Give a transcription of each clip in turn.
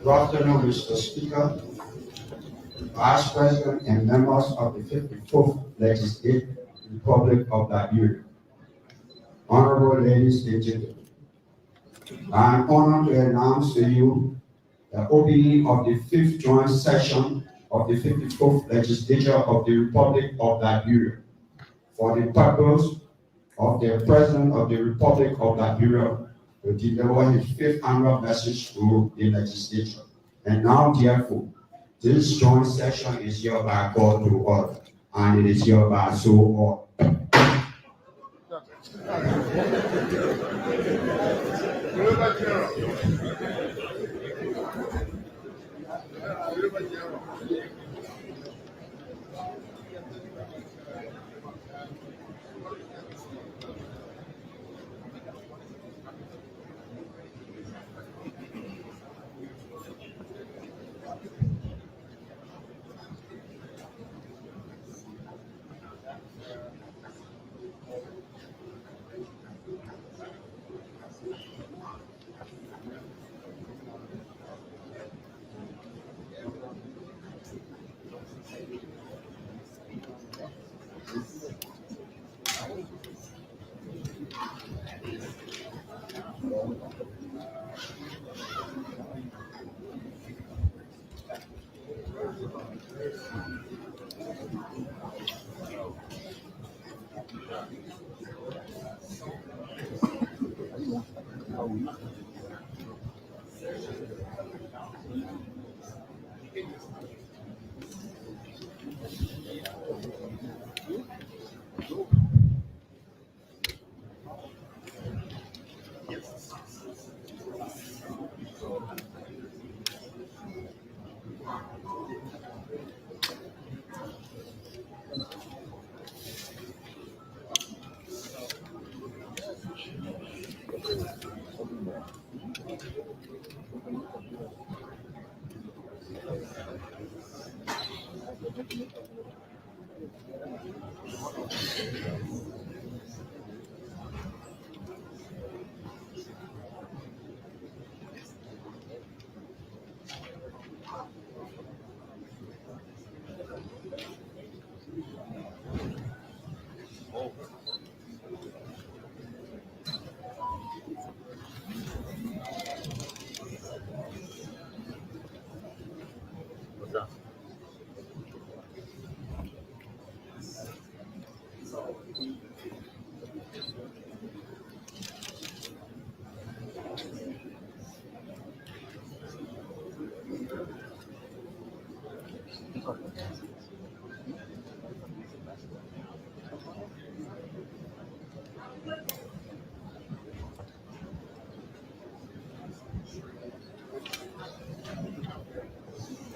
Good afternoon, Mr. Speaker, Vice President, and members of the 54th Legislative Republic of Liberia. Honorable ladies and gentlemen, I am honored to announce to you the opening of the 5th joint session of the 54th Legislature of the Republic of Liberia for the purpose of the President of the Republic of Liberia to deliver his 5th annual message to the legislature. And now, therefore, this joint session is hereby called to order, and it is hereby so ordered.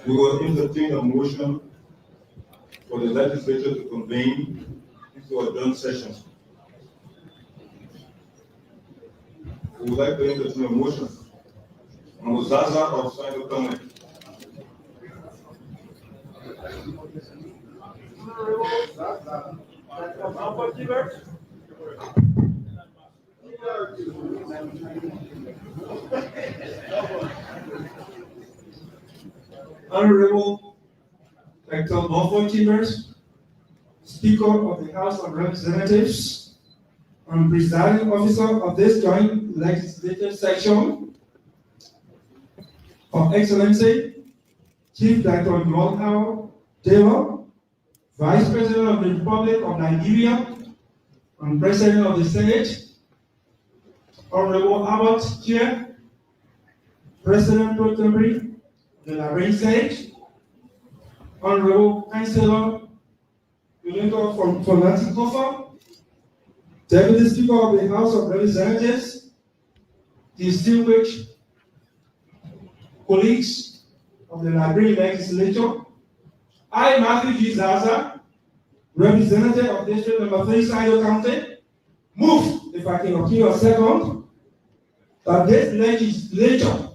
We will entertain a motion for the legislature to convene into a joint session. We would like to entertain a motion on Zaza of final comment. Honorable Dr. Monroeville Chambers, Speaker of the House of Representatives, and presiding officer of this joint legislative section, Her Excellency Chief Dr. Weah, Vice President of the Republic of Liberia and President of the Senate, Honorable Albert Chair, President Pro Tempore of the Liberian Senate, Honorable Councillor Yolanda Fonati, Deputy Speaker of the House of Representatives, distinguished colleagues of the Liberian Legislature, I, Matthew G. Zaza, representative of District Number 3, Sayo County, move, if I can obtain a second, that this legislature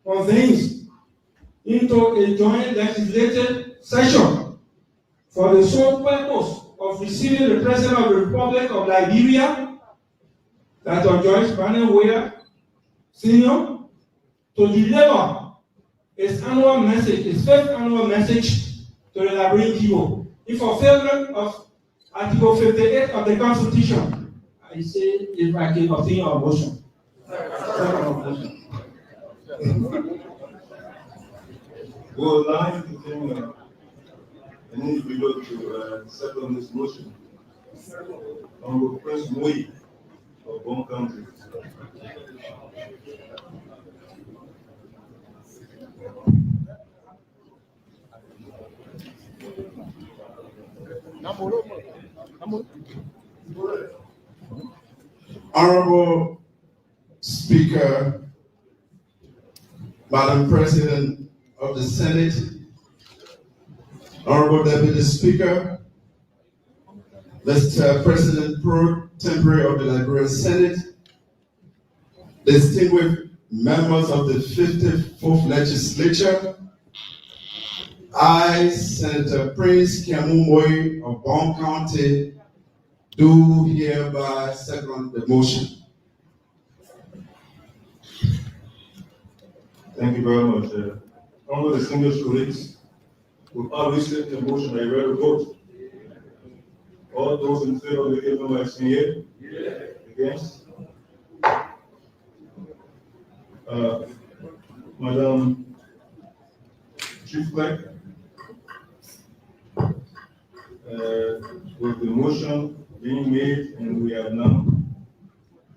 convenes into a joint legislative session for the sole purpose of receiving the President of the Republic of Liberia, Dr. Joyce Weah, Senior, to deliver his annual message, his fifth annual message to the Liberian people in fulfillment of Article 58 of the Constitution. I say, if I can obtain a motion. We would like to entertain an individual to second this motion. Honorable Prince Weah of Bon County. Honorable Speaker, Madam President of the Senate, Honorable Deputy Speaker, Mr. President Pro Tempore of the Liberian Senate, distinguished members of the 54th Legislature, I, Senator Prince Kiamumoy of Bon County, do hereby second the motion. Thank you very much. Honorable distinguished colleagues, we always set the motion by ready to vote. All those in favor of the given by saying yea. Against? Madam Chief Clerk, with the motion being made and we have now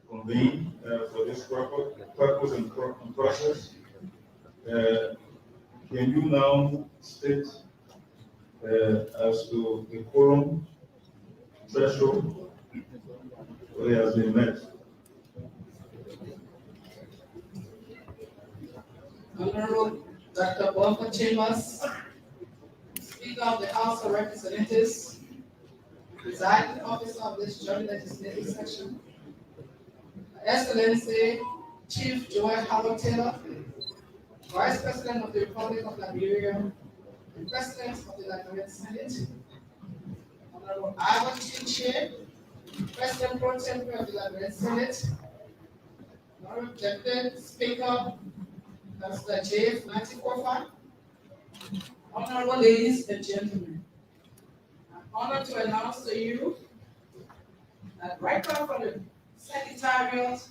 convened for this purpose and process, can you now state as to the quorum threshold whether it has been met? Honorable Dr. Bonfa Chambers, Speaker of the House of Representatives, presiding officer of this joint legislative session, Her Excellency Chief Joy Howard Taylor, Vice President of the Republic of Liberia, the President of the Liberian Senate, Honorable Ivan Chinchie, President Pro Tempore of the Liberian Senate, Honorable Deputy Speaker, Mr. J. Nancy Kofa, honorable ladies and gentlemen, I'm honored to announce to you that right now from the Secretariat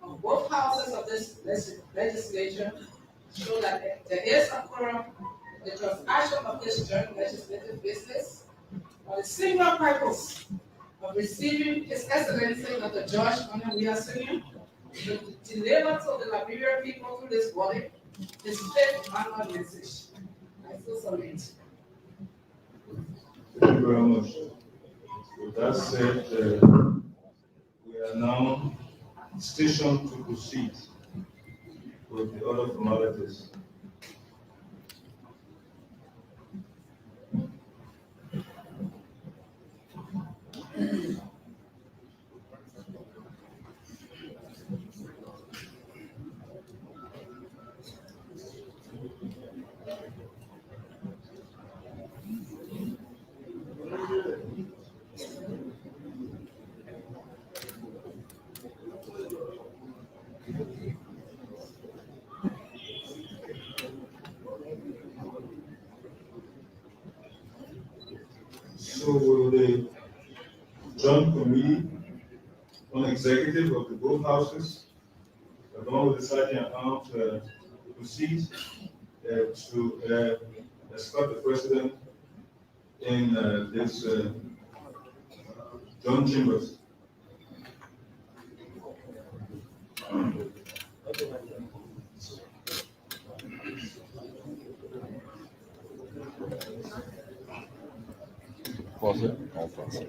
of both houses of this legislature show that there is a quorum in the transaction of this joint legislative business for the single purpose of receiving His Excellency Dr. George Weah Sr. to deliver to the Liberian people through this body his fifth annual message. I so submit. Thank you very much. With that said, we are now stationed to proceed with the other formalities. So will the joint committee on executive of the both houses, along with the sergeant at arms, proceed to escort the president in this joint chambers. Pause it. All pause.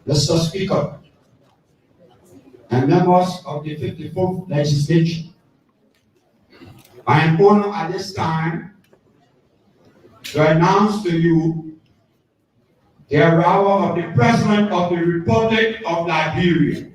Mr. Speaker, and members of the 54th Legislature, I am honored at this time to announce to you the arrival of the President of the Republic of Liberia.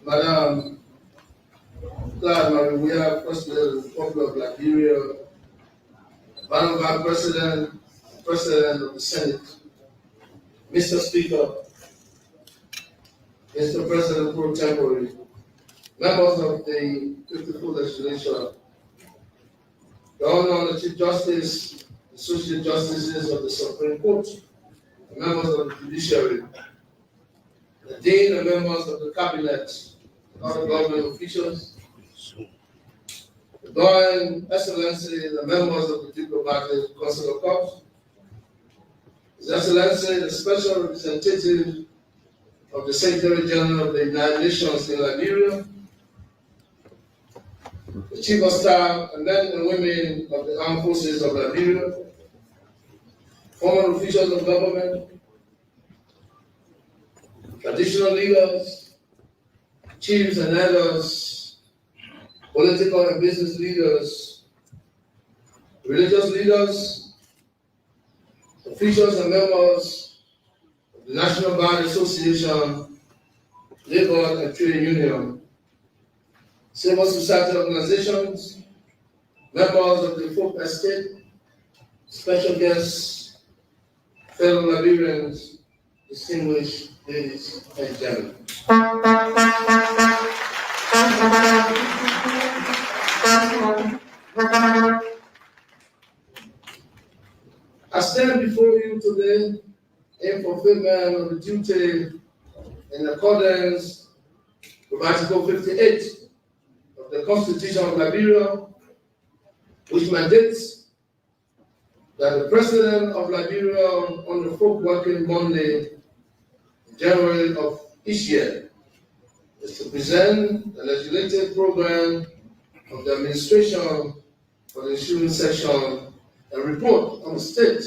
Madam Clara Weah, President of the Republic of Liberia, Madam Vice President, President of the Senate, Mr. Speaker, Mr. President pro tempore, members of the 54th Legislature, the Honorable Chief Justice, Associate Justices of the Supreme Court, the members of the Judiciary, the Dean and members of the Cabinet, other government officials, the Divine Excellency, the members of the Diplomatic Consular Corps, His Excellency, the Special Representative of the Secretary General of the United Nations in Liberia, the Chief of Staff and men and women of the Armed Forces of Liberia, former officials of government, traditional leaders, chiefs and elders, political and business leaders, religious leaders, officials and members of the National Bar Association, Labor and Trade Union, civil society organizations, members of the folk estate, special guests, fellow Liberians, distinguished ladies and gentlemen. I stand before you today in fulfillment of the duty in accordance with Article 58 of the Constitution of Liberia, which mandates that the President of Liberia on the fourth working Monday in January of each year is to present the legislative program of the administration for the ensuing session and report on the state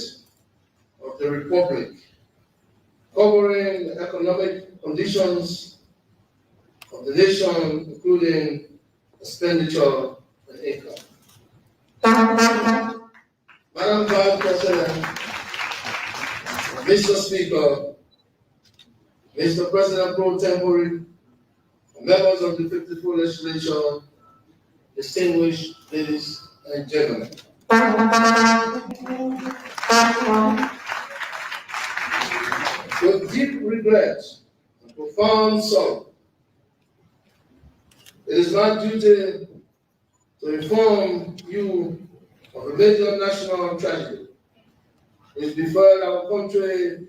of the Republic, covering the economic conditions of the nation, including expenditure and income. Madam Vice President, Mr. Speaker, Mr. President pro tempore, members of the 54th Legislature, distinguished ladies and gentlemen. With deep regret and profound sorrow, it is my duty to inform you of a major national tragedy which befell our country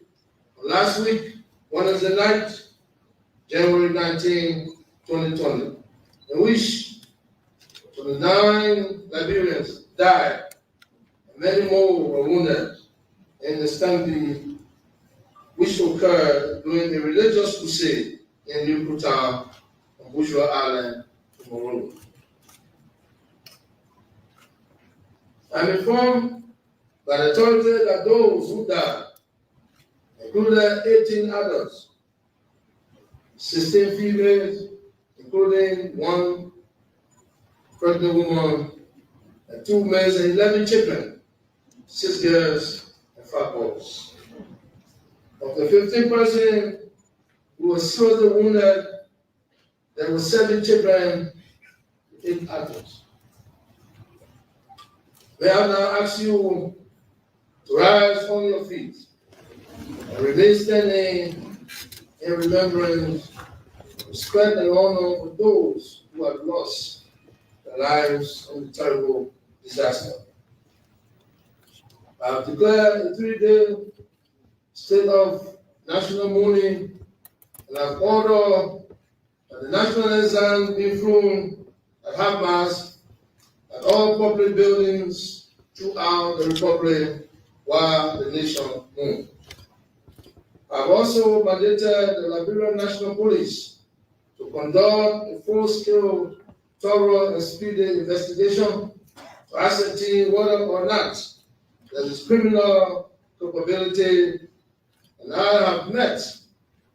last week, Wednesday night, January 19, 2020, in which 29 Liberians died and many more were wounded in the stampede which occurred during a religious crusade in New Kuta on Bourgeois Island, Monroeville. I'm informed by the authorities that those who died included 18 adults, 16 females, including one pregnant woman, and 2 males and 11 children, 6 girls and 5 boys. Of the 15 persons who were seriously wounded, there were 7 children, 8 adults. May I now ask you to rise on your feet and remain standing in remembrance, respect and honor for those who have lost their lives in the terrible disaster. I have declared a 3-day state of national mourning, and I have ordered that the national ensign be flown at half-mast at all public buildings throughout the Republic while the nation mourns. I have also mandated the Liberian National Police to conduct a full-scale, thorough, and speedy investigation to ascertain whether or not there is criminal culpability, and I have met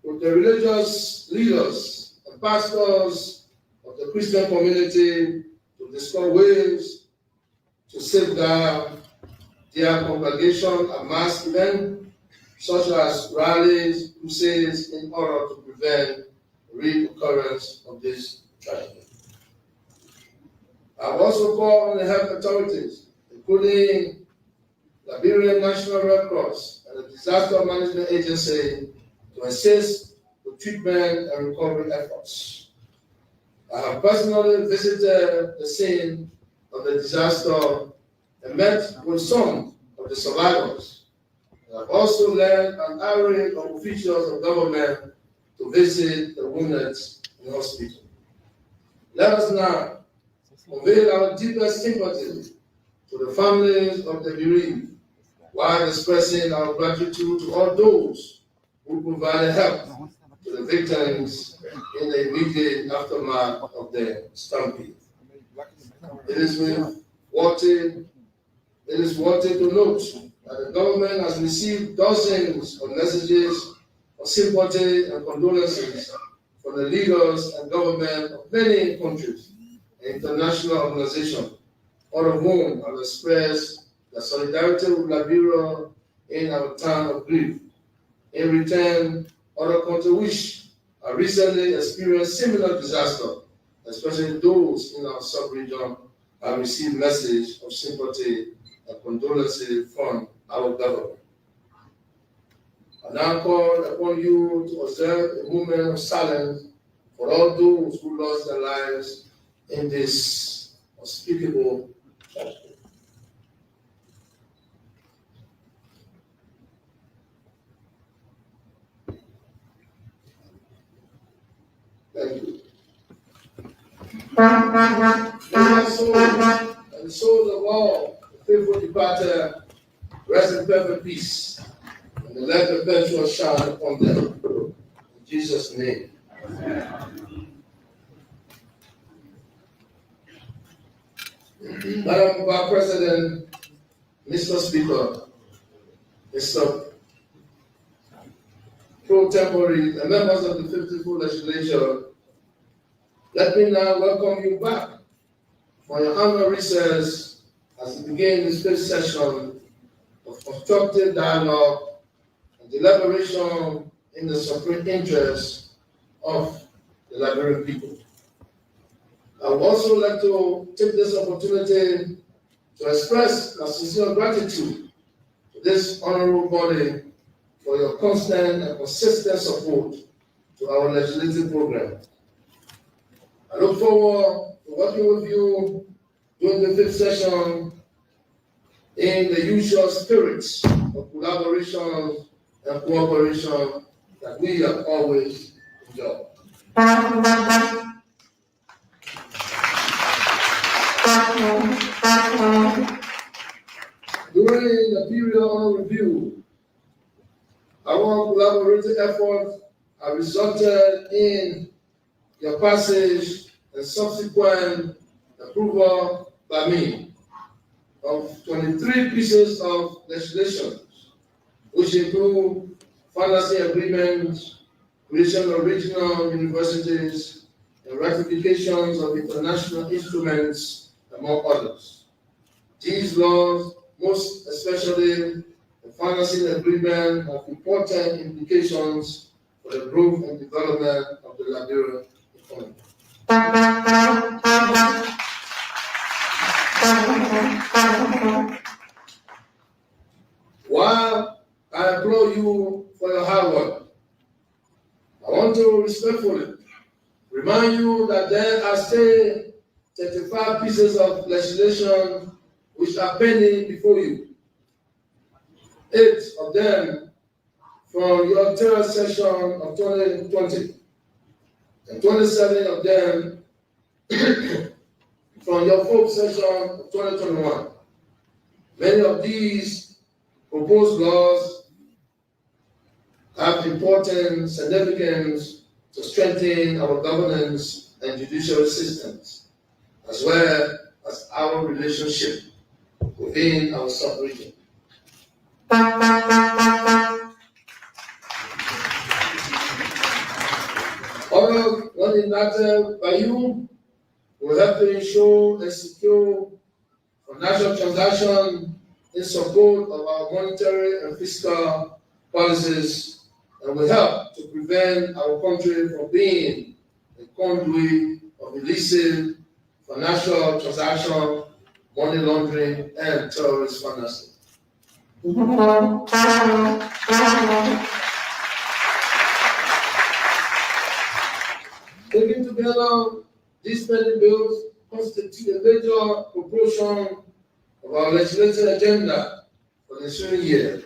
with the religious leaders and pastors of of the Christian community to discover ways to safeguard their congregation at mass events, such as rallies, crusades, in order to prevent reoccurrence of this tragedy. I've also called on the health authorities, including Liberian National Red Cross and the Disaster Management Agency, to assist with treatment and recovery efforts. I have personally visited the scene of the disaster and met with some of the survivors. I've also led an array of officials of government to visit the wounded in hospital. Let us now convey our deepest sympathy to the families of the bereaved, while expressing our gratitude to all those who provided help to the victims in the immediate aftermath of the stampede. It is worthy to note that the government has received dozens of messages of sympathy and condolences from the leaders and government of many countries and international organizations, all of whom have expressed their solidarity with Liberia in our time of grief. In return, other countries which have recently experienced similar disaster, especially those in our sub-region, have received messages of sympathy and condolences from our government. I now call upon you to observe a moment of silence for all those who lost their lives in this unspeakable tragedy. Thank you. May my soul and the souls of all the faithful departed rest in perfect peace, and the light perpetual shine upon them. In Jesus' name. Madam Vice President, Mr. Speaker, Mr. Pro Tempore, and members of the 54th Legislature, let me now welcome you back for your annual recess as we begin this fifth session of constructive dialogue and deliberation in the supreme interest of the Liberian people. I would also like to take this opportunity to express my sincere gratitude to this honorable body for your constant and consistent support to our legislative program. I look forward to working with you during the fifth session in the usual spirit of collaboration and cooperation that we have always enjoyed. During the period of review, our collaborative efforts have resulted in your passage and subsequent approval by me of 23 pieces of legislation, which include financing agreements, creation of regional universities, and ratifications of international instruments, among others. These laws, most especially the financing agreement, have important implications for the growth and development of the Liberian economy. While I applaud you for your hard work, I want to respectfully remind you that there are still 35 pieces of legislation which are pending before you. 8 of them from your third session of 2020, and 27 of them from your fourth session of 2021. Many of these proposed laws have important significance to strengthen our governance and judicial systems, as well as our relationship within our sub-region. Oral not enacted by you will help to ensure a secure financial transaction in support of our monetary and fiscal policies, and will help to prevent our country from being a conduit of illicit financial transaction, money laundering, and terrorist financing. Taken together, these spending bills constitute a major proportion of our legislative agenda for the ensuing year.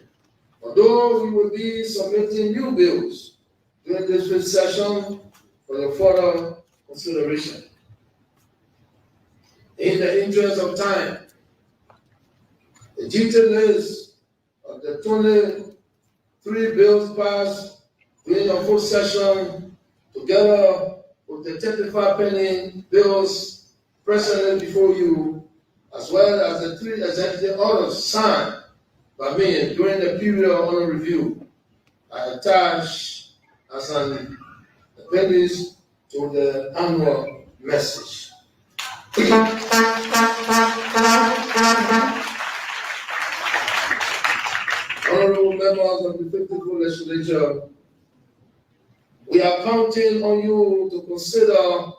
Although we will be submitting new bills during this fifth session for your further consideration. In the interest of time, the detailed list of the 23 bills passed during the full session, together with the 35 pending bills presently before you, as well as the 3 executive orders signed by me during the period under review, are attached as an appendix to the annual message. Honorable members of the 54th Legislature, we are counting on you to consider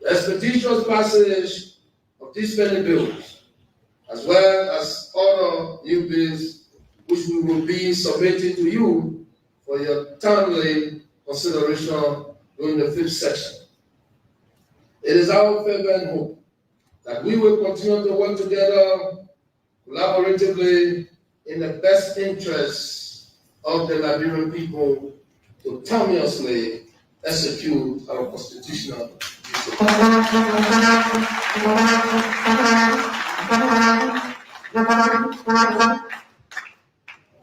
the expeditious passage of these spending bills, as well as other new bills which we will be submitting to you for your timely consideration during the fifth session. It is our fervent hope that we will continue to work together collaboratively in the best interests of the Liberian people to timelessly execute our constitutional duty.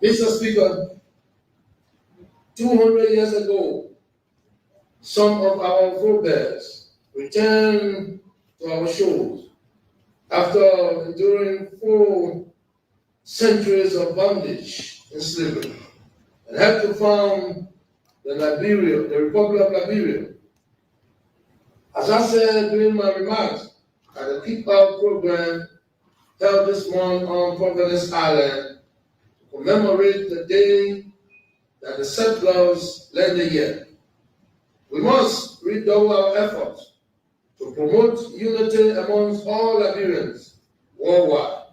Mr. Speaker, 200 years ago, some of our forebears returned to our shores after enduring 4 centuries of bondage and slavery, and helped to found the Republic of Liberia. As I said during my remarks at the kick-out program held this month on Providence Island to commemorate the day that the settlers landed here, we must redouble our efforts to promote unity amongst all Liberians worldwide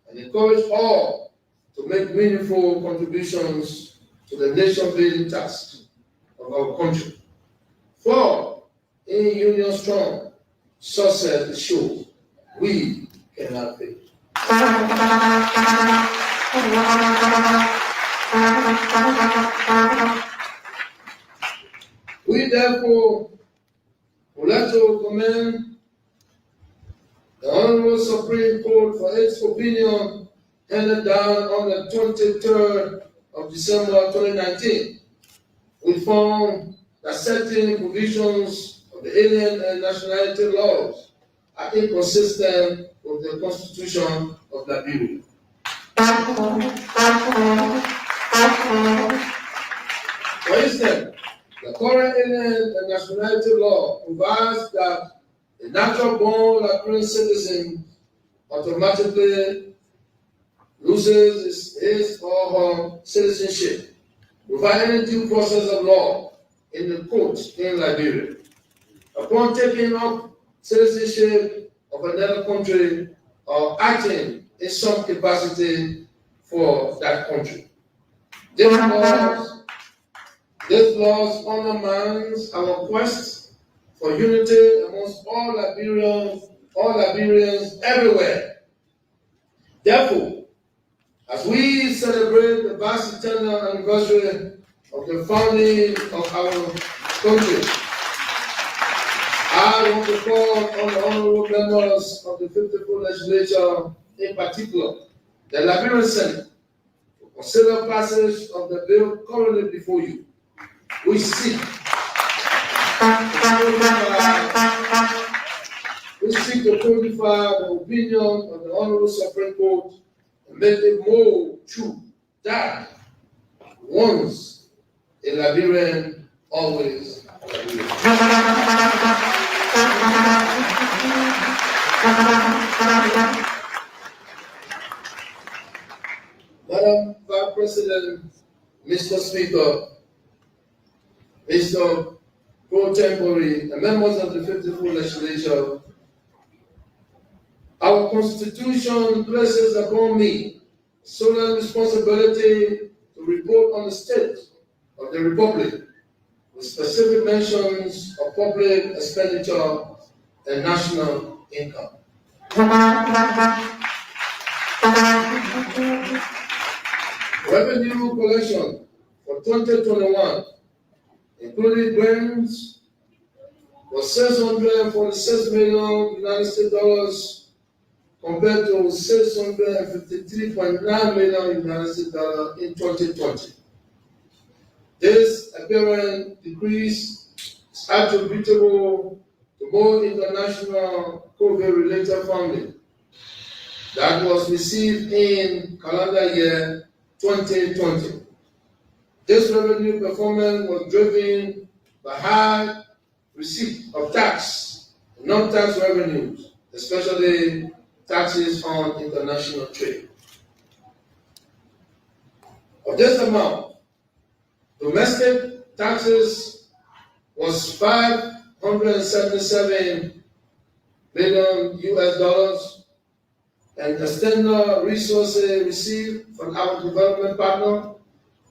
and encourage all to make meaningful contributions to the nation-building task of our country. For in union strong, success is sure. We cannot fail. We therefore would like to commend the Honorable Supreme Court for its opinion handed down on the 23rd of December 2019. We found that certain provisions of the alien and nationality laws are inconsistent with the Constitution of Liberia. For instance, the current alien and nationality law provides that a natural-born Liberian citizen automatically loses his or her citizenship without any due process of law in the courts in Liberia. Upon taking up citizenship of another country or acting in some capacity for that country. This law undermines our quest for unity amongst all Liberians everywhere. Therefore, as we celebrate the bicentennial anniversary of the founding of our country, I want to call on the honorable members of the 54th Legislature, in particular, the Liberian Senate, to consider passage of the bill currently before you. We seek to codify the opinion of the Honorable Supreme Court and make it more true that once a Liberian, always a Liberian. Madam Vice President, Mr. Speaker, Mr. Pro Tempore, and members of the 54th Legislature, our Constitution places upon me solemn responsibility to report on the state of the Republic with specific mentions of public expenditure and national income. Revenue collection for 2021, including grants, was $646 million United States dollars compared to $653.9 million United States dollars in 2020. This apparent decrease is attributable to more international COVID-related funding that was received in calendar year 2020. This revenue performance was driven by high receipt of tax and non-tax revenues, especially taxes on international trade. Of this amount, domestic taxes was $577 million US dollars, and external resources received from our development partner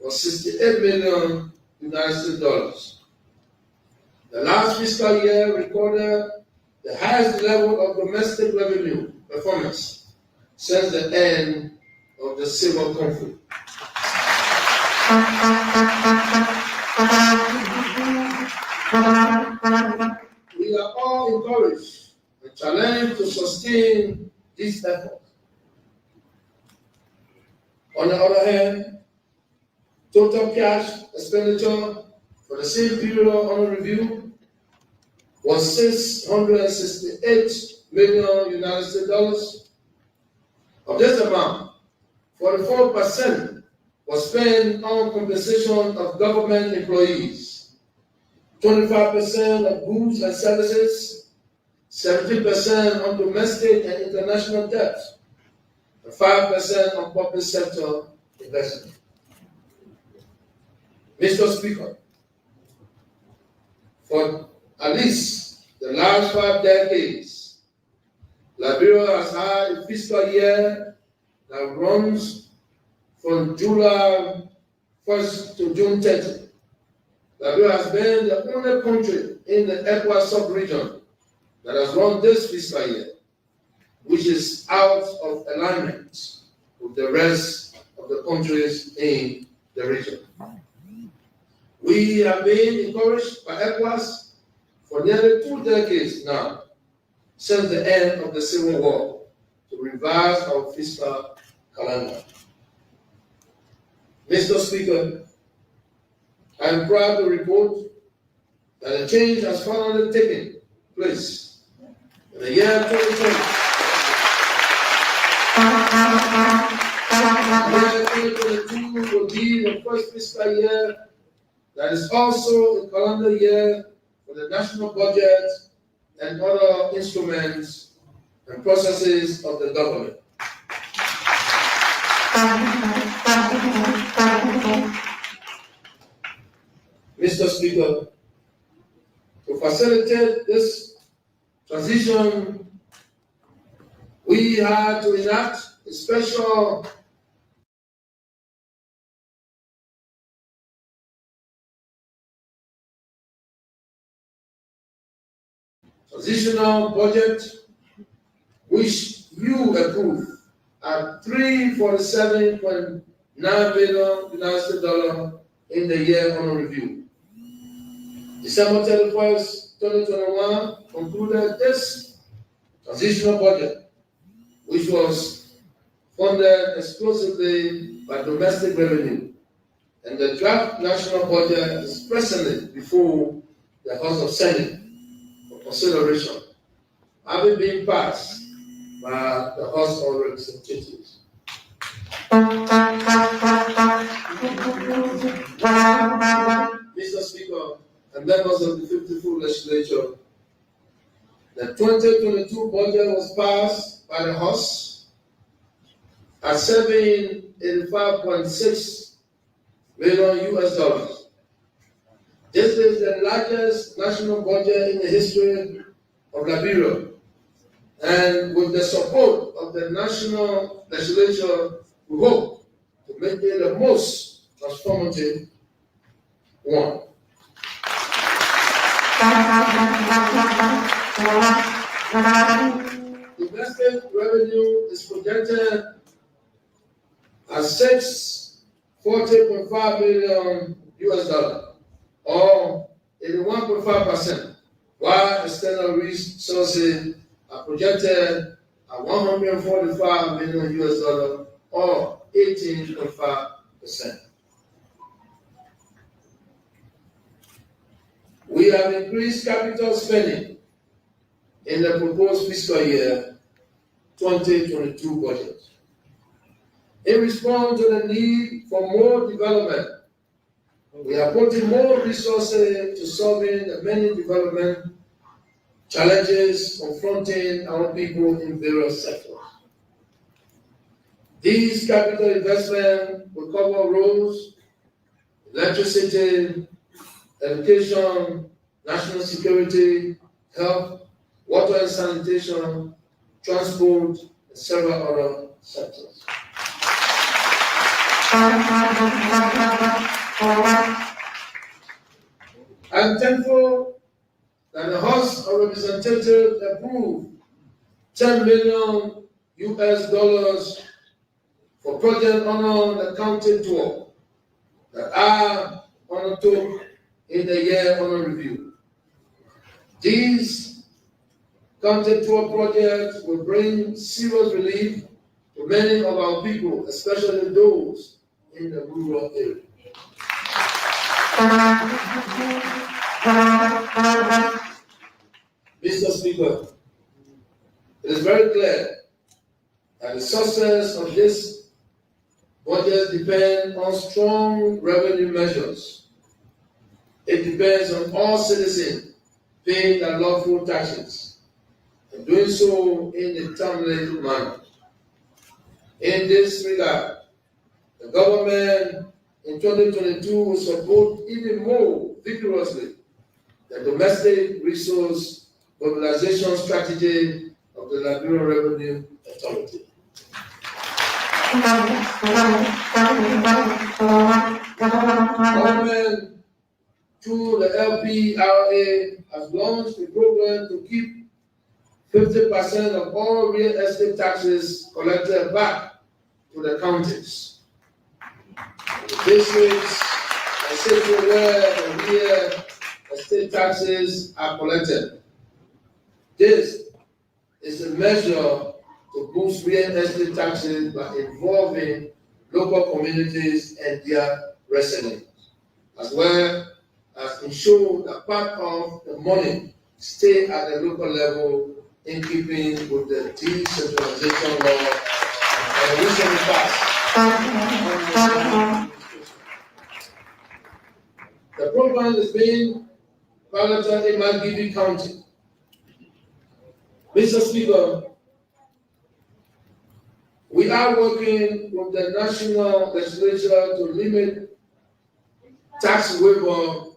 was $68 million United States dollars. The last fiscal year recorded the highest level of domestic revenue performance since the end of the civil conflict. We are all encouraged and challenged to sustain this effort. On the other hand, total cash expenditure for the same period under review was $668 million United States dollars. Of this amount, 44% was spent on compensation of government employees, 25% of goods and services, 17% on domestic and international debt, and 5% on public sector investment. Mr. Speaker, for at least the last 5 decades, Liberia has had a fiscal year that runs from July 1st to June 30th. Liberia has been the only country in the ECOWAS sub-region that has run this fiscal year, which is out of alignment with the rest of the countries in the region. We have been encouraged by ECOWAS for nearly 2 decades now, since the end of the Civil War, to revise our fiscal calendar. Mr. Speaker, I am proud to report that a change has finally taken place in the year 2020. The year 2022 will be the first fiscal year that is also a calendar year for the national budget and other instruments and processes of the government. Mr. Speaker, to facilitate this transition, we had to enact a special transitional budget, which you approved at $347.9 billion United States dollars in the year under review. December 31st, 2021 concluded this transitional budget, which was funded exclusively by domestic revenue, and the draft national budget is presently before the House of Senate for consideration, having been passed by the House of Representatives. Mr. Speaker and members of the 54th Legislature, The 2022 budget was passed by the House at $785.6 million US dollars. This is the largest national budget in the history of Liberia, and with the support of the national legislature, we hope to make it the most transformative one. Domestic revenue is projected at $640.5 million US dollars, or 81.5%, while external resources are projected at $145 million US dollars, or 18.5%. We have increased capital spending in the proposed fiscal year 2022 budget. In response to the need for more development, we are putting more resources to solving the many development challenges confronting our people in various sectors. These capital investments will cover roads, electricity, education, national security, health, water and sanitation, transport, and several other sectors. I'm thankful that the House of Representatives approved $10 million US dollars for project on the county tour that I undertook in the year under review. These county tour projects will bring serious relief to many of our people, especially those in the rural area. Mr. Speaker, it is very clear that the success of this budget depends on strong revenue measures. It depends on all citizens paying their lawful taxes and doing so in a timely manner. In this regard, the government in 2022 will support even more vigorously the domestic resource mobilization strategy of the Liberian Revenue Authority. Government, through the LPRA, has launched a program to keep 50% of all real estate taxes collected back to the counties. The districts and cities where the real estate taxes are collected. This is a measure to boost real estate taxes by involving local communities and their residents, as well as ensure that part of the money stay at the local level in keeping with the decentralization law and recently passed. The program is being piloted in Monroeville County. Mr. Speaker, we are working with the national legislature to limit tax waiver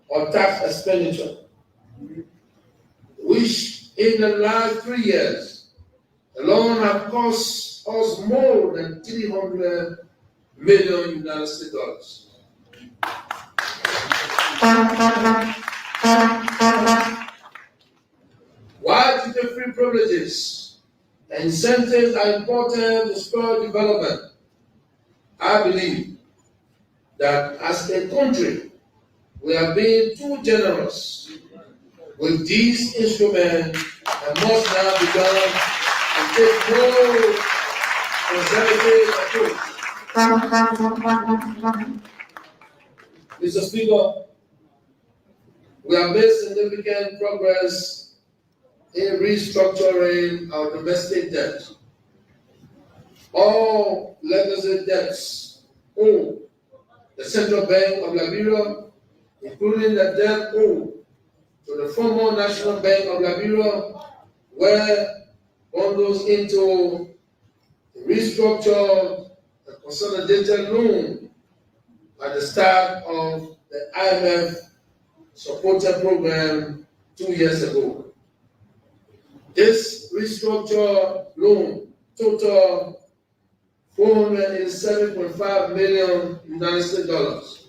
or tax expenditure, which in the last 3 years alone have cost us more than $300 million United States dollars. While duty-free privileges and incentives are important to spur development, I believe that as a country, we are being too generous with these instruments and must now begin and take more conservative approach. Mr. Speaker, we have made significant progress in restructuring our domestic debt. All legacy debts owed the Central Bank of Liberia, including the debt owed to the former National Bank of Liberia, where one goes into restructured and consolidated loan at the start of the IMF supported program 2 years ago. This restructured loan total $487.5 million United States dollars.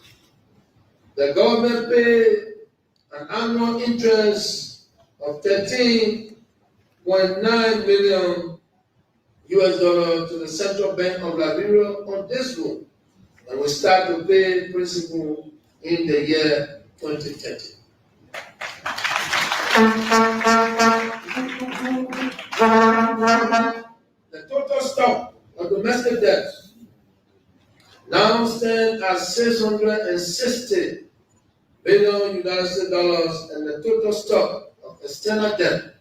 The government paid an annual interest of $13.9 million US dollar to the Central Bank of Liberia on this loan, and we start to pay principal in the year 2030. The total stock of domestic debt now stands at $660 billion United States dollars, and the total stock of external debt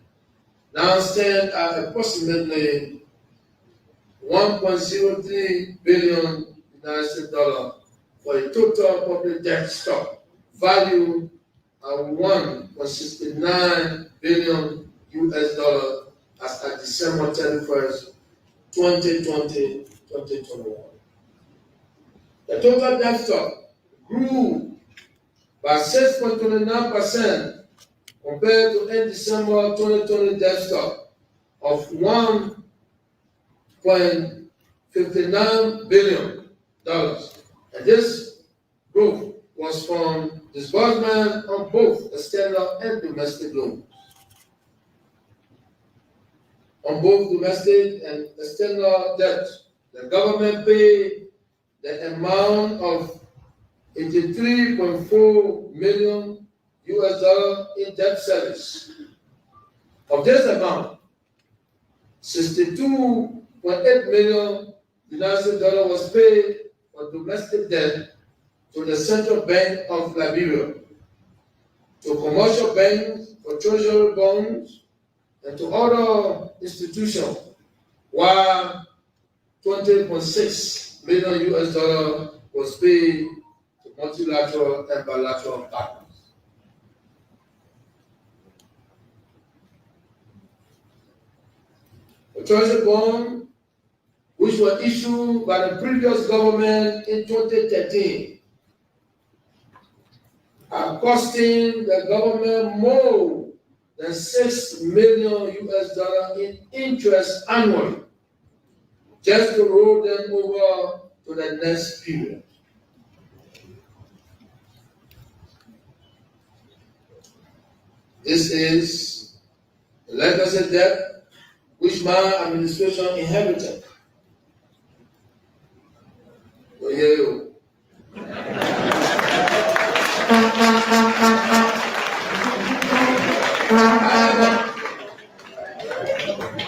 now stands at approximately $1.03 billion United States dollars, for a total public debt stock value of $1.69 billion US dollars as at December 31st, 2020-2021. The total debt stock grew by 6.29% compared to end December 2020 debt stock of $1.59 billion. And this growth was from disbursement on both external and domestic loans. On both domestic and external debt, the government paid the amount of $83.4 million US dollar in debt service. Of this amount, $62.8 million United States dollar was paid for domestic debt to the Central Bank of Liberia, to commercial banks for treasury bonds, and to other institutions, while $20.6 million US dollar was paid to multilateral and bilateral partners. The treasury bonds, which were issued by the previous government in 2013, are costing the government more than $6 million US dollar in interest annually, just to roll them over to the next period. This is the legacy debt which my administration inherited.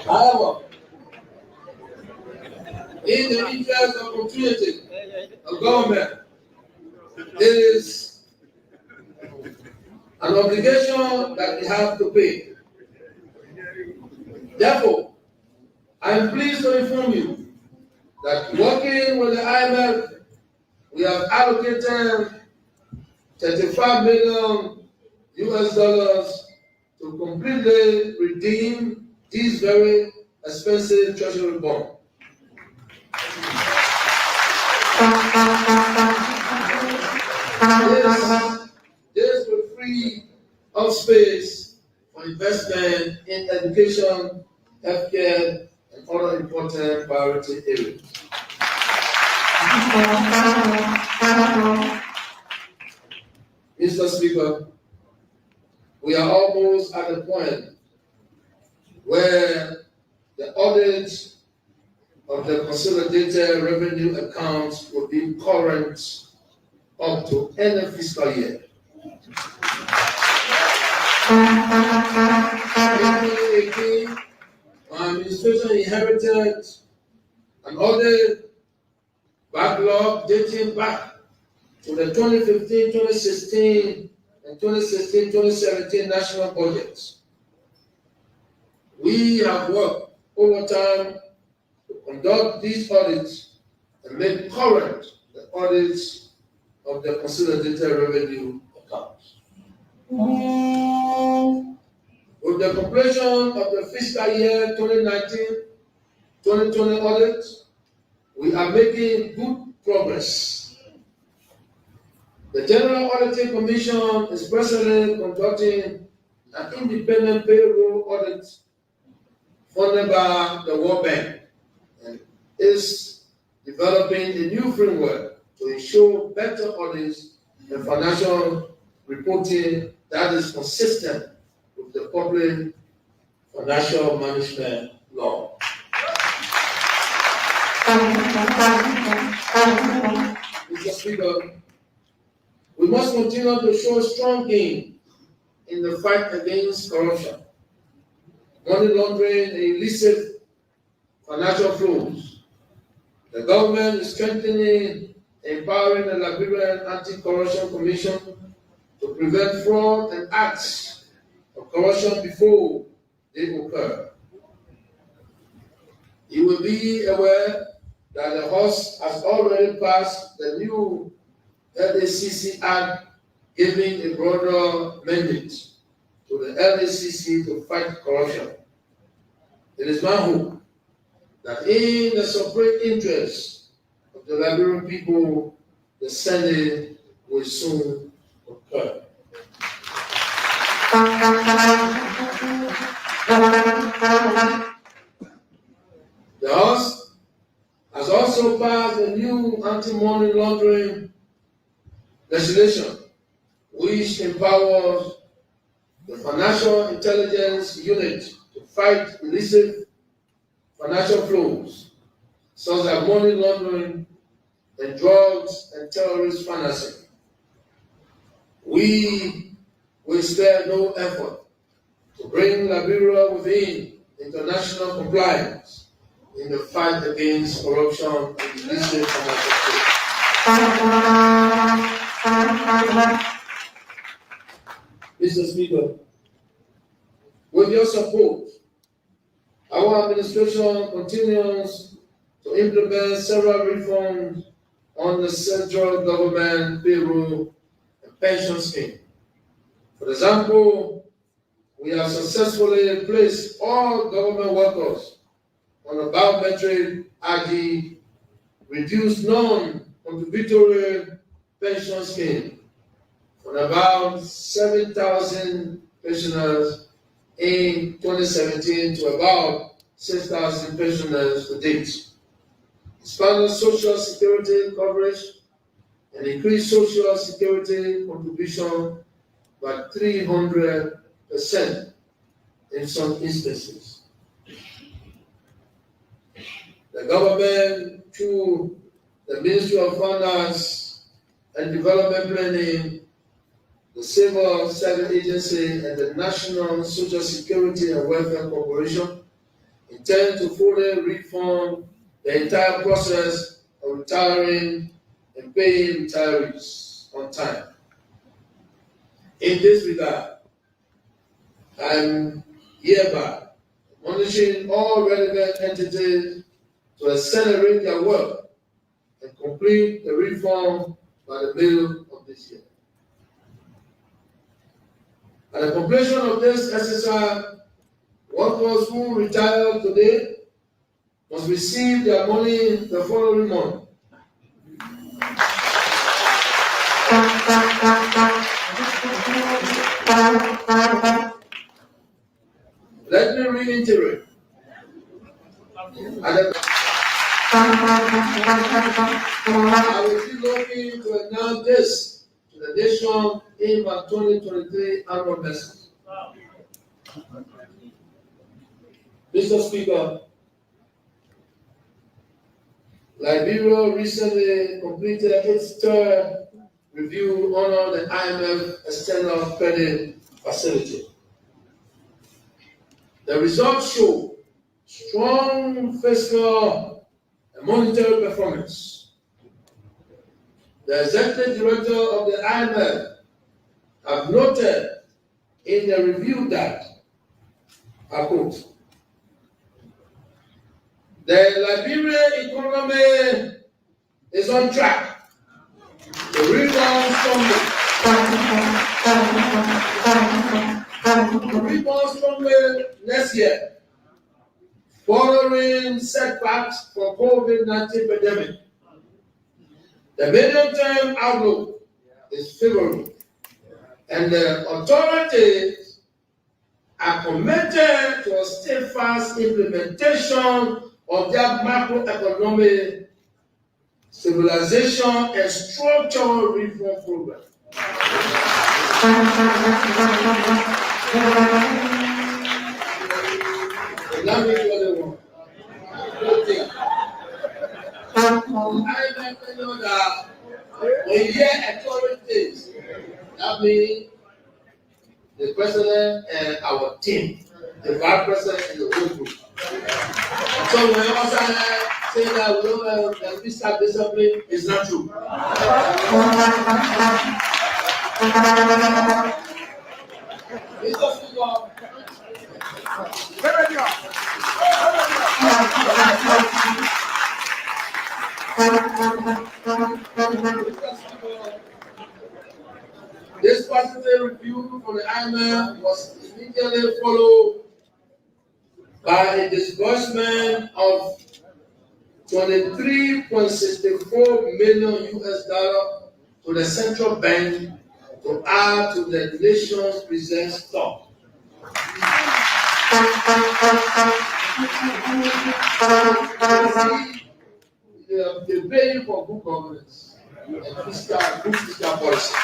However, in the interest of continuity of government, there is an obligation that we have to pay. Therefore, I am pleased to inform you that working with the IMF, we have allocated $35 million US dollars to completely redeem these very expensive treasury bonds. This will free up space for investment in education, healthcare, and other important priority areas. Mr. Speaker, we are almost at the point where the audit of the consolidated revenue accounts will be current up to end of fiscal year. My administration inherited an audit backlog dating back to the 2015, 2016, and 2016, 2017 national budgets. We have worked overtime to conduct these audits and make current the audits of the consolidated revenue accounts. With the completion of the fiscal year 2019-2020 audit, we are making good progress. The General Auditing Commission is presently conducting an independent payroll audit funded by the World Bank and is developing a new framework to ensure better audits and financial reporting that is consistent with the public financial management law. Mr. Speaker, we must continue to show strong gain in the fight against corruption, money laundering, and illicit financial flows. The government is strengthening and empowering the Liberian Anti-Corruption Commission to prevent fraud and acts of corruption before they occur. You will be aware that the House has already passed the new LACC Act, giving a broader mandate to the LACC to fight corruption. It is my hope that in the supreme interest of the Liberian people, the Senate will soon occur. The House has also passed a new anti-money laundering legislation, which empowers the Financial Intelligence Unit to fight illicit financial flows, such as money laundering and drugs and terrorist financing. We will spare no effort to bring Liberia within international compliance in the fight against corruption and illicit financial flows. Mr. Speaker, with your support, our administration continues to implement several reforms on the central government payroll and pension scheme. For example, we have successfully placed all government workers on a biometric ID, reduced non-contributory pension scheme from about 7,000 pensioners in 2017 to about 6,000 pensioners to date. Expanded social security coverage and increased social security contribution by 300% in some instances. The government, through the Ministry of Finance and Development Planning, the Civil Service Agency, and the National Social Security and Welfare Corporation, intend to fully reform the entire process of retiring and paying retirees on time. In this regard, I am hereby admonishing all relevant entities to accelerate their work and complete the reform by the middle of this year. At the completion of this exercise, workers who retire today must receive their money the following month. Let me reiterate. I will be looking to announce this to the nation in my 2023 annual message. Mr. Speaker, Liberia recently completed its third review under the IMF External Credit Facility. The results show strong fiscal and monetary performance. The executive director of the IMF have noted in the review that, I quote, the Liberian economy is on track to rebound strongly Reforms from next year, following setbacks from COVID-19 pandemic. The medium-term outlook is favorable, and the authorities are committed to a steadfast implementation of their macroeconomic stabilization and structural reform program. Let me do the one. Good thing. I remember you that when you hear authorities, that means the president and our team, the vice president and the whole group. So when you also say that we don't have fiscal discipline, it's not true. Mr. Speaker, this positive review from the IMF was immediately followed by a disbursement of $23.64 million to the central bank to add to the nation's reserve stock. They pay you for good governance and good fiscal policy.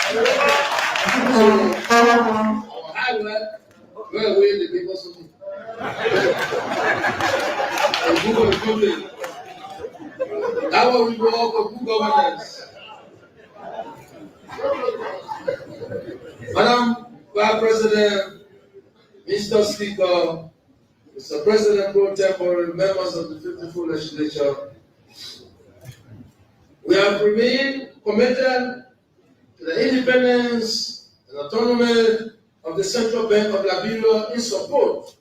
So, our highway, where we the people something. That was we go for good governance. Madam Vice President, Mr. Speaker, Mr. President Pro Tempore, members of the 54th Legislature, we have remained committed to the independence and autonomy of the Central Bank of Liberia in support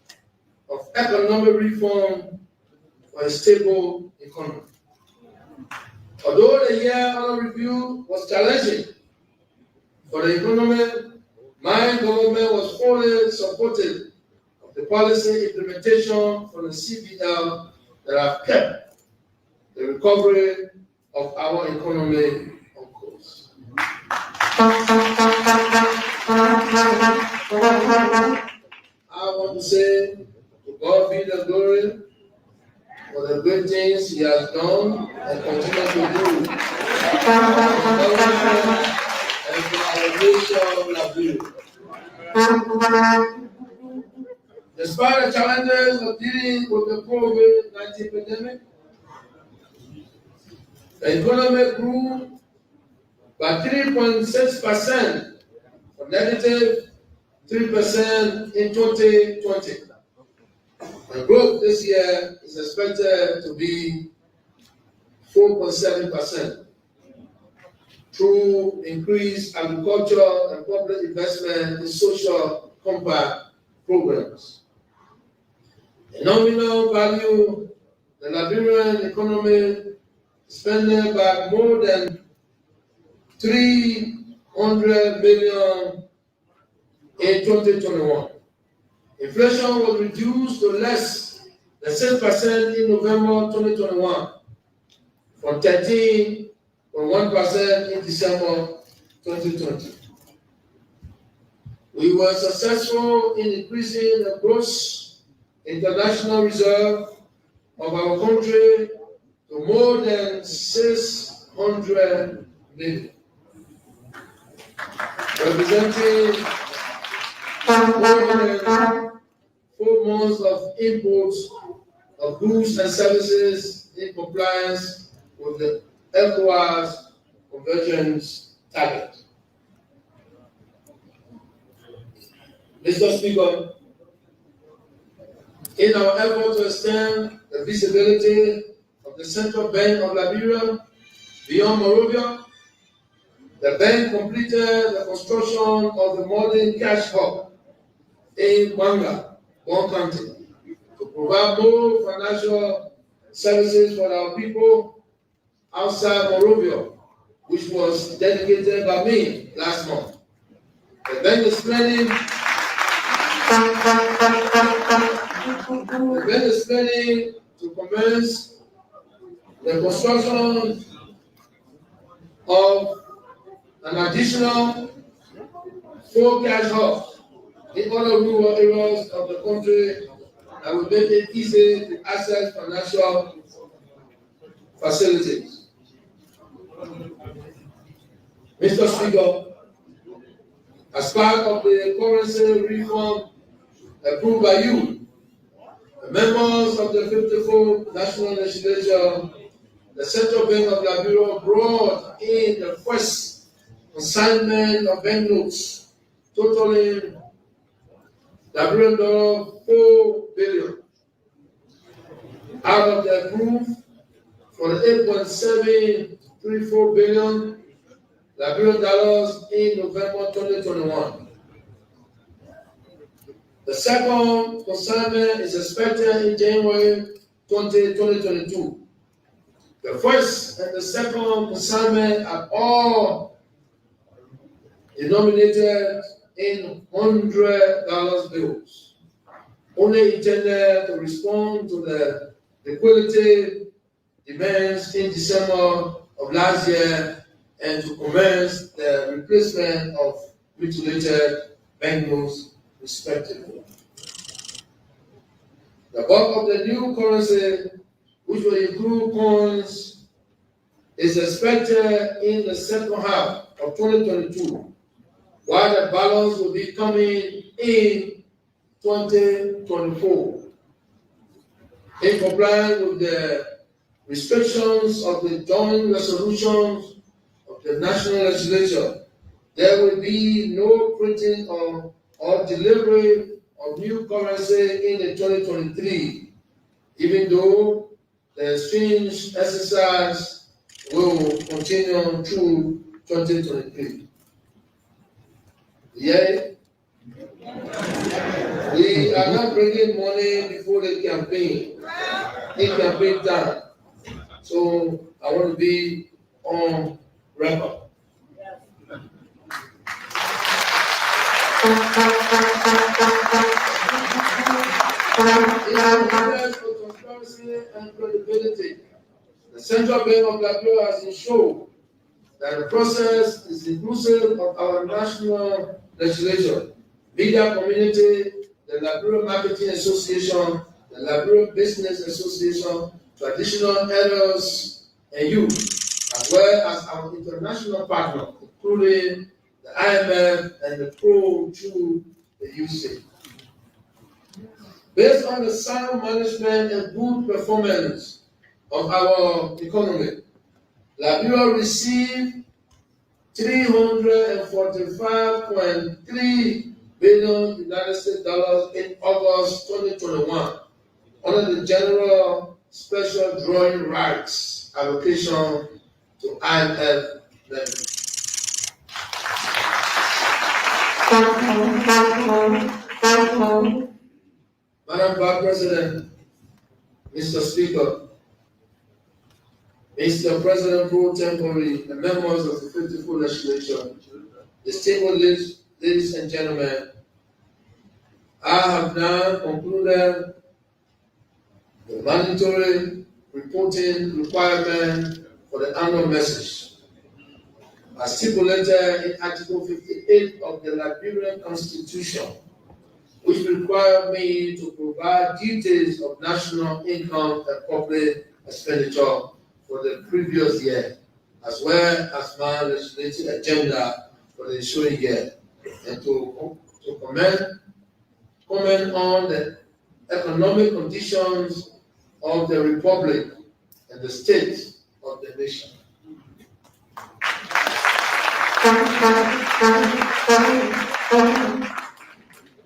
of economic reform for a stable economy. Although the year under review was challenging for the economy, my government was fully supportive of the policy implementation from the CBL that have kept the recovery of our economy on course. I want to say to God be the glory for the great things He has done and continue to do. And for our nation of Liberia. Despite the challenges of dealing with the COVID-19 pandemic, the economy grew by 3.6% from negative 3% in 2020. The growth this year is expected to be 4.7% through increased agricultural and public investment in social compact programs. In nominal value, the Liberian economy spending by more than $300 million in 2021. Inflation was reduced to less than 6% in November 2021, from 13.1% in December 2020. We were successful in increasing the gross international reserve of our country to more than 600 million, representing more than 4 months of imports of goods and services in compliance with the ECOWAS convergence target. Mr. Speaker, in our effort to extend the visibility of the Central Bank of Liberia beyond Monroeville, the bank completed the construction of the modern cash hub in Weah, Bon County, to provide more financial services for our people outside Monroeville, which was dedicated by me last month. The bank is planning to commence the construction of an additional 4 cash hubs in other rural areas of the country that will make it easy to access financial facilities. Mr. Speaker, as part of the currency reform approved by you, the members of the 54th National Legislature, the Central Bank of Liberia brought in the first consignment of banknotes totaling Liberian $4 billion out of the approved for the $8.734 billion Liberian dollars in November 2021. The second consignment is expected in January 2022. The first and the second consignment are all denominated in $100 bills, only intended to respond to the liquidity demands in December of last year and to commence the replacement of mutilated banknotes respectively. The bulk of the new currency, which will include coins, is expected in the second half of 2022, while the balance will be coming in 2024. In compliance with the restrictions of the joint resolutions of the National Legislature, there will be no printing or delivery of new currency in the 2023, even though the exchange exercise will continue through 2023. Yet, we are not bringing money before the campaign, in campaign time. So I want to be on record. In the interest of transparency and credibility, the Central Bank of Liberia has ensured that the process is inclusive of our national legislation, media community, the Liberian Marketing Association, the Liberian Business Association, traditional elders, and youth, as well as our international partners, including the IMF and the Pro through the UC. Based on the sound management and good performance of our economy, Liberia received $345.3 billion United States dollars in August 2021 under the General Special Drawing Rights allocation to IMF lending. Madam Vice President, Mr. Speaker, Mr. President Pro Tempore, and members of the 54th Legislature, distinguished ladies and gentlemen, I have now concluded the mandatory reporting requirement for the annual message, as stipulated in Article 58 of the Liberian Constitution, which require me to provide details of national income and public expenditure for the previous year, as well as my legislative agenda for the ensuing year, and to comment on the economic conditions of the Republic and the state of the nation.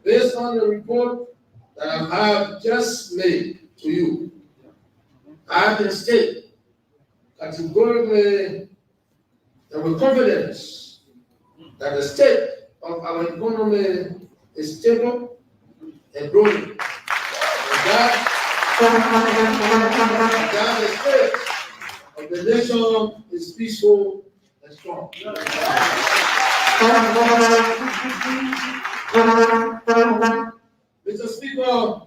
Based on the report that I have just made to you, I can state categorically and with confidence that the state of our economy is stable and growing. And that the state of the nation is peaceful and strong. Mr. Speaker,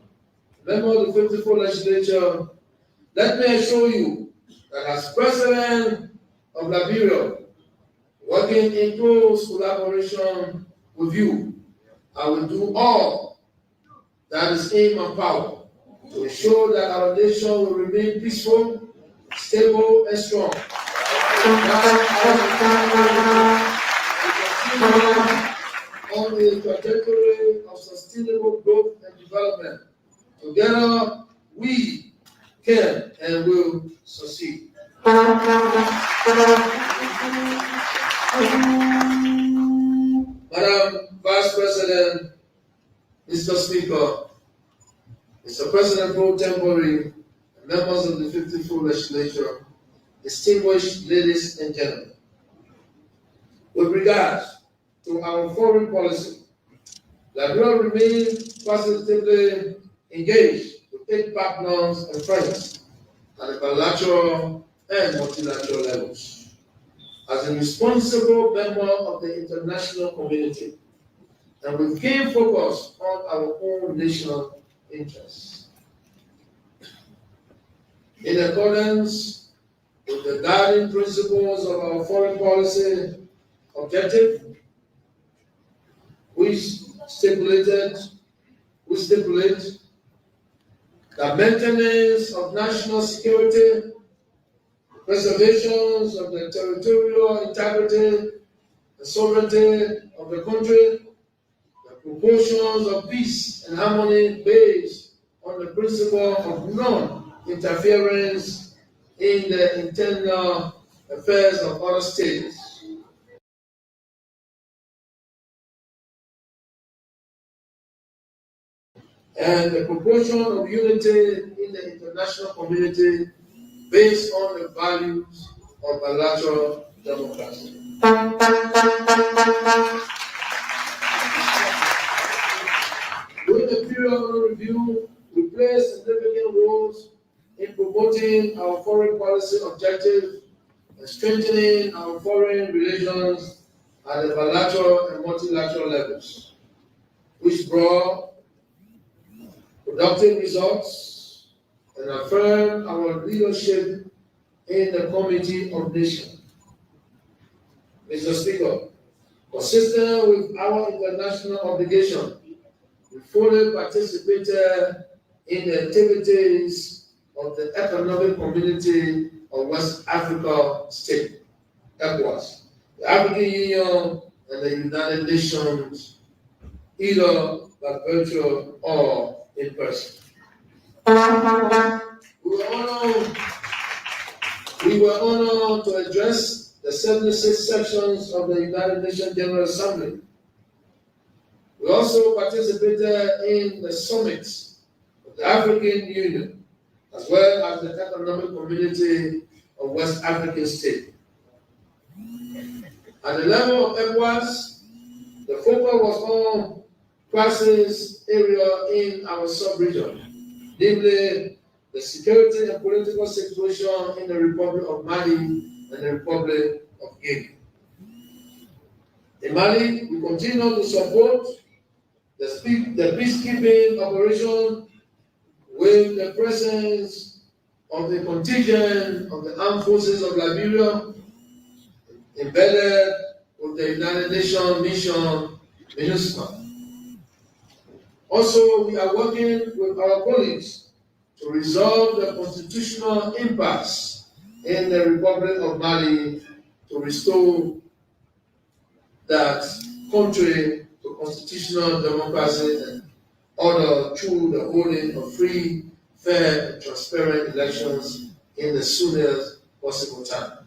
member of the 54th Legislature, let me assure you that as President of Liberia, working in close collaboration with you, I will do all that is in my power to ensure that our nation will remain peaceful, stable, and strong. On the trajectory of sustainable growth and development. Together, we can and will succeed. Madam Vice President, Mr. Speaker, Mr. President pro tempore, members of the 54th Legislature, distinguished ladies and gentlemen, with regard to our foreign policy, Liberia remains positively engaged with its partners and friends at the bilateral and multilateral levels. As a responsible member of the international community, and with keen focus on our own national interests. In accordance with the guiding principles of our foreign policy objective, we stipulate the maintenance of national security, preservation of the territorial integrity and sovereignty of the country, the proportions of peace and harmony based on the principle of non-interference in the internal affairs of other states. And the proportion of unity in the international community based on the values of bilateral democracy. During the period under review, we played significant roles in promoting our foreign policy objectives and strengthening our foreign relations at the bilateral and multilateral levels, which brought productive results and affirm our leadership in the Committee of Nations. Mr. Speaker, consistent with our international obligation, we fully participated in the activities of the Economic Community of West Africa States, ECOWAS, the African Union, and the United Nations, either by virtual or in person. We were honored to address the 76 sections of the United Nations General Assembly. We also participated in the summits of the African Union, as well as the Economic Community of West African States. At the level of ECOWAS, the focus was on crisis area in our sub-region, namely the security and political situation in the Republic of Mali and the Republic of Guinea. In Mali, we continue to support the peacekeeping operation with the presence of the contingent of the armed forces of Liberia embedded with the United Nations mission MINUSMA. Also, we are working with our colleagues to resolve the constitutional impasse in the Republic of Mali to restore that country to constitutional democracy and order through the holding of free, fair, and transparent elections in the soonest possible time.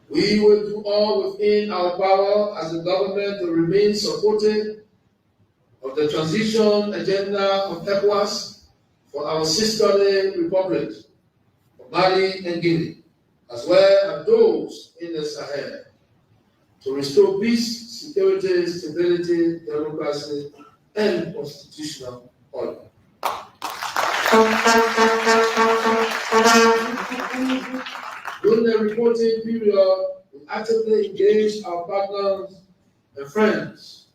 We will do all within our power as a government to remain supportive of the transition agenda of ECOWAS for our sisterly republics of Mali and Guinea, as well as those in the Sahel, to restore peace, security, stability, democracy, and constitutional order. During the reporting period, we actively engage our partners and friends,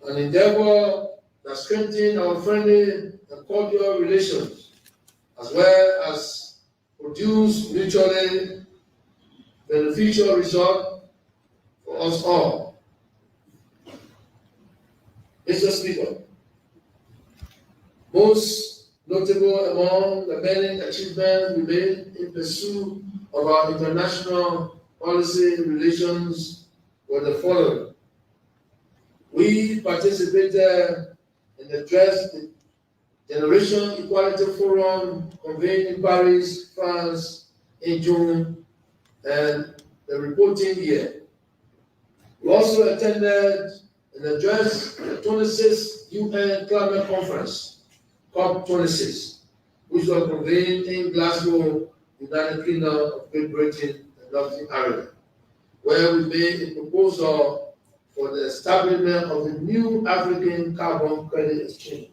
an endeavor that strengthens our friendly and cordial relations, as well as produce mutually beneficial results for us all. Mr. Speaker, most notable among the many achievements we made in pursuit of our international policy relations were the following. We participated in the Generation Equality Forum convened in Paris, France in June and the reporting year. We also attended and addressed the 26th UN Climate Conference, COP26, which was convened in Glasgow, United Kingdom of Great Britain and Northern Ireland, where we made a proposal for the establishment of a new African carbon credit exchange.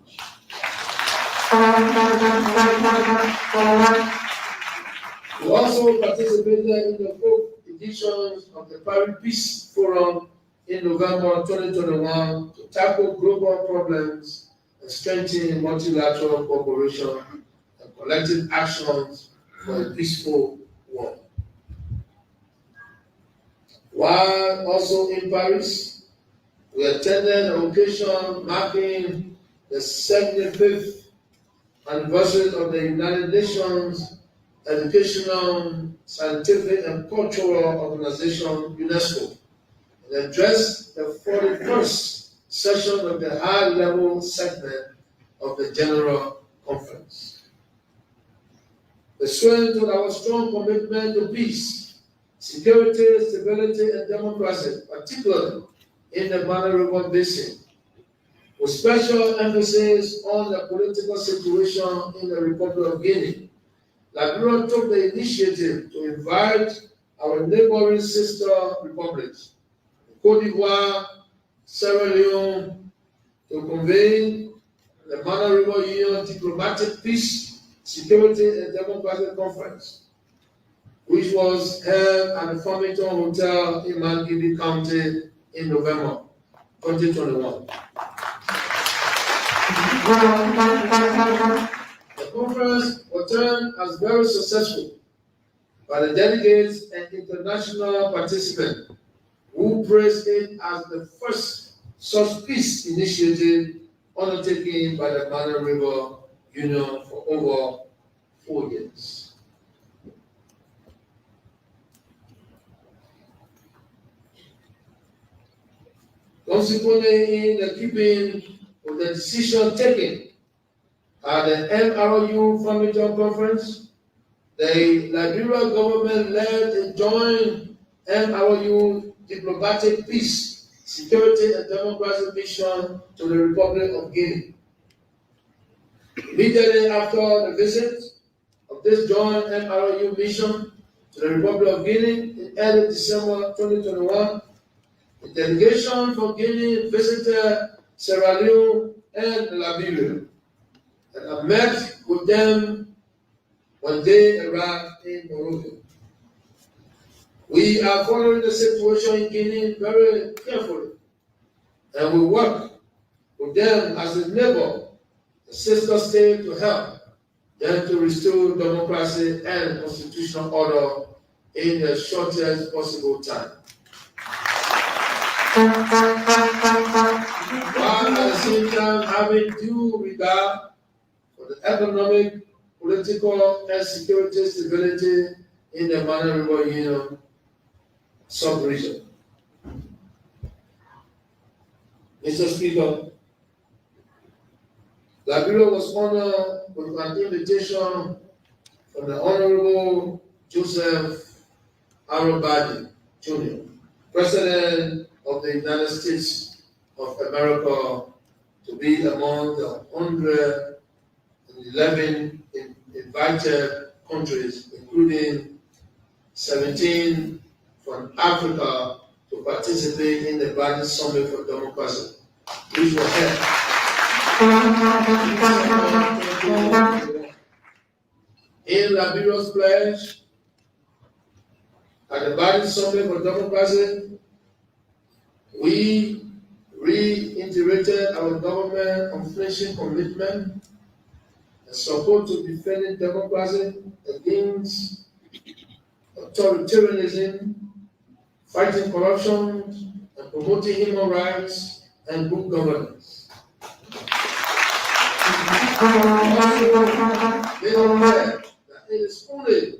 We also participated in the fourth edition of the Paris Peace Forum in November 2021 to tackle global problems and strengthen multilateral cooperation and collective actions for a peaceful world. While also in Paris, we attended an occasion marking the 75th anniversary of the United Nations Educational, Scientific and Cultural Organization, UNESCO, and addressed the 41st session of the high-level segment of the General Conference. Pursuant to our strong commitment to peace, security, stability, and democracy, particularly in the Monroeville Basin, with special emphasis on the political situation in the Republic of Guinea, Liberia took the initiative to invite our neighboring sister republics, Côte d'Ivoire, Sierra Leone, to convene the Monroeville Union Diplomatic Peace, Security and Democracy Conference, which was held at the Farmington Hotel in Mangidi County in November 2021. The conference was termed as very successful by the delegates and international participants, who praised it as the first such peace initiative undertaken by the Monroeville Union for over 4 years. Consequently, in the keeping with the decision taken at the MRU Farmington Conference, the Liberia government led a joint MRU diplomatic peace, security and democracy mission to the Republic of Guinea. Immediately after the visit of this joint MRU mission to the Republic of Guinea in early December 2021, the delegation from Guinea visited Sierra Leone and Liberia, and I met with them when they arrived in Monroeville. We are following the situation in Guinea very carefully, and we work with them as a neighbor, a sister state, to help them to restore democracy and constitutional order in the shortest possible time. While at the same time having due regard for the economic, political, and security stability in the Monroeville Union sub-region. Mr. Speaker, Liberia was honored with an invitation from the Honorable Joseph Arobadi, Jr., President of the United States of America, to be among the 111 invited countries, including 17 from Africa, to participate in the Bali Summit for Democracy, which was held in Liberia's pledge At the Bali Summit for Democracy, we reiterated our government unflinching commitment and support to defending democracy against authoritarianism, fighting corruption, and promoting human rights and good governance. Made it clear that it is only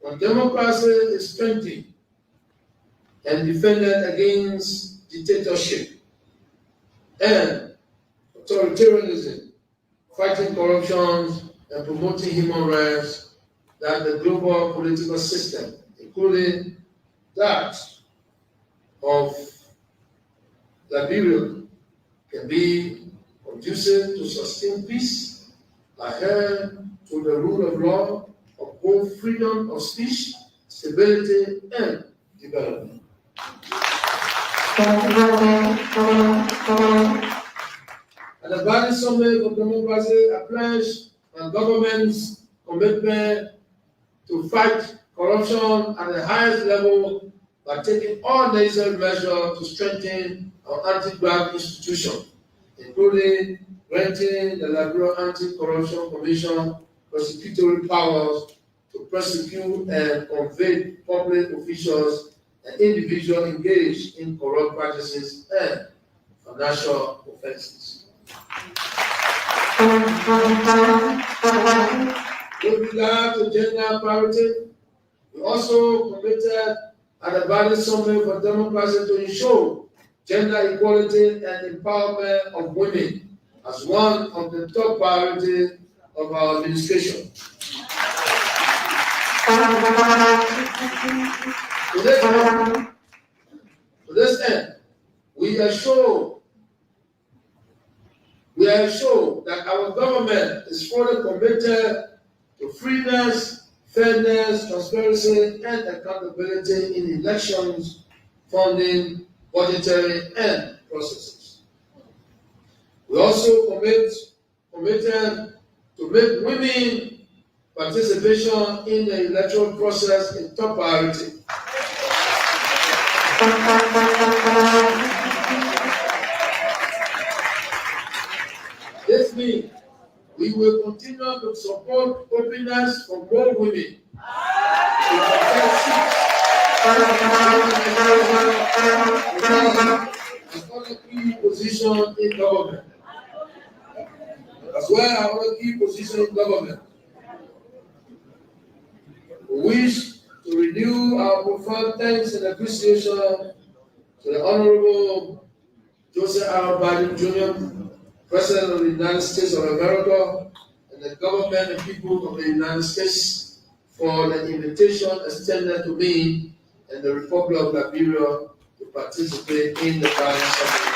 when democracy is strengthened and defended against dictatorship and authoritarianism, fighting corruption, and promoting human rights that the global political system, including that of Liberia, can be conducive to sustain peace, adhere to the rule of law, uphold freedom of speech, stability, and development. At the Bali Summit for Democracy, I pledge my government's commitment to fight corruption at the highest level by taking all necessary measures to strengthen our anti-graft institution, including granting the Liberia Anti-Corruption Commission prosecutory powers to prosecute and convict public officials and individuals engaged in corrupt practices and financial offenses. With regard to gender parity, we also committed at the Bali Summit for Democracy to ensure gender equality and empowerment of women as one of the top priorities of our administration. To this end, we assure that our government is fully committed to fairness, transparency, and accountability in elections, funding, budgetary, and processes. We also committed to make women participation in the electoral process a top priority. This means we will continue to support openness for more women to contest seats and other key positions in government, as well as other key positions in government. We wish to renew our profound thanks and appreciation to the Honorable Joseph R. Biden Jr., President of the United States of America, and the government and people of the United States for the invitation extended to me and the Republic of Liberia to participate in the Bali Summit.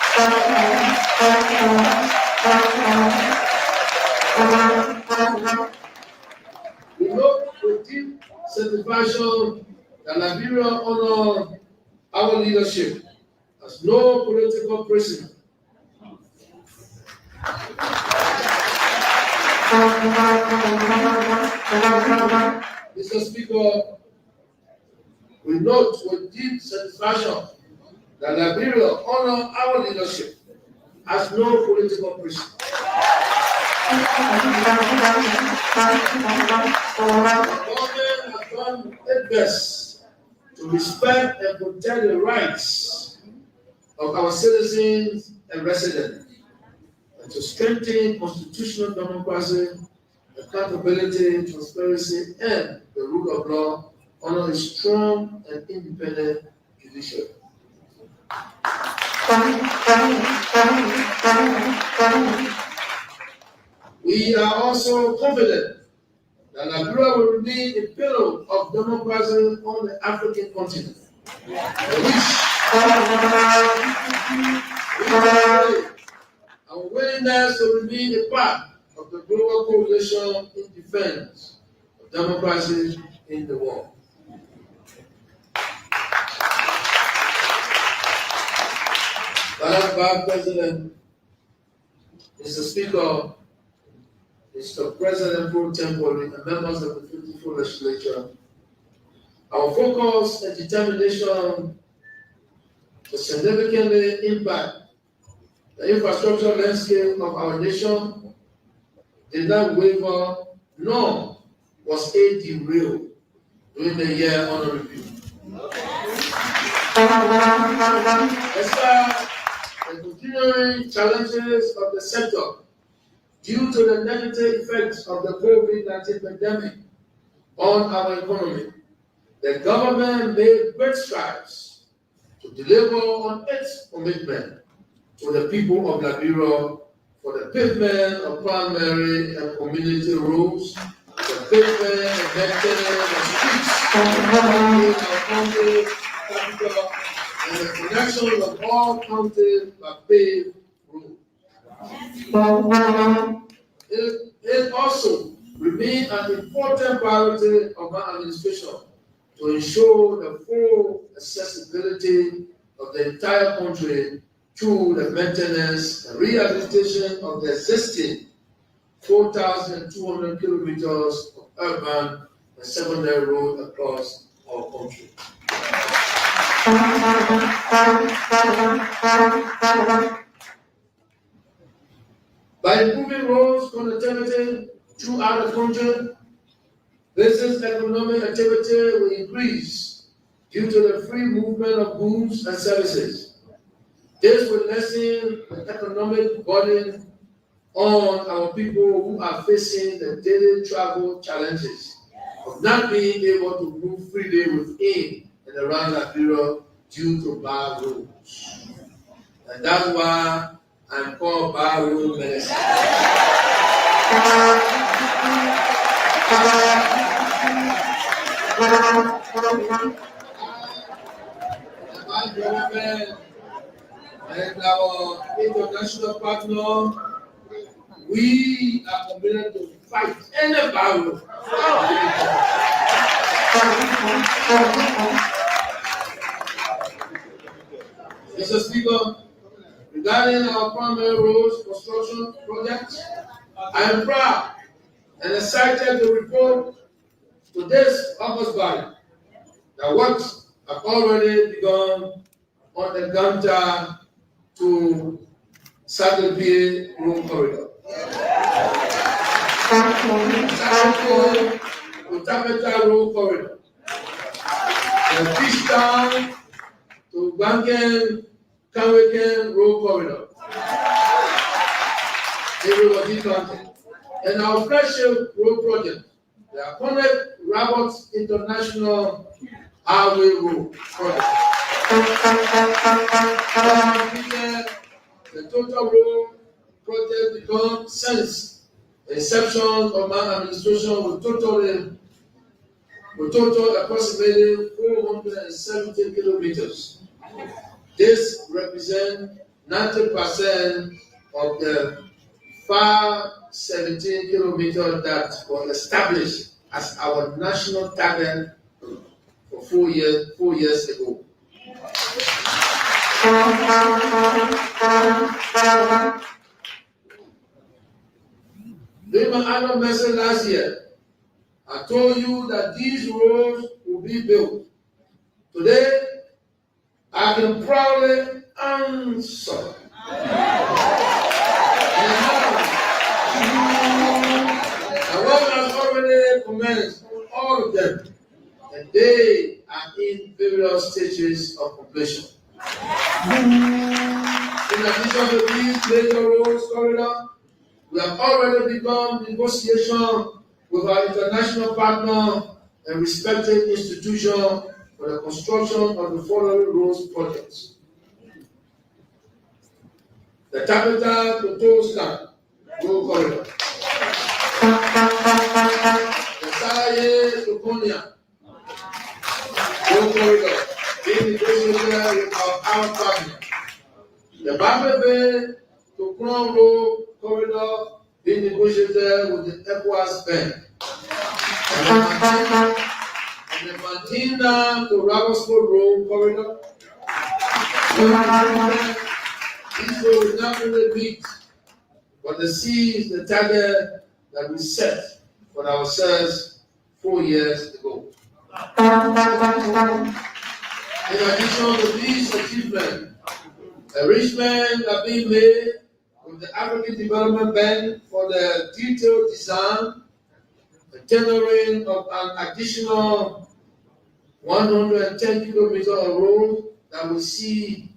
We note with deep satisfaction that Liberia honors our leadership as no political prisoner. Mr. Speaker, we note with deep satisfaction that Liberia honors our leadership as no political prisoner. The government has done its best to respect and protect the rights of our citizens and residents, and to strengthen constitutional democracy, accountability, transparency, and the rule of law under a strong and independent judiciary. We are also confident that Liberia will remain a pillar of democracy on the African continent. Our willingness to remain a part of the global coalition in defense of democracy in the world. Madam President, Mr. Speaker, Mr. President pro tempore, and members of the 54th Legislature, Our focus and determination to significantly impact the infrastructure landscape of our nation did not waver, nor was it derailed during the year under review. Despite the continuing challenges of the sector due to the negative effects of the COVID-19 pandemic on our economy, the government made great strides to deliver on its commitment to the people of Liberia for the pavement of primary and community roads, the pavement and maintenance of streets, our county capital, and the connection of all counties by paved roads. It also remains an important priority of my administration to ensure the full accessibility of the entire country through the maintenance and rehabilitation of the existing 4,200 kilometers of urban and secondary road across our country. By improving roads connectivity throughout the country, business economic activity will increase due to the free movement of goods and services. This will lessen the economic burden on our people who are facing the daily travel challenges of not being able to move freely within and around Liberia due to bad roads. And that's why I'm called bad road minister. My government and our international partner, we are committed to fight any battle. Mr. Speaker, regarding our primary roads construction project, I am proud and excited to report to this August body that works have already begun on the Ganta to Saddlepie road corridor. Saddlepie to Tapeta road corridor. The Fishtown to Banken Kanweken road corridor. And our flagship road project, the iconic Roberts International Highway Road project. The total road project begun since the inception of my administration with total approximately 470 kilometers. This represents 90% of the 517 kilometers that was established as our national target for 4 years ago. During my annual message last year, I told you that these roads will be built. Today, I can proudly answer. The work has already commenced on all of them, and they are in various stages of completion. In addition to these major roads corridor, we have already begun negotiation with our international partner and respected institution for the construction of the following roads projects. The Tapeta to Toscan road corridor. The Salaye to Konya road corridor being negotiated with our partner. The Bambe to Crown road corridor being negotiated with the ECOWAS Bank. And the Mantina to Rabosport road corridor. These roads will not only meet, but the seize the target that we set for ourselves 4 years ago. In addition to these achievements, arrangements are being made with the African Development Bank for the detailed design, the tendering of an additional 110 kilometers of road that will see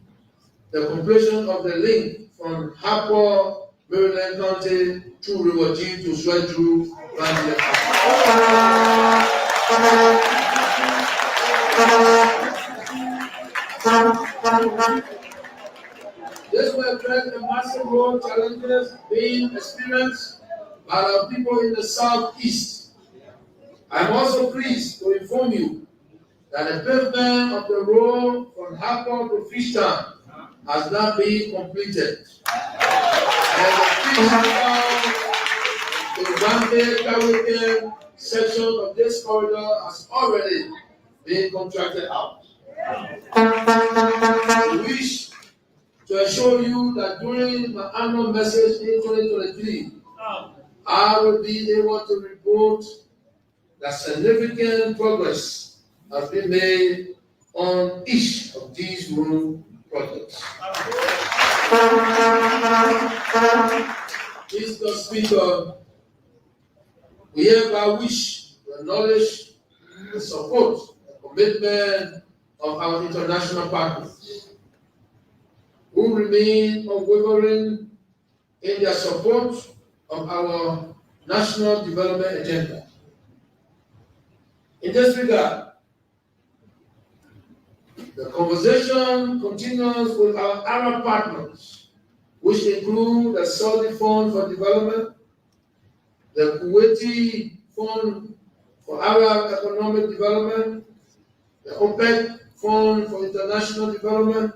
the completion of the link from Harper, Maryland County to River G to straight through Van. This will address the massive road challenges being experienced by our people in the southeast. I'm also pleased to inform you that the pavement of the road from Harper to Fishtown has now been completed. And the Fishtown to Gambia Caribbean section of this corridor has already been contracted out. We wish to assure you that during my annual message in 2023, I will be able to report that significant progress has been made on each of these road projects. Mr. Speaker, we hereby wish to acknowledge the support and commitment of our international partners who remain unwavering in their support of our national development agenda. In this regard, the conversation continues with our Arab partners, which include the Saudi Fund for Development, the Kuwaiti Fund for Arab Economic Development, the OPEC Fund for International Development,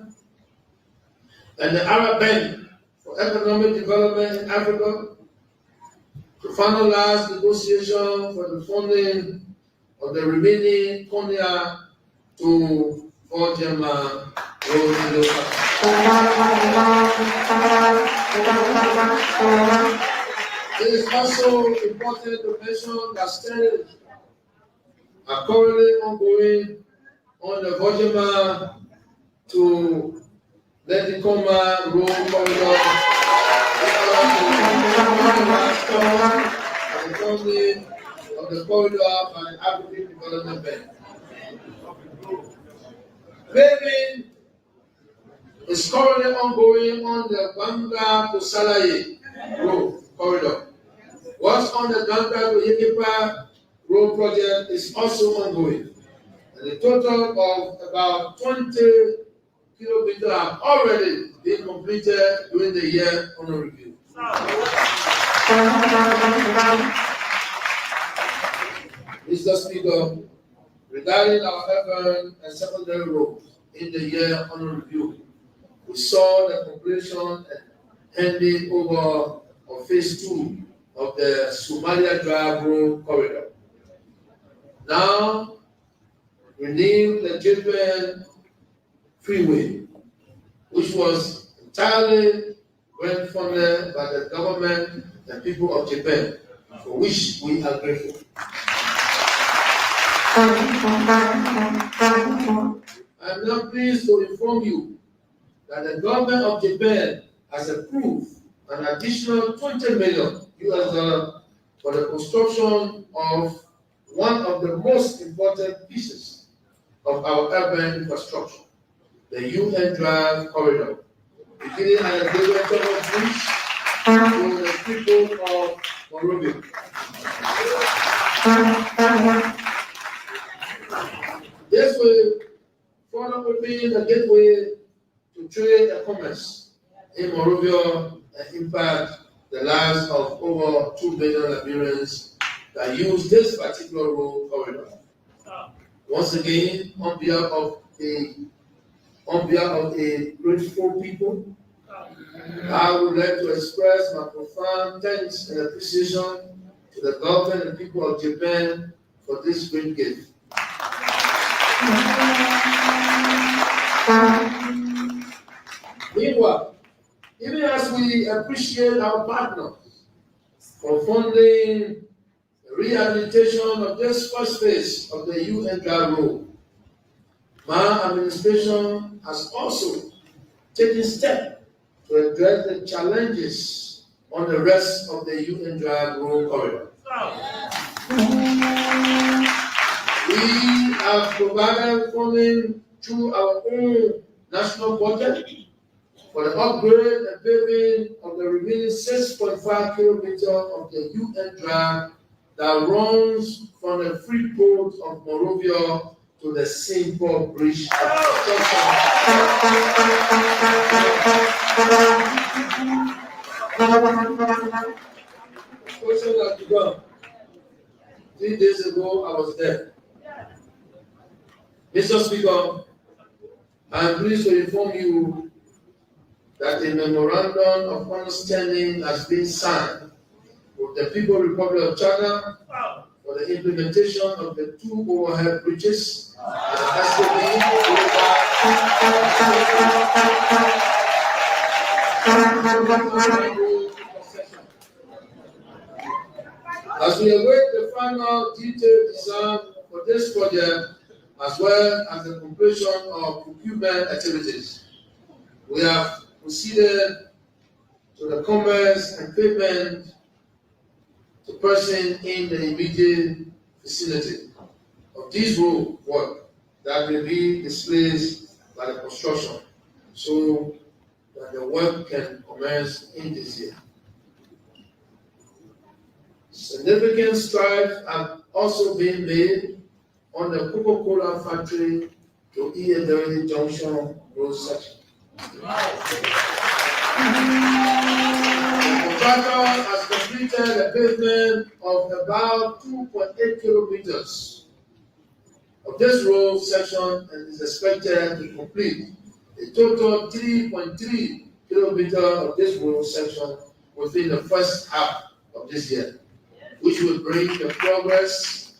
and the Arab Bank for Economic Development in Africa, to finalize negotiations for the funding of the remaining Konya to Vocational road. It is also important to mention that studies are currently ongoing on the Vocational to Leticoma road corridor and the funding of the corridor by the African Development Bank. Paving is currently ongoing on the Banga to Salaye road corridor. What's on the Banga to Yekipa road project is also ongoing. And a total of about 20 kilometers have already been completed during the year under review. Mr. Speaker, regarding our urban and secondary roads in the year under review, we saw the completion and handing over of phase 2 of the Somalia Drive road corridor. Now, we need the Liberian freeway, which was entirely well funded by the government and people of Japan, for which we are grateful. I am now pleased to inform you that the government of Japan has approved an additional $20 million for the construction of one of the most important pieces of our urban infrastructure, the UN Drive corridor, beginning at the Liberia Bridge to the people of Monroeville. This will further open the gateway to trade and commerce in Monroeville and impact the lives of over 2 million Liberians that use this particular road corridor. Once again, on behalf of a grateful people, I would like to express my profound thanks and appreciation to the government and people of Japan for this great gift. Meanwhile, even as we appreciate our partners for funding the rehabilitation of this first phase of the UN Drive Road. My administration has also taken steps to address the challenges on the rest of the UN Drive Road corridor. We have provided funding through our own national budget for the upgrade and paving of the remaining 6.5 kilometers of the UN Drive that runs from the free port of Monroeville to the St. Paul Bridge. Question has begun. 3 days ago, I was there. Mr. Speaker, I am pleased to inform you that a memorandum of understanding has been signed with the People's Republic of China for the implementation of the 2 overhead bridges as we await the final detailed design for this project, as well as the completion of procurement activities. We have proceeded to the commerce and payment to person in the immediate vicinity of this road work that will be displaced by the construction, so that the work can commence in this year. Significant strides have also been made on the Coca-Cola factory to Liberia Junction road section. The contractor has completed a pavement of about 2.8 kilometers of this road section and is expected to complete a total 3.3 kilometers of this road section within the first half of this year, which will bring the progress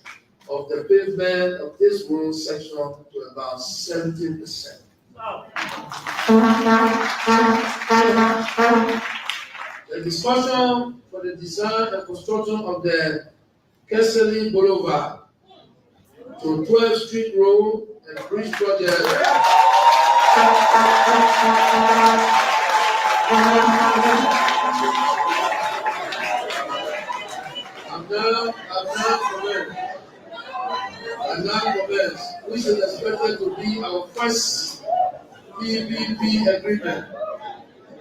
of the pavement of this road section to about 70%. The discussion for the design and construction of the Kesselly Boulevard to 12th Street Road and Bridge project which is expected to be our first PPP agreement.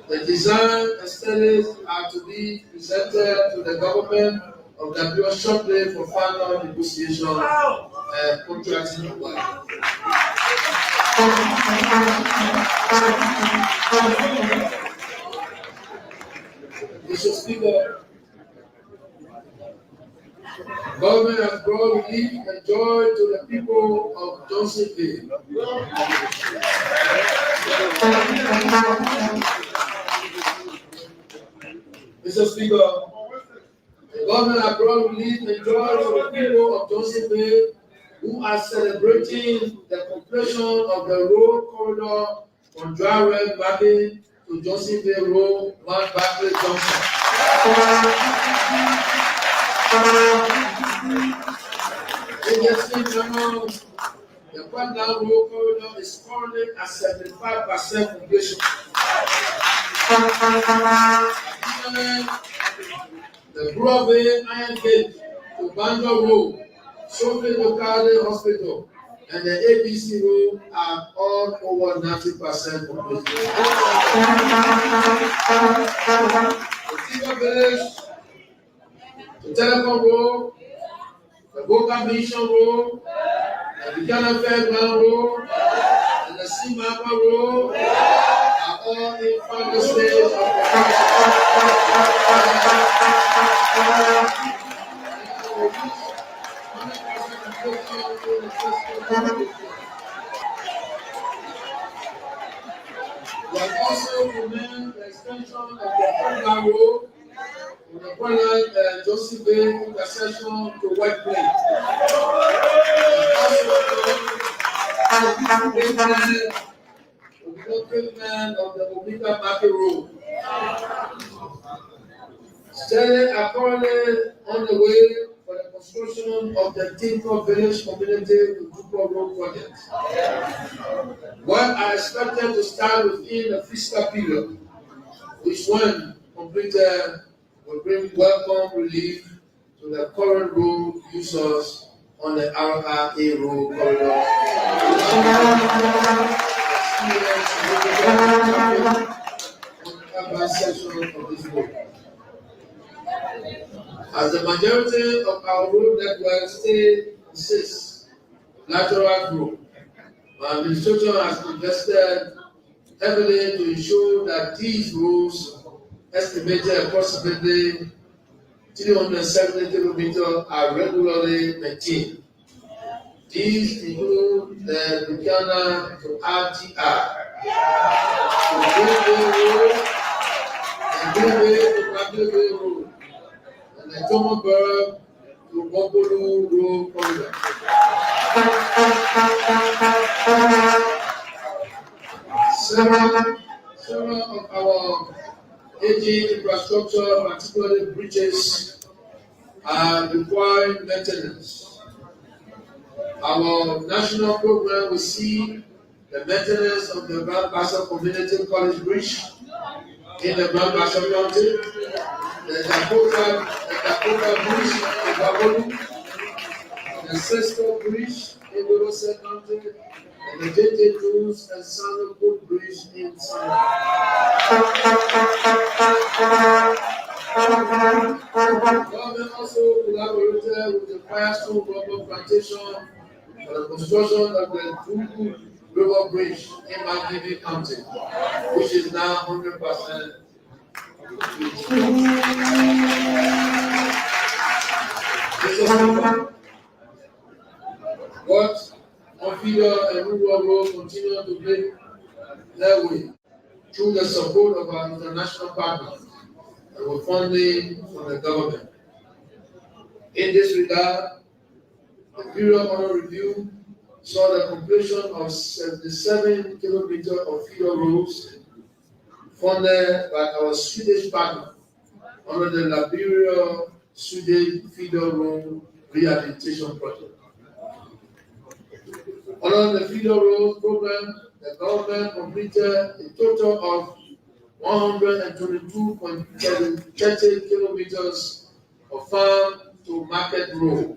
The design and studies are to be presented to the government of Liberia shortly for final negotiation and contracting work. Mr. Speaker, government has brought relief and joy to the people of Johnsonville. Mr. Speaker, the government has brought relief and joy to the people of Johnsonville who are celebrating the completion of the road corridor from Dry Red Market to Johnsonville Road, Mount Barclay Junction. The Quadland Road corridor is currently at 75% completion. The Broadway Iron Gate to Banjo Road, Sophie Locale Hospital, and the ABC Road are all over 90% completion. The Tiga Village, the Telecom Road, the Boca Mission Road, the Buchanan Fairground Road, and the Simapa Road are all in final stage of we have also commenced the extension of the Quadland Road from the Quadland Josephine intersection to White Plains. The pavement of the Omega Market Road. Studies are currently on the way for the construction of the Tinko Village Community Tutupo Road project. What I expected to start within the fiscal period, which when completed will bring welcome relief to the current road users on the RRA road corridor. On the urban section of this road. As the majority of our road network still insists lateral growth, my administration has invested heavily to ensure that these roads, estimated approximately 370 kilometers, are regularly maintained. These include the Buchanan to RTR, the Greenway Road, the Greenway to Greenway Road, and the Tomoburg to Bobolu Road corridor. Several of our aging infrastructure, particularly bridges, are requiring maintenance. Our national program will see the maintenance of the Grand Bassa Community College Bridge in the Grand Bassa County, the Dakota Bridge in Babolu, the Cisco Bridge in Borose County, and the JJ Cruz and Sanogo Bridge in Sanogo. Government also collaborated with the Firestone Rubber Plantation for the construction of the Tugu River Bridge in Monroeville County, which is now 100% complete. But Monroeville and rural roads continue to make their way through the support of our international partners and with funding from the government. In this regard, the period under review saw the completion of 77 kilometers of feeder roads funded by our Swedish partner under the Liberia Swedish Feeder Road Rehabilitation Project. Under the Feeder Road program, the government completed a total of 122.30 kilometers of farm to market road.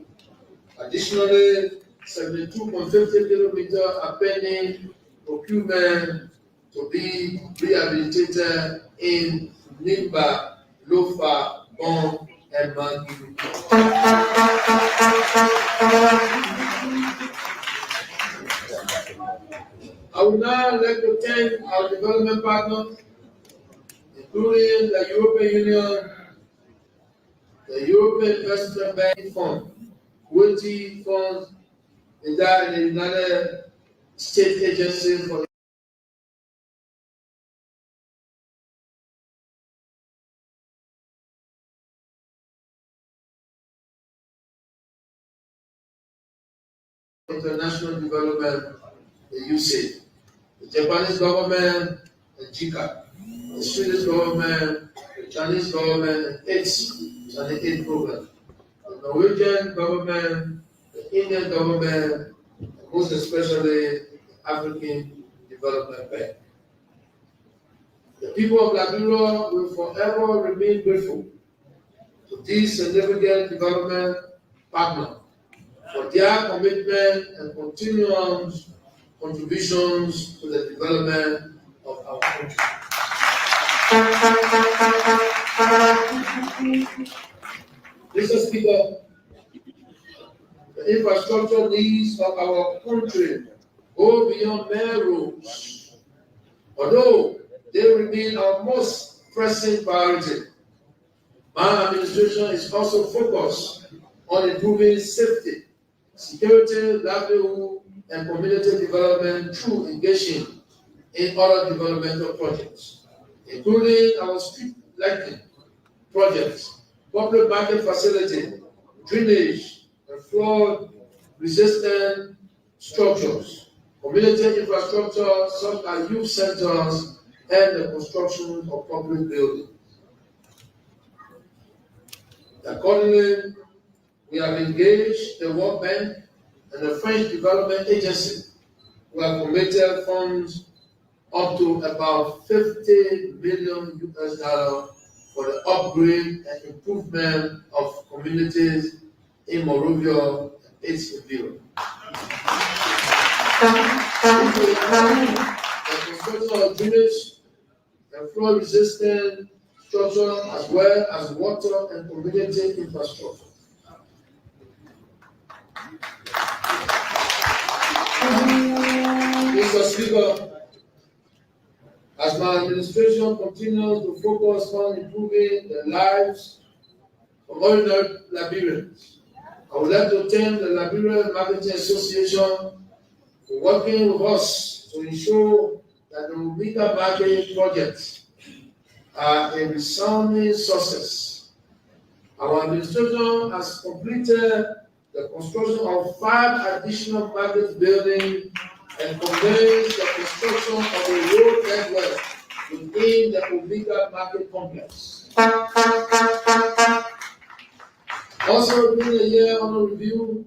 Additionally, 72.50 kilometers are pending procurement to be rehabilitated in Nimba, Lofa, Bon, and Mangi. I would now like to thank our development partners, including the European Union, the European Investment Bank Fund, Quality Funds, and the United States Agency for International Development, the USAID, the Japanese government, the JICA, the Swedish government, the Chinese government, and its and the aid program, the Norwegian government, the Indian government, and most especially the African Development Bank. The people of Liberia will forever remain grateful to these significant development partners for their commitment and continuous contributions to the development of our country. Mr. Speaker, the infrastructure needs of our country go beyond mere roads, although they remain our most pressing priority. My administration is also focused on improving safety, security, livelihood, and community development through engaging in other developmental projects, including our street lighting projects, public market facility, drainage, and flood-resistant structures, community infrastructure such as youth centers, and the construction of public buildings. Accordingly, we We have engaged the World Bank and the French Development Agency, who have committed funds up to about $50 million for the upgrade and improvement of communities in Monroeville and its Liberia. The construction of drainage and flood-resistant structure, as well as water and community infrastructure. Mr. Speaker, as my administration continues to focus on improving the lives of ordinary Liberians, I would like to thank the Liberian Marketing Association for working with us to ensure that the Weah market projects are a resounding success. Our administration has completed the construction of 5 additional market buildings and commenced the construction of a road network within the Weah market complex. Also, during the year under review,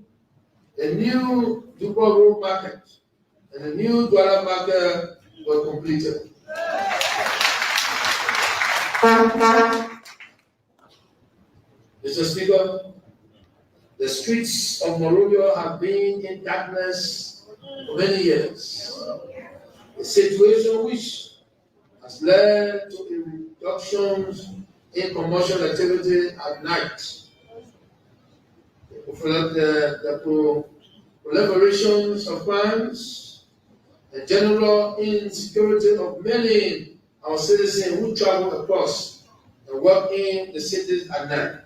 the new Dupa Road Market and the new Douala Market were completed. Mr. Speaker, the streets of Monroeville have been in darkness for many years, a situation which has led to a reduction in commercial activity at night. The proliferations of crimes and general insecurity of many our citizens who travel across and work in the cities at night.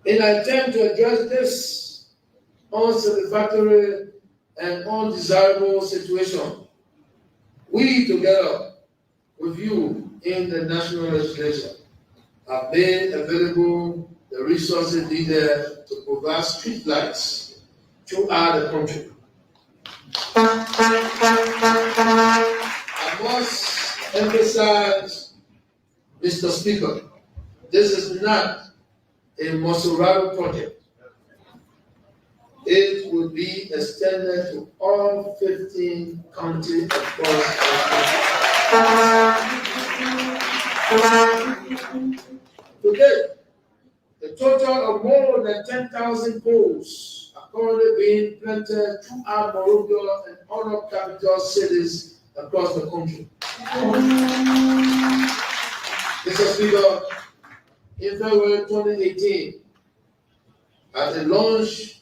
In an attempt to address this unsatisfactory and undesirable situation, we, together with you in the national legislature, have made available the resources needed to provide street lights throughout the country. I must emphasize, Mr. Speaker, this is not a Monroeville project. It will be extended to all 15 counties across the country. Today, the total of more than 10,000 poles are currently being planted throughout Monroeville and other capital cities across the country. Mr. Speaker, in February 2018, at the launch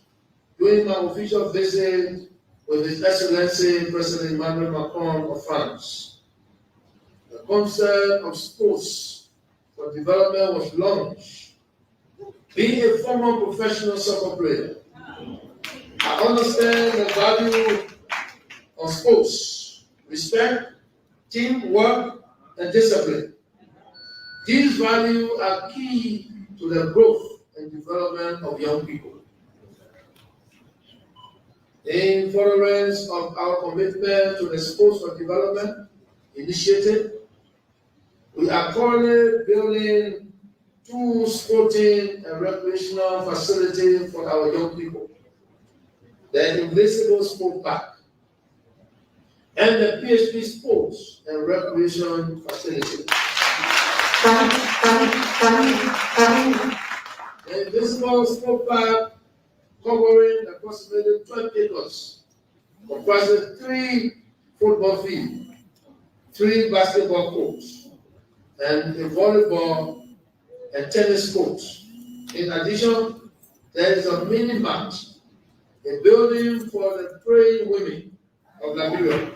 during my official visit with His Excellency President Emmanuel Macron of France, the concept of sports for development was launched. Being a former professional soccer player, I understand the value of sports, respect, teamwork, and discipline. These values are key to the growth and development of young people. In furtherance of our commitment to the Sports for Development initiative, we are currently building 2 sporting and recreational facilities for our young people: the Invisible Sport Park and the PHP Sports and Recreation Facility. The Invisible Sport Park, covering approximately 12 acres, comprises 3 football fields, 3 basketball courts, and a volleyball and tennis courts. In addition, there is a mini match, a building for the praying women of Liberia.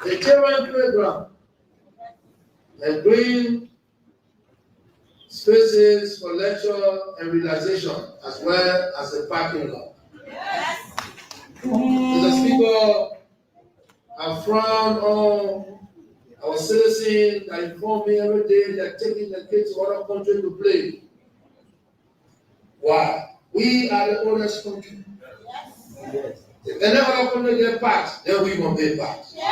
A children's playground and green spaces for lecture and relaxation, as well as a parking lot. Mr. Speaker, I frown on our citizens that inform me every day that taking the kids to other countries to play. Why? We are the oldest country. Yes. If any other country get packed, then we won't be packed. Yes.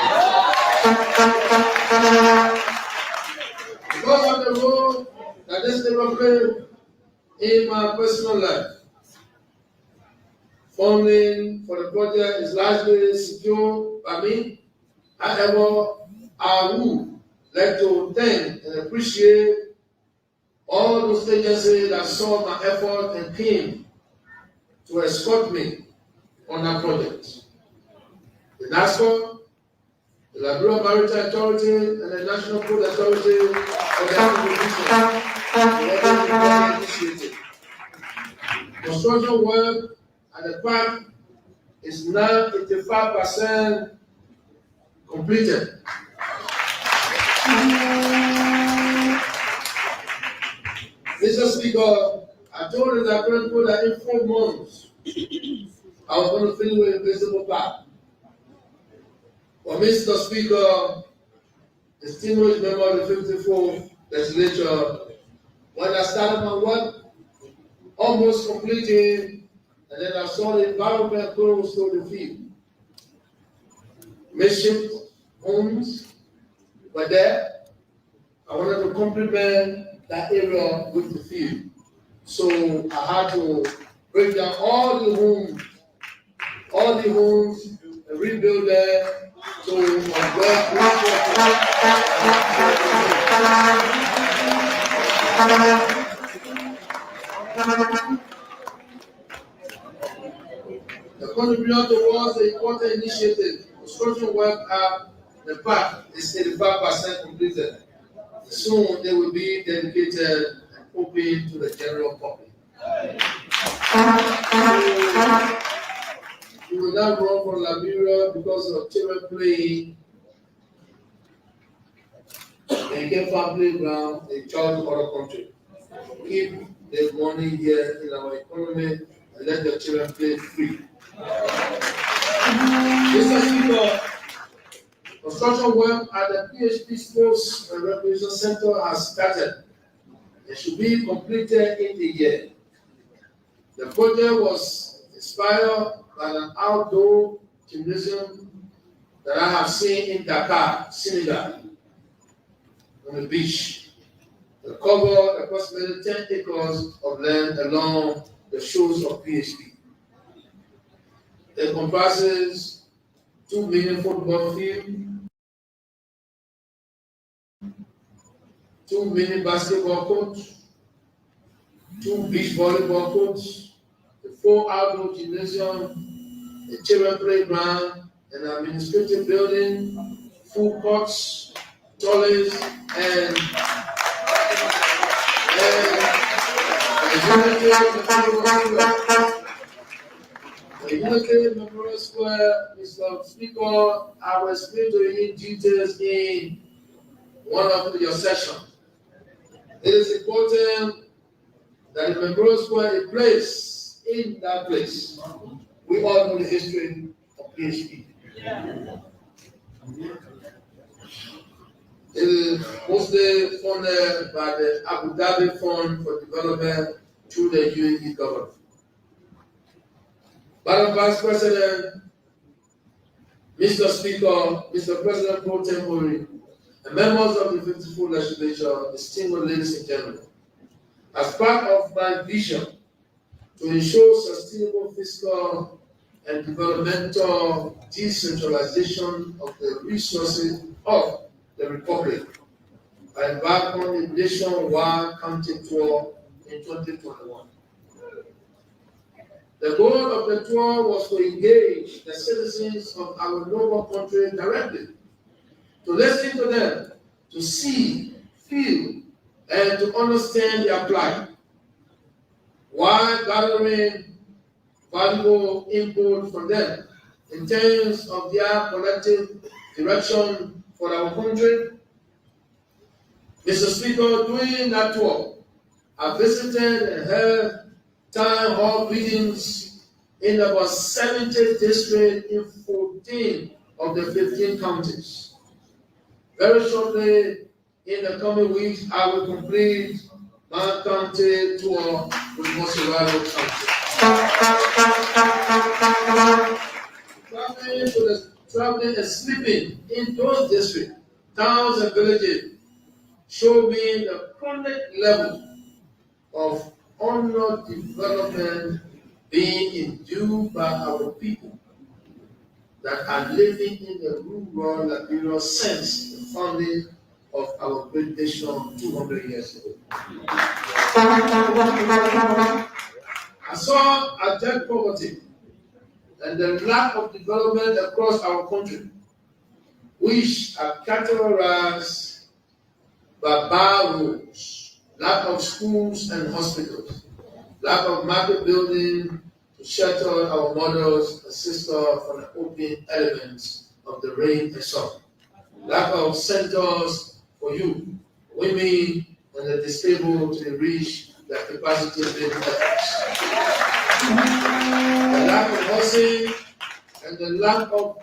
Because of the role that this labor played in my personal life, funding for the project is largely secured by me. However, I would like to thank and appreciate all those agencies that saw my effort and came to escort me on that project. The NASCO, the Liberian Maritime Authority, and the National Food Authority for their contribution initiative. Construction work at the park is now 85% completed. Mr. Speaker, I told the Liberian people that in 4 months I was going to finish with a visible park. But Mr. Speaker, distinguished member of the 54th legislature, when I started my work, almost completing, and then I saw the environment close to the field. Makeshift homes were there. I wanted to complement that area with the field. So I had to break down all the homes, and rebuild them. So the contribution towards the important initiative, construction work at the park is 85% completed. Soon they will be dedicated and open to the general public. We will not run from Liberia because of children playing. They get family ground, they charge other country. Keep the money here in our economy and let the children play free. Mr. Speaker, construction work at the PHP Sports and Recreation Center has started. It should be completed in a year. The project was inspired by an outdoor gymnasium that I have seen in Dakar, Senegal, on the beach. It covered approximately 10 acres of land along the shores of PHP. It comprises 2 million football fields, 2 mini basketball courts, 2 beach volleyball courts, a 4 outdoor gymnasium, a children playground, an administrative building, food courts, toilets, and the Unity Memorial Square, Mr. Speaker, I will explain to you in details in one of your sessions. It is important that the Memorial Square is placed in that place. We all know the history of PHP. Yeah. It is mostly funded by the Abu Dhabi Fund for Development through the UAE government. Madam Vice President, Mr. Speaker, Mr. President Pro Tempore, and members of the 54th legislature, distinguished ladies and gentlemen, as part of my vision to ensure sustainable fiscal and developmental decentralization of the resources of the Republic, I embarked on a nationwide county tour in 2021. The goal of the tour was to engage the citizens of our noble country directly, to listen to them, to see, feel, and to understand their plight, while gathering valuable input from them in terms of their collective direction for our country. Mr. Speaker, during that tour, I visited and held town hall meetings in about 70 districts in 14 of the 15 counties. Very shortly, in the coming weeks, I will complete my county tour with Monroeville County. Traveling and sleeping in those districts, towns and villages, show me the chronic level of underdevelopment being endured by our people that are living in the rural Liberia since the founding of our great nation 200 years ago. I saw abject poverty and the lack of development across our country, which are characterized by bad roads, lack of schools and hospitals, lack of market building to shelter our mothers and sisters from the open elements of the rain and sun, lack of centers for youth, women, and the disabled to reach their capacity building efforts, the lack of housing, and the lack of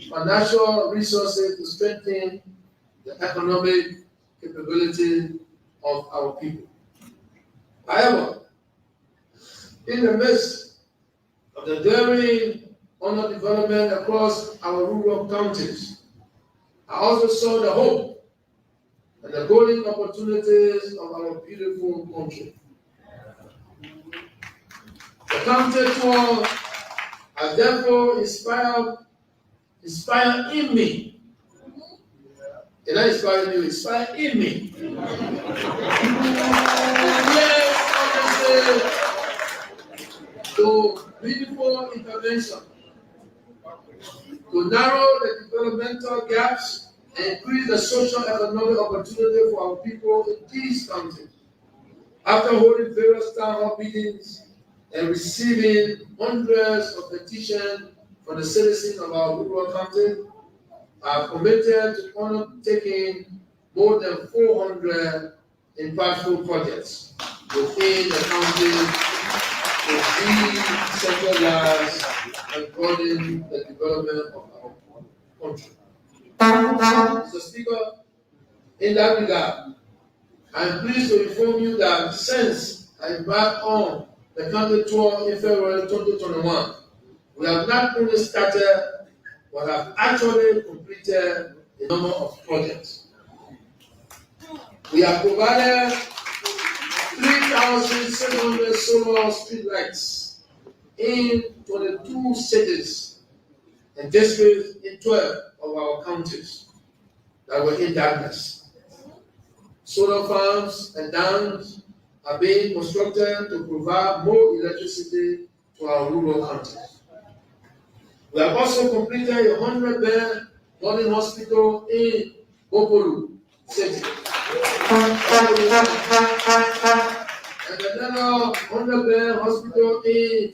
financial resources to strengthen the economic capability of our people. However, in the midst of the glaring underdevelopment across our rural counties, I also saw the hope and the golden opportunities of our beautiful country. The county tour has therefore inspired in me. Did I inspire you? Inspire in me. Yes, to meaningful intervention to narrow the developmental gaps and increase the social economic opportunity for our people in these counties. After holding various town hall meetings and receiving hundreds of petitions from the citizens of our rural county, I have committed to undertaking more than 400 impactful projects within the county to be centralized and broaden the development of our country. Mr. Speaker, in that regard, I am pleased to inform you that since I embarked on the county tour in February 2021, we have not only started but have actually completed a number of projects. We have provided 3,600 solar streetlights in 22 cities and districts in 12 of our counties that were in darkness. Solar farms and dams are being constructed to provide more electricity to our rural counties. We have also completed a 100-bed modern hospital in Bopolu City. And another 100-bed hospital in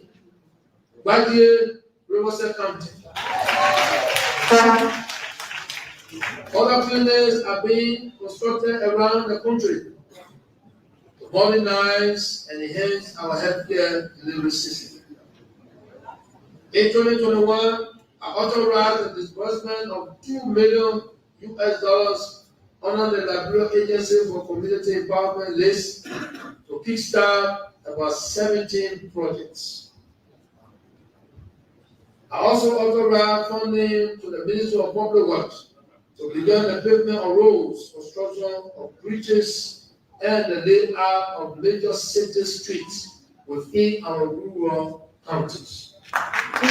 Badie, Riverside County. Other clinics are being constructed around the country to modernize and enhance our healthcare delivery system. In 2021, I authorized the disbursement of $2 million under the Liberian Agency for Community Empowerment list to kickstart about 17 projects. I also authorized funding to the Ministry of Public Works to begin the pavement of roads, construction of bridges, and the layout of major city streets within our rural counties. To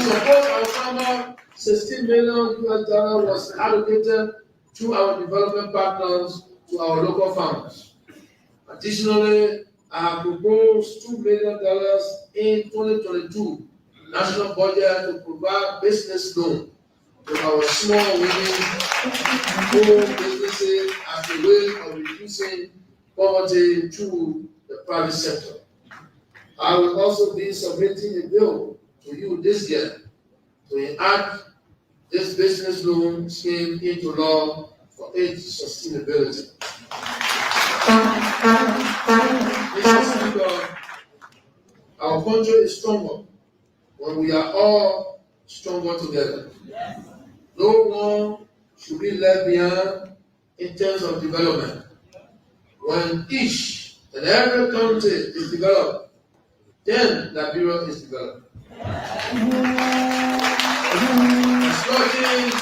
support our farmer, $16 million was allocated to our development partners to our local farmers. Additionally, I have proposed $2 million in 2022 national budget to provide business loan to our small women-owned businesses as a way of reducing poverty through the private sector. I will also be submitting a bill to you this year to enact this business loan scheme into law for its sustainability. Mr. Speaker, our country is stronger when we are all stronger together. No one should be left behind in terms of development. When each and every country is developed, then Liberia is developed. Exploiting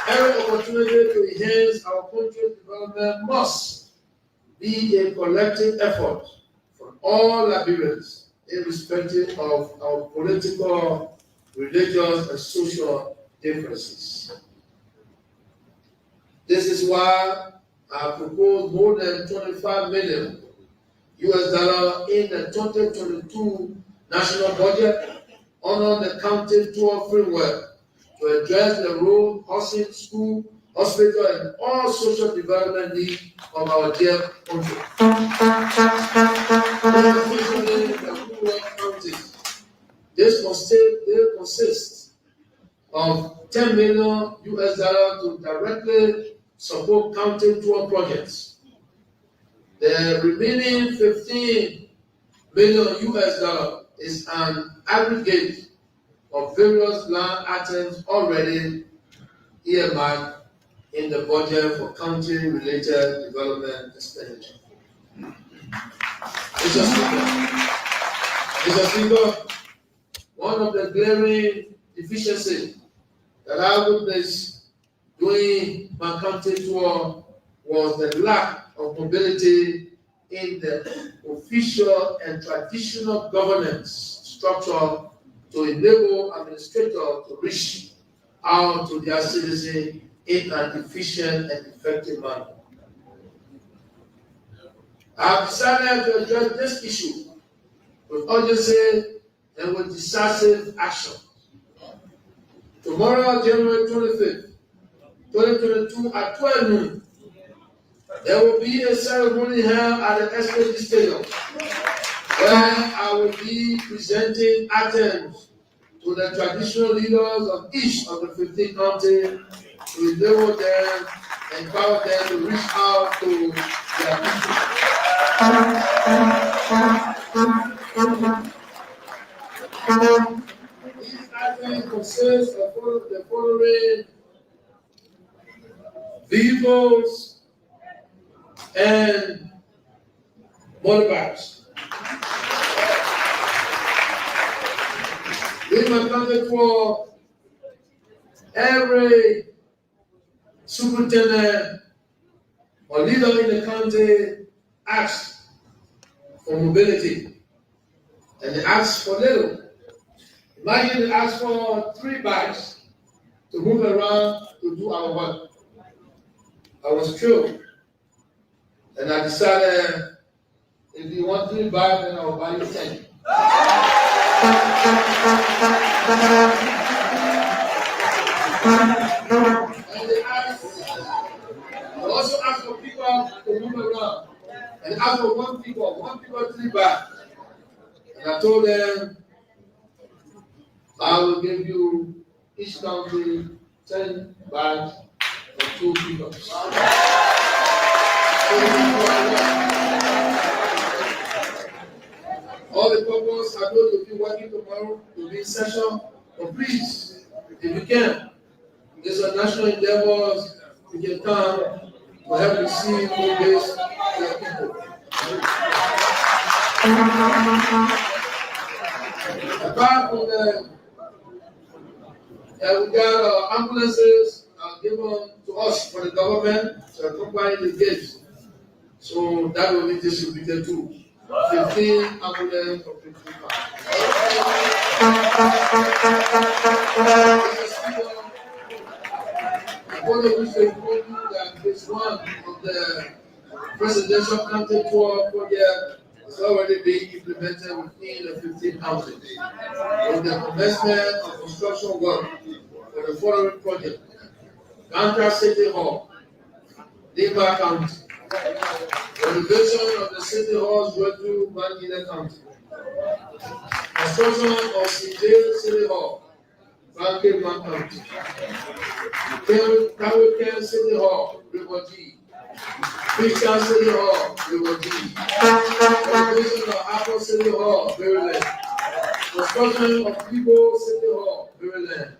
Every opportunity to enhance our country's development must be a collective effort from all Liberians, irrespective of our political, religious, and social differences. This is why I propose more than $25 million in the 2022 national budget under the county tour framework to address the road, housing, school, hospital, and all social development needs of our dear country. Especially the rural counties. This consists of $10 million to directly support county tour projects. The remaining $15 million is an aggregate of various land items already earmarked in the budget for county-related development expenditure. Mr. Speaker, one of the glaring deficiencies that I witnessed during my county tour was the lack of mobility in the official and traditional governance structure to enable administrators to reach out to their citizens in an efficient and effective manner. I have decided to address this issue with urgency and with decisive action. Tomorrow, January 25th, 2022, at 12 noon, there will be a ceremony held at the SPG Stadium where I will be presenting items to the traditional leaders of each of the 15 counties to enable them, empower them to reach out to their people. These items consist of the following vehicles and motorbikes. We have accounted for every superintendent or leader in the county asks for mobility, and they ask for little. Imagine they ask for 3 bikes to move around to do our work. I was thrilled. And I decided, if you want 3 bikes, then I will buy you 10. And they asked, I also asked for people to move around. And asked for one people 3 bikes. And I told them, I will give you each county 10 bikes for 2 people. All the couples are going to be working tomorrow to be in session, but please, if you can, there's a national endeavors, you can come to help receive this to your people. Apart from the we got ambulances given to us for the government to accompany the gifts. So that will be distributed too. 15 ambulances for 15 cars. I want to wish to inform you that this one of the presidential county tour project is already being implemented within the 15 counties. With the commencement of construction work for the following project: Ganta City Hall, Liberian County, renovation of the City Hall's Greater Banjina County, construction of CJ City Hall, Franklin County, Kawiken City Hall, River G, Christian City Hall, River G, renovation of Apple City Hall, Maryland, construction of People City Hall, Maryland,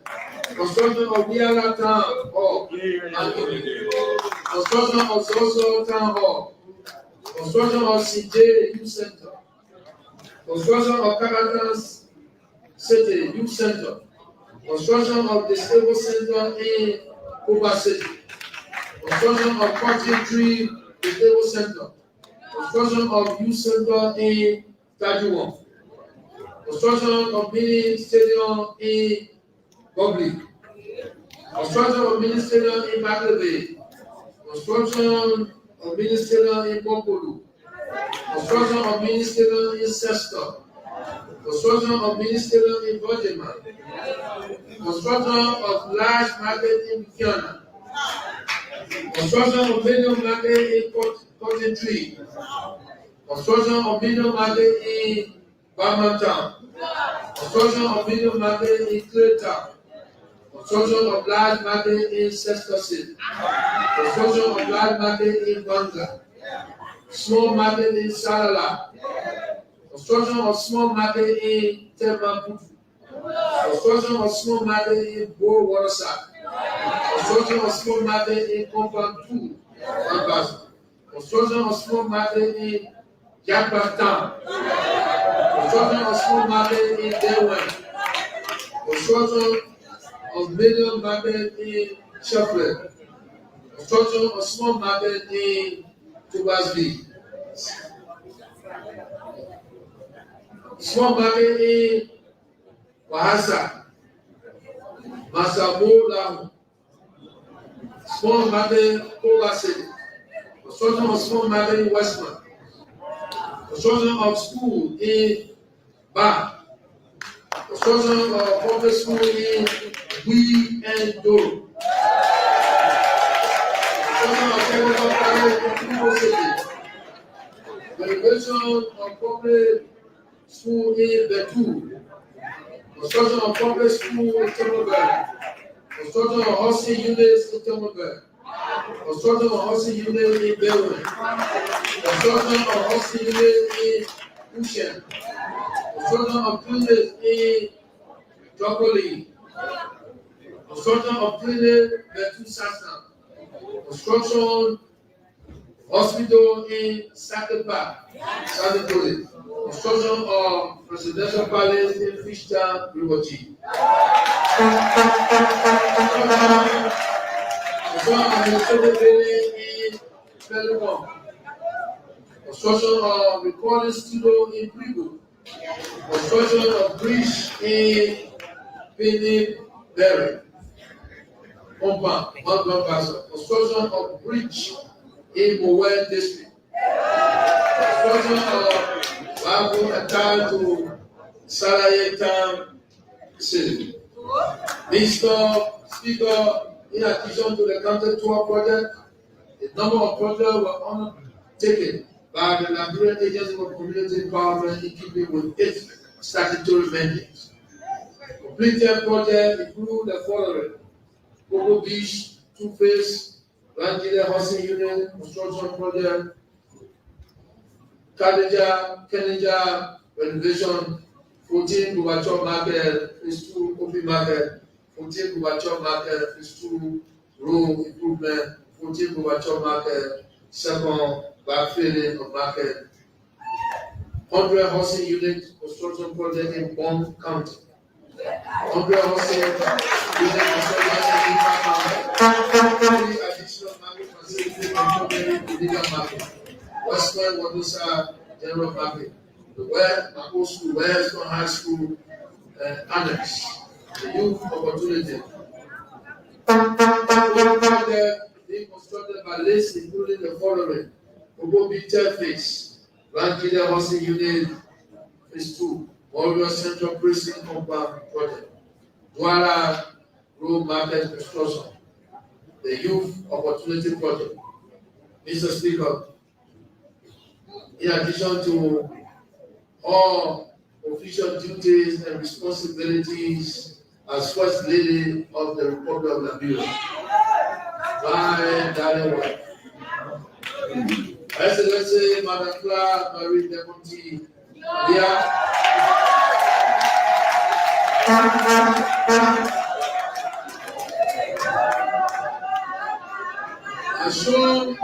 construction of Weah Town Hall, construction of Zozo Town Hall, construction of CJ Youth Center, construction of Kakatan City Youth Center, construction of Disabled Center in Cuba City. Construction of Cotton Tree Vegetable Center. Construction of youth center in Tajuwon. Construction of mini stadium in Public. Construction of mini stadium in Maglebe. Construction of mini stadium in Bokolu. Construction of mini stadium in Sesta. Construction of mini stadium in Bojema. Construction of large market in Kiana. Construction of medium market in Cotton Tree. Construction of medium market in Birmingham. Construction of medium market in Clayton. Construction of large market in Sesta City. Construction of large market in Banga. Small market in Salala. Construction of small market in Temaputu. Construction of small market in Bo Watersack. Construction of small market in Compound 2, Ambassador. Construction of small market in Yakpatan. Construction of small market in Dewan. Construction of medium market in Sheffield. Construction of small market in Tubasby. Small market in Wahasa. Masabo Lahu. Small market Koba City. Construction of small market in Westman. Construction of school in Ba. Construction of public school in Weah and Doro. Construction of technical college in Kubo City. Renovation of public school in Betu. Construction of public school in Timberberg. Construction of housing units in Timberberg. Construction of housing units in Belwin. Construction of housing units in Ushen. Construction of clinics in Jokoli. Construction of clinic Betu Sasa. Construction hospital in Sakepa, Sanitoli. Construction of presidential palace in Fishtown, Riwochi. Construction of administrative building in Pelumon. Construction of recording studio in Prigo. Construction of bridge in Pennyberry. Construction of bridge in Mowen district. Construction of Babu attached to Salaye Town City. Mr. Speaker, in addition to the counter tour project, a number of projects were undertaken by the Liberian Agency for Community Empowerment in keeping with its statutory mandates. Completed projects include the following: Coco Beach, Two-Face, Rangile Housing Unit, Construction Project, Kenija Renovation, 14 Gubacho Market, Phase 2 Open Market, 14 Gubacho Market, Phase 2 Road Improvement, 14 Gubacho Market, second backfilling of market, 100 housing unit construction project in Bond County, 100 housing unit construction in County, 3 additional market facilities and in the market, Western Wadusa General Market, the Weah School, Weah High School, Annex, the Youth Opportunity. Project being constructed by lists including the following: Ogo Beach Phase, Rangile Housing Unit, Phase 2, Monroeville Central Precinct Compound Project, Douala Road Market Construction, the Youth Opportunity Project. Mr. Speaker, in addition to all official duties and responsibilities as First Lady of the Republic of Liberia, my darling wife, Excellency Madam Clark Marie Deputy Weah, has shown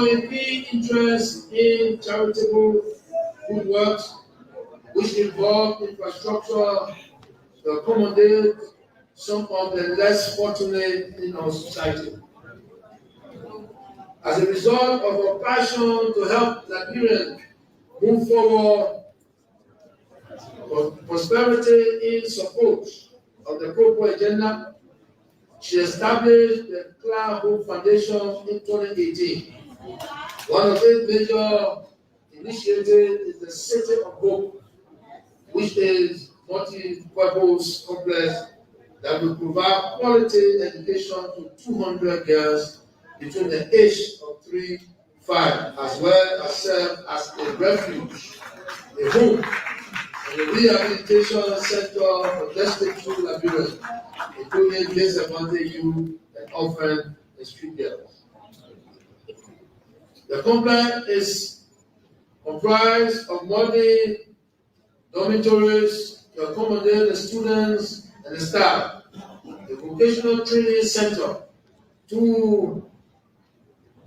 a keen interest in charitable good works which involve infrastructure to accommodate some of the less fortunate in our society. As a result of our passion to help Liberians move forward for prosperity in support of the Pro agenda, she established the Clark Hope Foundation in 2018. One of its major initiatives is the City of Hope, which is multi-purpose complex that will provide quality education to 200 girls between the age of 3 to 5, as well as serve as a refuge, a home, and a rehabilitation center for destitute Liberians, including disadvantaged youth and orphan and street girls. The complex is comprised of modern dormitories to accommodate the students and the staff, the vocational training center, 2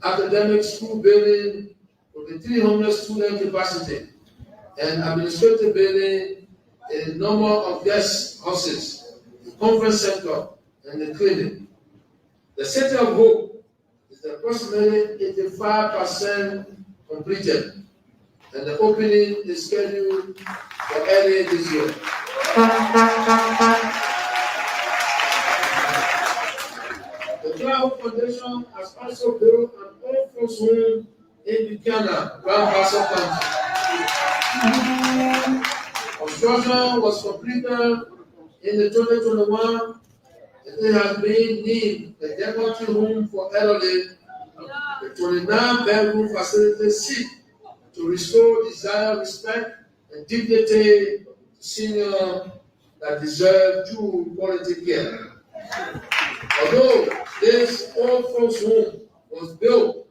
academic school building with a 300 student capacity, and administrative building, a number of guest houses, the conference center, and the clinic. The City of Hope is approximately 85% completed, and the opening is scheduled for early this year. The Clark Foundation has also built an old folks home in Buchanan, Grand Bassa County. Construction was completed in the 2021, and it has been named the Deputy Home for Elderly. The 29-bedroom facility seeks to restore desired respect and dignity to seniors that deserve true quality care. Although this old folks home was built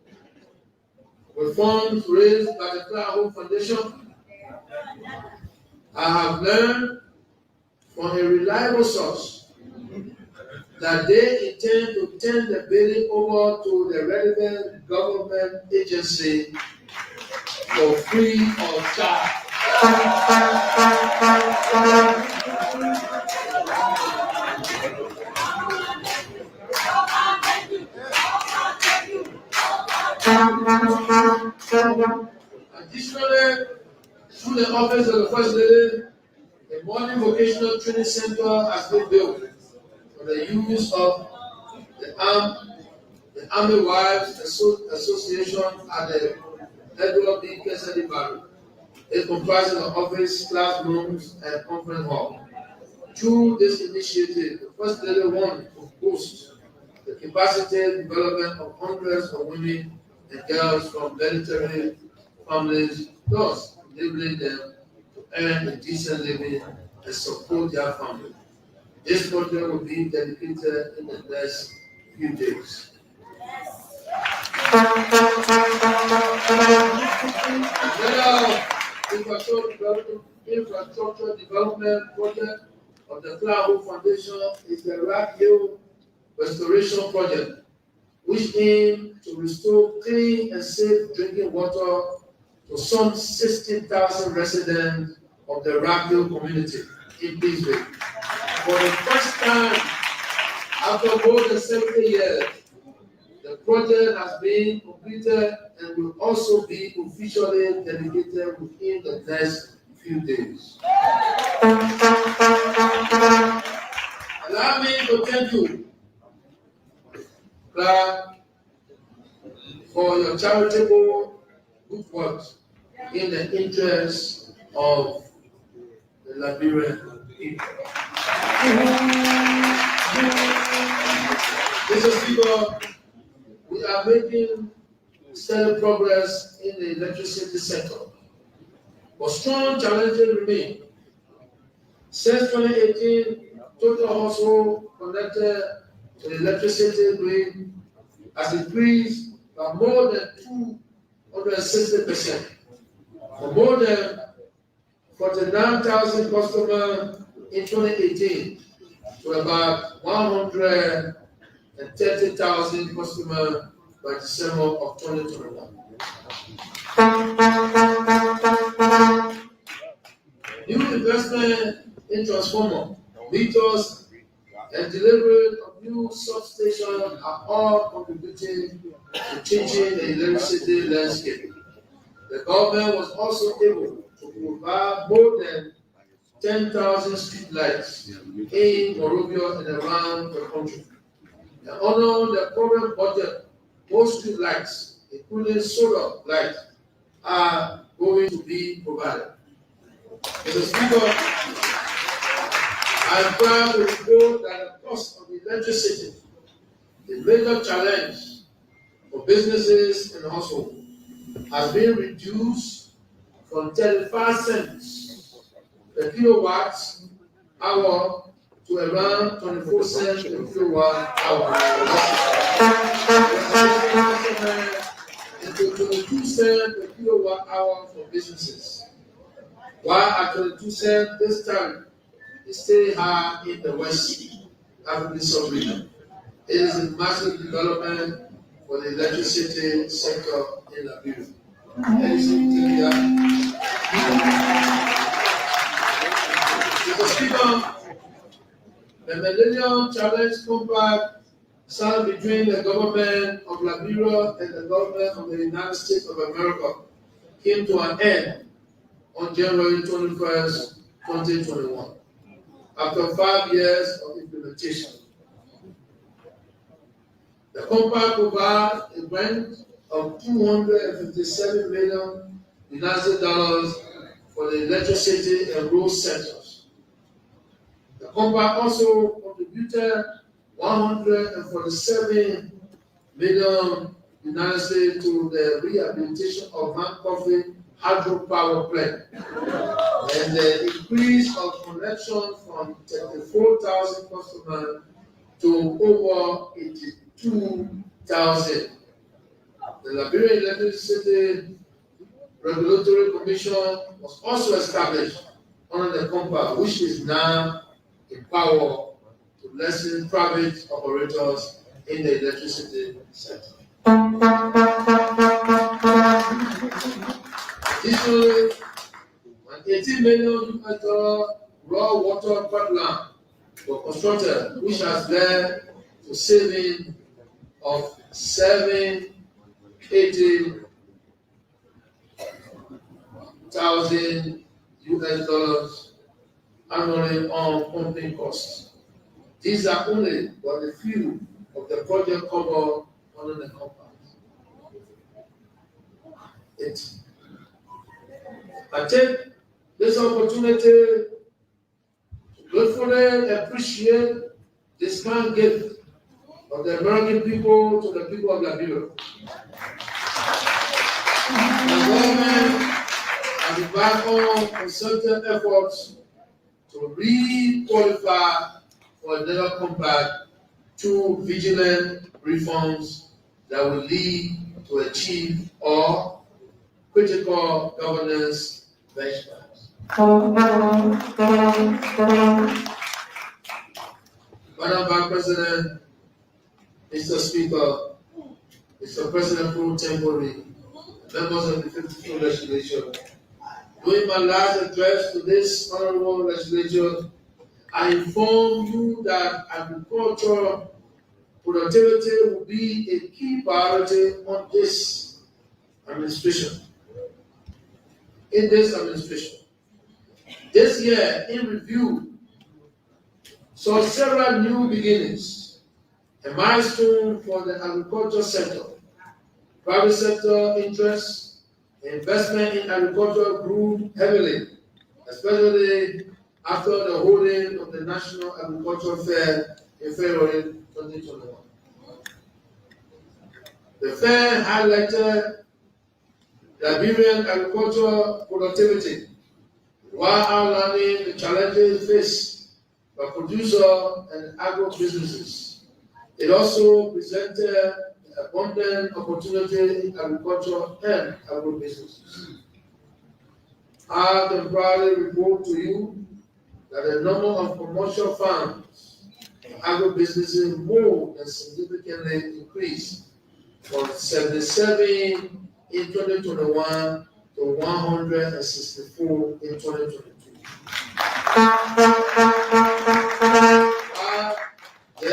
with funds raised by the Clark Hope Foundation, I have learned from a reliable source that they intend to turn the building over to the relevant government agency for free of charge. Additionally, through the office of the First Lady, a modern vocational training center has been built for the use of the Army Wives Association at the Edward B. Kennedy Valley. It comprises of office, classrooms, and conference hall. Through this initiative, the First Lady wanted to boost the capacity development of hundreds of women and girls from military families, thus enabling them to earn a decent living and support their family. This project will be dedicated in the next few days. Another infrastructure development project of the Clark Hope Foundation is the Rock Hill Restoration Project, which aims to restore clean and safe drinking water to some 60,000 residents of the Rock Hill community in Pittsburgh. For the first time after more than 70 years, the project has been completed and will also be officially dedicated within the next few days. Allow me to thank you, Clark, for your charitable good work in the interest of the Liberian people. Mr. Speaker, we are making steady progress in the electricity sector, but strong challenges remain. Since 2018, total household connected to the electricity grid has increased by more than 260%, for more than 49,000 customers in 2018 to about 130,000 customers by December of 2021. New investment in transformer, meters, and delivery of new substations are all contributing to changing the electricity landscape. The government was also able to provide more than 10,000 street lights in Monroeville and around the country. And under the current budget, most street lights, including solar lights, are going to be provided. Mr. Speaker, I am proud to report that the cost of electricity, the major challenge for businesses and households, has been reduced from 35 cents per kilowatt hour to around 24 cents per kilowatt hour. Into 22 cents per kilowatt hour for businesses. While at 22 cents this time is still high in the West African sub-region. It is a massive development for the electricity sector in Liberia. Mr. Speaker, the Millennium Challenge Compact signed between the government of Liberia and the government of the United States of America came to an end on January 21st, 2021, after 5 years of implementation. The compact provides a grant of $257 million for the electricity and road sectors. The compact also contributed $147 million to the rehabilitation of Monroeville hydropower plant and the increase of connection from 34,000 customers to over 82,000. The Liberian Electricity Regulatory Commission was also established under the compact, which is now in power to lessen private operators in the electricity sector. Additionally, an $18 million raw water pipeline was constructed, which has led to saving of $780,000 annually on pumping costs. These are only but a few of the projects covered under the compact. I take this opportunity to gratefully appreciate this kind gift of the American people to the people of Liberia. The government has embarked on concerted efforts to re-qualify for another compact through vigilant reforms that will lead to achieve all critical governance benchmarks. Madam Vice President, Mr. Speaker, Mr. President pro tempore, members of the 52nd legislature, during my last address to this honorable legislature, I informed you that agriculture productivity will be a key priority on this administration. This year, in review, saw several new beginnings, a milestone for the agriculture sector. Private sector interest, investment in agriculture grew heavily, especially after the holding of the National Agricultural Fair in February 2021. The fair highlighted Liberian agricultural productivity while outlining the challenges faced by producer and agro-businesses. It also presented abundant opportunity in agriculture and agro-businesses. I can proudly report to you that the number of commercial farms and agro-businesses more than significantly increased from 77 in 2021 to 164 in 2022.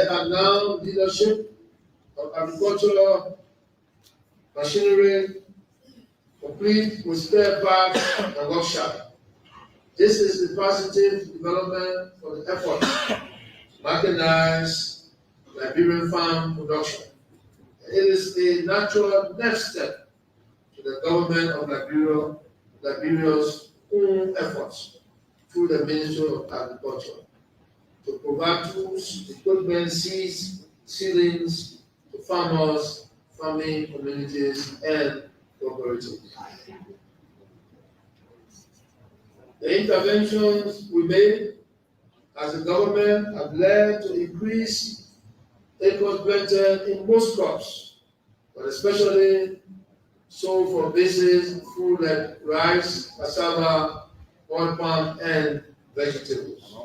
then and now leadership of agricultural machinery, complete with spare parts and workshop. This is the positive development for the effort to mechanize Liberian farm production. It is the natural next step to the government of Liberia's own efforts through the Ministry of Agriculture to provide tools, equipment, seeds, seedlings to farmers, farming communities, and cooperatives. The interventions we made as a government have led to increased acres planted in most crops, but especially so for basic food like rice, cassava, oil palm, and vegetables.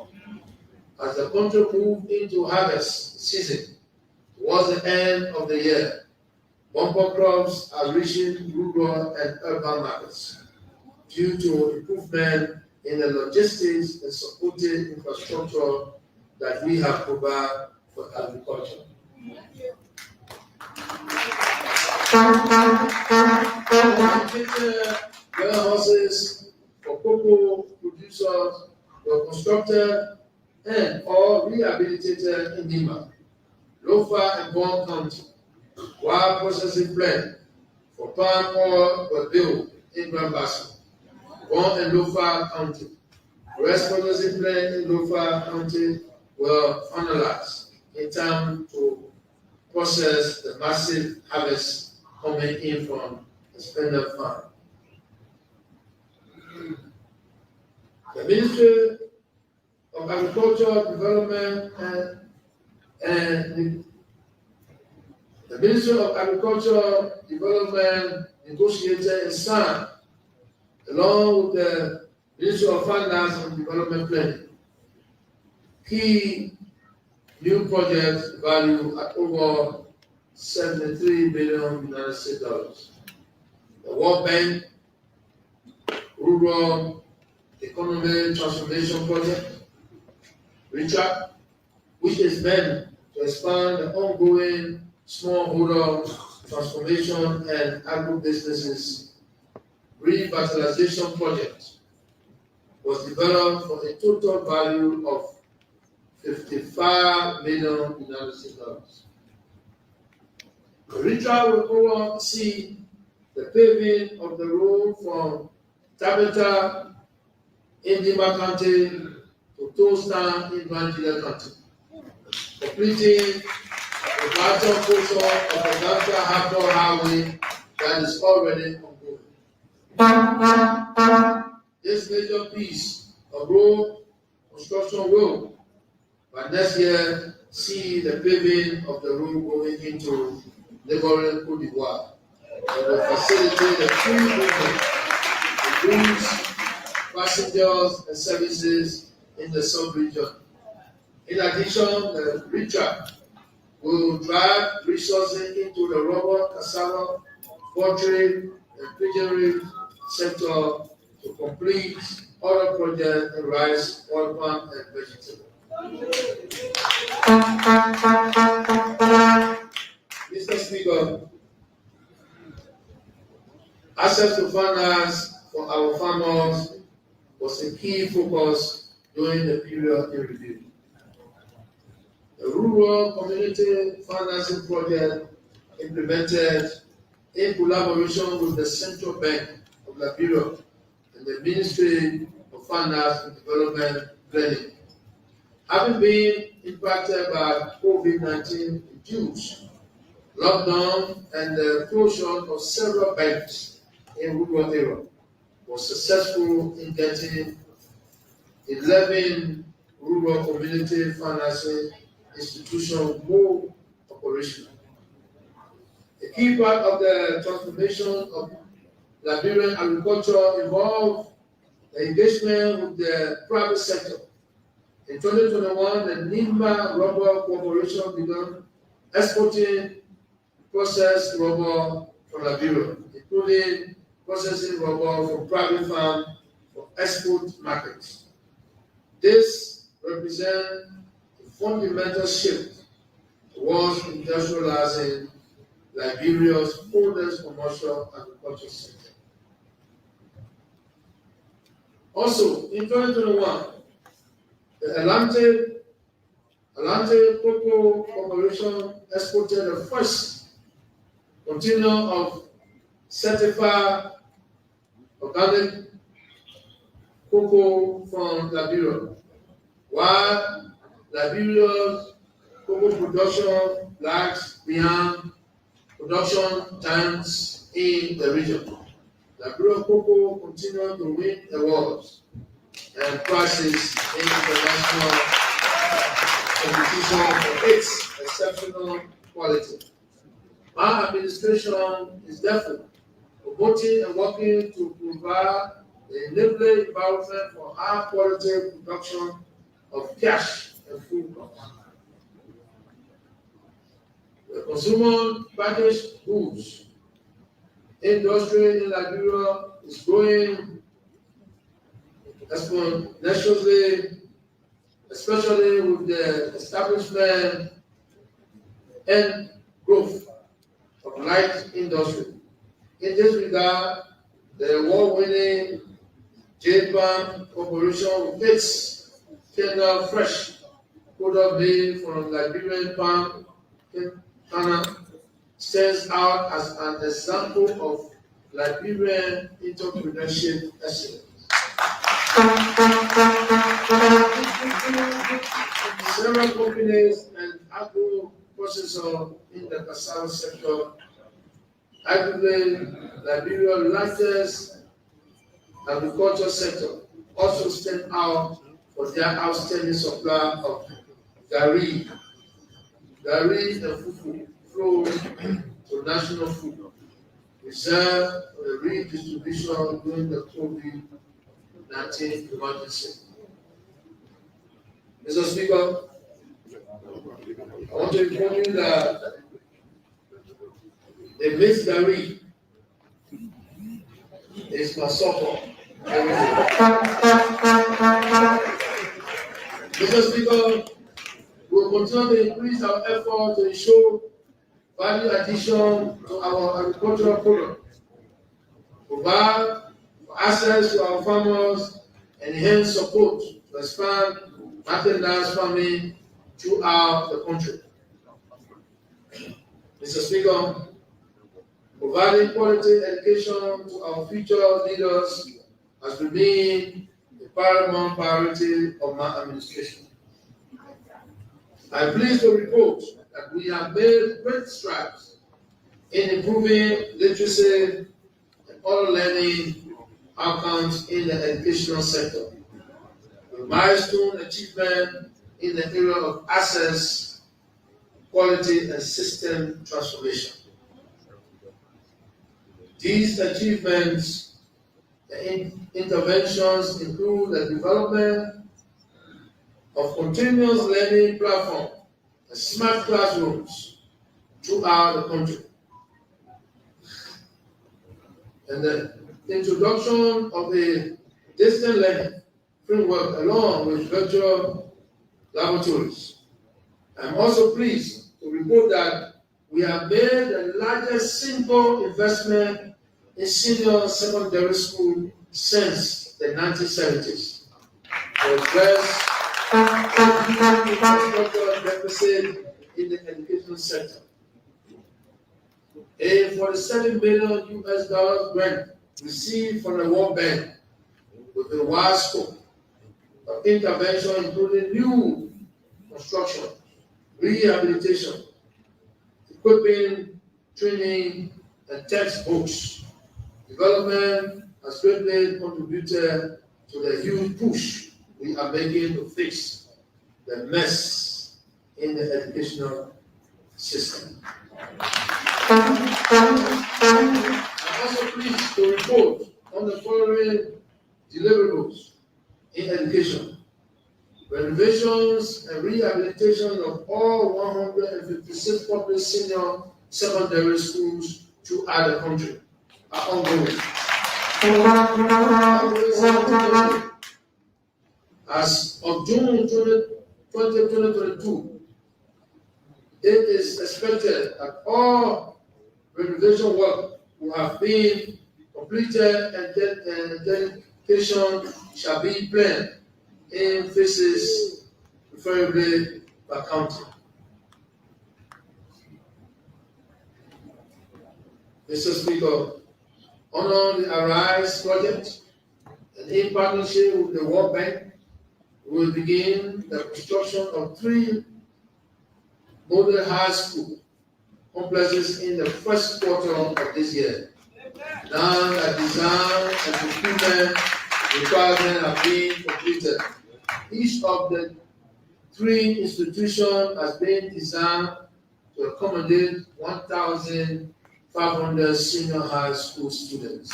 As the country moved into harvest season towards the end of the year, bumper crops are reaching rural and urban markets due to improvement in the logistics and supporting infrastructure that we have provided for agriculture. Warehouses for cocoa producers were constructed and or rehabilitated in Nima, Lofa, and Bon County, while processing plant for palm oil were built in Grand Basin, Bon and Lofa County. Rice processing plant in Lofa County were finalized in time to process the massive harvest coming in from the Spender Farm. The Ministry of Agricultural Development and the Ministry of Agricultural Development negotiated and signed, along with the Ministry of Finance and Development Planning, key new projects valued at over $73 billion United States dollars. The World Bank Rural Economy Transformation Project, REACH, which is meant to expand the ongoing smallholder transformation and agribusinesses revitalization project, was developed for a total value of $55 million United States dollars. The REACH will oversee the paving of the road from Tabata in Dima County to Toastan in Nigeria County, completing the vital portion of the Delta Harbor Highway that is already ongoing. This major piece of road construction will, by next year, see the paving of the road going into Liberian Cote d'Ivoire. It will facilitate the free movement of goods, passengers, and services in the sub-region. In addition, the REACH will drive resources into the rubber, cassava, poultry, and pigeonry sector to complete other projects in rice, oil palm, and vegetables. Mr. Speaker, access to finance for our farmers was a key focus during the period in review. The Rural Community Financing Project implemented in collaboration with the Central Bank of Liberia and the Ministry of Finance and Development Planning, having been impacted by COVID-19 induced lockdown and the closure of several banks in rural areas, was successful in getting 11 rural community financing institutions more operational. A key part of the transformation of Liberian agriculture involved the engagement with the private sector. In 2021, the Nimba Rubber Corporation began exporting processed rubber from Liberia, including processing rubber from private farms for export markets. This represents a fundamental shift towards industrializing Liberia's oldest commercial agriculture sector. Also, in 2021, the Atlantic Cocoa Corporation exported the first container of certified organic cocoa from Liberia, while Liberia's cocoa production lags behind production giants in the region. Liberia cocoa continues to win awards and prizes in international competition for its exceptional quality. My administration is therefore promoting and working to provide the enabling environment for high quality production of cash and food crops. The consumer packaged goods industry in Liberia is growing exponentially, especially with the establishment and growth of light industry. In this regard, the award-winning J-Palm Corporation with its Kenya Fresh product made from Liberian palm kernel stands out as an example of Liberian entrepreneurship excellence. Several companies and agro-processors in the cassava sector, arguably Liberia's largest agriculture sector, also stand out for their outstanding supply of gari and fufu flow to national food, reserved for the redistribution during the COVID-19 emergency. Mr. Speaker, I want to inform you that the mixed gari is my support. Mr. Speaker, we will continue to increase our effort to ensure value addition to our agricultural product, provide access to our farmers, and enhance support to expand market-based farming throughout the country. Mr. Speaker, providing quality education to our future leaders has remained the paramount priority of my administration. I am pleased to report that we have made great strides in improving literacy and other learning outcomes in the educational sector, with milestone achievement in the area of access, quality, and system transformation. These achievements and interventions include the development of continuous learning platform and smart classrooms throughout the country, and the introduction of a distance learning framework along with virtual laboratories. I'm also pleased to report that we have made the largest single investment in senior secondary school since the 1970s to address infrastructure deficit in the education sector. A $47 million grant received from the World Bank with a wide scope of intervention, including new construction, rehabilitation, equipping, training, and textbooks. Development has greatly contributed to the huge push we are making to fix the mess in the educational system. I'm also pleased to report on the following deliverables in education: renovations and rehabilitation of all 156 public senior secondary schools throughout the country are ongoing. As of June 2022, it is expected that all renovation work will have been completed and dedication shall be planned in phases, preferably by county. Mr. Speaker, on the Arise project, and in partnership with the World Bank, we will begin the construction of 3 model high school complexes in the first quarter of this year. Now the design and procurement requirements have been completed. Each of the 3 institutions has been designed to accommodate 1,500 senior high school students.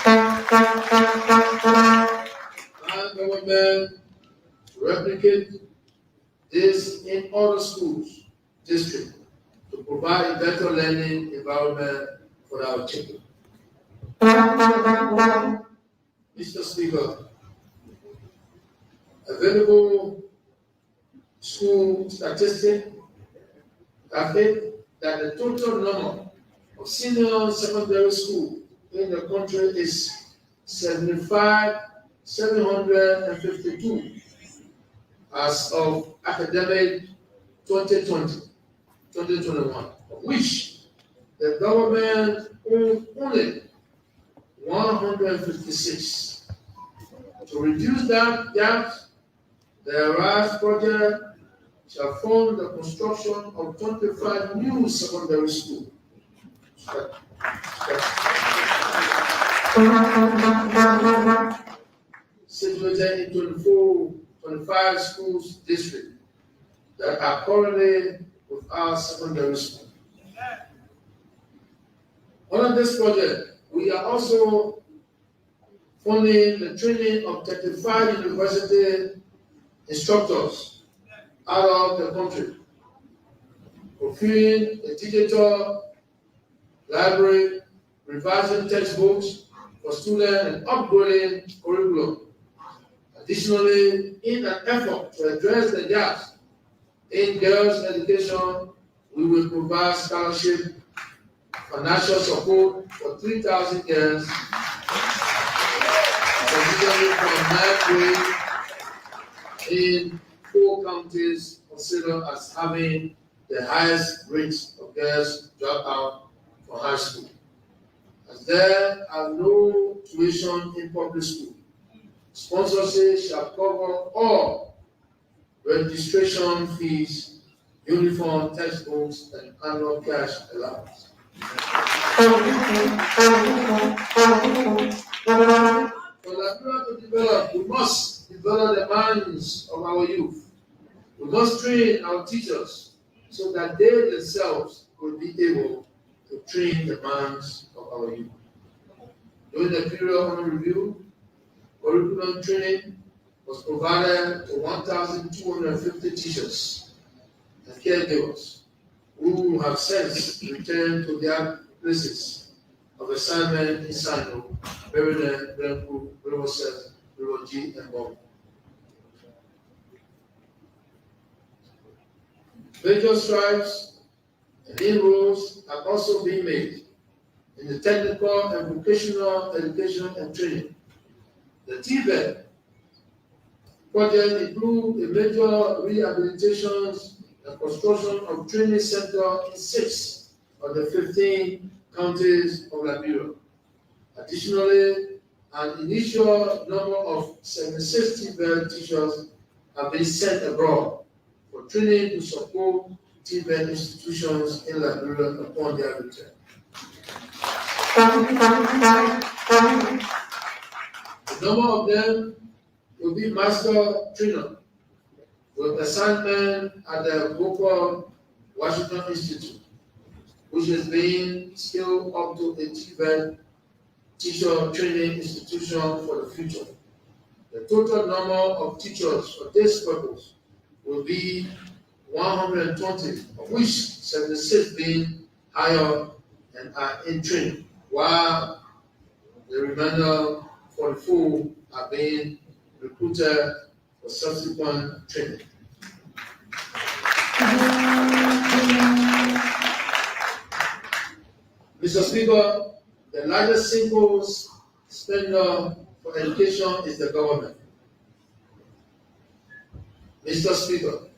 Our government replicate this in other schools districts to provide a better learning environment for our children. Mr. Speaker, available school statistics have it that the total number of senior secondary schools in the country is 752 as of academic 2020-2021, of which the government owns only 156. To reduce that gap, the Arise project shall fund the construction of 25 new secondary schools. Situated in 25 schools districts that are currently without secondary school. Under this project, we are also funding the training of 35 university instructors out of the country, procuring a digital library, revising textbooks for students, and upgrading curriculum. Additionally, in an effort to address the gaps in girls' education, we will provide scholarship, financial support for 3,000 girls, particularly from 9th grade in 4 counties considered as having the highest rates of girls drop out from high school. As there are no tuition in public school, sponsorship shall cover all registration fees, uniform, textbooks, and annual cash allowance. For Liberia to develop, we must develop the minds of our youth. We must train our teachers so that they themselves will be able to train the minds of our youth. During the period under review, curriculum training was provided to 1,250 teachers and caregivers who have since returned to their places of assignment in Sano, Liberia, Riverside, Rivergy, and Bond. Major strides and inroads have also been made in the technical and vocational education and training. The TVET project includes a major rehabilitation and construction of training centers in 6 of the 15 counties of Liberia. Additionally, an initial number of 76 TVET teachers have been sent abroad for training to support TVET institutions in Liberia upon their return. A number of them will be master trainer with assignment at the Vocational Washington Institute, which is being scaled up to a TVET teacher training institution for the future. The total number of teachers for this purpose will be 120, of which 76 being hired and are in training, while the remainder 44 are being recruited for subsequent training. Mr. Speaker, the largest single spender for education is the government. Mr. Speaker,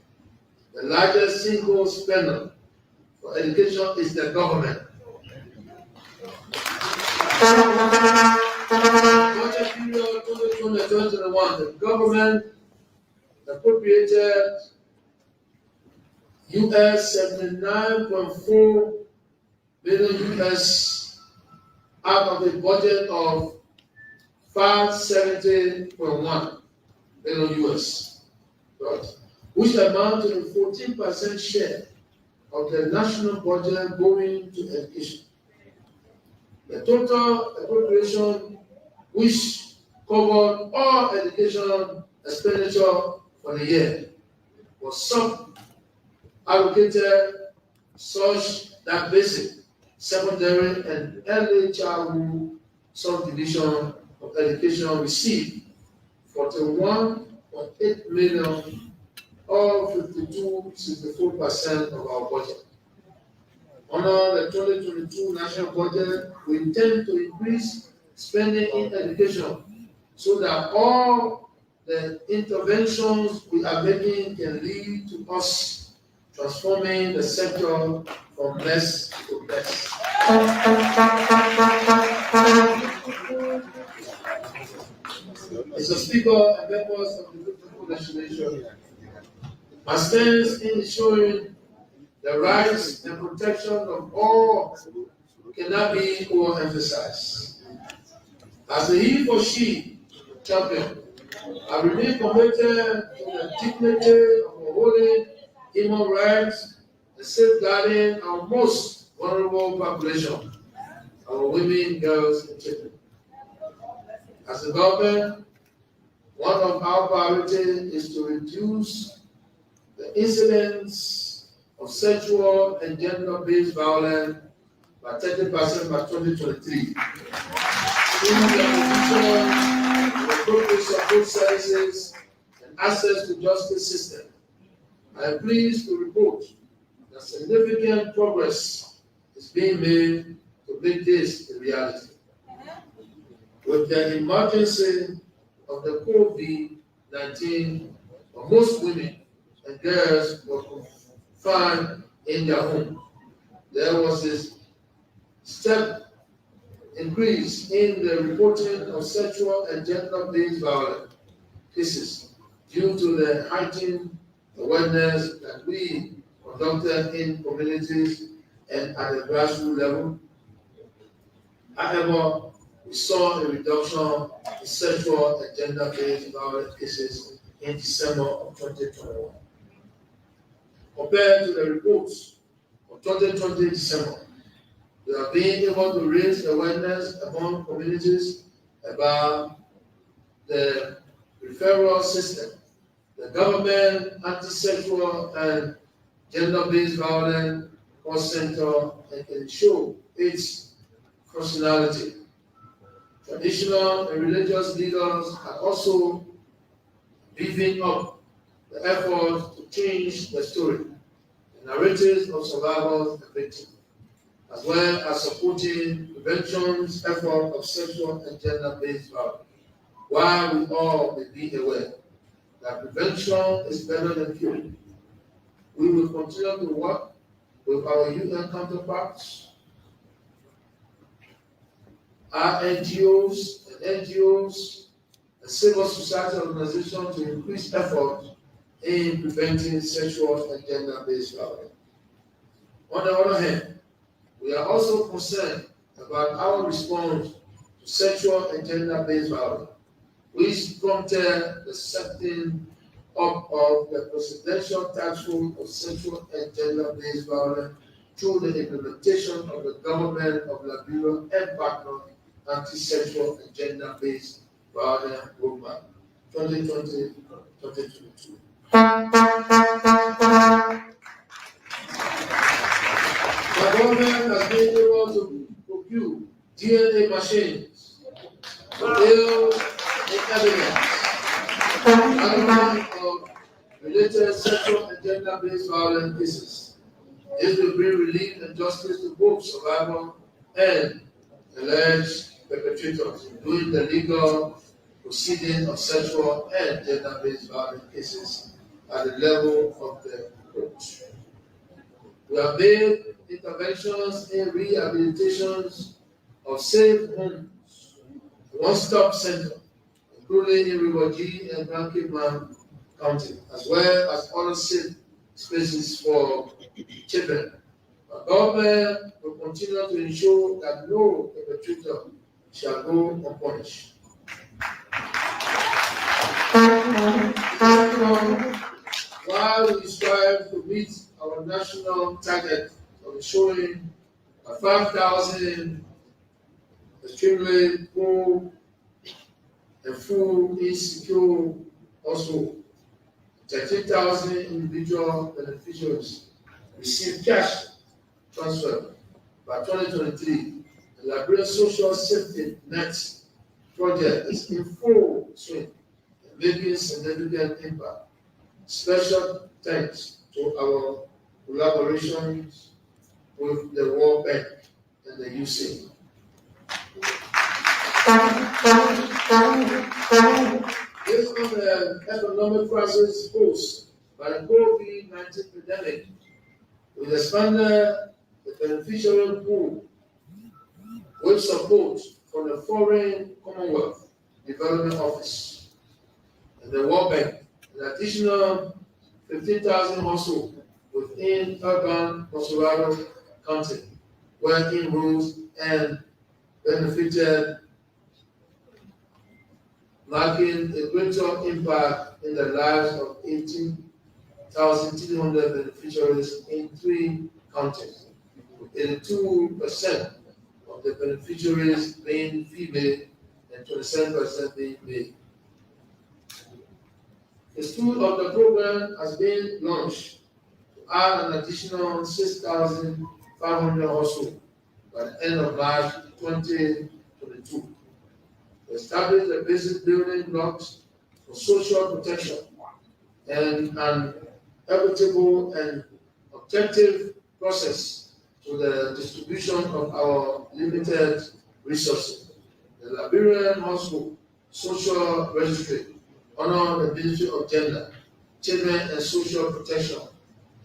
the largest single spender for education is the government. Budget period 2020-2021, the government appropriated US $79.4 billion US out of a budget of $570.1 billion US, which amount to a 14% share of the national budget going to education. The total appropriation, which covered all education expenditure for the year, was sub-allocated such that basic, secondary, and early childhood subdivision of education received 41.8 million, or 64% of our budget. Under the 2022 national budget, we intend to increase spending in education so that all the interventions we are making can lead to us transforming the sector from less to best. Mr. Speaker and members of the beautiful legislation, my stance in ensuring the rights and protection of all cannot be overemphasized. As a he or she champion, I remain committed to the dignity of upholding human rights and safeguarding our most vulnerable population, our women, girls, and children. As a government, one of our priorities is to reduce the incidence of sexual and gender-based violence by 30% by 2023. Through the provision of appropriate support services and access to justice system, I am pleased to report that significant progress is being made to make this a reality. With the emergency of the COVID-19, most women and girls were confined in their home. There was this step increase in the reporting of sexual and gender-based violence cases due to the heightened awareness that we conducted in communities and at the grassroots level. However, we saw a reduction in sexual and gender-based violence cases in December of 2021. Compared to the reports of 2020 December, we are being able to raise awareness among communities about the referral system, the government anti-sexual and gender-based violence call center, and ensure its functionality. Traditional and religious leaders are also beefing up the efforts to change the story, the narratives of survivors and victims, as well as supporting prevention's effort of sexual and gender-based violence. While we all may be aware that prevention is better than cure, we will continue to work with our UN counterparts, our NGOs and civil society organizations to increase effort in preventing sexual and gender-based violence. On the other hand, we are also concerned about our response to sexual and gender-based violence, which prompted the setting up of the Presidential Task Force of Sexual and Gender-Based Violence through the implementation of the Government of Liberia and partner anti-sexual and gender-based violence roadmap 2020-2022. The government has been able to procure DNA machines to build evidence of related sexual and gender-based violence cases. This will bring relief and justice to both survivors and alleged perpetrators during the legal proceeding of sexual and gender-based violence cases at the level of the court. We have made interventions in rehabilitations of safe homes, one-stop center, including in Riwaji and Grand Cape County, as well as other safe spaces for children. The government will continue to ensure that no perpetrator shall go unpunished. While we strive to meet our national target of ensuring 5,000 extremely poor and full insecure households, 13,000 individual beneficiaries receive cash transfer by 2023. The Liberian Social Safety Net project is in full swing, making significant impact. Special thanks to our collaborations with the World Bank and the UC. Based on the economic crisis posed by the COVID-19 pandemic, we expanded the beneficiary pool with support from the Foreign Commonwealth Development Office and the World Bank. An additional 15,000 households within urban Monroeville County were enrolled and benefited, marking a greater impact in the lives of 18,300 beneficiaries in 3 counties, with 82% of the beneficiaries being female and 27% being male. The school of the program has been launched to add an additional 6,500 households by the end of March 2022. To establish the basic building blocks for social protection and an equitable and objective process to the distribution of our limited resources. The Liberian Household Social Registry, under the Ministry of Gender, Children and Social Protection,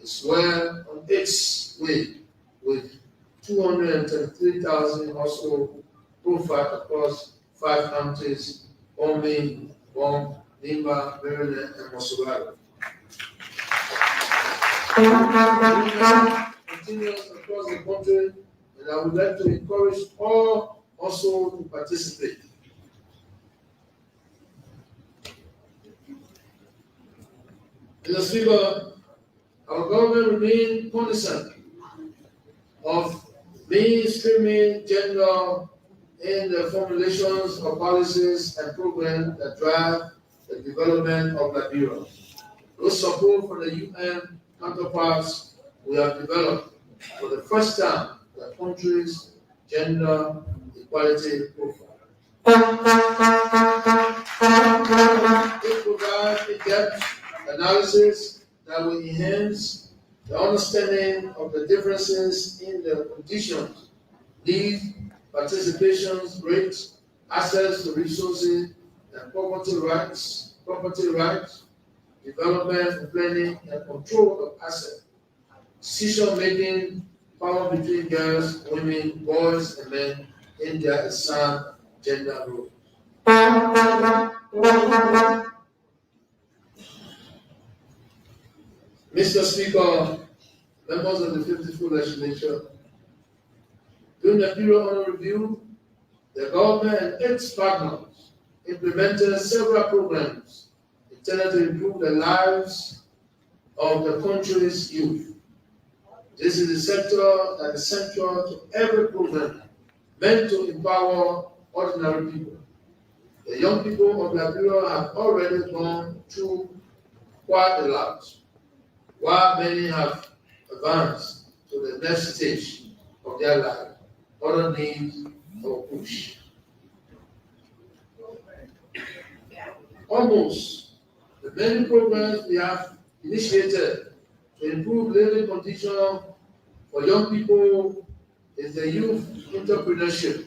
is well on its way with 233,000 household profiled across 5 counties: Bombay, Limba, Maryland, and Monroeville. Continues across the country, and I would like to encourage all also to participate. Mr. Speaker, our government remains cognizant of mainstreaming gender in the formulations of policies and programs that drive the development of Liberia. With support from the UN counterparts, we have developed for the first time the country's gender equality profile. It provides in-depth analysis that will enhance the understanding of the differences in the conditions, needs, participation rates, access to resources, and property rights, development, planning, and control of assets, decision-making, power between girls, women, boys, and men in their assigned gender roles. Mr. Speaker, members of the 54th Legislature, during the period under review, the government and its partners implemented several programs intended to improve the lives of the country's youth. This is a sector that is central to every program meant to empower ordinary people. The young people of Liberia have already gone through quite a lot, while many have advanced to the next stage of their life. Other needs or push. Almost the many programs we have initiated to improve living conditions for young people is the Youth Entrepreneurship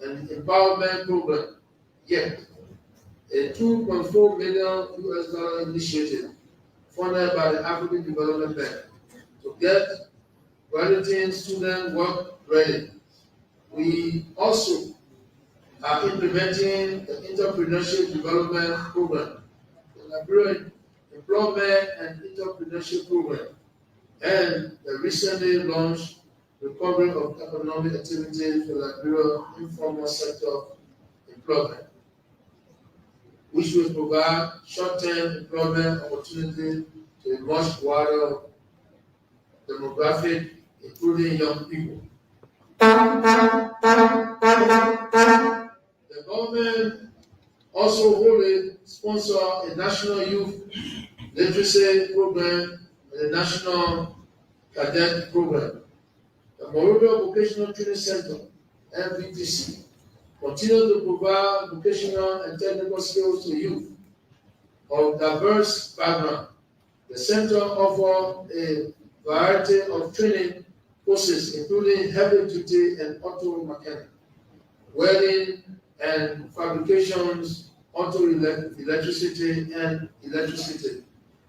and Empowerment Program, yet a $2.4 million initiative funded by the African Development Bank to get graduating students work ready. We also are implementing the Entrepreneurship Development Program, the Liberian Employment and Entrepreneurship Program, and the recently launched Recovery of Economic Activities for Liberia Informal Sector Employment, which will provide short-term employment opportunity to a much wider demographic, including young people. The government also wholly sponsors a national youth literacy program and a national cadet program. The Monroeville Vocational Training Center, MVTC, continues to provide vocational and technical skills to youth of diverse backgrounds. The center offers a variety of training courses, including heavy-duty and auto mechanic, welding and fabrications, auto electricity and electricity,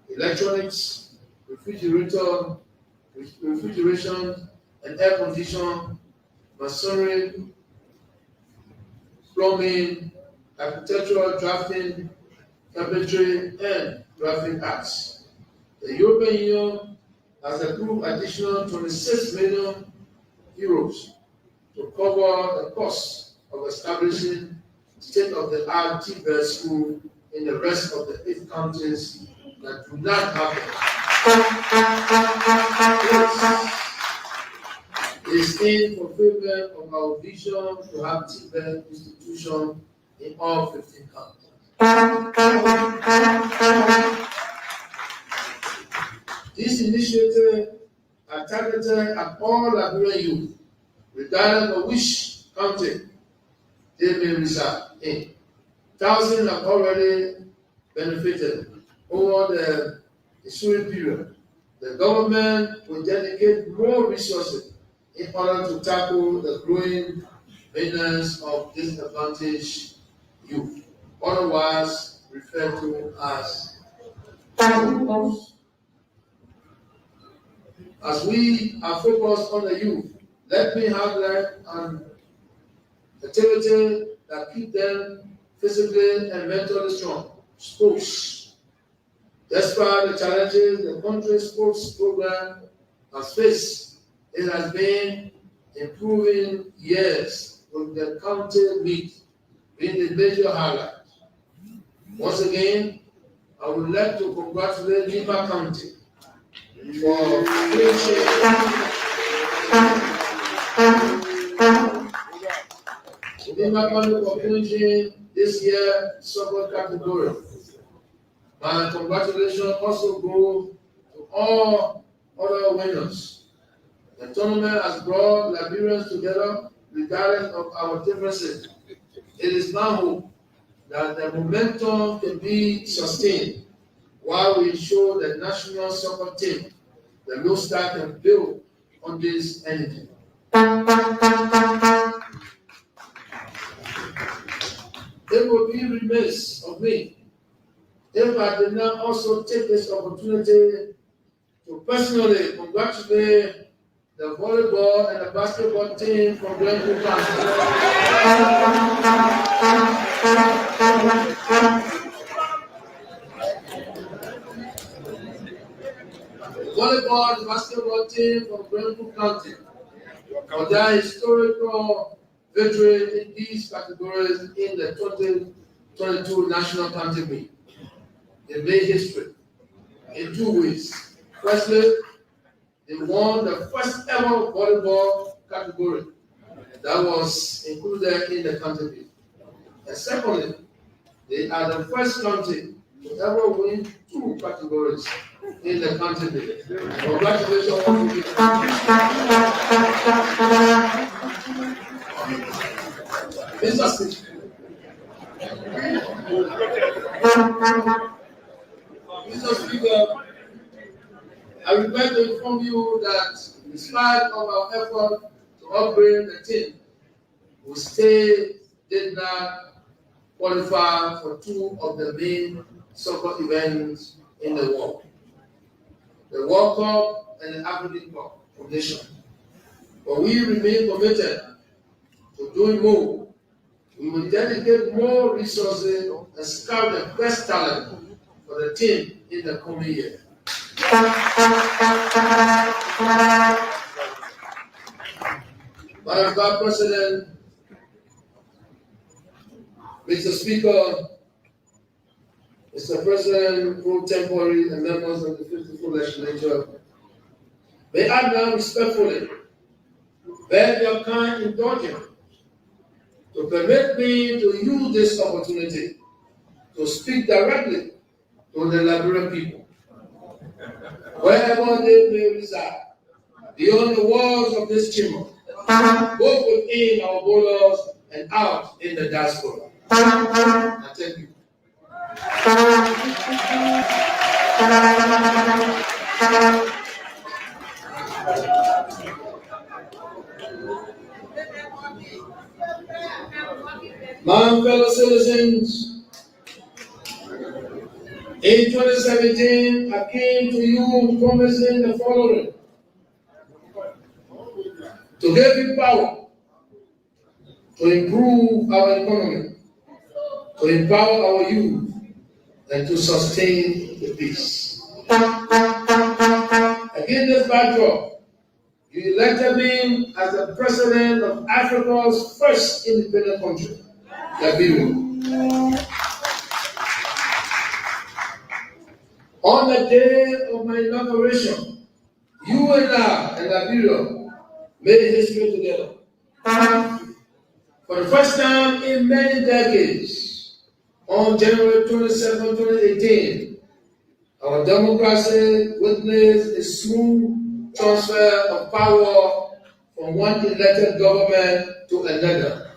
electronics, refrigeration and air conditioning, masonry, plumbing, architectural drafting, carpentry, and graphic arts. The European Union has approved additional 26 million euros to cover the cost of establishing state-of-the-art TVET school in the rest of the 8 countries that do not have it. It is in fulfillment of our vision to have TVET institution in all 15 countries. These initiatives are targeted at all Liberian youth, regardless of which country they may reside in. Thousands have already benefited over the ensuing period. The government will dedicate more resources in order to tackle the growing menace of disadvantaged youth, otherwise referred to as youth. As we are focused on the youth, let me highlight an activity that keeps them physically and mentally strong: sports. Despite the challenges the country's sports program has faced, it has been improving years, with the county meet being the major highlight. Once again, I would like to congratulate Liberian County for finishing this year soccer category. My congratulations also go to all other winners. The tournament has brought Liberians together regardless of our differences. It is now hope that the momentum can be sustained while we ensure the national soccer team, the Blue Star, can build on this energy. It would be remiss of me if I did not also take this opportunity to personally congratulate the volleyball and the basketball team from Glencoe County. The volleyball and basketball team from Glencoe County for their historical victory in these categories in the 2022 National County Meet. They made history in 2 ways. Firstly, they won the first ever volleyball category that was included in the county meet. And secondly, they are the first county to ever win 2 categories in the county meet. Congratulations once again. Mr. Speaker, I regret to inform you that in spite of our effort to upgrade the team who still did not qualify for two of the main soccer events in the world, the World Cup and the African Cup of Nations. But we remain committed to doing more. We will dedicate more resources and scout the best talent for the team in the coming year. Madam Vice President, Mr. Speaker, Mr. President, pro tempore, and members of the 54th Legislature, may I now respectfully beg your kind indulgence to permit me to use this opportunity to speak directly to the Liberian people, wherever they may reside, beyond the walls of this chamber, both within our borders and out in the diaspora. I thank you. My fellow citizens, in 2017, I came to you promising the following: to give you power, to improve our economy, to empower our youth, and to sustain the peace. Against this backdrop, you elected me as the president of Africa's first independent country, Liberia. On the day of my inauguration, you and I and Liberia made history together. For the first time in many decades, on January 27, 2018, our democracy witnessed a smooth transfer of power from one elected government to another,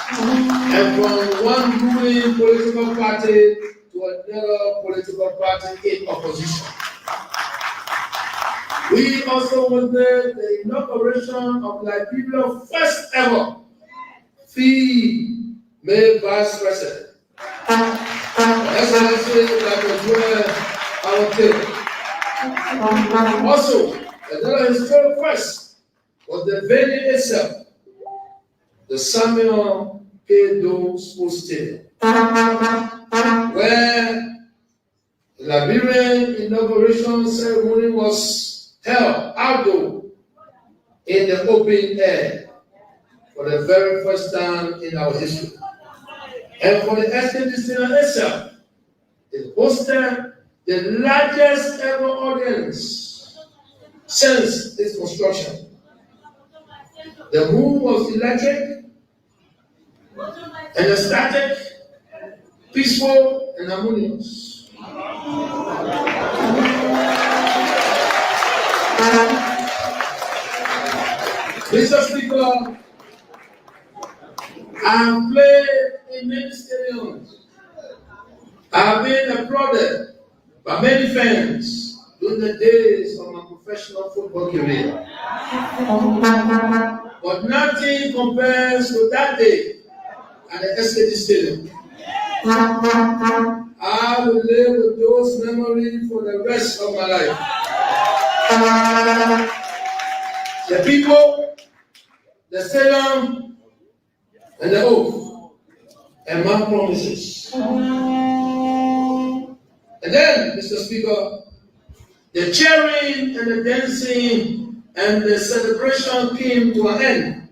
and from one ruling political party to another political party in opposition. We also witnessed the inauguration of Liberia's first ever female vice president. Excellency, Dr. Weah, our king. Also, another historic first was the venue itself, the Samuel K. Doe Sports Stadium, where the Liberian inauguration ceremony was held outdoors in the open air for the very first time in our history. And for the estate stadium itself, it hosted the largest ever audience since its construction. The moon was electric and ecstatic, peaceful and harmonious. Mr. Speaker, I have played in many stadiums. I have been applauded by many fans during the days of my professional football career. But nothing compares to that day at the SKT Stadium. I will live with those memories for the rest of my life. The people, the stadium, and the oath, and my promises. And then, Mr. Speaker, the cheering and the dancing and the celebration came to an end.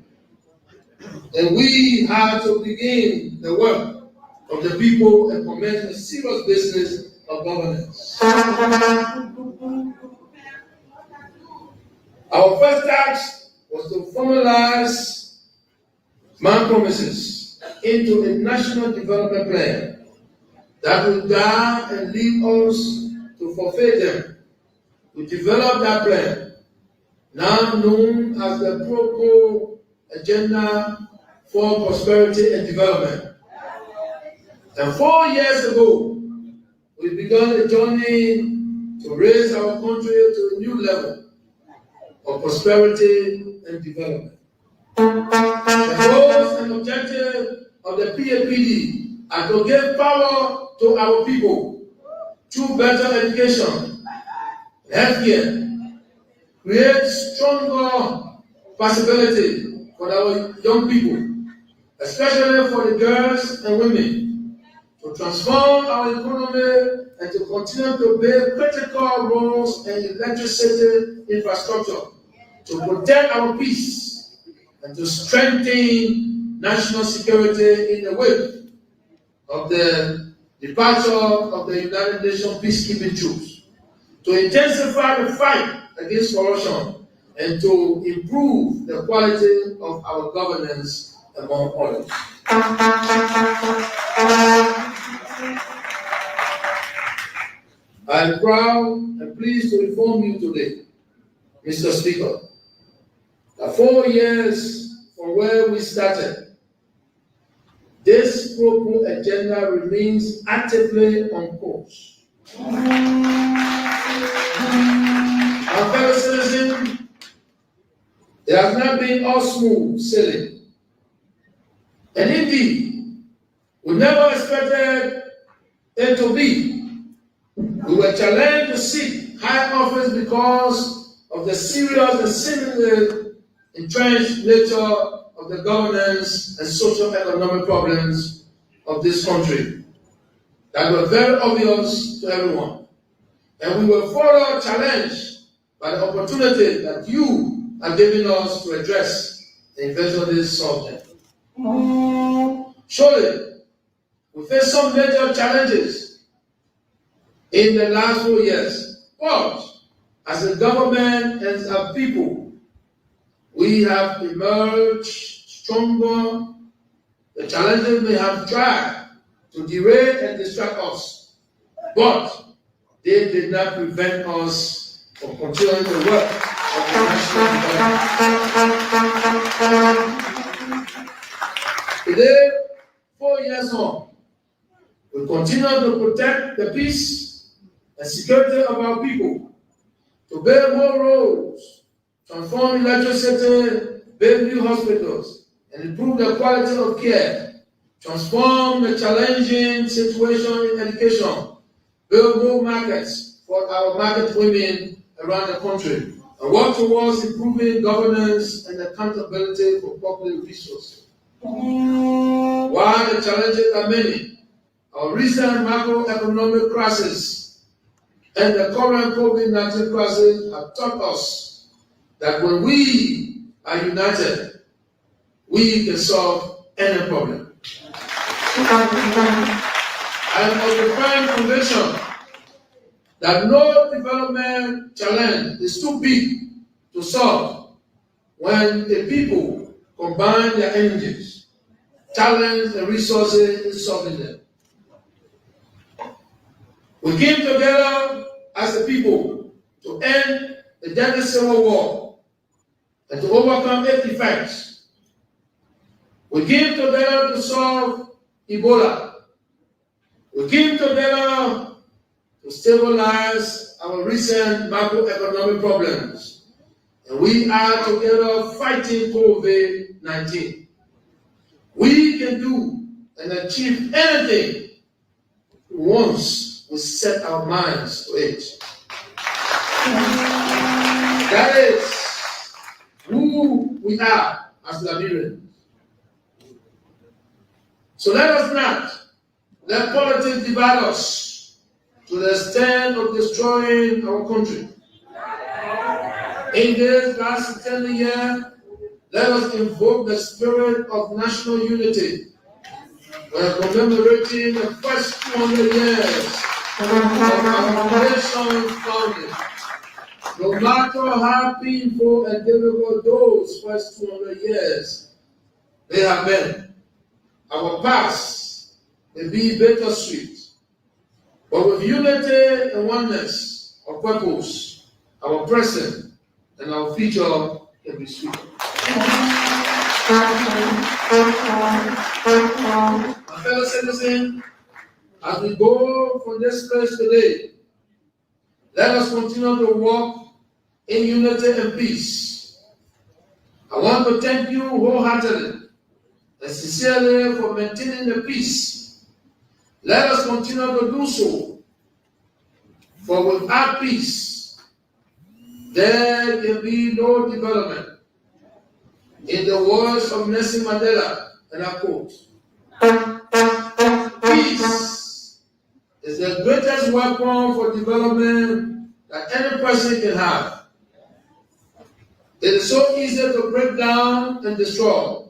And we had to begin the work of the people and commence the serious business of governance. Our first task was to formalize my promises into a national development plan that will guide and lead us to fulfill them. We developed that plan, now known as the Proco Agenda for Prosperity and Development. And 4 years ago, we began a journey to raise our country to a new level of prosperity and development. The goals and objectives of the PAPD are to give power to our people through better education, healthcare, create stronger possibility for our young people, especially for the girls and women, to transform our economy and to continue to build critical roads and electricity infrastructure, to protect our peace and to strengthen national security in the wake of the departure of the United Nations peacekeeping troops, to intensify the fight against corruption and to improve the quality of our governance, among others. I am proud and pleased to inform you today, Mr. Speaker, that 4 years from where we started, this global agenda remains actively on course. Our fellow citizens, there has not been all smooth sailing. And indeed, we never expected it to be. We were challenged to seek high office because of the serious and seemingly entrenched nature of the governance and socio-economic problems of this country that were very obvious to everyone. And we were further challenged by the opportunity that you are giving us to address and eventually solve them. Surely, we face some major challenges in the last 4 years, but as a government and as a people, we have emerged stronger. The challenges may have tried to derail and distract us, but they did not prevent us from continuing the work of the national development. Today, 4 years on, we continue to protect the peace and security of our people, to build more roads, transform electricity, build new hospitals, and improve the quality of care, transform the challenging situation in education, build more markets for our market women around the country, and work towards improving governance and accountability for public resources. While the challenges are many, our recent macroeconomic crisis and the current COVID-19 crisis have taught us that when we are united, we can solve any problem. I am of the firm conviction that no development challenge is too big to solve when the people combine their energies, talents, and resources in solving them. We came together as a people to end the deadly civil war and to overcome its effects. We came together to solve Ebola. We came together to stabilize our recent macroeconomic problems. And we are together fighting COVID-19. We can do and achieve anything once we set our minds to it. That is who we are as Liberians. So let us not let politics divide us to the extent of destroying our country. In this last 10 years, let us invoke the spirit of national unity. We are commemorating the first 200 years of our nation's founding. No matter how painful and difficult those first 200 years may have been, our past may be bittersweet, but with unity and oneness of purpose, our present and our future can be sweet. My fellow citizens, as we go from this place today, let us continue to walk in unity and peace. I want to thank you wholeheartedly and sincerely for maintaining the peace. Let us continue to do so, for without peace, there can be no development. In the words of Nelson Mandela, and I quote, peace is the greatest weapon for development that any person can have. It is so easy to break down and destroy.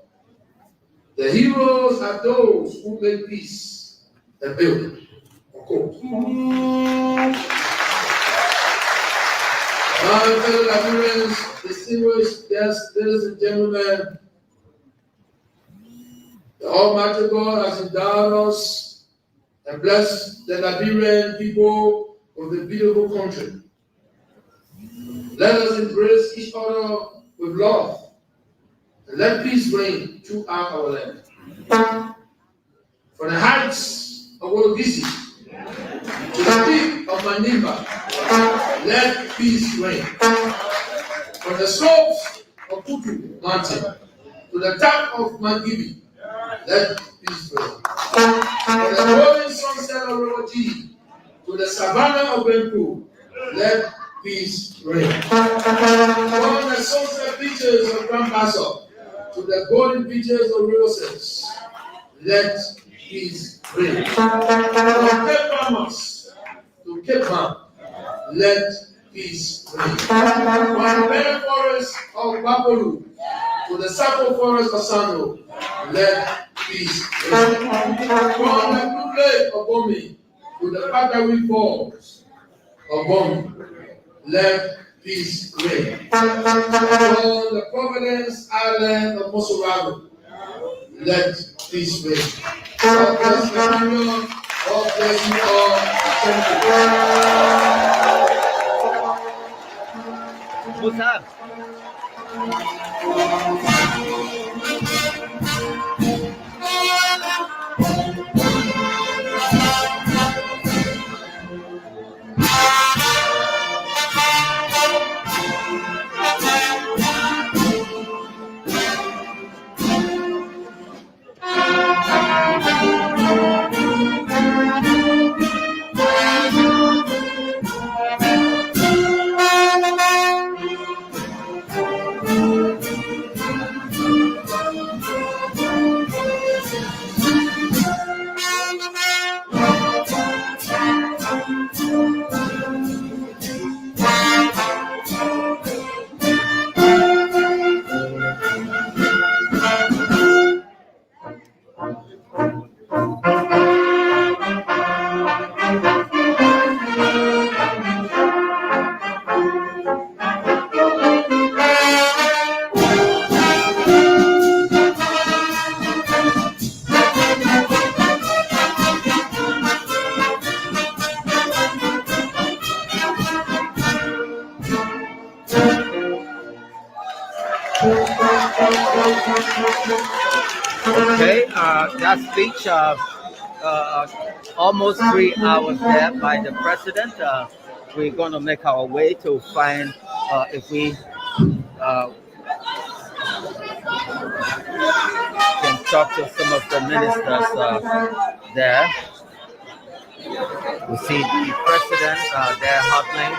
The heroes are those who make peace and build it. Unquote. My fellow Liberians, distinguished guests, ladies and gentlemen, the Almighty God has endowed us and blessed the Liberian people with a beautiful country. Let us embrace each other with love and let peace reign throughout our land. From the heights of Ologisi to the peak of Manimba, let peace reign. From the slopes of Kutu Mountain to the top of Mangibi, let peace reign. From the golden sunset of Roji to the savannah of Benku, let peace reign. From the sunset beaches of Grand to the golden beaches of Roses, let peace reign. From Cape Palmas to Cape Town, let peace reign. From the Benin forest of Bapolu to the Sapo forest of Sando, let peace reign. From the Blue Lake of Bomi to the Patawi Falls of Bomi, let peace reign. From the Providence Island of Monroeville, let peace reign. God bless Nigeria. God bless you all. Thank you. Okay, that speech of almost 3 hours there by the president. We're going to make our way to find if we can talk to some of the ministers there. We see the president there huddling.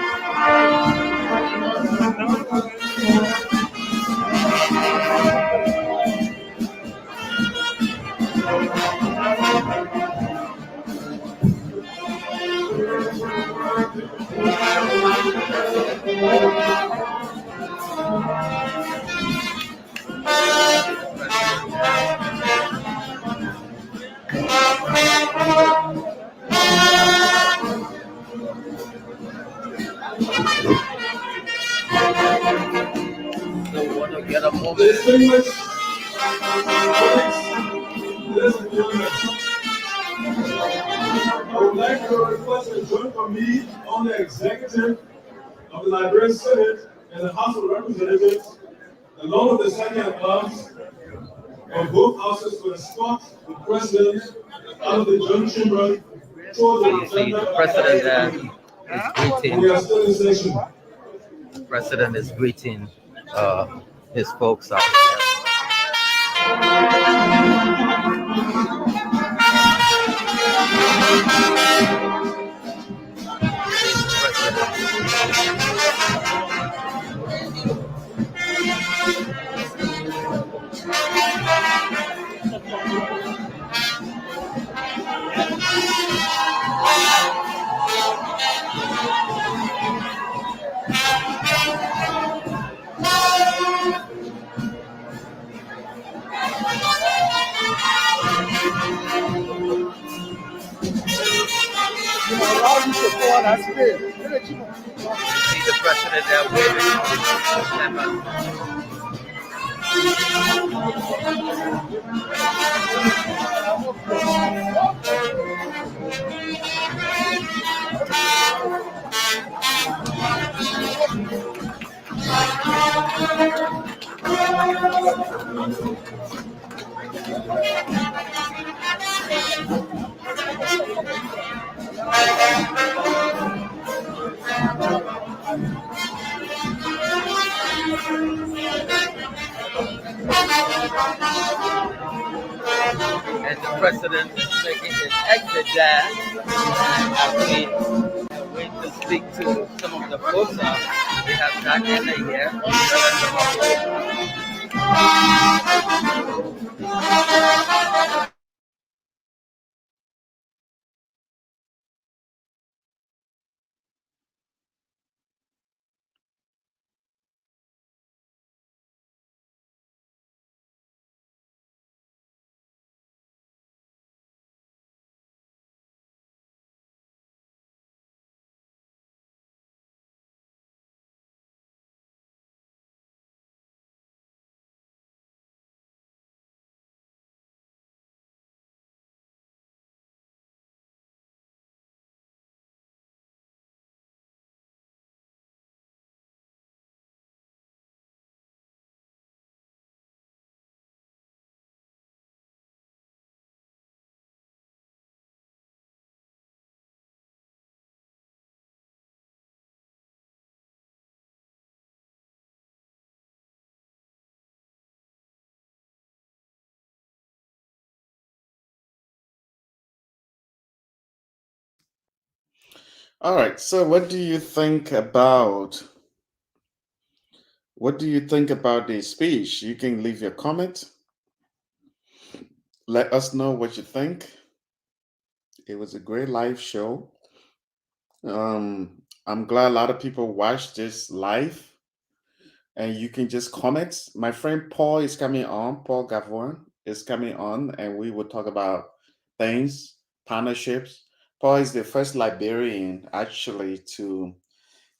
So we want to get a moment. Distinguished colleagues, ladies and gentlemen, I would like to request a joint from me on the executive of the Liberian Senate and the House of Representatives, along with the second arms of both houses to escort the president out of the joint chamber toward You see the president there is greeting. We are still in session. The president is greeting his folks out there. See the president there waving. And the president is making his exit there as we wait to speak to some of the folks. We have Jack in here. All right. So, what do you think about the speech? You can leave your comment. Let us know what you think. It was a great live show. I'm glad a lot of people watched this live, and you can just comment. My friend Paul is coming on. Paul Gavon is coming on, and we will talk about things, partnerships. Paul is the first Liberian actually to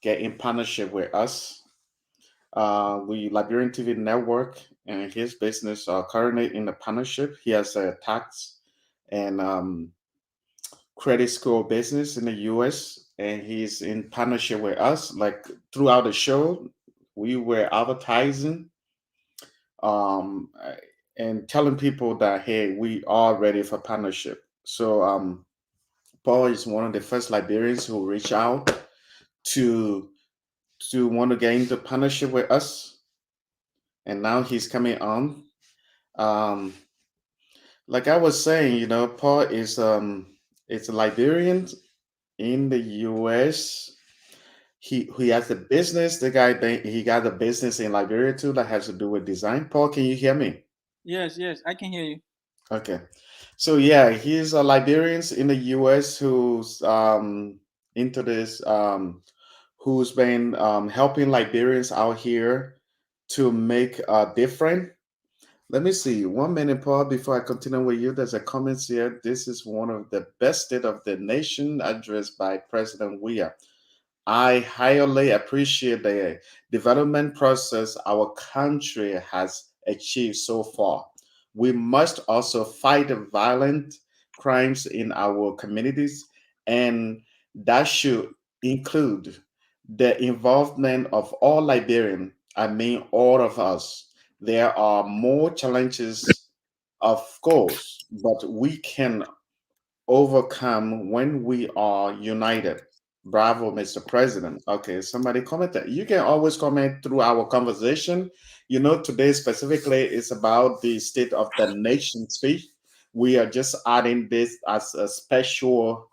get in partnership with us. We Liberian TV Network and his business are currently in a partnership. He has a tax and credit score business in the U.S. and he's in partnership with us. Like throughout the show, we were advertising um, and telling people that hey, we are ready for partnership. So Paul is one of the first Liberians who reach out to want to get into partnership with us, and now he's coming on. Um, like I was saying, Paul is it's a Liberian in the U.S. He has a business. He got a business in Liberia too that has to do with design. Paul, can you hear me? Yes, I can hear you. Okay, so yeah, he's a Liberian in the U.S. who's into this, who's been helping Liberians out here to make a difference. Let me see. 1 minute, Paul, before I continue with you. There's a comment here. This is one of the best State of the Nation address by President Weah. I highly appreciate the development process our country has achieved so far. We must also fight the violent crimes in our communities, and that should include the involvement of all Liberians. I mean, all of us. There are more challenges, of course, but we can overcome when we are united. Bravo, Mr. President. Okay, somebody commented. You can always comment through our conversation. You know, today specifically is about the State of the Nation speech. We are just adding this as a special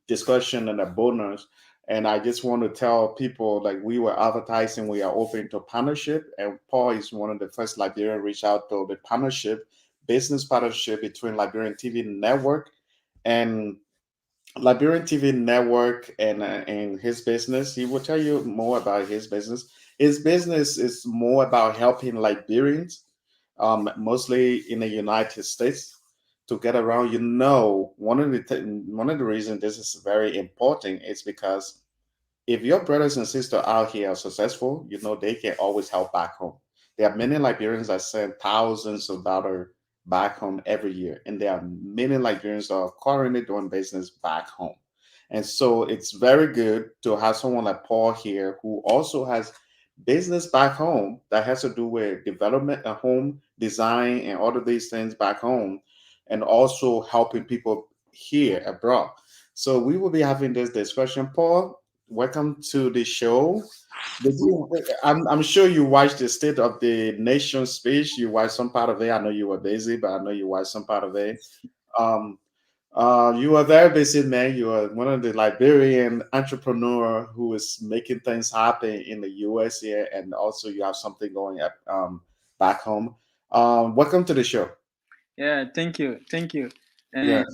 discussion and a bonus. And I just want to tell people, like, we were advertising, we are open to partnership. And Paul is one of the first Liberian reach out to the partnership, business partnership between Liberian TV Network and Liberian TV network and his business. He will tell you more about his business. His business is more about helping Liberians, mostly in the United States, to get around. You know, one of the reasons this is very important is because if your brothers and sisters out here are successful, you know they can always help back home. There are many Liberians that send thousands of dollars back home every year, and there are many Liberians that are currently doing business back home. And so it's very good to have someone like Paul here who also has business back home that has to do with development at home, design, and all of these things back home, and also helping people here abroad. So we will be having this discussion. Paul, welcome to the show. I'm sure you watched the State of the Nation speech. You watched some part of it. I know you were busy, but I know you watched some part of it. Um, you are very busy, man. You are one of the Liberian entrepreneur who is making things happen in the U.S. here, and also you have something going up back home. Welcome to the show. Yeah, thank you. And Yes.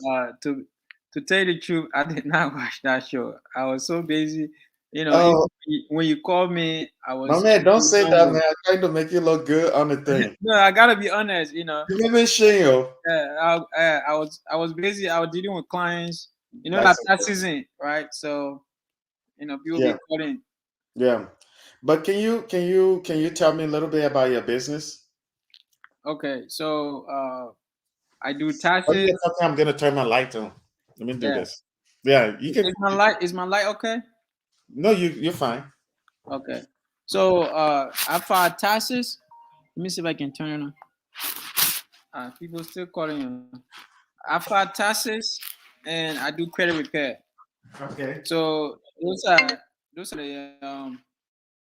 to tell you the truth, I did not watch that show. I was so busy. You know, Oh, when you called me, I my was man, don't say that, busy. man. I'm trying to make you look good on the thing. No, I gotta be honest. You live in Shio. I was busy. I was dealing with clients. That's That okay. season, right? So people be Yeah, calling. yeah. But can you tell me a little bit about your business? Okay, so I do While taxes. you're talking, I'm gonna turn my light on. Let me do Yeah, this. Yeah, you can. is my light okay? No, you're fine. Okay. So I filed taxes. Let me see if I can turn it on. People still calling you. I file taxes and I do credit repair. Okay. So those are the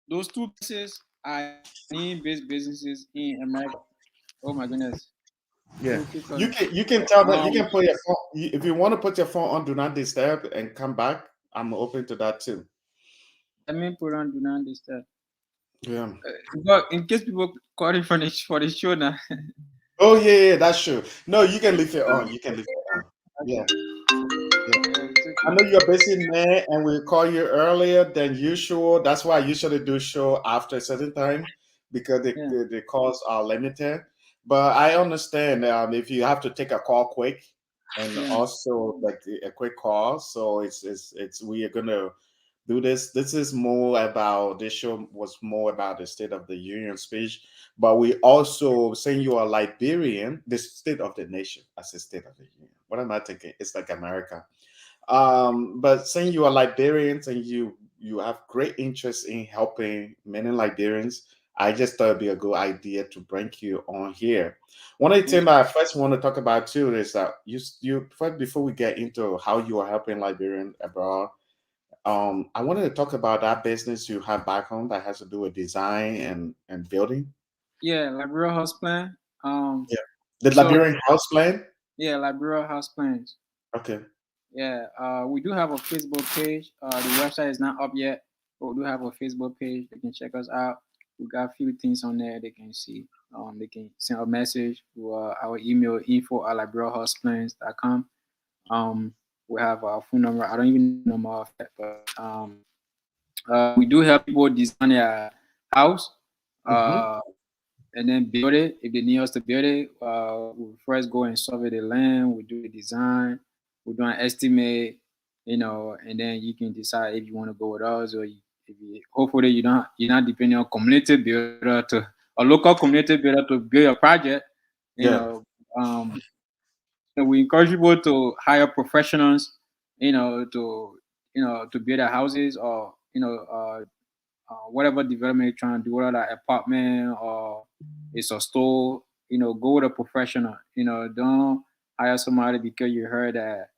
those two places I need based businesses in America. Oh my goodness. Yeah, People keep you calling. can tell that you Um can put your phone if you want to put your phone on do not disturb and come back. I'm open to that too. let me put on do not disturb. Yeah. But in case people calling for the show now. Oh yeah, that's true. No, you can leave it on. You can leave it on. Yeah, yeah. I know you're a busy man, and we call you earlier than usual. That's why I usually do show after a certain time because Yeah, the calls are limited. But I understand if you have to take a call quick and yeah. also like a quick call. So it's we are gonna do this. This is more about this show was more about the State of the Union speech, but we also saying you are Liberian, the State of the Nation as a State of the Union. What am I thinking? It's like America, but saying you are Liberians and you have great interest in helping many Liberians, I just thought it'd be a good idea to bring you on here. One of the Yeah. things that I first want to talk about too is that you first before we get into how you are helping Liberian abroad, I wanted to talk about that business you have back home that has to do with design and building. Yeah, Liberia house plan. Yeah, the So Liberian house plan. yeah, Liberia house plans. Okay. Yeah, we do have a Facebook page. The website is not up yet, but we do have a Facebook page. They can check us out. We got a few things on there they can see. They can send a message to our email info@liberalhouseplans.com. We have our phone number. I don't even know more of that, but we do help people design their house. Mm-hmm. Uh, and then build it. If they need us to build it, we first go and survey the land. We do the design. We do an estimate, and then you can decide if you want to go with us or if you, hopefully you're not depending on community builder to a local community builder to build your project. You Yeah. know, um, so we encourage people to hire professionals. To build their houses or whatever development you're trying to do, whether like apartment or it's a store, go with a professional. Don't hire somebody because you heard that,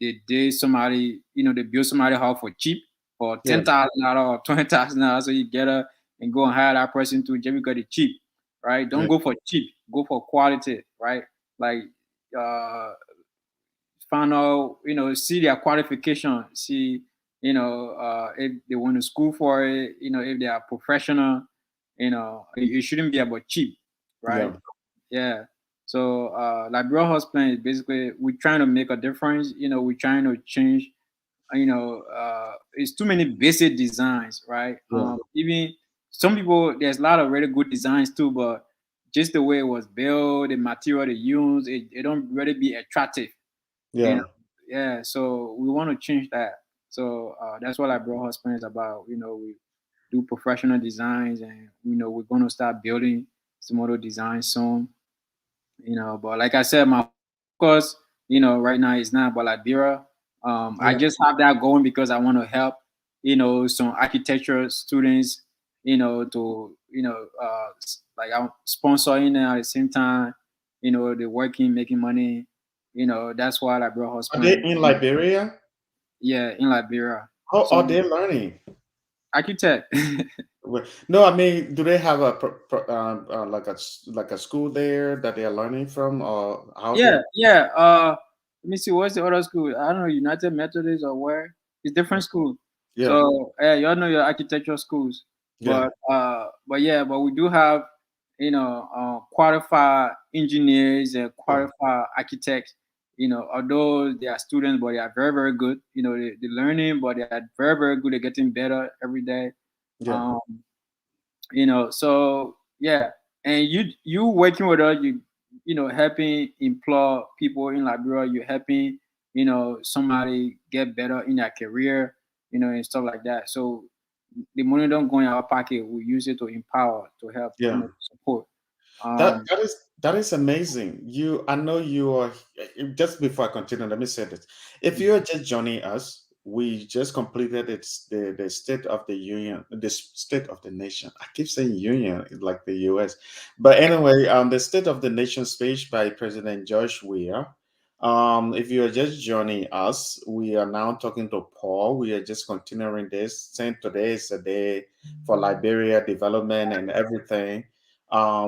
they did somebody, they build somebody house for cheap. for Yeah. $10,000 or $20,000. So you get her and go and hire that person to just because it's cheap, right? Don't Yeah. go for cheap, go for quality, right? Like find out, see their qualification, see, if they went to school for it, if they are professional, it shouldn't be about cheap, right? Yeah. Yeah. So Liberia Husband is basically we're trying to make a difference, we're trying to change, it's too many basic designs, right? Yeah. Even some people, there's a lot of really good designs too, but just the way it was built, the material they use, it don't really be attractive, you know. Yeah. Yeah, so we want to change that. So that's what Liberia Husband is about. We do professional designs, and we're going to start building some other designs soon. But like I said, my focus, right now is not about Liberia. I Yeah. just have that going because I want to help, some architecture students, to, like I'm sponsoring them at the same time, they're working, making money, that's why Liberia Are they Husband, in Liberia? yeah, in Liberia. How are So they learning? architect. No, I mean, do they have a like a school there that they are learning from, or how Yeah, they? yeah. Let me see. What's the other school? I don't know. United Methodist or where? It's different school. Yeah. So y'all know your architecture schools, Yeah. but yeah, but we do have qualified engineers and qualified architects. Although they are students, but they are very very good. They're learning, but they are very very good. They're getting better every day. Yeah. Um, so yeah, and you working with us, helping employ people in Liberia, you're helping somebody get better in their career, and stuff like that. So the money don't go in our pocket, we use it to empower, to help, Yeah. support. That um that is amazing. I know you are. Just before I continue, let me say this: if you are just joining us, we just completed the State of the Union, the State of the Nation. I keep saying Union like the U.S., but anyway, the State of the Nation speech by President George Weah. If you are just joining us, we are now talking to Paul. We are just continuing this. Saying today is a day for Liberia development and everything.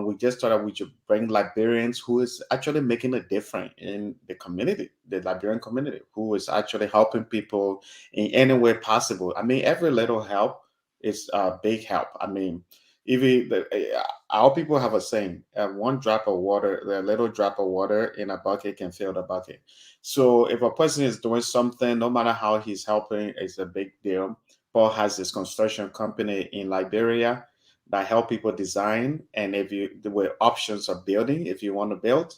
We just thought that we should bring Liberians who is actually making a difference in the community, the Liberian community, who is actually helping people in any way possible. I mean, every little help is a big help. I mean, even our people have a saying: one drop of water, a little drop of water in a bucket can fill the bucket. So, if a person is doing something, no matter how he's helping, it's a big deal. Paul has his construction company in Liberia that help people design, and if you there were options of building if you want to build.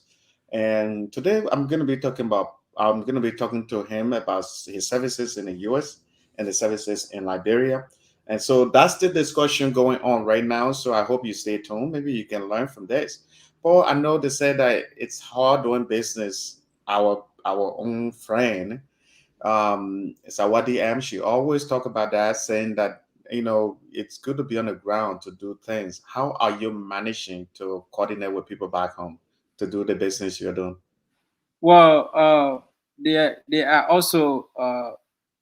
And today I'm going to be talking to him about his services in the US and the services in Liberia. And so that's the discussion going on right now, so I hope you stay tuned. Maybe you can learn from this. Paul, I know they said that it's hard doing business. Our own friend, Sawadi M, she always talk about that, saying that it's good to be on the ground to do things. How are you managing to coordinate with people back home to do the business you're doing? well, they are also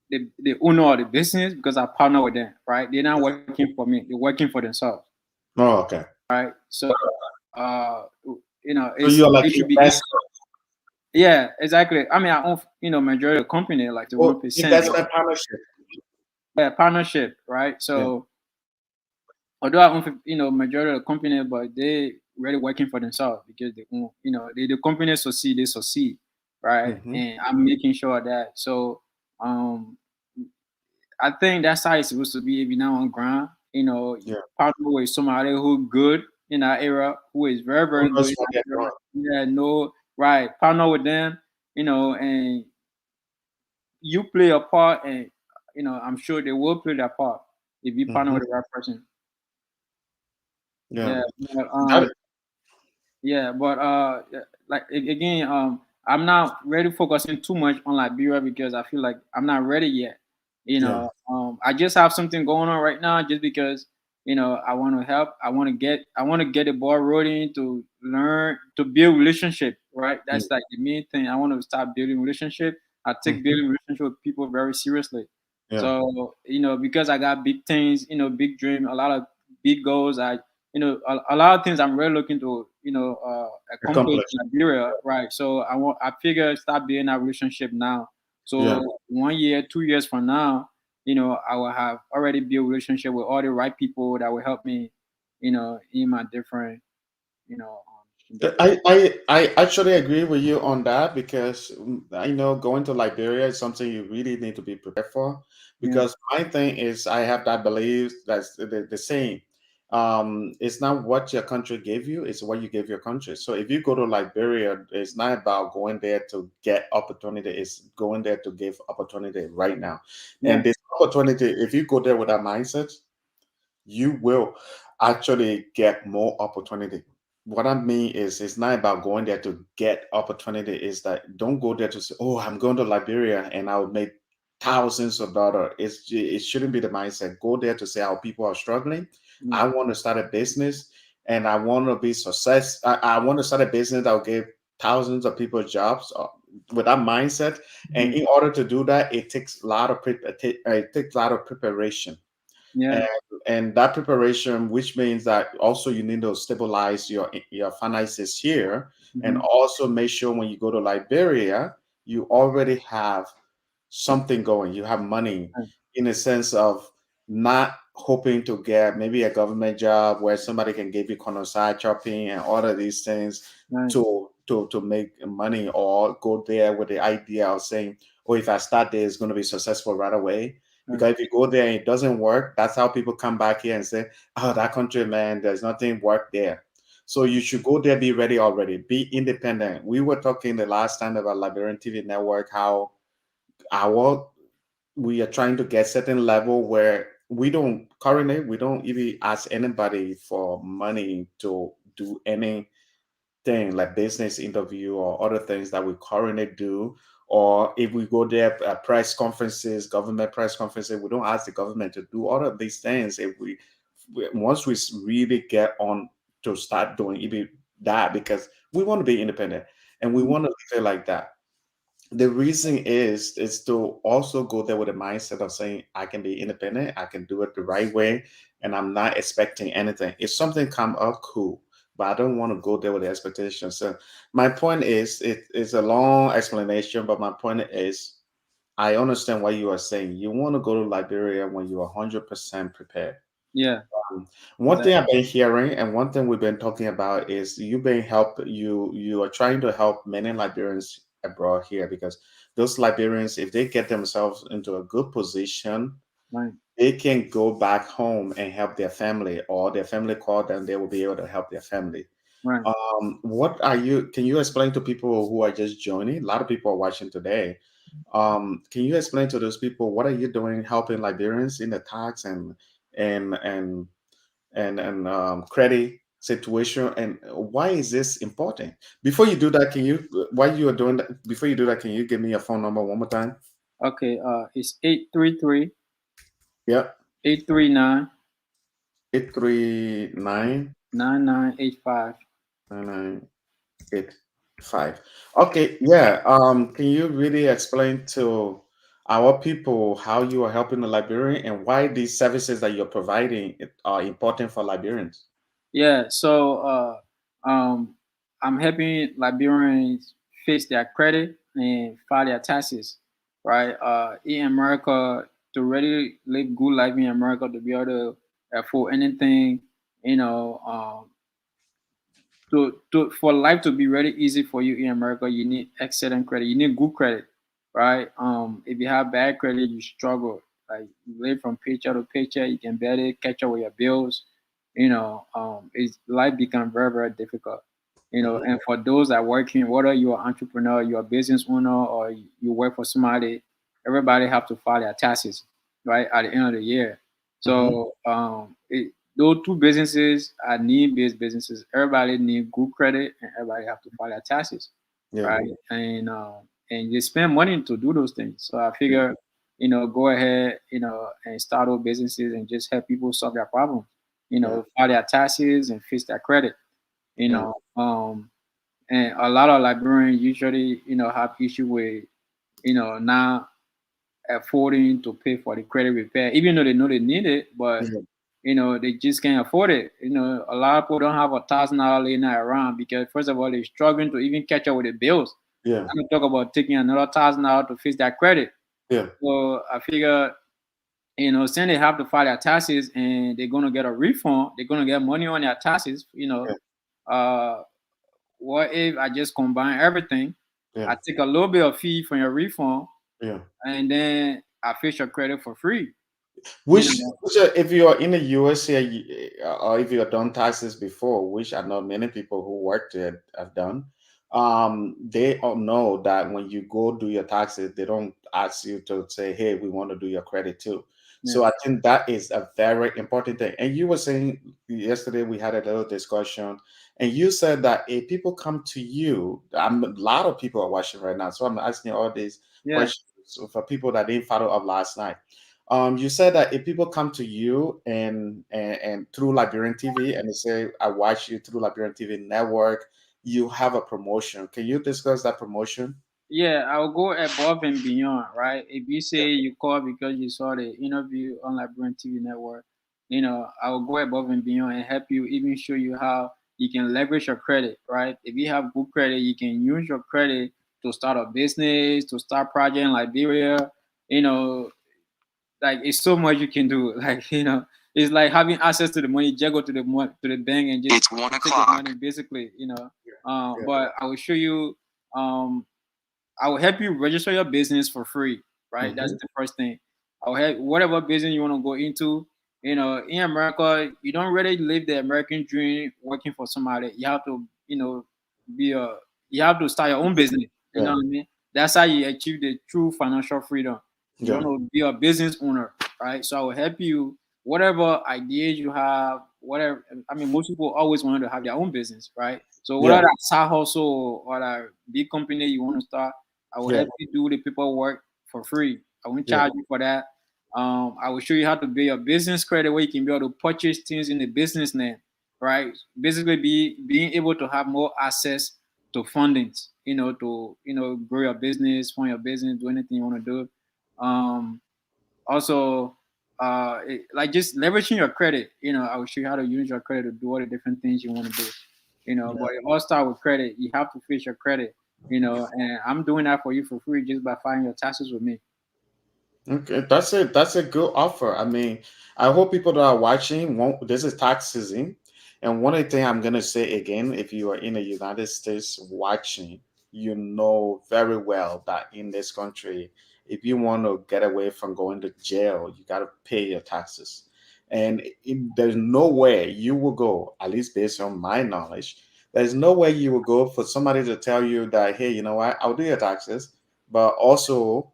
the owner of the business, because I partner with them, right? They're not working for me, they're working for themselves, Oh, okay. right? So uh So you're like it should be invest, yeah, exactly. I mean, I own majority of the company, like the oh, 1%. investment partnership. Yeah, partnership, right? Yeah. So although I own majority of the company, but they really working for themselves, because they own, the company succeed, they succeed, right? Hmm. And I'm making sure that. So um I think that's how it's supposed to be. If you're not on ground, Yeah. partner with somebody who good in that era, who is very, Who very good knows in what that they're era. doing? Yeah, no, right. Partner with them, and you play a part, and I'm sure they will play their part if you partner Hmm. with the right person. Yeah. Yeah, but, That, yeah, but like again, I'm not really focusing too much on Liberia, because I feel like I'm not ready yet. yeah. I just have something going on right now, just because I want to help. I want to get the ball rolling, to learn to build relationship. Right, Mm, that's like the main thing. I want to start building relationship. I take mhm. building relationship with people very seriously. Yeah. So, because I got big things, big dream, a lot of big goals. A lot of things I'm really looking to, accomplish Accomplish. in Liberia, right? So I figure start building a relationship now. Yeah. So 1 year, 2 years from now, I will have already built relationship with all the right people that will help me, in my different, endeavors. I actually agree with you on that because I know going to Liberia is something you really need to be prepared for. Yeah, Because my thing is, I have that belief that's the same. It's not what your country gave you; it's what you give your country. So if you go to Liberia, it's not about going there to get opportunity; it's going there to give opportunity right now. yeah, And this opportunity, if you go there with that mindset, you will actually get more opportunity. What I mean is, it's not about going there to get opportunity. Is that don't go there to say, "Oh, I'm going to Liberia and I'll make thousands of dollars." It shouldn't be the mindset. Go there to say how people are struggling. yeah, I want to start a business and I want to be success. I want to start a business that will give thousands of people jobs with that mindset. And mhm, in order to do that, it takes a lot of it takes a lot of preparation yeah, and that preparation, which means that also you need to stabilize your finances here, and mhm, also make sure when you go to Liberia, you already have something going. You have money right, in a sense of not hoping to get maybe a government job where somebody can give you side chopping and all of these things right, to make money, or go there with the idea of saying, oh, if I start there, it's going to be successful right away. right, Because if you go there and it doesn't work, that's how people come back here and say, oh, that country, man, there's nothing work there. So you should go there, be ready already, be independent. We were talking the last time about Liberian TV network, how our we are trying to get certain level where we don't even ask anybody for money to do anything like business interview or other things that we currently do. Or if we go there, press conferences, government press conferences, we don't ask the government to do all of these things. If once we really get on to start doing even that, because we want to be independent and we mhm, want to live it like that. The reason is to also go there with a mindset of saying, I can be independent, I can do it the right way, and I'm not expecting anything. If something come up, cool, but I don't want to go there with the expectation. So my point is, it's a long explanation, but my point is, I understand what you are saying. You want to go to Liberia when you are 100% prepared. yeah, One thing exactly, I've been hearing, and one thing we've been talking about, is you are trying to help many Liberians abroad here, because those Liberians, if they get themselves into a good position, right, they can go back home and help their family, or their family call them, they will be able to help their family. right. What are you? Can you explain to people who are just joining? A lot of people are watching today. Can you explain to those people what are you doing helping Liberians in the tax and and credit situation, and why is this important? Before you do that, can you while you are doing that, before you do that, can you give me your phone number one more time? Okay, it's 833 Yeah, 839 839 9985. 9985. Okay, yeah. Can you really explain to our people how you are helping the Liberian and why these services that you're providing are important for Liberians? Yeah, so I'm helping Liberians fix their credit and file their taxes, right? In America, to really live good life in America, to be able to afford anything, you know, for life to be really easy for you in America, you need excellent credit. You need good credit, right? If you have bad credit, you struggle. Like you live from paycheck to paycheck, you can barely catch up with your bills. It's life become very very difficult. Mhm. And for those that working, whether you're an entrepreneur, you're a business owner, or you work for somebody, everybody have to file their taxes, right, at the end of the year. Mhm. So those two businesses are need-based businesses. Everybody need good credit, and everybody have to file their taxes, Yeah. right? And you spend money to do those things. So I Yeah. figure, go ahead, and start those businesses and just help people solve their problems. Yeah. File their taxes and fix their credit. You Yeah. know, and a lot of Liberians usually, have issue with, now affording to pay for the credit repair, even though they know they need it, but Yeah. they just can't afford it. A lot of people don't have $1,000 laying around because first of all, they're struggling to even catch up with the bills. Yeah. I'm talk about taking another $1,000 to fix that credit. Yeah. So I figure, since they have to file their taxes and they're gonna get a refund, they're gonna get money on their taxes. Uh, what if I just combine everything? Yeah. I take a little bit of fee from your refund, Yeah. and then I fix your credit for free. Which, if you are in the US here, or if you have done taxes before, which I know many people who work there have done, they all know that when you go do your taxes, they don't ask you to say, "Hey, we want to do your credit too." So I think that is a very important thing. And you were saying yesterday we had a little discussion, and you said that if people come to you, a lot of people are watching right now, so I'm asking all these questions for people that didn't follow up last night. You said that if people come to you and through Liberian TV and they say, "I watch you through Liberian TV network," you have a promotion. Can you discuss that promotion? Yeah, I'll go above and beyond, right? If you say you called because you saw the interview on Liberian TV network, I will go above and beyond and help you, even show you how you can leverage your credit, right? If you have good credit, you can use your credit to start a business, to start project in Liberia. Like it's so much you can do. Like it's like having access to the money. Just go to the bank and just take the money, basically. But I will show you. I will help you register your business for free, right? That's the first thing. I'll help whatever business you want to go into. In America, you don't really live the American dream working for somebody. You have to, be a. You have to start your own business. You know Yeah. what I mean? That's how you achieve the true financial freedom. You Yeah. want to be a business owner, right? So I will help you. Whatever ideas you have, whatever. I mean, most people always want to have their own business, right? So Yeah. whether that's side hustle or that big company you want to start, I will Yeah. help you do the paperwork for free. I won't Yeah. charge you for that. I will show you how to build your business credit where you can be able to purchase things in the business name, right? Basically, being able to have more access to fundings, to grow your business, fund your business, do anything you want to do. Also, like just leveraging your credit. I will show you how to use your credit to do all the different things you want to do. But it all start with credit. You have to fix your credit. And I'm doing that for you for free just by filing your taxes with me. Okay, that's it. That's a good offer. I mean, I hope people that are watching won't. This is tax season, and one of the things I'm gonna say again, if you are in the United States watching, you know very well that in this country, if you want to get away from going to jail, you gotta pay your taxes, and there's no way you will go. At least based on my knowledge, there's no way you will go for somebody to tell you that, hey, you know what, I'll do your taxes, but also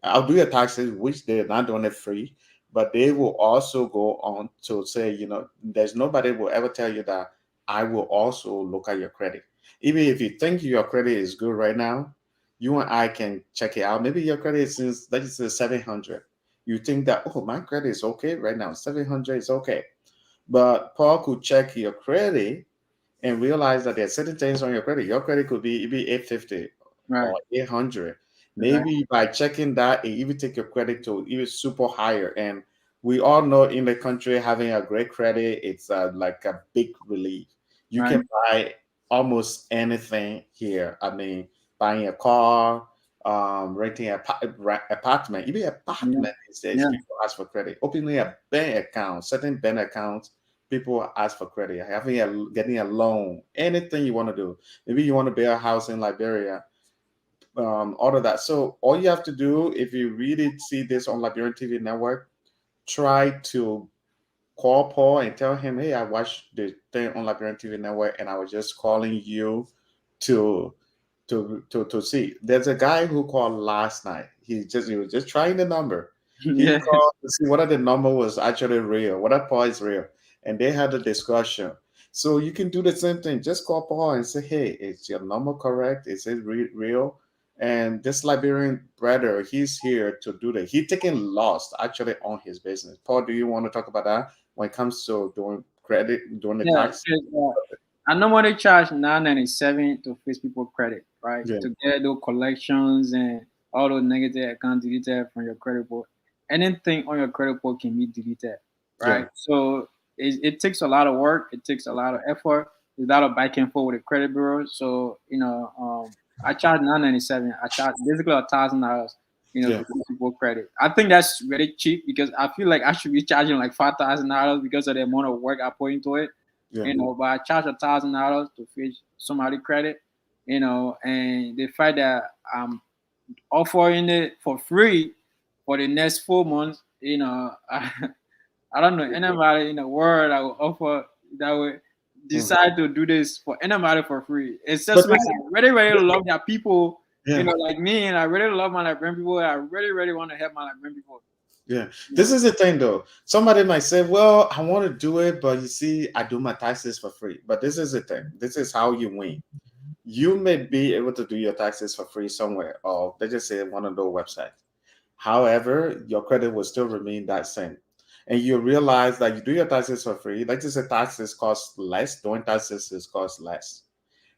I'll do your taxes, which they're not doing it free, but they will also go on to say, there's nobody will ever tell you that I will also look at your credit. Even if you think your credit is good right now, you and I can check it out. Maybe your credit is, let's say, 700. You think that, oh, my credit is okay right now. 700 is okay. But Paul could check your credit and realize that there are certain things on your credit. Your credit could be 850 Right. or 800. Right. Maybe by checking that, it even take your credit to even super higher. And we all know in the country having a great credit, it's like a big relief. You Right. can buy almost anything here. I mean, buying a car, renting an apartment, even Yeah. apartment these days, Yeah. people ask for credit. Opening a bank account, certain bank accounts, people ask for credit, getting a loan, anything you want to do. Maybe you want to build a house in Liberia, all of that. So all you have to do, if you really see this on Liberian TV network, try to call Paul and tell him, hey, I watched the thing on Liberian TV network and I was just calling you to to see. There's a guy who called last night. He was just trying the number. He Yeah. called to see whether the number was actually real, whether Paul is real. And they had a discussion. So you can do the same thing. Just call Paul and say, hey, is your number correct? Is it real? And this Liberian brother, he's here to do that. He taking loss actually on his business. Paul, do you want to talk about that when it comes to doing credit, doing the Yeah. tax? I normally charge $9.97 to fix people credit, right? Yeah. To get those collections and all those negative accounts deleted from your credit report. Anything on your credit report can be deleted, Yeah. right? So it takes a lot of work. It takes a lot of effort. There's a lot of back and forth with the credit bureau. So I charge $9.97. I charge basically $1,000, Yeah. to give people credit. I think that's very cheap because I feel like I should be charging like $5,000 because of the amount of work I put into it. Yeah. But I charge $1,000 to fetch somebody credit. And the fact that I'm offering it for free for the next 4 months, I don't know anybody in the world that will offer that would decide to do this for anybody for free. It's But just like this, I really, really love that people, yeah. like me, and I really love my Liberian people. I really, really want to help my Liberian people. Yeah, this is the thing though. Somebody might say, well, I want to do it, but you see, I do my taxes for free. But this is the thing. This is how you win. You may be able to do your taxes for free somewhere, or let's just say one of those websites. However, your credit will still remain that same. And you realize that you do your taxes for free. Let's just say taxes cost less, doing taxes is cost less,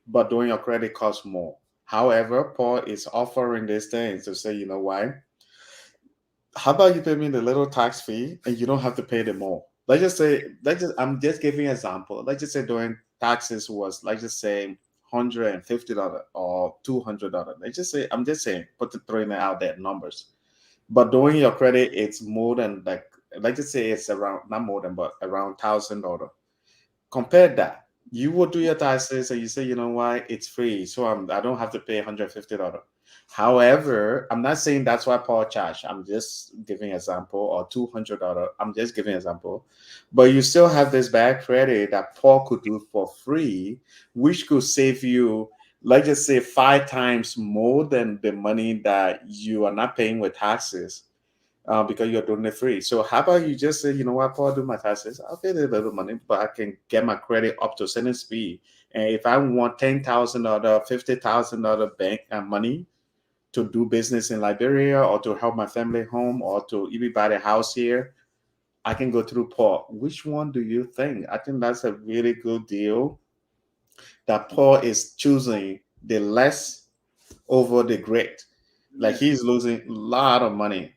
but doing your credit costs more. However, Paul is offering these things to say, you know why? How about you pay me the little tax fee and you don't have to pay them more? I'm just giving an example. Let's just say doing taxes was, let's just say, $150 or $200. Let's just say, I'm just saying, throwing it out there numbers. But doing your credit, it's more than like, let's just say it's around, not more than, but around $1,000. Compare that. You will do your taxes and you say, you know why, it's free. So I don't have to pay $150. However, I'm not saying that's why Paul charged. I'm just giving an example, or $200. I'm just giving an example. But you still have this bad credit that Paul could do for free, which could save you, let's just say, 5 times more than the money that you are not paying with taxes. Because you're doing it free. So how about you just say, you know what, Paul, I'll do my taxes. I'll pay a little money, but I can get my credit up to a certain speed. And if I want $10,000, $50,000 bank money to do business in Liberia, or to help my family home, or to even buy a house here, I can go through Paul. Which one do you think? I think that's a really good deal that Paul is choosing the less over the great. Like he's losing a lot of money.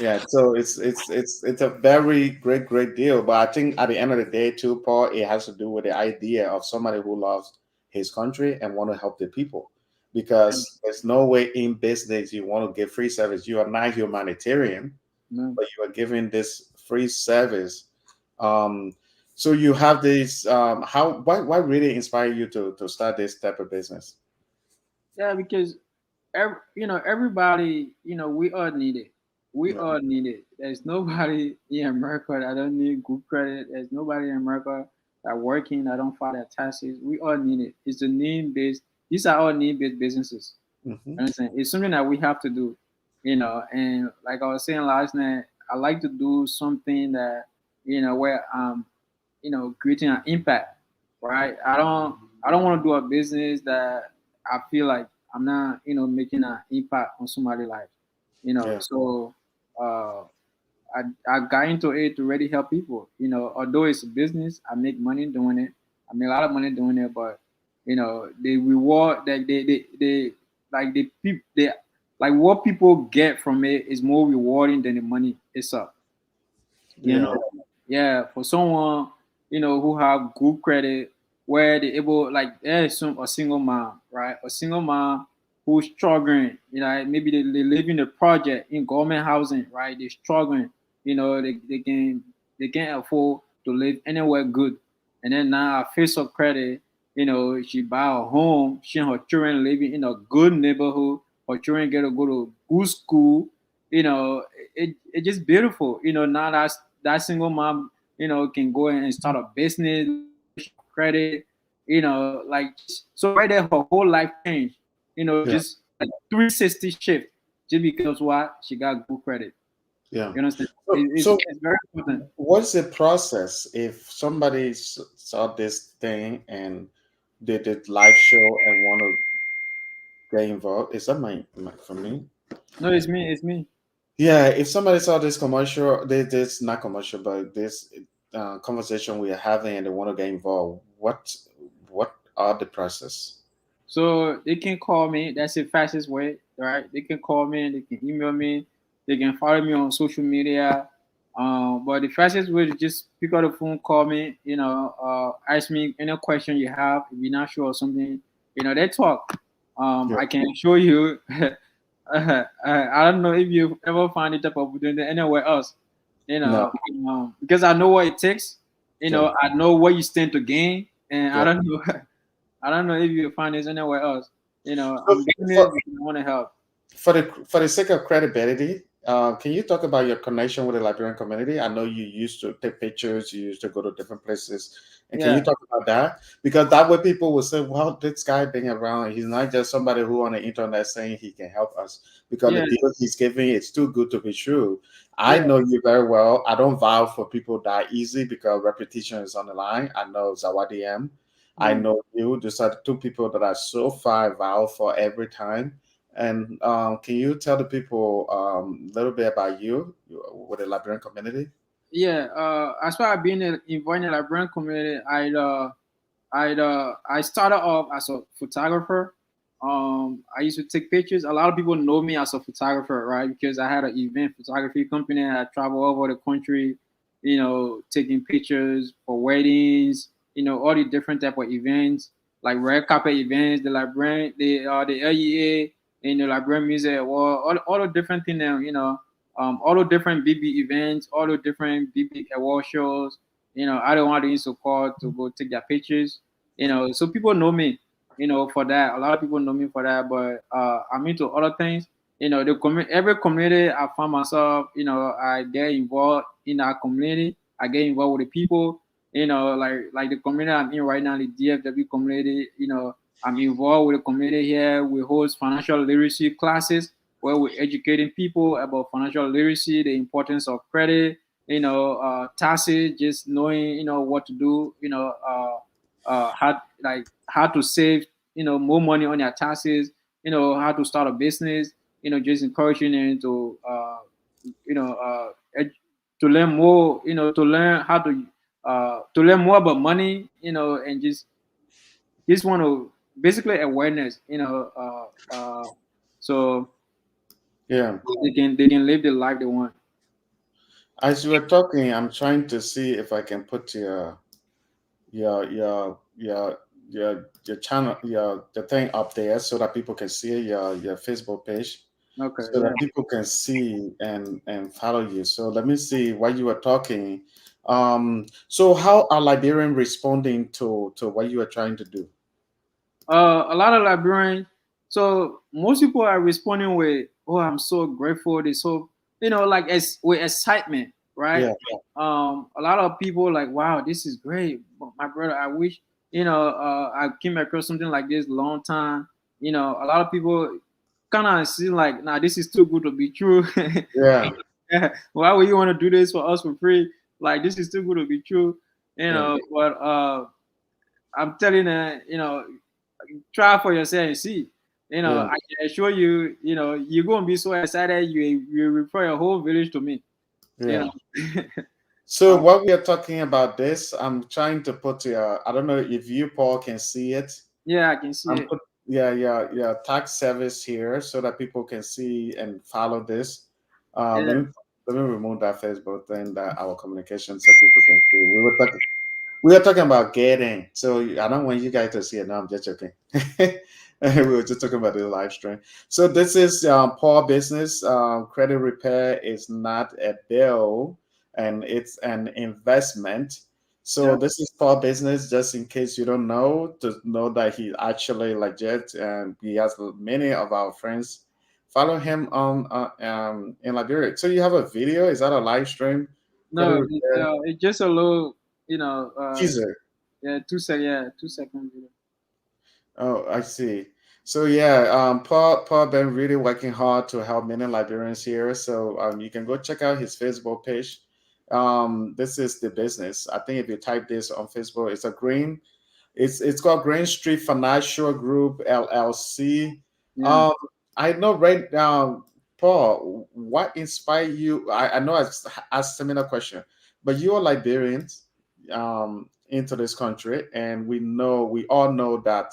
Yeah, so it's a very great deal. But I think at the end of the day, too, Paul, it has to do with the idea of somebody who loves his country and want to help the people. Because there's no way in business you want to give free service. You are not humanitarian, but you are giving this free service. So you have this. Why really inspire you to start this type of business? Yeah, because everybody, we all need it. We Yeah. all need it. There's nobody in America that don't need good credit. There's nobody in America that working that don't file their taxes. We all need it. It's a need based. These are all need based businesses. Mhm. Understand? It's something that we have to do. And like I was saying last night, I like to do something that where creating an impact. Right? I don't want to do a business that I feel like I'm not, making an impact on somebody's life. Yeah. So uh, I got into it to really help people. Although it's a business, I make money doing it. I make a lot of money doing it, but the reward that they like the people they like what people get from it is more rewarding than the money itself. You Yeah. know, yeah, for someone who have good credit, where they able like there's a single mom, right? A single mom who's struggling, maybe they live in a project in government housing, right? They're struggling, they can't afford to live anywhere good, and then now I face of credit, she buy a home, she and her children living in a good neighborhood, her children get to go to good school, it's just beautiful. Now that single mom, can go in and start a business, credit, like so right there her whole life changed. Yeah. Just like 360 shift just because what she got good credit. Yeah. You understand? So, It's, so it's very important. what's the process if somebody saw this thing and they did live show and want to get involved? Is that my for me? No, it's me. It's me. Yeah, if somebody saw this commercial, this not commercial, but this conversation we are having and they want to get involved, what are the process? So they can call me. That's the fastest way, right? They can call me. They can email me. They can follow me on social media. But the fastest way is just pick up the phone, call me. Ask me any question you have. If you're not sure of something, they talk. Yeah. I can show you. I don't know if you ever find it type of opportunity anywhere else. No. Because I know what it takes. Yeah. I know what you stand to gain, and I Yeah. don't know. I don't know if you find this anywhere else. So I'm doing it for, because I want to help. for the sake of credibility, can you talk about your connection with the Liberian community? I know you used to take pictures, you used to go to different places, and can Yeah, you talk about that? Because that way people will say, "Well, this guy being around, he's not just somebody who on the internet saying he can help us." Because the yeah, deal he's giving, it's too good to be true. I yeah, know you very well. I don't vow for people that easy because repetition is on the line. I know Zawadi M. I mm. know you. These are the two people that are so far vow for every time. And can you tell the people a little bit about with the Liberian community? Yeah. As far as being involved in the Liberian community, I started off as a photographer. I used to take pictures. A lot of people know me as a photographer, right? Because I had an event photography company. I travel over the country, taking pictures for weddings, all the different type of events, like red carpet events, the Liberian, the LEA, and the Liberian Music Award, all the different things, all the different BB events, all the different BB award shows. I don't want to use a call to go take their pictures. So people know me, for that. A lot of people know me for that, but I'm into other things. Every community I find myself, I get involved in that community. I get involved with the people, like the community I'm in right now, the DFW community. I'm involved with the community here. We host financial literacy classes where we're educating people about financial literacy, the importance of credit, taxes, just knowing, what to do, how to save, more money on your taxes, how to start a business, just encouraging them to, you know, to learn more, to learn how to learn more about money, and just want to basically awareness, so Yeah. they can live the life they want. As you were talking, I'm trying to see if I can put your your your your channel the thing up there so that people can see your Facebook page, Okay, so yeah. that people can see and follow you. So let me see while you were talking. So how are Liberian responding to what you are trying to do? A lot of Liberians. So most people are responding with, "Oh, I'm so grateful." They so like with excitement, right? Yeah. A lot of people like, "Wow, this is great, my brother. I wish I came across something like this long time." A lot of people kind of see like, "Nah, this is too good to be true." Yeah. Why would you want to do this for us for free? Like this is too good to be true, Yeah. But I'm telling you, try for yourself and see. Yeah. I can assure you, you're gonna be so excited you refer your whole village to me. You Yeah. know. So um, while we are talking about this, I'm trying to put I don't know if you, Paul, can see it. yeah, I can see I'm it. put yeah tax service here so that people can see and follow this. Yeah. Let me remove that Facebook thing, that our communication, so people can see. We were talking about getting, so I don't want you guys to see it. No, I'm just joking. We were just talking about the live stream. So this is Paul Business. Credit repair is not a bill, and it's an investment. So Yeah. this is Paul Business, just in case you don't know, to know that he actually legit, and he has many of our friends follow him on in Liberia. So you have a video? Is that a live stream? Credit No, repair it's just a little, teaser. yeah, 2 second video. Oh, I see. So yeah, Paul been really working hard to help many Liberians here. So you can go check out his Facebook page. This is the business. I think if you type this on Facebook, it's called Green Street Financial Group LLC. Yeah. Um, I know right now, Paul, what inspired you? I know I asked similar question, but you are Liberians into this country, and we all know that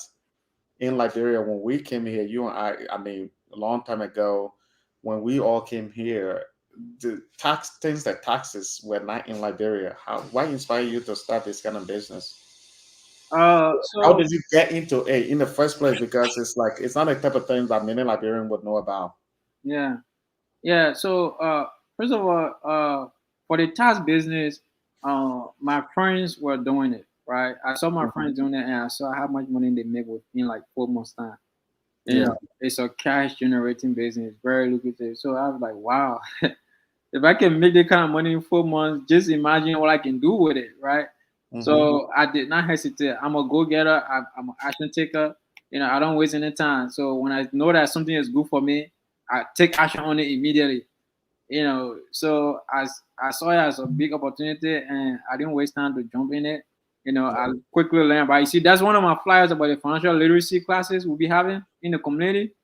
in Liberia when we came here, you and I mean, a long time ago, when we all came here, the things like taxes were not in Liberia. Why inspire you to start this kind of business? How So did you get into it in the first place? Because it's like it's not the type of thing that many Liberians would know about. yeah, yeah. So first of all, for the tax business, my friends were doing it. Right, I saw my Mhm. friends doing it, and I saw how much money they make within like 4 months time. You Yeah. know, it's a cash generating business, very lucrative. So I was like, wow, if I can make that kind of money in 4 months, just imagine what I can do with it, right? Hmm. So I did not hesitate. I'm a go getter. I'm an action taker. I don't waste any time. So when I know that something is good for me, I take action on it immediately. So I saw it as a big opportunity, and I didn't waste time to jump in it. I quickly learned. But you see, that's one of my flyers about the financial literacy classes we'll be having in the community.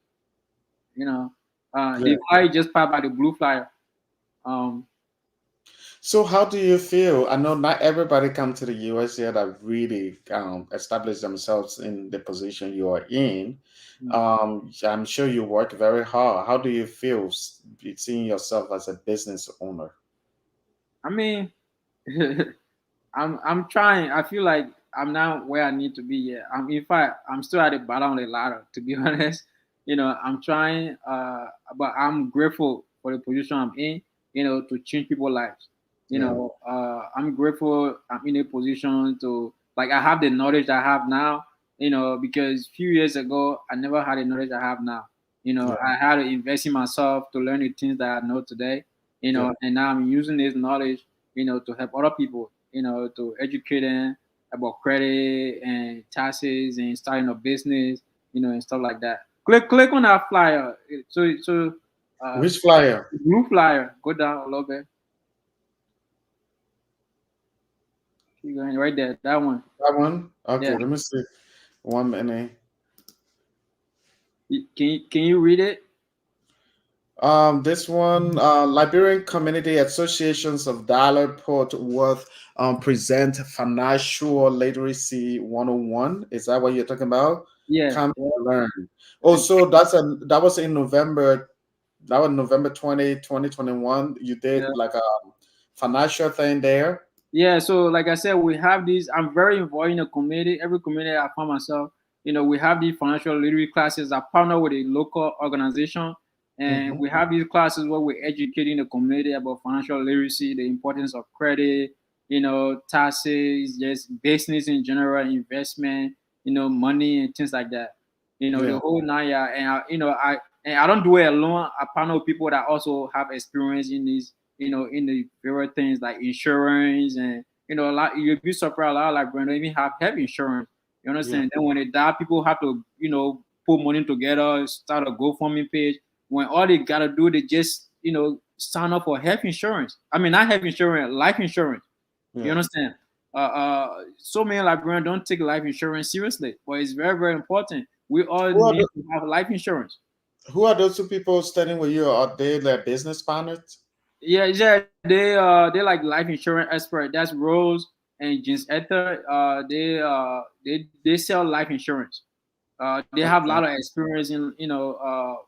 Yeah. The flyer just popped by the blue flyer. Um, So how do you feel? I know not everybody come to the US here that really establish themselves in the position you are in. I'm sure you work very hard. How do you feel seeing yourself as a business owner? I mean, I'm trying. I feel like I'm not where I need to be yet. In fact, I'm still at the bottom of the ladder. To be honest, I'm trying. But I'm grateful for the position I'm in. To change people's lives. Yeah. I'm grateful. I'm in a position to like I have the knowledge I have now. Because few years ago I never had the knowledge I have now. Yeah. I had to invest in myself to learn the things that I know today. Yeah. And now I'm using this knowledge to help other people, to educate them about credit and taxes and starting a business, and stuff like that. Click on that flyer. Which flyer? Blue flyer. Go down a little bit. Keep going right there. That one. That one? Yeah. Okay, let me see. 1 minute. Can you read it? This one, Liberian Community Associations of Dallas Port Worth present Financial Literacy 101. Is that what you're talking about? Yeah. Come Yeah. to learn. Also, that was in November. That was November 2021. You did Yeah. like a financial thing there. Yeah, so like I said, we have these. I'm very involved in the community. Every community I find myself, we have these financial literacy classes. I partner with a local organization, and Hmm. we have these classes where we're educating the community about financial literacy, the importance of credit, taxes, just business in general, investment, money and things like that. The Yeah, whole nine yard. And I don't do it alone. I partner with people that also have experience in these in the various things like insurance and a lot. You'll be surprised. A lot of like Brandon even have health insurance. You yeah, understand? Then when they die, people have to put money together, start a GoFundMe page. When all they gotta do, they just sign up for health insurance. I mean, not health insurance, life insurance. You yeah. understand? So many Liberians don't take life insurance seriously, but it's very, very important. We all Who are need the, to have life insurance. who are those two people studying with you? Are they their business partners? Yeah, yeah, they like life insurance expert. That's Rose and James Ether. They sell life insurance. They have a Okay. lot of experience in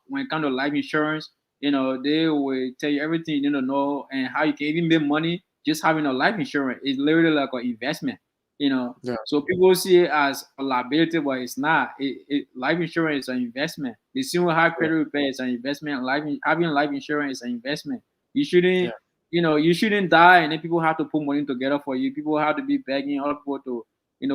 when it comes to life insurance. They will tell you everything you need to know and how you can even make money just having a life insurance. It's literally like an investment. Yeah, So people see it as a liability, but it's not. Life insurance is an investment. The same way how yeah, credit repair is an investment. Having life insurance is an investment. You yeah, shouldn't, you shouldn't die, and then people have to put money together for you. People have to be begging other people to,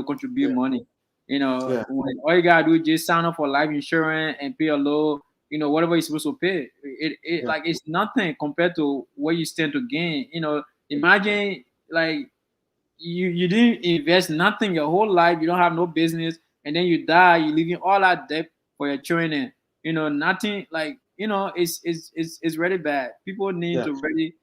contribute yeah, money. yeah, All you gotta do is just sign up for life insurance and pay a low, whatever you're supposed to pay. It yeah, like it's nothing compared to what you stand to gain. Imagine like you didn't invest nothing your whole life. You don't have no business, and then you die. You leaving all that debt for your children. And, nothing like it's really bad. People need yeah. to really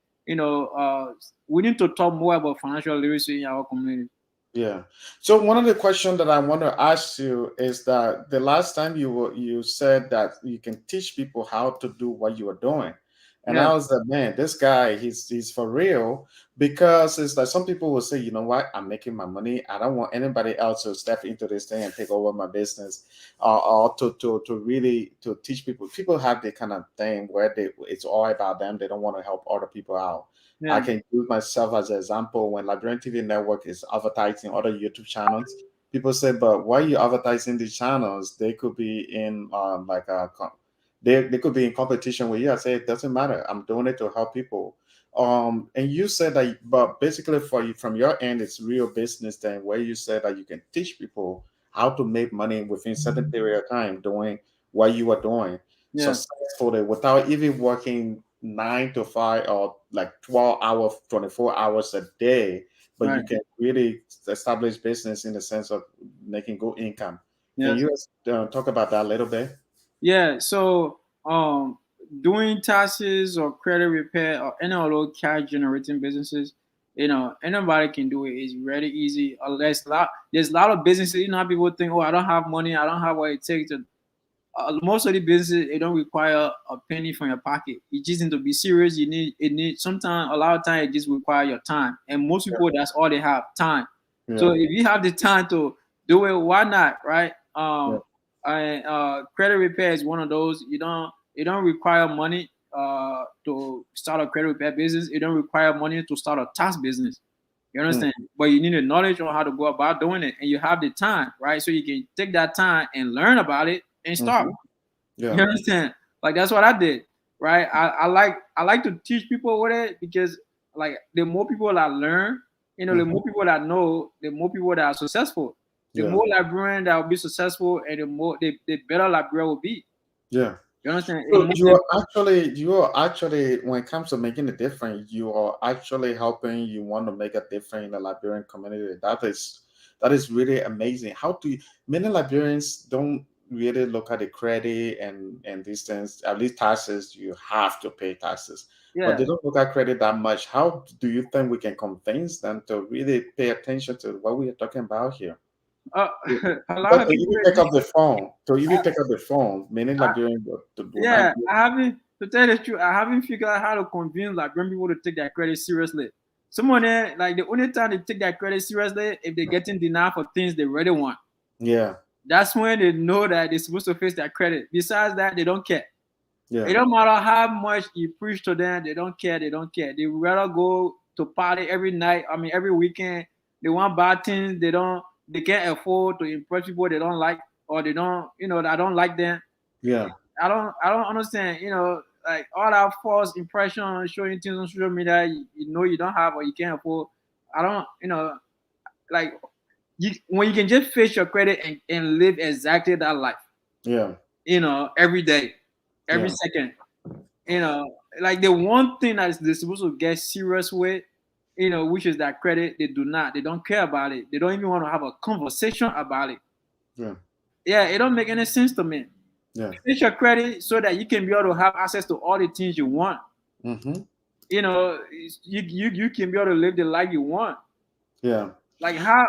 we need to talk more about financial literacy in our community. Yeah. So one of the questions that I want to ask you is that the last time you said that you can teach people how to do what you are doing, And I was like, man, this guy, he's for real. Because it's like some people will say, you know what, I'm making my money. I don't want anybody else to step into this thing and take over my business, or to really to teach people. People have the kind of thing where it's all about them. They don't want to help other people out. I can use myself as an example. When Liberian TV Network is advertising other YouTube channels, people say, but why are you advertising these channels? They could be in like a they could be in competition with you. I say it doesn't matter. I'm doing it to help people. And you said that, but basically for you from your end, it's real business then, where you said that you can teach people how to make money within certain period of time doing what you are doing successfully without even working 9 to 5 or like 12 hours, 24 hours a day. But you can really establish business in the sense of making good income. Can you talk about that a little bit? Yeah, so doing taxes or credit repair or any of those cash generating businesses, anybody can do it. It's really easy. There's a lot of businesses. You know how people think, oh, I don't have money, I don't have what it takes to. Most of the businesses, it don't require a penny from your pocket. You just need to be serious. Sometimes a lot of time it just require your time, and most people that's all they have, time. So if you have the time to do it, why not, right? And credit repair is one of those. It don't require money to start a credit repair business. It don't require money to start a tax business. You understand? But you need the knowledge on how to go about doing it, and you have the time, right? So you can take that time and learn about it and start. You understand? Like that's what I did, right? I like to teach people with it because like the more people that learn, the more people that know, the more people that are successful. The more Liberian that will be successful, and the better Liberia will be. Yeah. You understand? So you are actually, when it comes to making a difference, you are actually helping. You want to make a difference in the Liberian community. That is really amazing. How do many Liberians don't really look at the credit and these things? At least taxes, you have to pay taxes, but they don't look at credit that much. How do you think we can convince them to really pay attention to what we are talking about here? A lot But of to people. even pick up the phone, many Liberians do not. I haven't, to tell you the truth, I haven't figured out how to convince Liberian people to take their credit seriously. Someone there, like the only time they take their credit seriously if they're getting denied for things they really want. Yeah. That's when they know that they're supposed to face their credit. Besides that, they don't care. Yeah. It don't matter how much you preach to them, they don't care. They don't care. They rather go to party every night. I mean, every weekend. They want bad things. They can't afford to impress people they don't like, or they don't, that don't like them. Yeah. I don't understand. Like all that false impression, showing things on social media, you don't have or you can't afford. I don't, like when you can just face your credit and live exactly that life. Yeah. Every day, every second. Like the one thing that they're supposed to get serious with, which is that credit, they don't care about it. They don't even want to have a conversation about it. Yeah, it don't make any sense to me. Yeah. Fix your credit so that you can be able to have access to all the things you want. Mm-hmm. You can be able to live the life you want. Yeah. Like how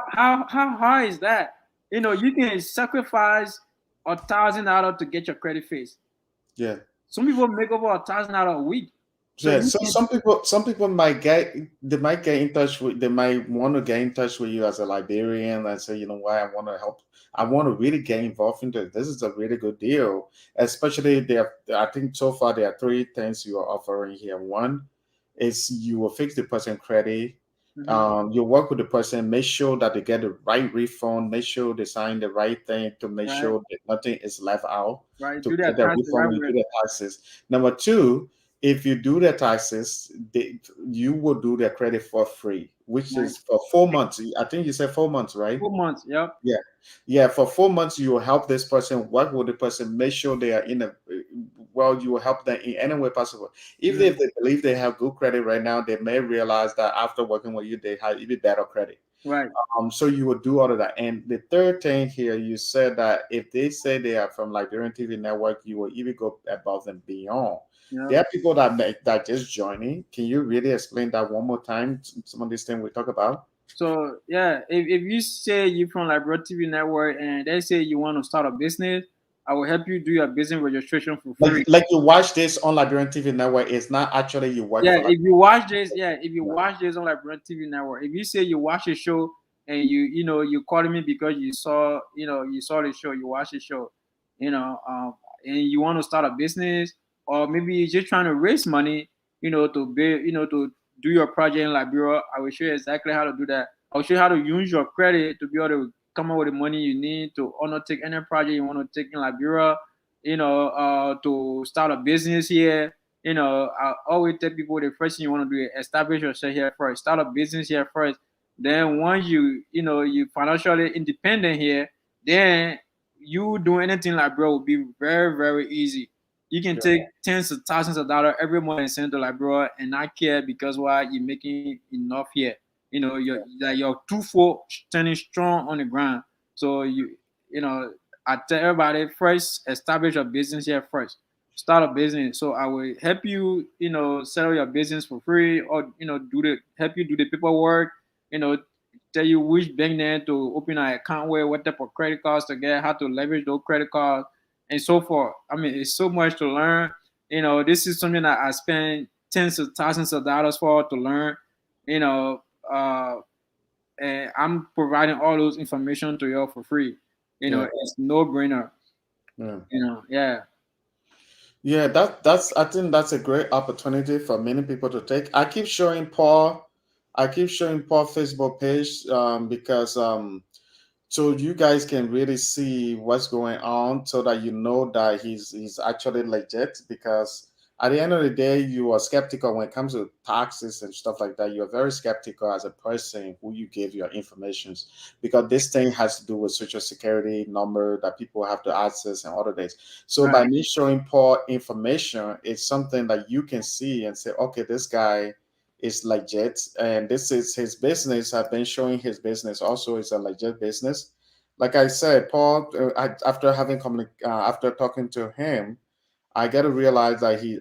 hard is that? You can sacrifice $1,000 to get your credit fixed. Yeah. Some people make over $1,000 a week. So some people might get in touch with, they might want to get in touch with you as a Liberian and say, you know what, I want to help. I want to really get involved in this. This is a really good deal. Especially I think so far there are 3 things you are offering here. One is you will fix the person credit. You work with the person, make sure that they get the right refund, make sure they sign the right thing to make sure that nothing is left out. Right. To get the refund and do the taxes. Number 2, if you do the taxes, you will do the credit for free, which is for 4 months. I think you said 4 months, right? 4 months, yep. Yeah. Yeah, for 4 months, you will help this person, work with the person, make sure they are you will help them in any way possible. Even if they believe they have good credit right now, they may realize that after working with you, they have even better credit. Right. So you will do all of that. And the third thing here, you said that if they say they are from Liberian TV Network, you will even go above and beyond. Yeah. There are people that just joining. Can you really explain that one more time? Some of these things we talk about. So yeah, if you say you're from Liberian TV Network and they say you want to start a business, I will help you do your business registration for free. Like you watch this on Liberian TV network. It's not actually you work Yeah, for. if you watch this, if you watch this on Liberian TV network, if you say you watch a show and you calling me because you saw the show, you watch the show, and you want to start a business, or maybe you're just trying to raise money, to build, to do your project in Liberia, I will show you exactly how to do that. I'll show you how to use your credit to be able to come up with the money you need to undertake any project you want to take in Liberia, to start a business here. I always tell people the first thing you want to do is establish yourself here first, start a business here first. Then once you financially independent here, then you do anything like bro will be very, very easy. You can take tens of thousands of dollars every month and send to like bro and not care because why you're making enough here. Your 2 foot standing strong on the ground. So I tell everybody first establish a business here first, start a business. So I will help you, settle your business for free, or help you do the paperwork, tell you which bank then to open an account with, what type of credit cards to get, how to leverage those credit cards, and so forth. I mean, it's so much to learn. This is something that I spend tens of thousands of dollars for to learn. You know, and I'm providing all those information to you for free. It's no brainer. Yeah. Yeah, that's I think that's a great opportunity for many people to take. I keep showing Paul Facebook page because so you guys can really see what's going on so that you know that he's actually legit, because at the end of the day you are skeptical when it comes to taxes and stuff like that. You're very skeptical as a person who you give your information, because this thing has to do with social security number that people have to access and other things. So by Right. me showing Paul information, it's something that you can see and say, okay, this guy is legit, and this is his business. I've been showing his business also is a legit business. Like I said, Paul, after talking to him, I got to realize that he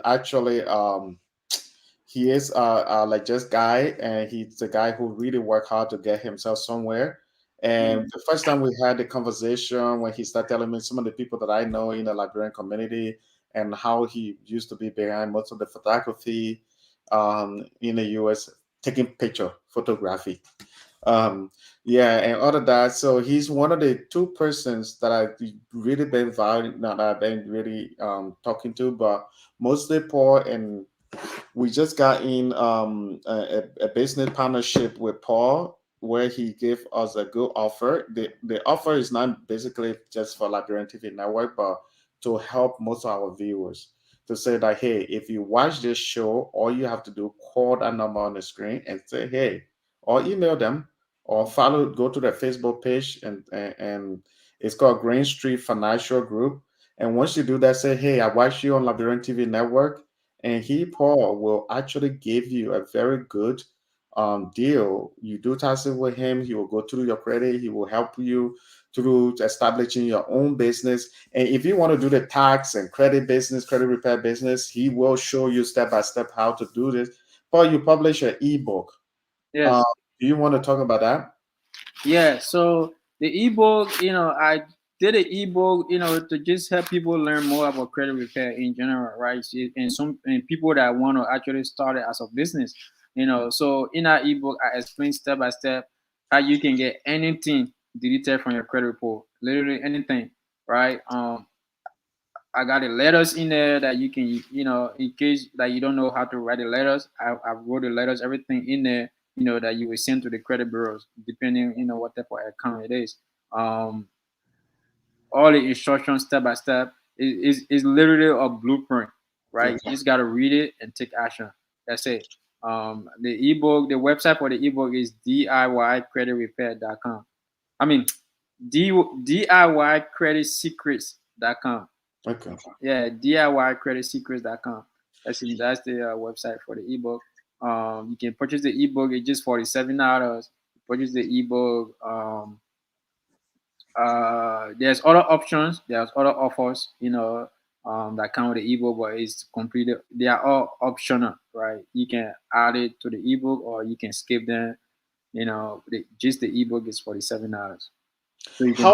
is a legit guy, and he's the guy who really worked hard to get himself somewhere. And the first time we had the conversation, when he started telling me some of the people that I know in the Liberian community and how he used to be behind most of the photography in the US, taking picture photography. Um, yeah, and other that, so he's one of the two persons that I've really been valuing, that I've been really talking to, but mostly Paul. And we just got in a business partnership with Paul, where he gave us a good offer. The offer is not basically just for Liberian TV network, but to help most of our viewers, to say that, hey, if you watch this show, all you have to do, call that number on the screen and say, hey, or email them, or go to their Facebook page, and it's called Green Street Financial Group. And once you do that, say, hey, I watched you on Liberian TV network, and Paul, will actually give you a very good deal. You do taxes with him, he will go through your credit, he will help you through establishing your own business. And if you want to do the tax and credit business, credit repair business, he will show you step by step how to do this. Paul, you publish an ebook. Yes. Do you want to talk about that? Yeah. So the ebook, I did an ebook, to just help people learn more about credit repair in general, right? And people that want to actually start it as a business, So in that ebook, I explain step by step how you can get anything deleted from your credit report, literally anything, right? I got the letters in there that you can, in case that you don't know how to write the letters, I wrote the letters, everything in there, that you will send to the credit bureaus, depending, what type of account it is. All the instructions step by step is literally a blueprint, right? You just got to read it and take action. That's it. The ebook, the website for the ebook is DIYcreditrepair.com. I mean, DIYcreditsecrets.com. Okay. Yeah, DIYcreditsecrets.com. That's the website for the ebook. You can purchase the ebook. It's just $47. Purchase the ebook. There's other options. There's other offers. That come with the ebook, but it's completely. They are all optional, right? You can add it to the ebook, or you can skip them. Just the ebook is $47. So you can.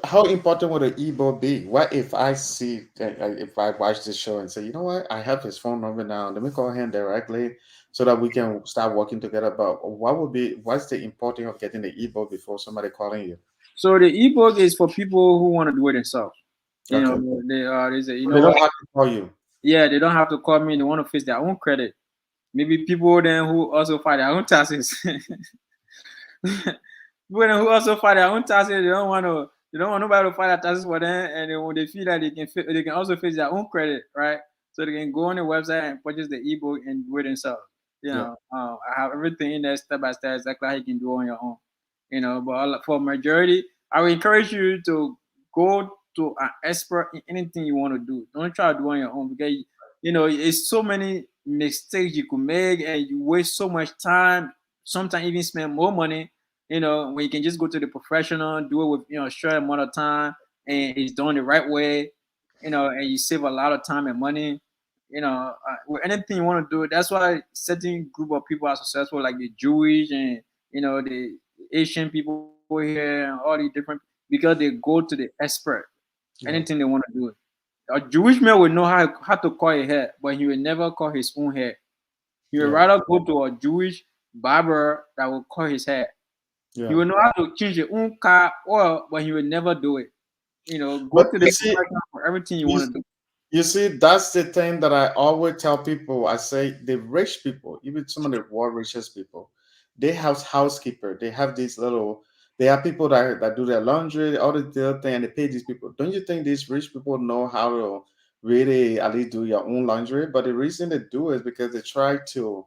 How important would an ebook be? What if I see if I watch this show and say, you know what, I have his phone number now. Let me call him directly so that we can start working together. But what's the importance of getting the ebook before somebody calling you? So the ebook is for people who want to do it themselves. You Okay. know, they say, you They know don't what? have to call you. Yeah, they don't have to call me. They want to face their own credit. Maybe people then who also file their own taxes. People then who also file their own taxes. They don't want to. They don't want nobody to file their taxes for them, and then when they feel that they can also face their own credit, right? So they can go on the website and purchase the ebook and do it themselves. You Yeah. know, I have everything in there step by step, exactly how you can do on your own. You know, but for majority, I would encourage you to go to an expert in anything you want to do. Don't try to do on your own because you know it's so many mistakes you could make and you waste so much time. Sometimes even spend more money. You know, when you can just go to the professional, do it with a short amount of time, and it's done the right way. You know, and you save a lot of time and money. You know, with anything you want to do, that's why certain group of people are successful, like the Jewish and the Asian people here and all these different because they go to the expert. Yeah. Anything they want to do. A Jewish man will know how to cut a hair, but he will never cut his own hair. He would Yeah. rather go to a Jewish barber that will cut his hair. He Yeah. will know how to change his own car oil, but he will never do it. You know, go But to you the see, professional for everything you you, want to do. you see, that's the thing that I always tell people. I say the rich people, even some of the world richest people, they have housekeeper. They have these little. They have people that do their laundry, all the other thing, and they pay these people. Don't you think these rich people know how to really at least do your own laundry? But the reason they do is because they try to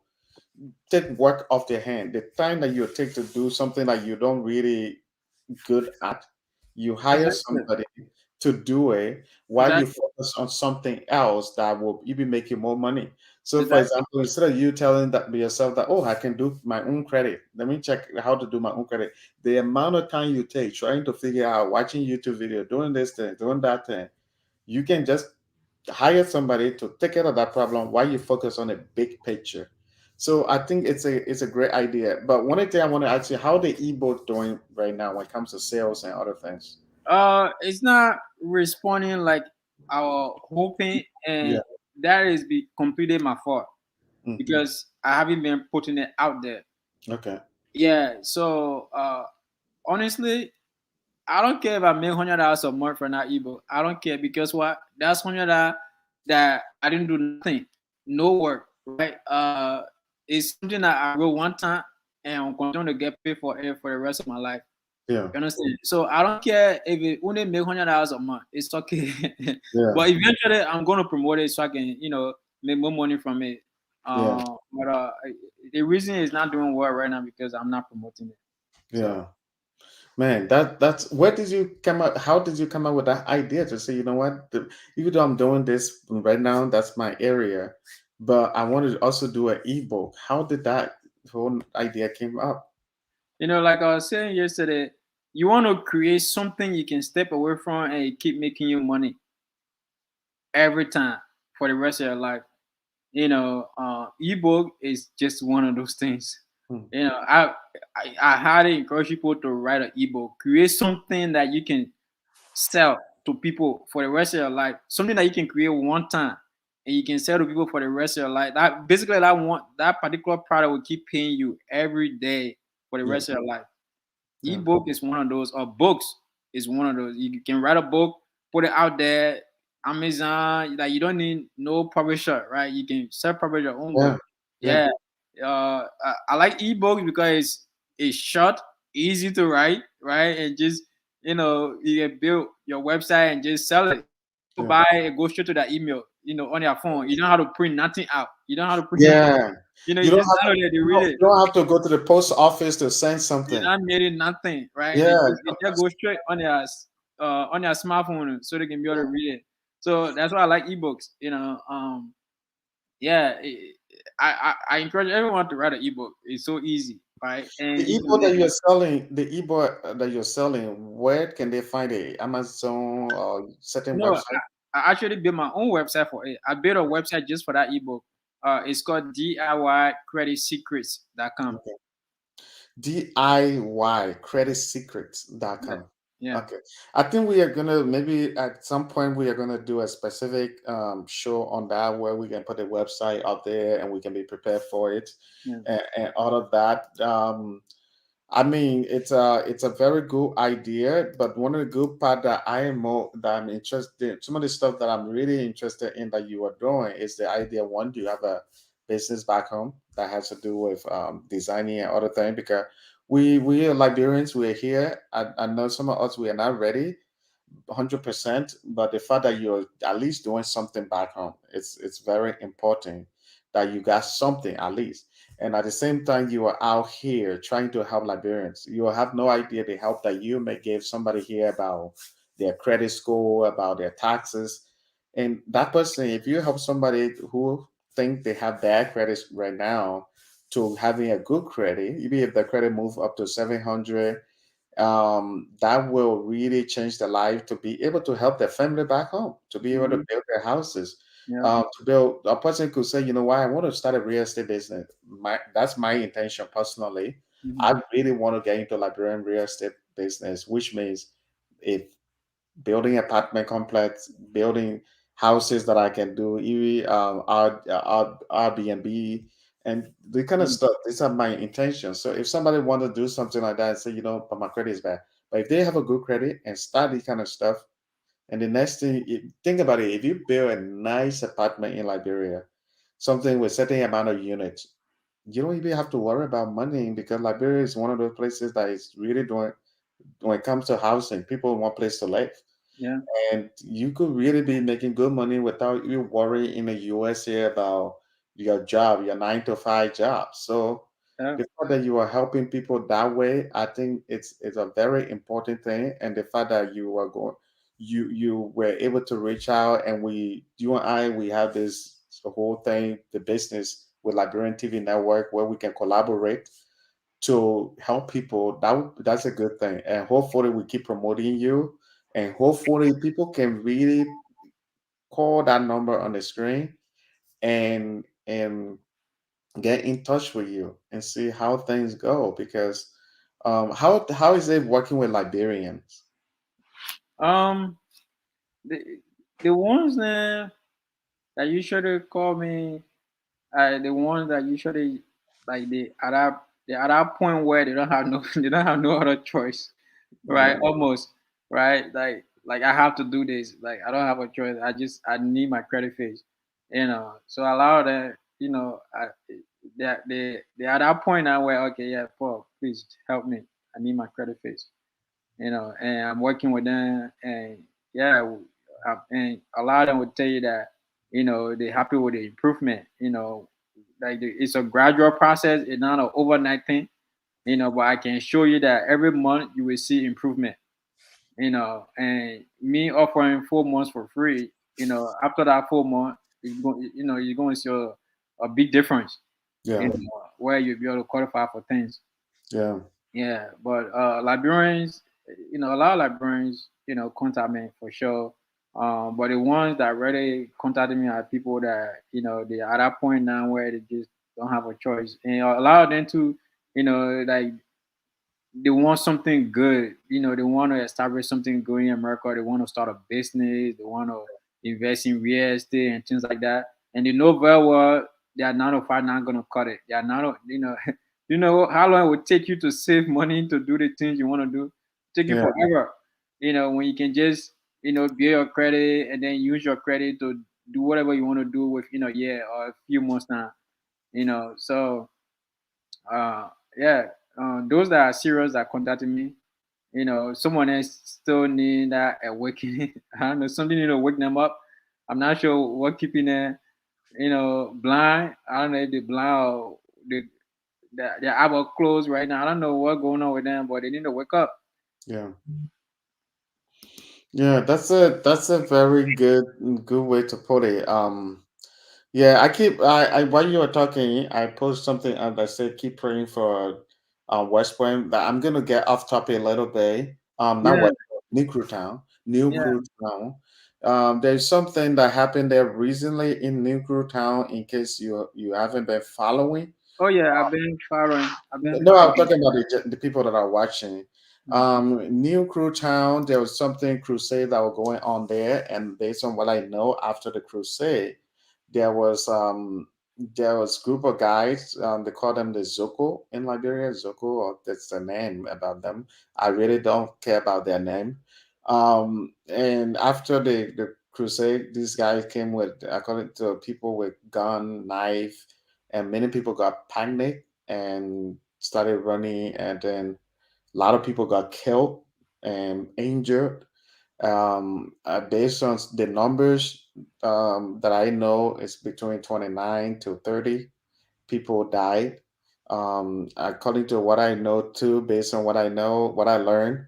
take work off their hand. The time that you take to do something that you don't really good at, you hire Exactly. somebody to do it while you Exactly. focus on something else that will even make you more money. So, for Exactly. example, instead of you telling that yourself that, oh, I can do my own credit, let me check how to do my own credit. The amount of time you take trying to figure out, watching YouTube video, doing this thing, doing that thing, you can just hire somebody to take care of that problem while you focus on a big picture. So I think it's a great idea. But one thing I want to ask you, how the ebook doing right now when it comes to sales and other things? It's not responding like our hoping, Yeah. and that is be completely my fault Hmm. because I haven't been putting it out there. Okay. Yeah. So honestly, I don't care if I make $100 a month for that ebook. I don't care because what? That's $100 that I didn't do nothing, no work, right? It's something that I wrote one time and I'm going to get paid for it for the rest of my life. Yeah. You understand? So I don't care if it only make $100 a month. It's okay. Yeah. But eventually I'm gonna promote it so I can, make more money from it. Yeah. But the reason it's not doing well right now because I'm not promoting it. So Yeah. Man, that's where did you come up? How did you come up with that idea to say, you know what, even though I'm doing this right now, that's my area, but I wanted to also do an ebook. How did that whole idea came up? like I was saying yesterday, you want to create something you can step away from and it keep making you money every time for the rest of your life. Ebook is just one of those things. Hmm. I highly encourage people to write an ebook, create something that you can sell to people for the rest of your life, something that you can create one time and you can sell to people for the rest of your life. That basically that particular product will keep paying you every day for the Yeah. rest of your life. Yeah. Ebook is one of those, or books is one of those. You can write a book, put it out there, Amazon. Like you don't need no publisher, right? You can self-publish your own Yeah. book. Yeah. Yeah. I like ebooks because it's short, easy to write, right? And just you can build your website and just sell it. People Yeah. buy it, go straight to that email, on your phone. You don't have to print nothing out. You don't have to print nothing. Yeah. You You don't just have to, download it, you read it. you don't have to go to the post office to send You're something. not needing nothing, right? Yeah. It just go straight on your smartphone so they can be able to read it. So that's why I like ebooks. Yeah, I encourage everyone to write an ebook. It's so easy, right? The And you can ebook that make you're selling, the ebook that you're selling, where can they find it? Amazon or certain no. website? I actually built my own website for it. I built a website just for that ebook. It's called DIYCreditsecrets.com. Okay. DIY creditsecrets.com. Yeah. Okay. I think we are gonna maybe at some point we are gonna do a specific show on that where we can put a website out there and we can be prepared for it Yeah. and all of that. I mean, it's a very good idea, but one of the good part that I'm interested in, some of the stuff that I'm really interested in that you are doing is the idea. One, do you have a business back home that has to do with designing and other things? Because we are Liberians, we're here. I know some of us we are not ready 100%, but the fact that you're at least doing something back home, it's very important that you got something at least. And at the same time, you are out here trying to help Liberians. You have no idea the help that you may give somebody here about their credit score, about their taxes. And that person, if you help somebody who think they have bad credit right now to having a good credit, even if the credit move up to 700, that will really change their life to be able to help their family back home, to be able to Hmm. build their houses, Yeah. to build. A person could say, you know what, I want to start a real estate business. That's my intention personally. Hmm. I really want to get into Liberian real estate business, which means if building apartment complex, building houses that I can do, Airbnb, and the kind of stuff. These are my intentions. So if somebody want to do something like that and say, but my credit is bad, but if they have a good credit and start this kind of stuff, and the next thing, think about it, if you build a nice apartment in Liberia, something with certain amount of units, you don't even have to worry about money because Liberia is one of those places that is really doing when it comes to housing, people want place to live. Yeah. And you could really be making good money without you worrying in the US here about your job, your 9 to 5 job. So Yeah. the fact that you are helping people that way, I think it's a very important thing. And the fact that you were able to reach out and you and I, we have this whole thing, the business with Liberian TV Network where we can collaborate to help people, that's a good thing. And hopefully we keep promoting you and hopefully people can really call that number on the screen and get in touch with you and see how things go because how is it working with Liberians? Um, the the ones that usually call me, the ones that usually like they at that point where they don't have no they don't have no other choice, right? Yeah, Almost, right? Like I have to do this. Like I don't have a choice. I need my credit face, So a lot of that, they at that point now where okay, yeah, Paul, please help me. I need my credit face, and I'm working with them, and yeah, and a lot of them would tell you that they're happy with the improvement. Like it's a gradual process. It's not an overnight thing. But I can show you that every month you will see improvement. And me offering 4 months for free. After that 4 month, you're going to see a big difference. yeah, Where you'll be able to qualify for things. yeah, Yeah, but librarians, a lot of librarians, contact me for sure. But the ones that really contacted me are people that they are at that point now where they just don't have a choice, and a lot of them too, like they want something good. They want to establish something good in America. They want to start a business. They want to invest in real estate and things like that. And they know very well they are not of not gonna cut it. They are not, you know how long it would take you to save money to do the things you want to do. Take you yeah, forever. When you can just, build your credit and then use your credit to do whatever you want to do with, year or a few months now. So yeah, those that are serious that contacted me, someone else still need that awakening. I don't know, something need to wake them up. I'm not sure what keeping them, blind. I don't know if they're blind or they, their eyeball closed right now. I don't know what's going on with them, but they need to wake up. yeah. Yeah, that's a very good way to put it. Yeah, I while you were talking, I posted something and I said keep praying for West Point. But I'm gonna get off topic a little bit. Not Yeah, West Point, New Crew Town. New yeah. Crew Town. There's something that happened there recently in New Crew Town. In case you haven't been following. Oh yeah, I've been following. I've been No, I'm following. talking about the people that are watching. New Crew Town, there was something crusade that were going on there, and based on what I know, after the crusade, there was group of guys. They call them the Zoko in Liberia. Zoko, or that's the name about them. I really don't care about their name. And after the crusade, these guys came with, according to people, with gun, knife, and many people got panicked and started running, and then a lot of people got killed and injured. Based on the numbers that I know, it's between 29 to 30 people died. According to what I know too, based on what I know, what I learned,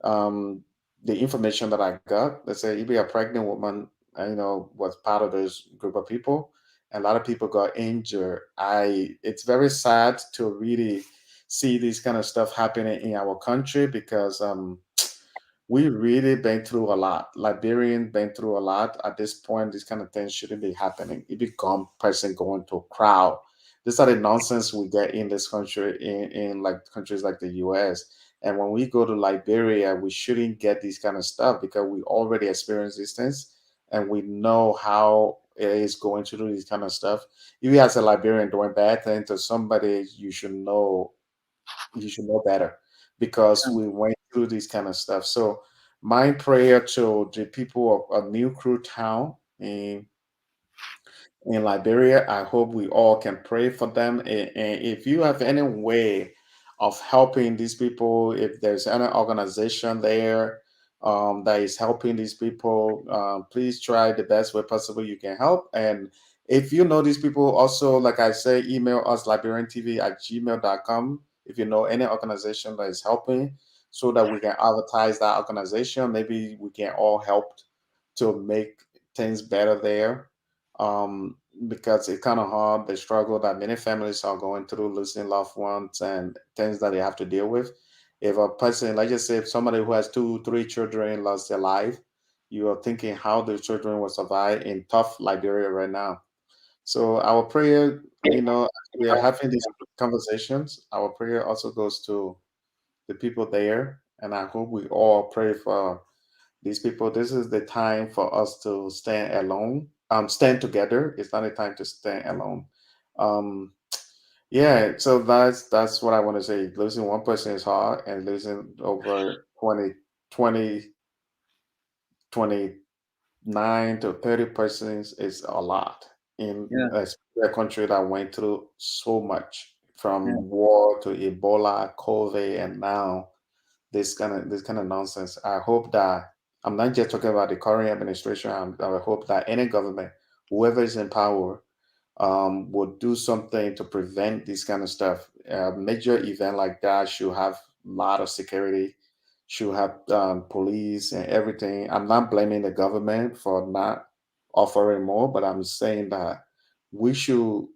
um, the information that I got, let's say if you're a pregnant woman, was part of this group of people, and a lot of people got injured. It's very sad to really see this kind of stuff happening in our country because we really been through a lot. Liberian been through a lot. At this point, this kind of thing shouldn't be happening. It become person going to a crowd. This are the nonsense we get in this country, in like countries like the US. And when we go to Liberia, we shouldn't get this kind of stuff because we already experienced these things and we know how it is going to do this kind of stuff. If you as a Liberian doing bad things to somebody, you should know better because we went through this kind of stuff. So my prayer to the people of New Crew Town in Liberia, I hope we all can pray for them. And if you have any way of helping these people, if there's any organization there that is helping these people, please try the best way possible you can help. And if you know these people, also, like I say, email us liberiantv@gmail.com if you know any organization that is helping so that we can advertise that organization. Maybe we can all help to make things better there, because it's kind of hard, the struggle that many families are going through, losing loved ones and things that they have to deal with. If a person, like just say, if somebody who has 2, 3 children lost their life, you are thinking how the children will survive in tough Liberia right now. So our prayer, we are having these conversations. Our prayer also goes to the people there, and I hope we all pray for these people. This is the time for us to stand together. It's not a time to stand alone. Um, yeah, so that's what I want to say. Losing one person is hard, and losing over 29 to 30 persons is a lot in Yeah, a country that went through so much, yeah, from war to Ebola, COVID, and now this kind of nonsense. I hope that I'm not just talking about the current administration. I hope that any government, whoever is in power, would do something to prevent this kind of stuff. A major event like that should have a lot of security, should have police and everything. I'm not blaming the government for not offering more, but I'm saying that we should.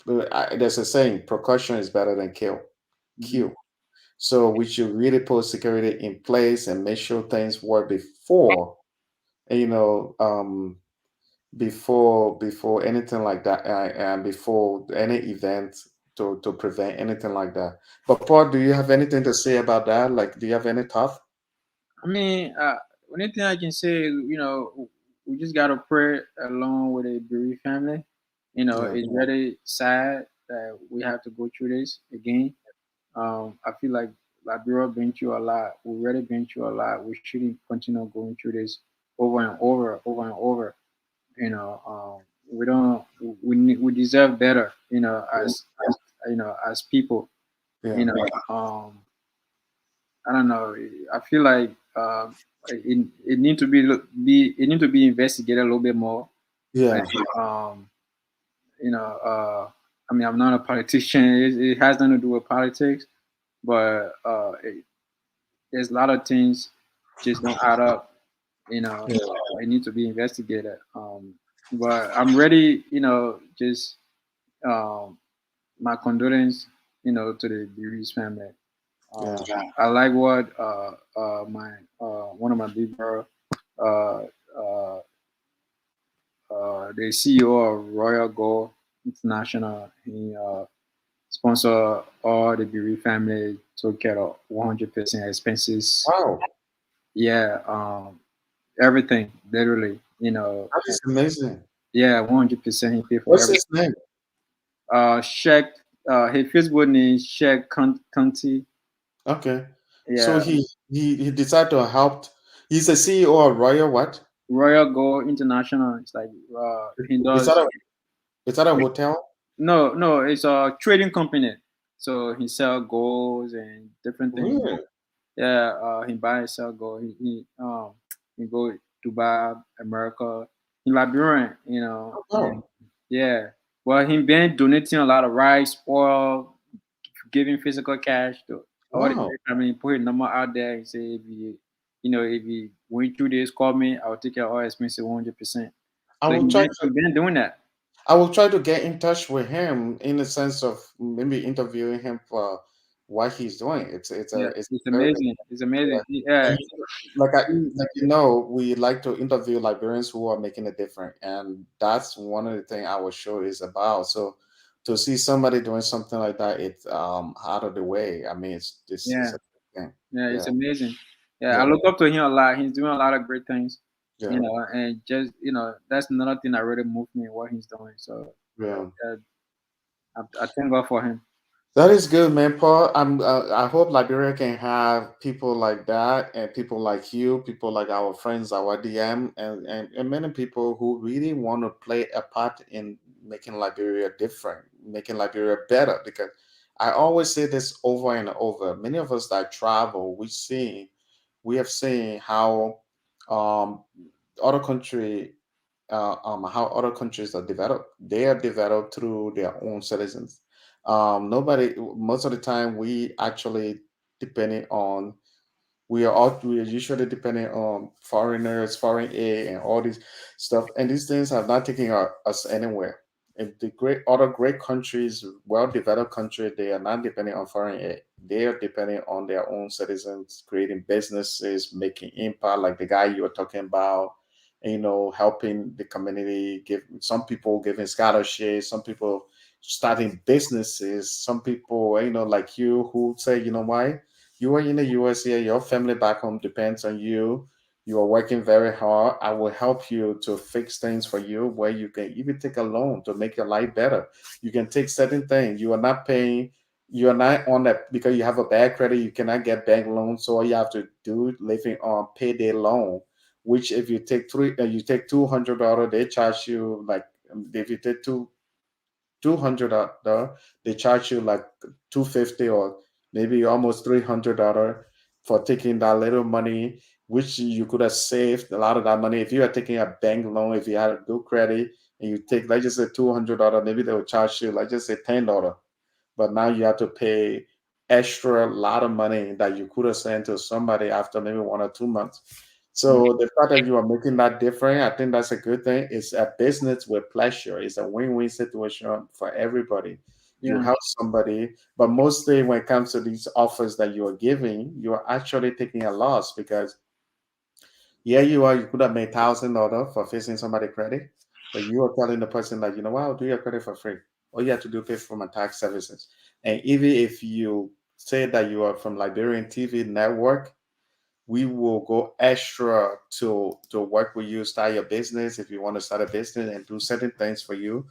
There's a saying: precaution is better than kill. So we should really put security in place and make sure things work you know, um, before anything like that, and before any event to prevent anything like that. But Paul, do you have anything to say about that? Like, do you have any thought? I mean, only thing I can say is, we just gotta pray along with the bereaved family. Yeah, It's really sad that we have to go through this again. I feel like Liberia been through a lot. We already been through a lot. We shouldn't continue going through this over and over, over and over. We don't. We deserve better. As people. You yeah, know. I don't know. I feel like it need to be investigated a little bit more. Like, yeah, you know, I mean, I'm not a politician. It has nothing to do with politics, but there's a lot of things just don't add up. yeah, It need to be investigated. But I'm ready. Just um, my condolence. To the bereaved family. Um, yeah, I like what my one of my big bro, uh, uh, the CEO of Royal Gold International, he sponsor all the bereaved family, took care of 100% expenses. Wow, Yeah, everything, literally, that is amazing. yeah, 100%. He paid for What's everything. his name? Sheikh, his Facebook name is Sheikh Kanti. Okay. So Yeah, he decided to help. He's a CEO of Royal what? Royal Gold International. It's like he Is that does. a hotel? No, it's a trading company. So he sell golds and different things. Really? Yeah, he buy and sell gold. He go Dubai, America. He Liberian, Oh, and wow. yeah. Well, he been donating a lot of rice, oil, giving physical cash to all the Wow. I mean, put his number out there and say if you went through this, call me, I'll take care of all expenses 100%. I So will try to he been doing that. I will try to get in touch with him in the sense of maybe interviewing him for what he's doing. Yeah, It's it's very amazing. It's yeah. amazing. And Yeah, he- we like to interview Liberians who are making a difference, and that's one of the things our show is about. So to see somebody doing something like that, it's out of the way. I mean, it's this is yeah, a good thing. yeah. Yeah, It's amazing. Yeah, I yeah, look up to him a lot. He's doing a lot of great things. yeah, And just that's another thing that really moved me what he's doing. So yeah. uh, I thank God for him. That is good, man, Paul. I hope Liberia can have people like that and people like you, people like our friends, our DM, and many people who really want to play a part in making Liberia different, making Liberia better. Because I always say this over and over. Many of us that travel, we have seen um, other country how other countries are developed. They are developed through their own citizens. Most of the time, we actually depending on we are usually depending on foreigners, foreign aid, and all this stuff. And these things have not taken us anywhere. In the great countries, well-developed countries, they are not depending on foreign aid. They are depending on their own citizens, creating businesses, making impact, like the guy you were talking about. Helping the community. Give some people giving scholarships, some people starting businesses, some people, like you who say, you know why you are in the US here, your family back home depends on you. You are working very hard. I will help you to fix things for you where you can even take a loan to make your life better. You can take certain things. You are not on that because you have a bad credit, you cannot get bank loans. So all you have to do living on payday loan, which if you take you take $200, they charge you like if you take 200, they charge you like 250 or maybe almost $300 for taking that little money, which you could have saved a lot of that money if you are taking a bank loan. If you had a good credit and you take, let's just say $200, maybe they will charge you, let's just say $10, but now you have to pay extra lot of money that you could have sent to somebody after maybe 1 or 2 months. So the fact that you are making that different, I think that's a good thing. It's a business with pleasure. It's a win-win situation for everybody. You Yeah, help somebody, but mostly when it comes to these offers that you are giving, you are actually taking a loss because yeah, you could have made $1,000 for fixing somebody's credit, but you are telling the person that, what, I'll do your credit for free. All you have to do is pay for my tax services. And even if you say that you are from Liberian TV network, we will go extra to work with you, start your business if you want to start a business and do certain things for you.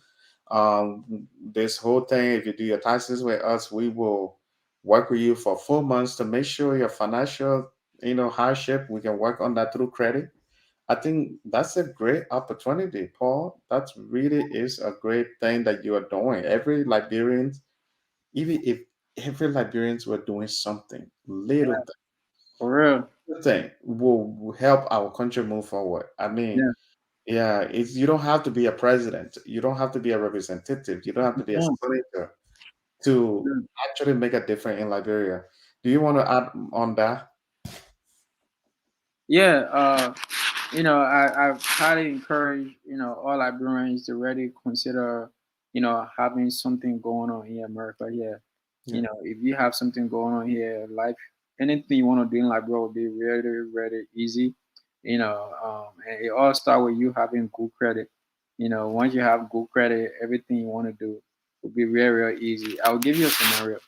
This whole thing, if you do your taxes with us, we will work with you for 4 months to make sure your financial, hardship, we can work on that through credit. I think that's a great opportunity, Paul. That really is a great thing that you are doing. Every Liberian, even if every Liberians were doing something, little for real. thing will help our country move forward. I mean, Yeah. yeah, you don't have to be a president, you don't have to be a representative, you don't have to be a Yeah. senator to actually make a difference in Liberia. Do you want to add on that? Yeah, I highly encourage, all Liberians to really consider, having something going on in America here. Yeah, If you have something going on here, life, anything you want to do in Liberia will be really, really easy. And it all starts with you having good credit. Once you have good credit, everything you want to do. would be very, very easy. I'll give you a scenario.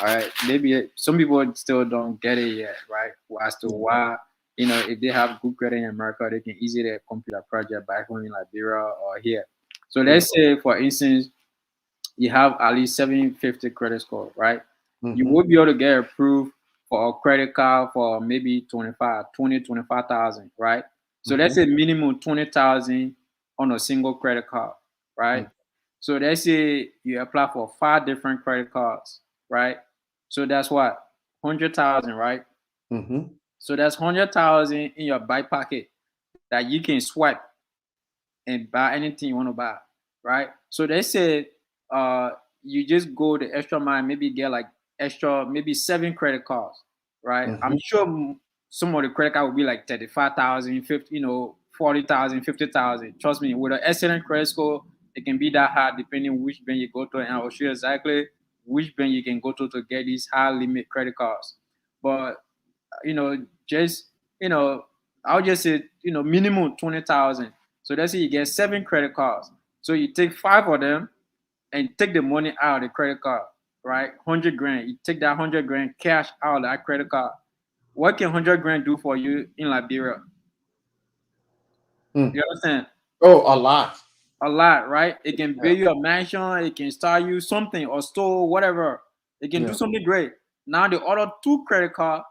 All right, maybe some people still don't get it yet, right? As to why, if they have good credit in America, they can easily complete a project back home in Liberia or here. So let's say, for instance, you have at least 750 credit score, right? You will be able to get approved for a credit card for maybe 25,000, right? So let's say minimum 20,000 on a single credit card, right? So let's say you apply for 5 different credit cards, right? So that's what, 100,000, right? So that's 100,000 in your back pocket that you can swipe and buy anything you want to buy, right? So they said you just go the extra mile, maybe get like extra, maybe 7 credit cards, right? I'm sure some of the credit card will be like 35,000, 50, 40,000, 50,000. Trust me, with an excellent credit score, it can be that hard depending which bank you go to, and I will show you exactly which bank you can go to get these high limit credit cards. But just I'll just say minimum 20,000. So let's say you get 7 credit cards. So you take 5 of them and take the money out of the credit card, right? 100 grand. You take that 100 grand cash out of that credit card. What can 100 grand do for you in Liberia? You understand? Oh, a lot. A lot, right? It can build you a mansion. It can start you something or store, whatever. It can do something great. Now the other 2 credit card,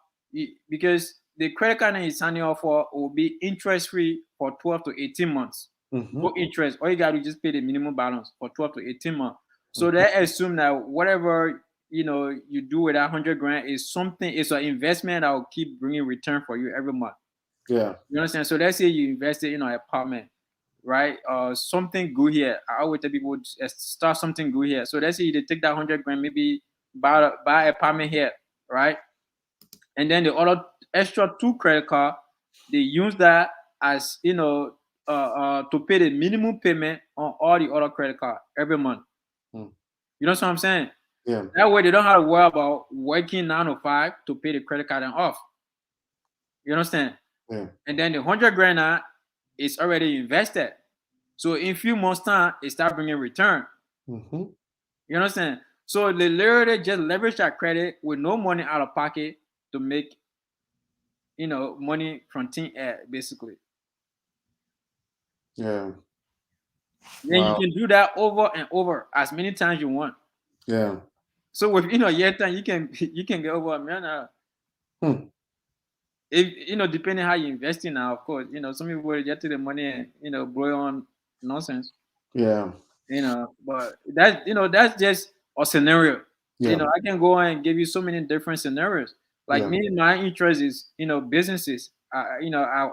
because the credit card that you're signing up for will be interest free for 12 to 18 months. No interest. All you got to just pay the minimum balance for 12 to 18 months. So they assume that whatever you do with that 100 grand is something. It's an investment that will keep bringing return for you every month. Yeah. You understand? So let's say you invested in an apartment, right? Something good here. I always tell people start something good here. So let's say you take that 100 grand, maybe buy an apartment here, right? And then the other extra 2 credit card, they use that as to pay the minimum payment on all the other credit card every month. You know what I'm saying? Yeah. That way they don't have to worry about working 9 to 5 to pay the credit card and off. You understand? Yeah. And then the 100 grand now is already invested. So in few months time, it start bringing return. You understand? So they literally just leverage that credit with no money out of pocket to make money from thin air, basically. Yeah. Then you can do that over and over as many times you want. Yeah. So with year time, you can get over $1 million. If depending how you invest in now, of course, some people will get to the money and blow on nonsense. Yeah. But that's just a scenario. Yeah. I can go and give you so many different scenarios. Like me, my interest is businesses. I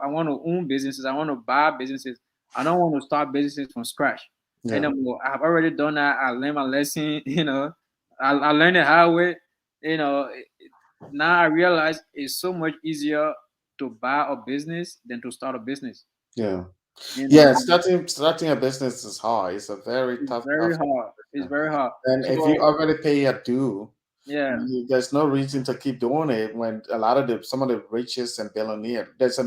want to own businesses. I want to buy businesses. I don't want to start businesses from scratch. Yeah. And I've already done that. I learned my lesson. I learned it how way. Now I realize it's so much easier to buy a business than to start a business. Yeah. Yeah, starting a business is hard. It's a very tough. Hard. It's very hard. And if you already pay a due, yeah, there's no reason to keep doing it. When a lot of some of the richest and billionaire, there's a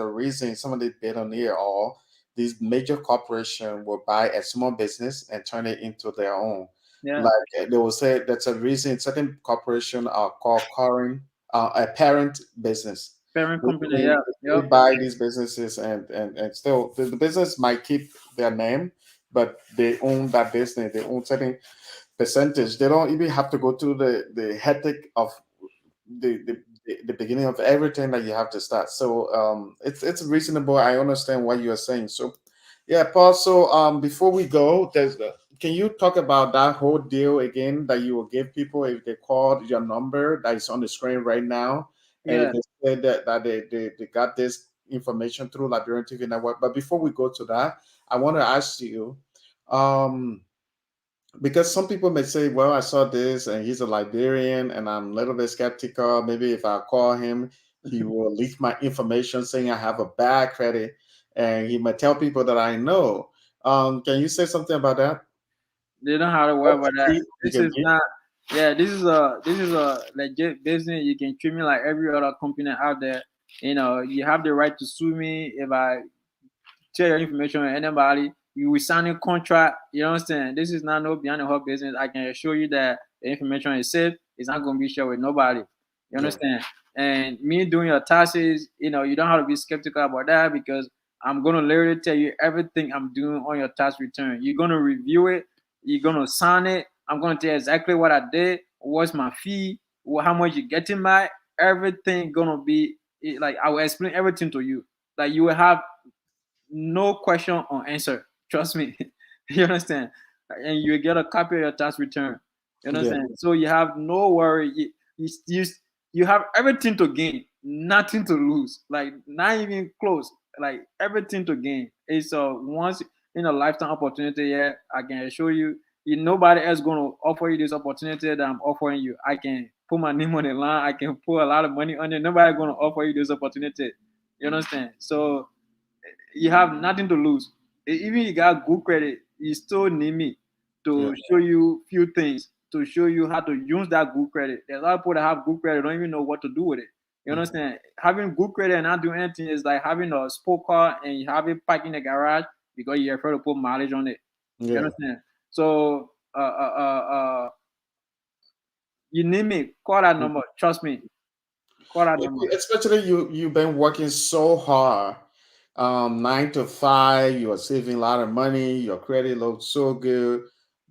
reason some of the billionaire or these major corporation will buy a small business and turn it into their own. Yeah. Like they will say that's a reason certain corporation are called a parent business. Parent company, they buy these businesses and still the business might keep their name, but they own that business. They own certain percentage. They don't even have to go through the headache of the beginning of everything that you have to start. So it's reasonable. I understand what you are saying. So yeah, Paul. So before we go, can you talk about that whole deal again that you will give people if they called your number that is on the screen right now? Yeah. And they said that they got this information through Liberian TV Network. But before we go to that, I want to ask you, because some people may say, well, I saw this and he's a Liberian and I'm a little bit skeptical. Maybe if I call him, he will leak my information saying I have a bad credit and he might tell people that I know. Can you say something about that? They don't have to worry about that. This is not. Yeah, this is a legit business. You can treat me like every other company out there. You have the right to sue me if I share your information with anybody. you will sign a contract. You understand? This is not no behind the whole business. I can assure you that the information is safe. It's not going to be shared with nobody. You understand? And me doing your taxes, you know, you don't have to be skeptical about that because I'm going to literally tell you everything I'm doing on your tax return. You're going to review it. You're going to sign it. I'm going to tell you exactly what I did. What's my fee? How much you getting back? Everything going to be like I will explain everything to you. Like you will have no question unanswered. Trust me. You understand? And you get a copy of your tax return. You Yeah. understand? So you have no worry. You have everything to gain, nothing to lose. Like not even close. Like everything to gain. It's a once in a lifetime opportunity. Yeah, I can assure you. Nobody else gonna offer you this opportunity that I'm offering you. I can put my name on the line. I can put a lot of money on it. Nobody gonna offer you this opportunity. You understand? So you have nothing to lose. Even you got good credit, you still need me to show you few things, to show you how to use that good credit. There's a lot of people that have good credit don't even know what to do with it. You understand? Having good credit and not doing anything is like having a sport car and you have it parked in the garage because you're afraid to put mileage on it. You understand? So you need me, call that number. Trust me. Call that number. Especially you've been working so hard, 9 to 5. You are saving a lot of money. Your credit looks so good,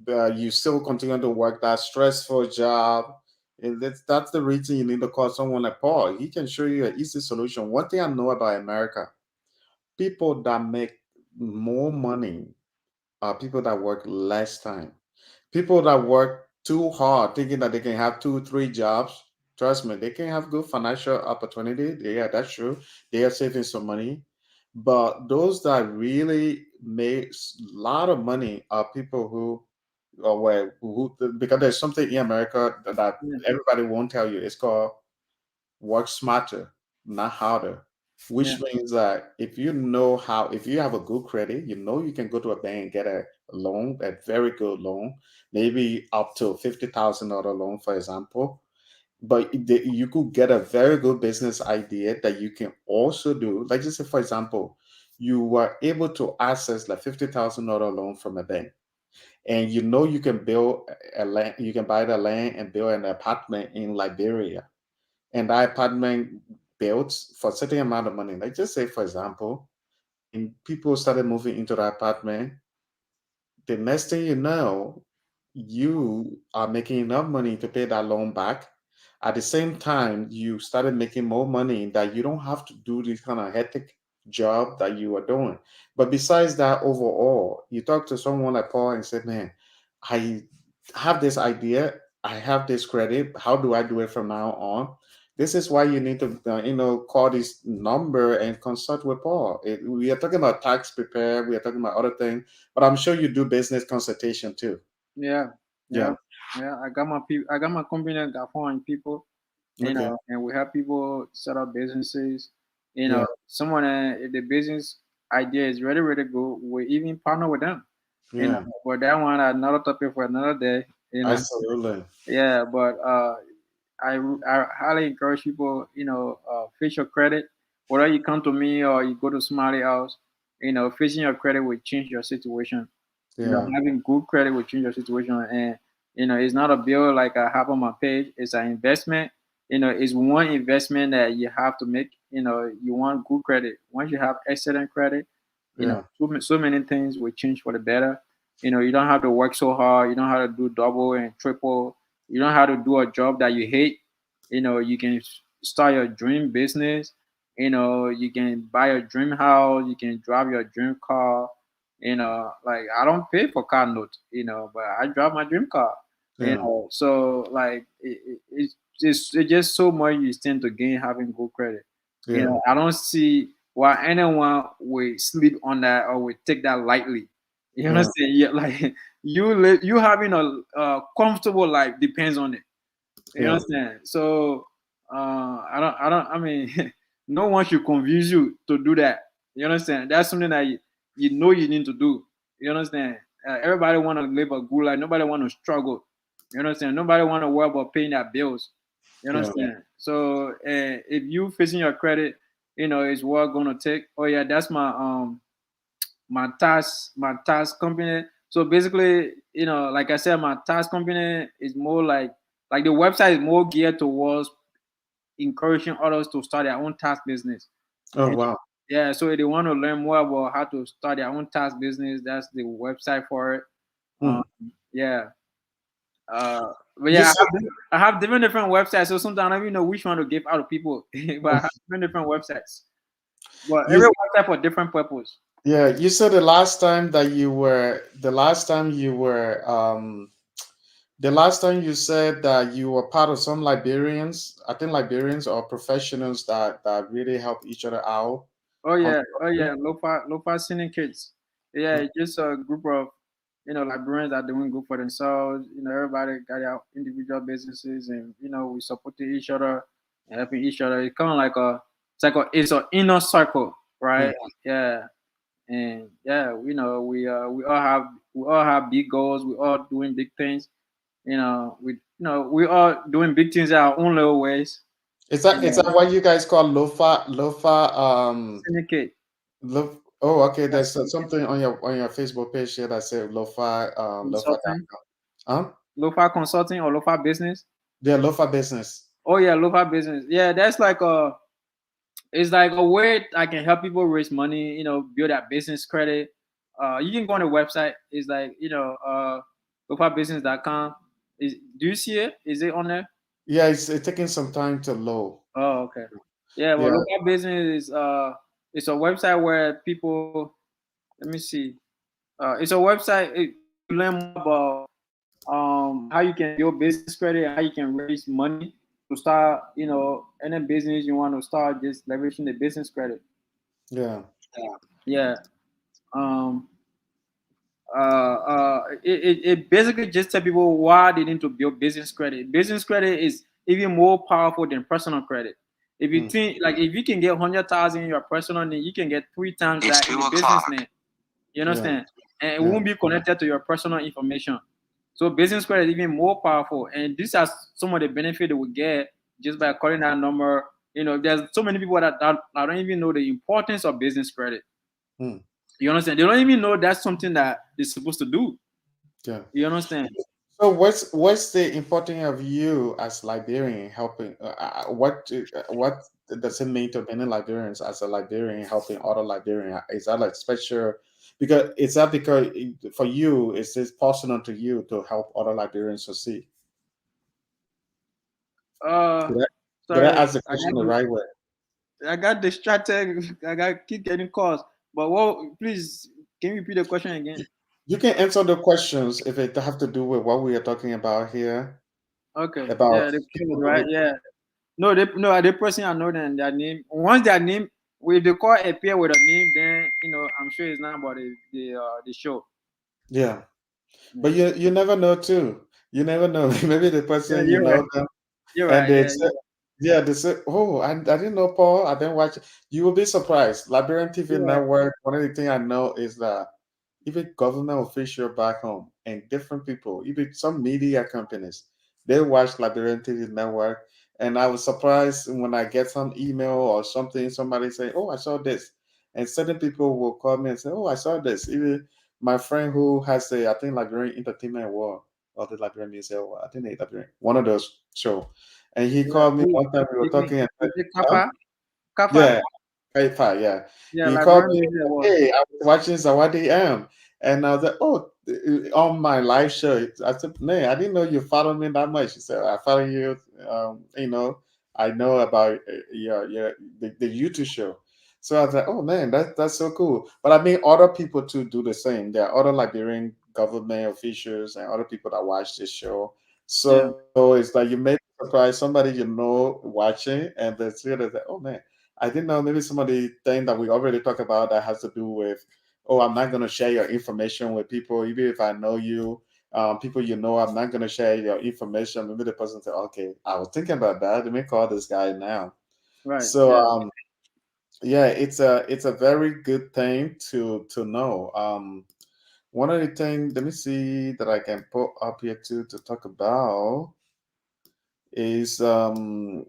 but you still continue to work that stressful job. And that's the reason you need to call someone like Paul. He can show you an easy solution. One thing I know about America, people that make more money are people that work less time. People that work too hard, thinking that they can have 2, 3 jobs, trust me, they can have good financial opportunity. Yeah, that's true. They are saving some money. But those that really make a lot of money are people who, or because there's something in America that Yeah. everybody won't tell you. It's called work smarter, not harder. Yeah. Which means that if you know how, if you have a good credit, you know you can go to a bank and get a loan, a very good loan, maybe up to $50,000 loan, for example. But you could get a very good business idea that you can also do. Like just say, for example, you were able to access like $50,000 loan from a bank, and you know you can build a land, you can buy the land and build an apartment in Liberia, and that apartment built for a certain amount of money. Like just say, for example, and people started moving into the apartment, the next thing you know, you are making enough money to pay that loan back. At the same time, you started making more money that you don't have to do this kind of hectic job that you are doing. But besides that, overall, you talk to someone like Paul and say, man, I have this idea, I have this credit. How do I do it from now on? This is why you need to, call this number and consult with Paul. We are talking about tax prepare. We are talking about other things, but I'm sure you do business consultation too. Yeah. Yeah. Yeah. Yeah. I got my people. I got my company that got foreign people. Okay. And we help people set up businesses. Yeah. Someone if the business idea is really really good, we even partner with them. Yeah. But that one another topic for another day. Absolutely. Yeah. But I highly encourage people. Fix your credit. Whether you come to me or you go to somebody else, fixing your credit will change your situation. Yeah. Having good credit will change your situation. And it's not a bill like I have on my page. It's an investment. It's one investment that you have to make. You want good credit. Once you have excellent credit, Yeah. so many things will change for the better. You don't have to work so hard. You don't have to do double and triple. You don't have to do a job that you hate. You can start your dream business. You can buy a dream house. You can drive your dream car. Like I don't pay for car notes, but I drive my dream car. Yeah. So like it's just so much you stand to gain having good credit. Yeah. I don't see why anyone would sleep on that or would take that lightly. You Yeah. understand? Yeah, like you having a comfortable life depends on it. You Yeah. understand? So I mean no one should convince you to do that. You understand? That's something that you need to do. You understand? Everybody want to live a good life. Nobody want to struggle. You understand? Nobody want to worry about paying their bills. You Yeah. understand? So if you facing your credit, it's what gonna take. Oh yeah, that's my my tax company. So basically, like I said, my tax company is more like the website is more geared towards encouraging others to start their own tax business. Oh And wow. yeah, so if they want to learn more about how to start their own tax business, that's the website for it. Hmm. Um, yeah. But You yeah, said I have different websites, so sometimes I don't even know which one to give out to people. But I have different websites. But you every website for different purpose. yeah, you said the last time you said that you were part of some Liberians, I think Liberians or professionals that really help each other out. Oh yeah, low syndicates. Yeah, it's just a group of Liberians that doing good for themselves. Everybody got their individual businesses, and we supporting each other and helping each other. It's kind of like it's an inner circle, Hmm. right? Yeah, and yeah, we all have big goals. We all doing big things. We all doing big things in our own little ways. Is that what you guys call lofa Syndicate oh, okay, there's something on your Facebook page here that says lofa. consulting, Huh? local consulting or local business. Yeah, lofa business. Oh yeah, local business. Yeah, that's like it's like a way I can help people raise money. Build that business credit. You can go on the website. It's like localbusiness.com. Do you see it? Is it on there? Yeah, it's taking some time to load. Oh, okay. Yeah, well, Yeah. local business is it's a website where people. Let me see. It's a website. You learn more about how you can build business credit, how you can raise money to start, any business you want to start, just leveraging the business credit. Yeah. Yeah. Um. It basically just tell people why they need to build business credit. Business credit is even more powerful than personal credit. If you Hmm. think like if you can get 100,000 in your personal name, you can get 3 times that in the business name. You Yeah. understand? And it Yeah. won't be connected to your personal information. So business credit is even more powerful. And these are some of the benefit they will get just by calling that number. There's so many people that don't even know the importance of business credit. Hmm. You understand? They don't even know that's something that they're supposed to do. Yeah. You understand? So what's the importance of you as Liberian helping? What does it mean to many Liberians as a Liberian helping other Liberian? Is that like special? Because for you is this personal to you to help other Liberians succeed? Uh, Did I, did I sorry, ask the question the right way? I got distracted. I got keep getting calls. But please, can you repeat the question again? You can answer the questions if it have to do with what we are talking about here Okay. about Yeah, the code, people right? doing. Yeah. No, the person I know them their name. Once their name, if the call appear with a name, then I'm sure it's not about the show. Yeah, Yeah, but you never know too. You never know. Maybe the yeah, person you you're right. know them. You're And right. they Yeah, said, yeah, they said, oh, I didn't know Paul. I didn't watch. You will be surprised. Liberian TV you're right. network, one of the things I know is that even government official back home and different people, even some media companies, they watch Liberian TV network. And I was surprised when I get some email or something, somebody say, oh, I saw this. And certain people will call me and say, oh, I saw this. Even my friend who has I think Liberian Entertainment Award or the Liberian Music Award, I think they Liberian, one of those show. And he Yeah. called me Who one time. We were is it? talking. And Is it huh? Kappa? Kappa? Yeah, PayPal. Yeah, Yeah, he called Librarian me. Music Award. Hey, I was watching Zawadi M, and I was like, oh, on my live show. I said, man, I didn't know you followed me that much. He said, I follow you. I know about the YouTube show. So I was like, oh man, that's so cool. But I mean, other people too do the same. There are other Liberian government officials and other people that watch this show. Yeah, So it's like you may be surprised somebody you know watching, and they see it as like, oh man, I didn't know maybe some of the thing that we already talked about that has to do with, oh, I'm not going to share your information with people, even if I know you. People you know, I'm not going to share your information. Maybe the person said, okay, I was thinking about that. Let me call this guy now. right. So Yeah, yeah, it's a very good thing to know. One of the things, let me see that I can put up here too to talk about is the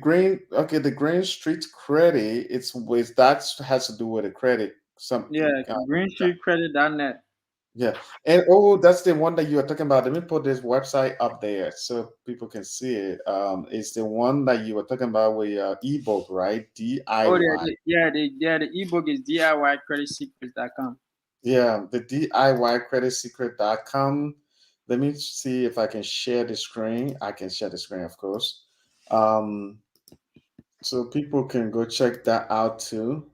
green street credit. It's with that has to do with the credit Some Yeah, greensheetcredit.net. yeah. And oh, that's the one that you are talking about. Let me put this website up there so people can see it. It's the one that you were talking about with ebook, right? Oh, DIY. the ebook is DIYcreditsecrets.com. Yeah, the DIYcreditsecret.com. Let me see if I can share the screen. I can share the screen, of course. Um, so people can go check that out too.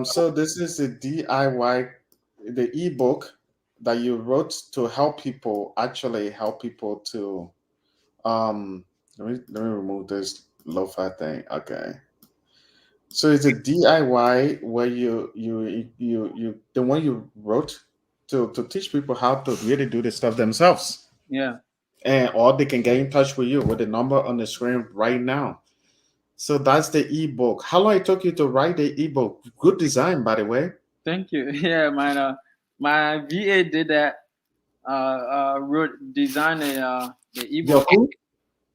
So this is the DIY, the ebook that you wrote to help people, actually help people to let me remove this lo-fi thing. Okay. So it's a DIY where you the one you wrote to teach people how to really do the stuff themselves. Yeah. And or they can get in touch with you with the number on the screen right now. So that's the ebook. How long it took you to write the ebook? Good design, by the way. Thank you. Yeah, my VA did that. Wrote designed the Your ebook. who?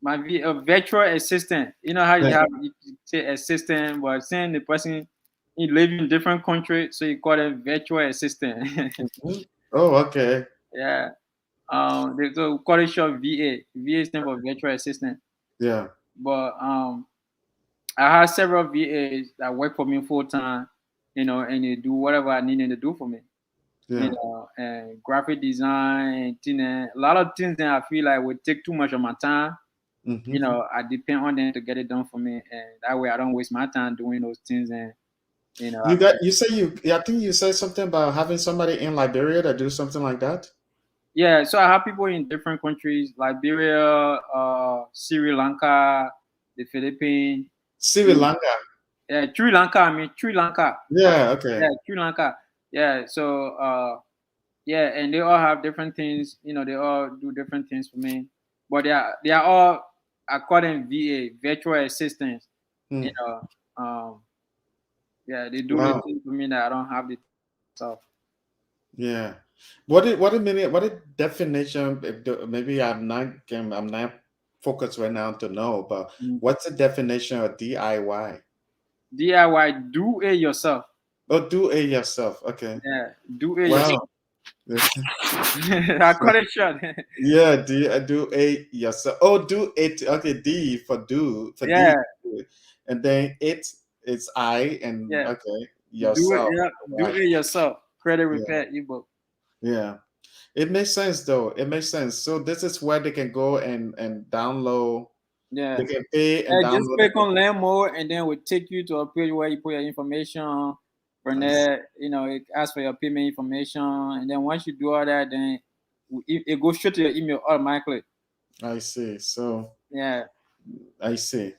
My virtual assistant. You know how you Yeah. have you say assistant, but saying the person he live in different country, so you call it virtual assistant. Mhm. Oh, okay. Yeah. So we call it short VA. VA stand for virtual assistant. Yeah. But I have several VAs that work for me full time, and they do whatever I need them to do for me. Yeah. And graphic design and thing, a lot of things that I feel like would take too much of my time. Hmm. I depend on them to get it done for me, and that way I don't waste my time doing those things. And You got you say you I think you said something about having somebody in Liberia that do something like that. yeah, so I have people in different countries: Liberia, Sri Lanka, the Philippines, Sri the, Lanka. Sri Lanka. I mean Sri Lanka. Yeah, okay. Yeah, Sri Lanka. Yeah, so yeah, and they all have different things. They all do different things for me, but they are all according VA virtual assistants. You Hmm. know, yeah, they do the Wow. things for me that I don't have the stuff. Yeah. What is definition maybe I'm not focused right now to know, but what's the definition of DIY? DIY, do it yourself. Oh, do it yourself. Okay. Yeah, do it yourself. Wow. I cut it short. Yeah, do it yourself. Oh, do it. Okay, D for do for D, Yeah, and then it's I and yeah, okay do it. yourself. Yeah, do Right. it yourself. Credit Yeah, repair ebook. yeah. It makes sense though. It makes sense. So this is where they can go and download. Yeah. They can pay and Just download click it. on learn more, and then we'll take you to a page where you put your information. From I see. there, it asks for your payment information, and then once you do all that, then it goes straight to your email automatically. I see. So Yeah. I see.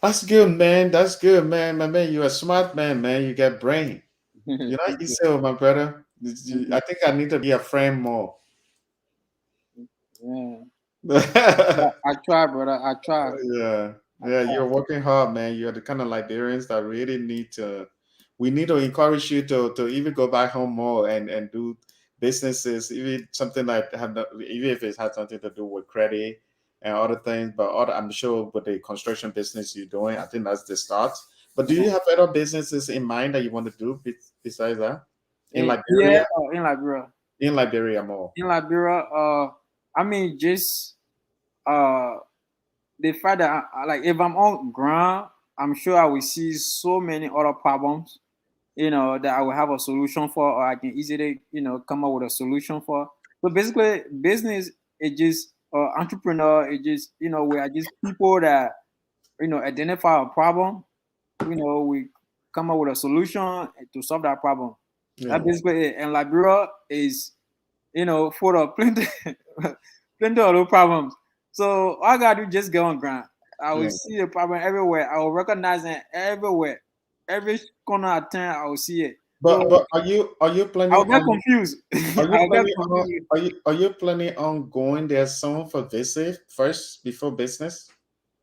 That's good, man. That's good, man. My man, you're a smart man, man. You got brain. You know, Thank you you. say, my brother. Thank I you. think I need to be a friend more. Yeah. Yeah, I try, brother. I try. yeah, I try. you're working hard, man. You're the kind of Liberians that really we need to encourage you to even go back home more and do businesses, even something like even if it has something to do with credit and other things, but I'm sure with the construction business you're doing, I think that's the start. But do you have other businesses in mind that you want to do besides that in Here Liberia? or in Liberia? In Liberia more. In Liberia, I mean, just uh, the fact that like if I'm on ground, I'm sure I will see so many other problems, that I will have a solution for, or I can easily, come up with a solution for. So basically, business is just entrepreneur. It just, we are just people that identify a problem. We come up with a solution to solve that problem. That Yeah, basically it. And Liberia is full of plenty, plenty of those problems. So all I gotta do just get on ground. I will yeah. see a problem everywhere. I will recognize it everywhere. Every corner I turn, I will see it. But So are you I'll planning get on confused. are you I'll get planning on confused. are you planning on going there soon for visit first before business?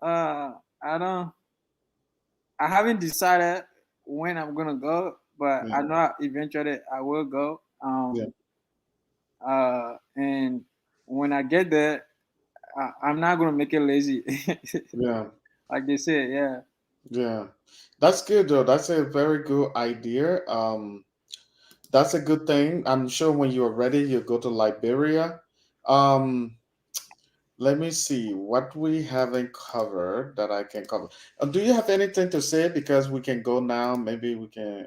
I don't. I haven't decided when I'm gonna go, but Yeah, I know eventually I will go. yeah, And when I get there, I'm not gonna make it lazy. yeah, Like they say, yeah. Yeah, that's good though. That's a very good idea. That's a good thing. I'm sure when you're ready, you go to Liberia. Um, Let me see what we haven't covered that I can cover. Do you have anything to say? Because we can go now. Maybe we can,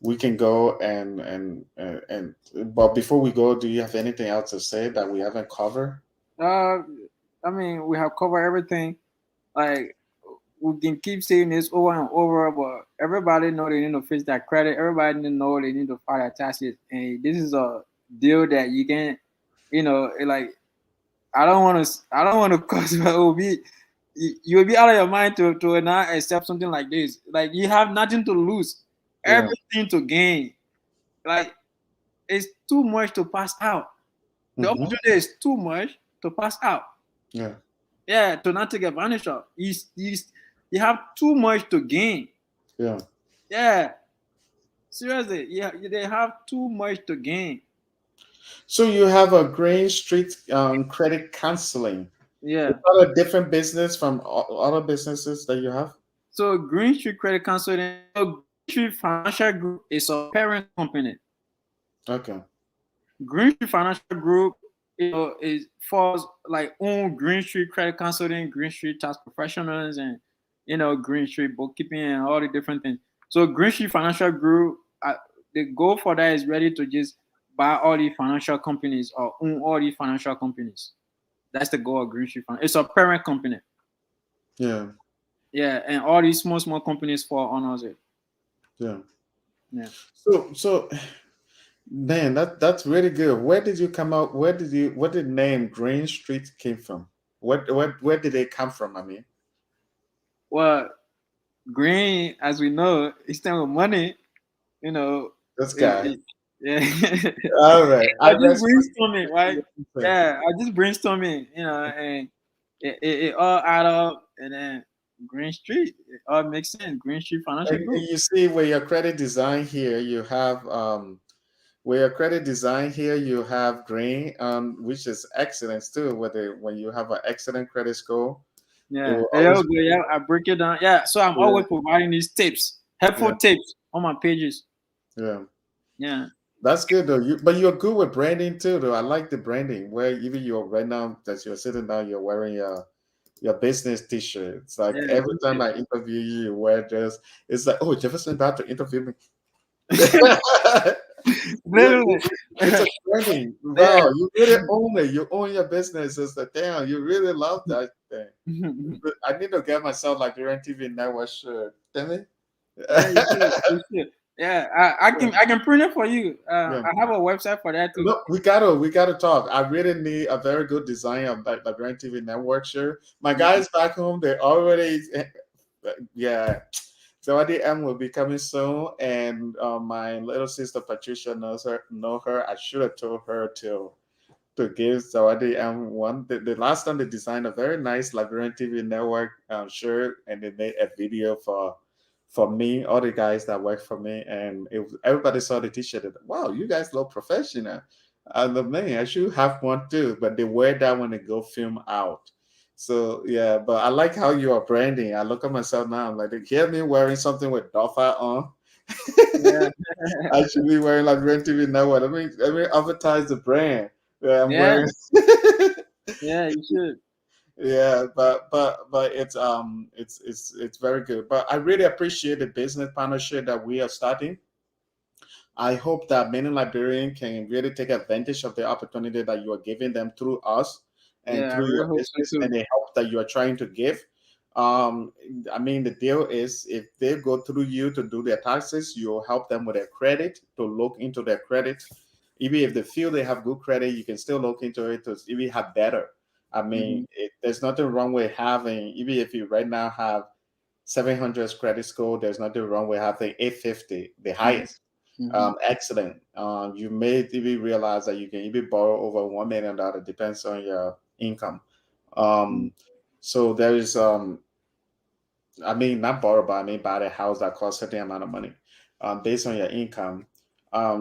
we can go and. But before we go, do you have anything else to say that we haven't covered? Uh, I mean, we have covered everything. Like we can keep saying this over and over, but everybody know they need to fix that credit. Everybody know they need to file their taxes, and this is a deal that you can, like I don't want to cause, but it will be you will be out of your mind to not accept something like this. Like you have nothing to lose, Yeah. everything to gain. Like it's too much to pass out. The Mm-hmm. opportunity is too much to pass out. Yeah. Yeah, to not take advantage of. You have too much to gain. Yeah. Yeah, seriously, yeah, they have too much to gain. So you have a Green Street credit counseling. Is Yeah. that a different business from other businesses that you have? So Green Street Credit Consulting, Green Street Financial Group is a parent company. Okay. Green Street Financial Group, is falls like own Green Street Credit Consulting, Green Street Tax Professionals, and Green Street Bookkeeping and all the different things. So Green Street Financial Group, the goal for that is ready to just buy all the financial companies or own all the financial companies. That's the goal of Green Street Financial. It's a parent company. Yeah. Yeah, and all these small companies fall under it. Yeah. Yeah. So man, that's really good. Where did you come out? What did name Green Street came from? Where did they come from? I mean, Well, green, as we know, is time with money. You know, this it, guy. it, yeah. All right. I I just respect brainstorming, right? you. Yeah, I just brainstorming, and it all add up, and then Green Street, it all makes sense. Green Street Financial And Group. you see where your credit design here, you have where your credit design here, you have green, which is excellent too. When you have an excellent credit score, it Yeah, will yeah, always okay, yeah. I break it down. Yeah, so I'm yeah, always providing these tips, yeah, helpful tips on my pages. yeah. Yeah, That's good though. But you're good with branding too, though. I like the branding where even you're right now that you're sitting down, you're wearing your business t-shirt. It's like yeah, every time I interview you, you wear this. It's like, oh, Jefferson about to interview me. literally. It's a branding. Yeah. Wow, you really own it. You own your business. It's like, damn, you really love that thing. I need to get myself like Liberian TV network shirt. Damn it. Yeah, you should. You should. Yeah, I can print it for you. Yeah. I have a website for that too. Look, we gotta talk. I really need a very good design of that Liberian TV network shirt. My guys back home, they already yeah. So ADM will be coming soon, and my little sister Patricia know her. I should have told her to give Zawadi one. The last time they designed a very nice Liberian TV network shirt, and they made a video for me, all the guys that work for me, and everybody saw the T-shirt. And, wow, you guys look professional. And the man, I should have one too, but they wear that when they go film out. So yeah, but I like how you are branding. I look at myself now. I'm like, they hear me wearing something with Dolphin on. Yeah, I should be wearing like Red TV Network. Let me advertise the brand. Yeah, I'm yeah, wearing. yeah. You should. Yeah, but it's very good. But I really appreciate the business partnership that we are starting. I hope that many Liberians can really take advantage of the opportunity that you are giving them through us and Yeah, I through your really hope so business too. and the help that you are trying to give. Um, I mean, the deal is if they go through you to do their taxes, you'll help them with their credit to look into their credit. Even if they feel they have good credit, you can still look into it to even have better. I Hmm. mean, there's nothing wrong with having, even if you right now have 700 credit score, there's nothing wrong with having 850, the highest. Hmm. Excellent. You may even realize that you can even borrow over $1 million. Depends on your income. Um, so there is, I mean, not borrow, but I mean, buy a house that costs a certain amount of money, based on your income.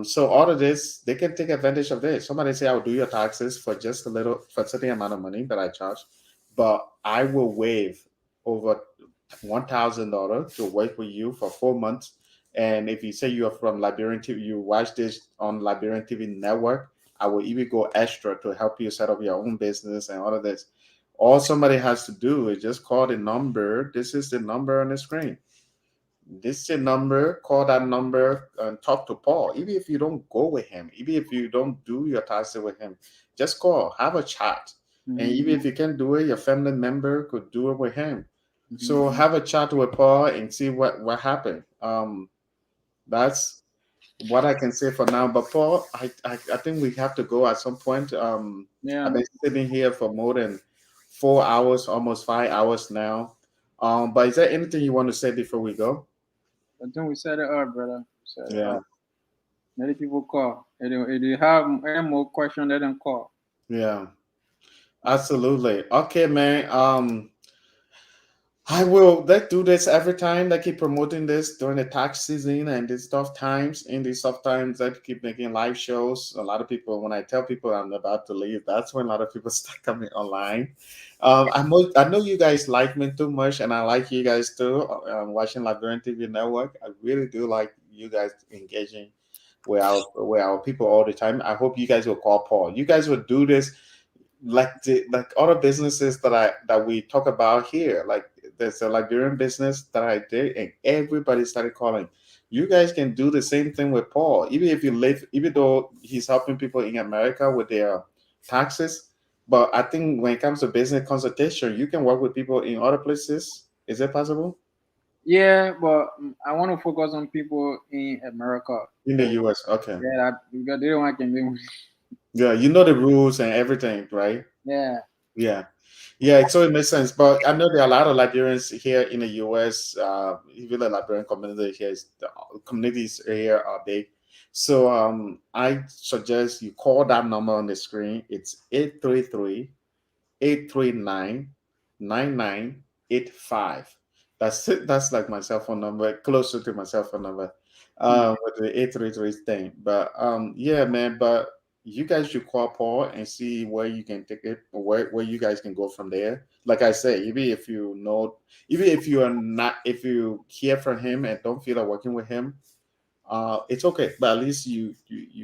So all of this, they can take advantage of this. Somebody say, "I'll do your taxes for just a little, for a certain amount of money that I charge, but I will waive over $1,000 to work with you for 4 months. And if you say you are from Liberian TV, you watch this on Liberian TV network, I will even go extra to help you set up your own business and all of this. All somebody has to do is just call the number. This is the number on the screen. This is the number. Call that number and talk to Paul. Even if you don't go with him, even if you don't do your task with him, just call, have a chat. And even if you can't do it, your family member could do it with him. So have a chat with Paul and see what happened. That's what I can say for now. But Paul, I think we have to go at some point. Yeah, I've been sitting here for more than 4 hours, almost 5 hours now. But is there anything you want to say before we go? I think we set it up, brother. We set it Yeah, up. Many people call. If you have any more question, let them call. yeah, absolutely. Okay, man. I will. Let's do this every time. They keep promoting this during the tax season and these tough times. In these tough times, I keep making live shows. A lot of people, when I tell people I'm about to leave, that's when a lot of people start coming online. I know you guys like me too much, and I like you guys too. Watching Liberian TV Network, I really do like you guys engaging with our people all the time. I hope you guys will call Paul. You guys will do this like other businesses that we talk about here. Like there's a Liberian business that I did, and everybody started calling. You guys can do the same thing with Paul, even if you live, even though he's helping people in America with their taxes. But I think when it comes to business consultation, you can work with people in other places. Is it possible? Yeah, but I want to focus on people in America. In the US? Okay. Yeah, because they don't want to be. Yeah, you know the rules and everything, right? Yeah. Yeah. Yeah, so it makes sense. But I know there are a lot of Liberians here in the US. Even the Liberian community here is the communities here are big. So I suggest you call that number on the screen. It's 833-839-9985. That's it. That's like my cell phone number, closer to my cell phone number, with the 833 thing. But yeah, man. But you guys should call Paul and see where you can take it, where you guys can go from there. Like I say, even if you know, even if you are not, if you hear from him and don't feel like working with him, it's okay, but at least you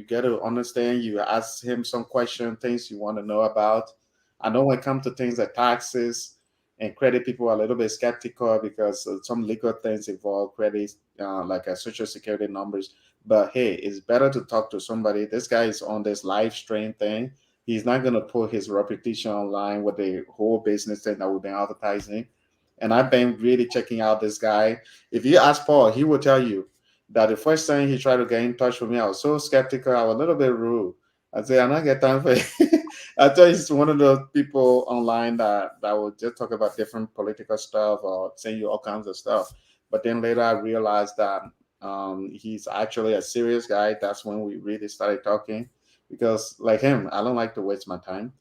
get to understand. You ask him some question, things you want to know about. I know when it comes to things like taxes and credit, people are a little bit skeptical because some legal things involve credit, like social security numbers. But hey, it's better to talk to somebody. This guy is on this live stream thing. He's not gonna put his reputation online with the whole business thing that we've been advertising. And I've been really checking out this guy. If you ask Paul, he will tell you that the first time he tried to get in touch with me, I was so skeptical. I was a little bit rude. I said, "I'm not get time for it." I thought he's one of those people online that will just talk about different political stuff or send you all kinds of stuff. But then later I realized that he's actually a serious guy. That's when we really started talking because, like him, I don't like to waste my time.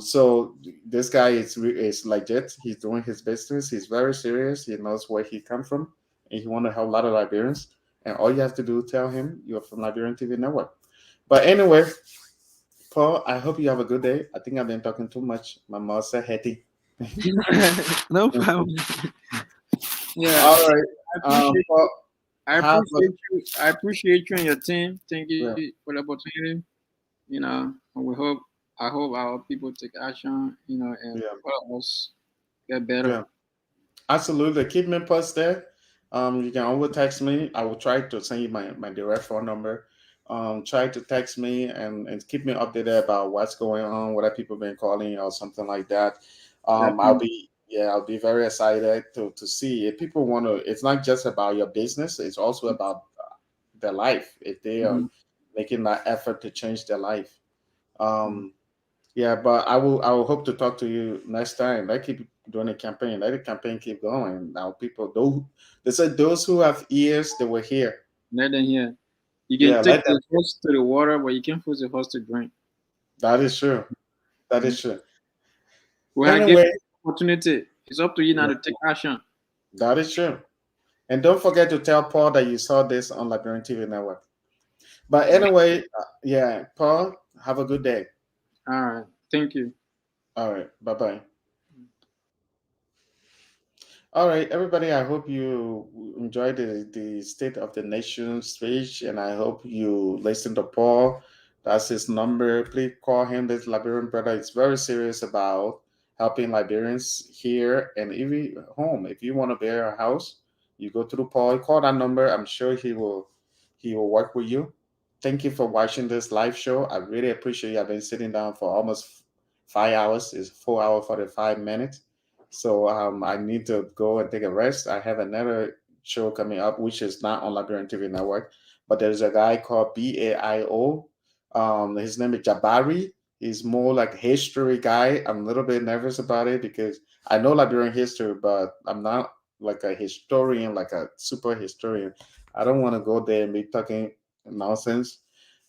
So this guy is legit. He's doing his business. He's very serious. He knows where he come from, and he want to help a lot of Liberians. And all you have to do, tell him you're from Liberian TV Network. But anyway, Paul, I hope you have a good day. I think I've been talking too much. My mouth said heady. No problem. Yeah. All right. I appreciate Paul, I have appreciate you. I appreciate you and your team. Thank yeah, you for the opportunity. And we hope I hope our people take action, and yeah, help us get better. yeah. Absolutely. Keep me posted. You can always text me. I will try to send you my direct phone number. Try to text me and keep me updated about what's going on, whether people been calling or something like that. Definitely. I'll be very excited to see if people want to. It's not just about your business; it's also about their life. If they are Mhm. making that effort to change their life. Mhm. Um, yeah, but I will hope to talk to you next time. Let keep doing the campaign. Let the campaign keep going. Now people those they said those who have ears they will hear. Let them hear. You can Yeah, take let them the horse to the water, but you can't force the horse to drink. that is true. That Mhm. is true. When I give Anyway, you the opportunity, it's up to you now yeah, to take action. that is true. And don't forget to tell Paul that you saw this on Liberian TV Network. But anyway, yeah, Paul, have a good day. All right. Thank you. All right, bye bye. All right, everybody, I hope you enjoyed the State of the Nation speech, and I hope you listen to Paul. That's his number. Please call him. This Liberian brother is very serious about helping Liberians here and even home. If you want to buy a house, you go through Paul. Call that number. I'm sure he will work with you. Thank you for watching this live show. I really appreciate you. I've been sitting down for almost 5 hours. It's 4 hour 45 minutes. So I need to go and take a rest. I have another show coming up, which is not on Liberian TV Network, but there's a guy called BAIO. His name is Jabari. He's more like history guy. I'm a little bit nervous about it because I know Liberian history, but I'm not like a historian, like a super historian. I don't want to go there and be talking nonsense.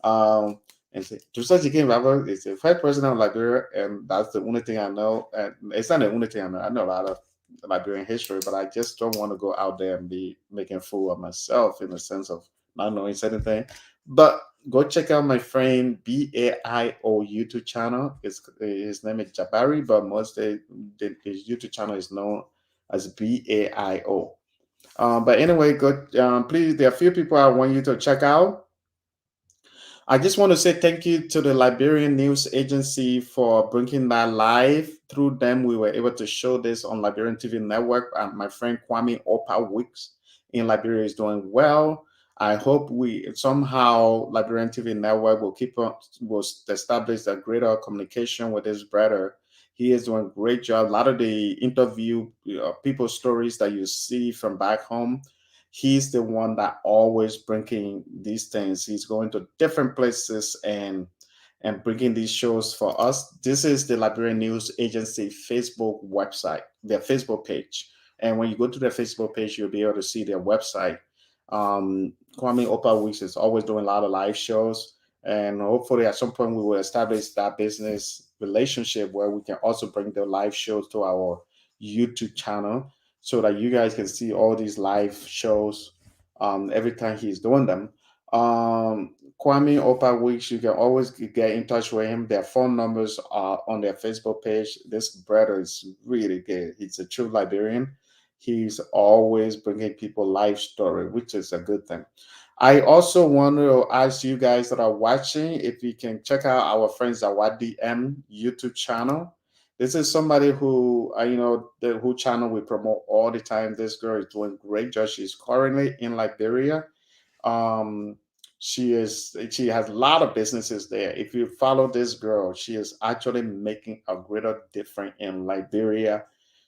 Um, and say, Josiah Jikin Baba is the first president of Liberia, and that's the only thing I know. And it's not the only thing I know. I know a lot of Liberian history, but I just don't want to go out there and be making a fool of myself in the sense of not knowing certain thing. But go check out my friend BAIO YouTube channel. His name is Jabari, but his YouTube channel is known as BAIO. But anyway, good. Please, there are a few people I want you to check out. I just want to say thank you to the Liberian News Agency for bringing that live. Through them, we were able to show this on Liberian TV Network. My friend Kwame Opa Weeks in Liberia is doing well. I hope we somehow Liberian TV Network will establish a greater communication with his brother. He is doing a great job. A lot of the interview people stories that you see from back home, he's the one that always bringing these things. He's going to different places and bringing these shows for us. This is the Liberian News Agency Facebook website, their Facebook page. And when you go to their Facebook page, you'll be able to see their website. Kwame Opa Weeks is always doing a lot of live shows. And hopefully at some point we will establish that business relationship where we can also bring the live shows to our YouTube channel so that you guys can see all these live shows every time he's doing them. Kwame Opa Weeks, you can always get in touch with him. Their phone numbers are on their Facebook page. This brother is really good. He's a true Liberian. He's always bringing people life story, which is a good thing. I also want to ask you guys that are watching if you can check out our friends at YDM YouTube channel. This is somebody who who channel we promote all the time. This girl is doing great job. She's currently in Liberia. um she has a lot of businesses there. If you follow this girl, she is actually making a greater difference in Liberia.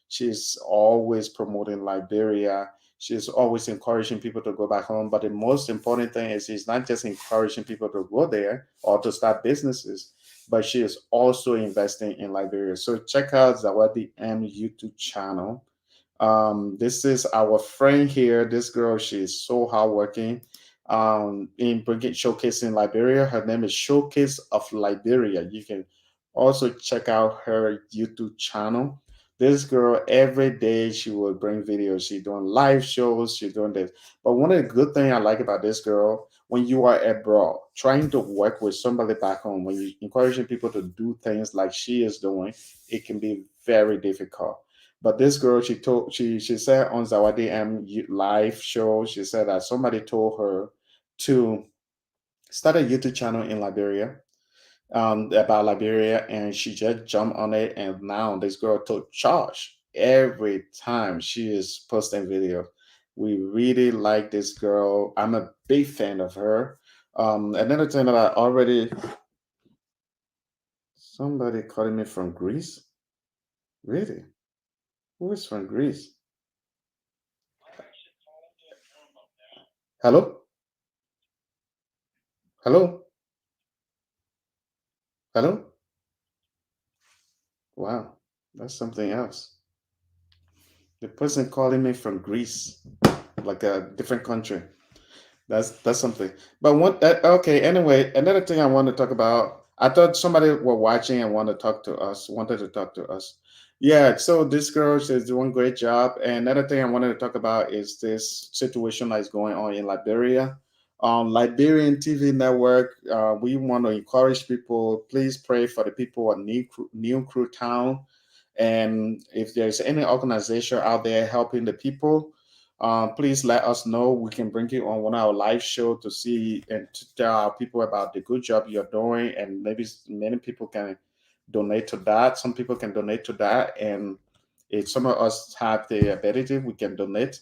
She's always promoting Liberia. She's always encouraging people to go back home, but the most important thing is she's not just encouraging people to go there or to start businesses, but she is also investing in Liberia. So check out Zawadi M YouTube channel. This is our friend here. This girl, she is so hardworking. In bringing showcasing Liberia, her name is Showcase of Liberia. You can also check out her YouTube channel. This girl every day she will bring videos. She's doing live shows. She's doing this. But one of the good things I like about this girl, when you are abroad, trying to work with somebody back home, when you're encouraging people to do things like she is doing, it can be very difficult. But this girl, she said on Zawadi M live show, she said that somebody told her to start a YouTube channel in Liberia, about Liberia, and she just jumped on it. And now this girl took charge every time she is posting videos. We really like this girl. I'm a big fan of her. Another thing that I already somebody calling me from Greece. Really? Who is from Greece? Hello? Hello? Hello? Wow, that's something else. The person calling me from Greece, like a different country. That's something. But okay, anyway, another thing I want to talk about. I thought somebody were watching and wanted to talk to us. Yeah, so this girl, she's doing a great job. And another thing I wanted to talk about is this situation that is going on in Liberia. Liberian TV network, we want to encourage people. Please pray for the people of New Crew Town. And if there's any organization out there helping the people, please let us know. We can bring you on one of our live show to see and to tell our people about the good job you're doing, and maybe many people can donate to that. Some people can donate to that, and if some of us have the ability, we can donate.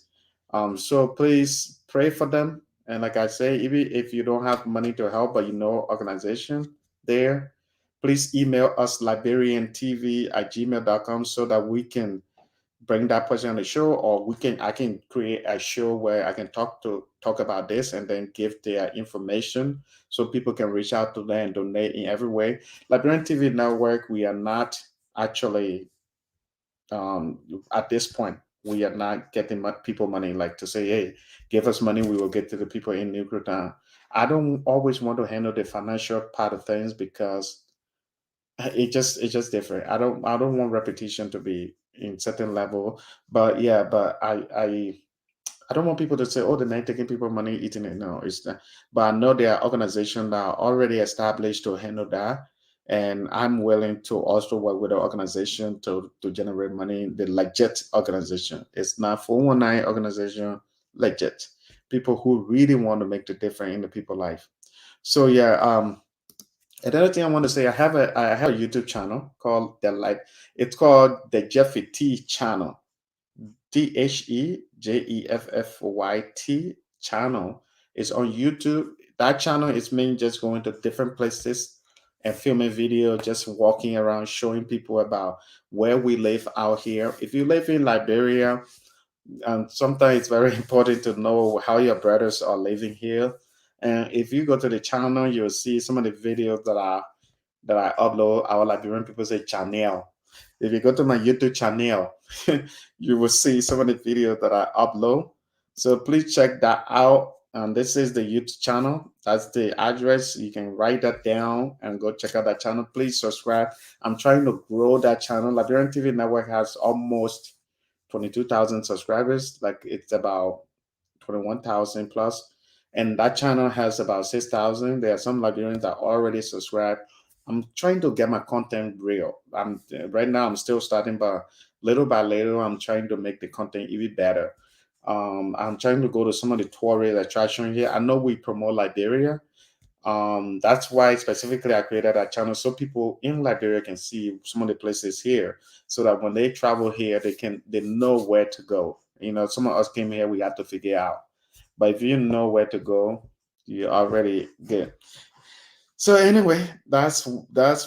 So please pray for them. And like I say, even if you don't have money to help, but you know organization there, please email us liberiantv@gmail.com so that we can bring that person on the show, or I can create a show where I can talk about this and then give their information so people can reach out to them and donate in every way. Liberian TV Network, we are not actually at this point, we are not getting people money like to say, hey, give us money, we will get to the people in New Town. I don't always want to handle the financial part of things because it's just different. I don't want repetition to be in certain level, but yeah, but I don't want people to say, oh, they're not taking people money, eating it. No, it's not. But I know there are organizations that are already established to handle that. And I'm willing to also work with an organization to generate money, the legit organization. It's not 419 organization, legit. People who really want to make the difference in the people's life. So yeah, another thing I want to say, I have a YouTube channel called it's called the Jeffy T channel. THEJEFFYT channel is on YouTube. That channel is me just going to different places and filming video, just walking around, showing people about where we live out here. If you live in Liberia, sometimes it's very important to know how your brothers are living here. And if you go to the channel, you'll see some of the videos that I upload. Our Liberian people say channel. If you go to my YouTube channel, you will see some of the videos that I upload. So please check that out. And this is the YouTube channel. That's the address. You can write that down and go check out that channel. Please subscribe. I'm trying to grow that channel. Liberian TV Network has almost 22,000 subscribers. Like it's about 21,000 plus. And that channel has about 6,000. There are some Liberians that already subscribed. I'm trying to get my content real. Right now I'm still starting, but little by little, I'm trying to make the content even better. I'm trying to go to some of the tourist attractions here. I know we promote Liberia. That's why specifically I created that channel so people in Liberia can see some of the places here, so that when they travel here, they know where to go. You know, some of us came here, we had to figure out. But if you know where to go, you're already good. So anyway, that's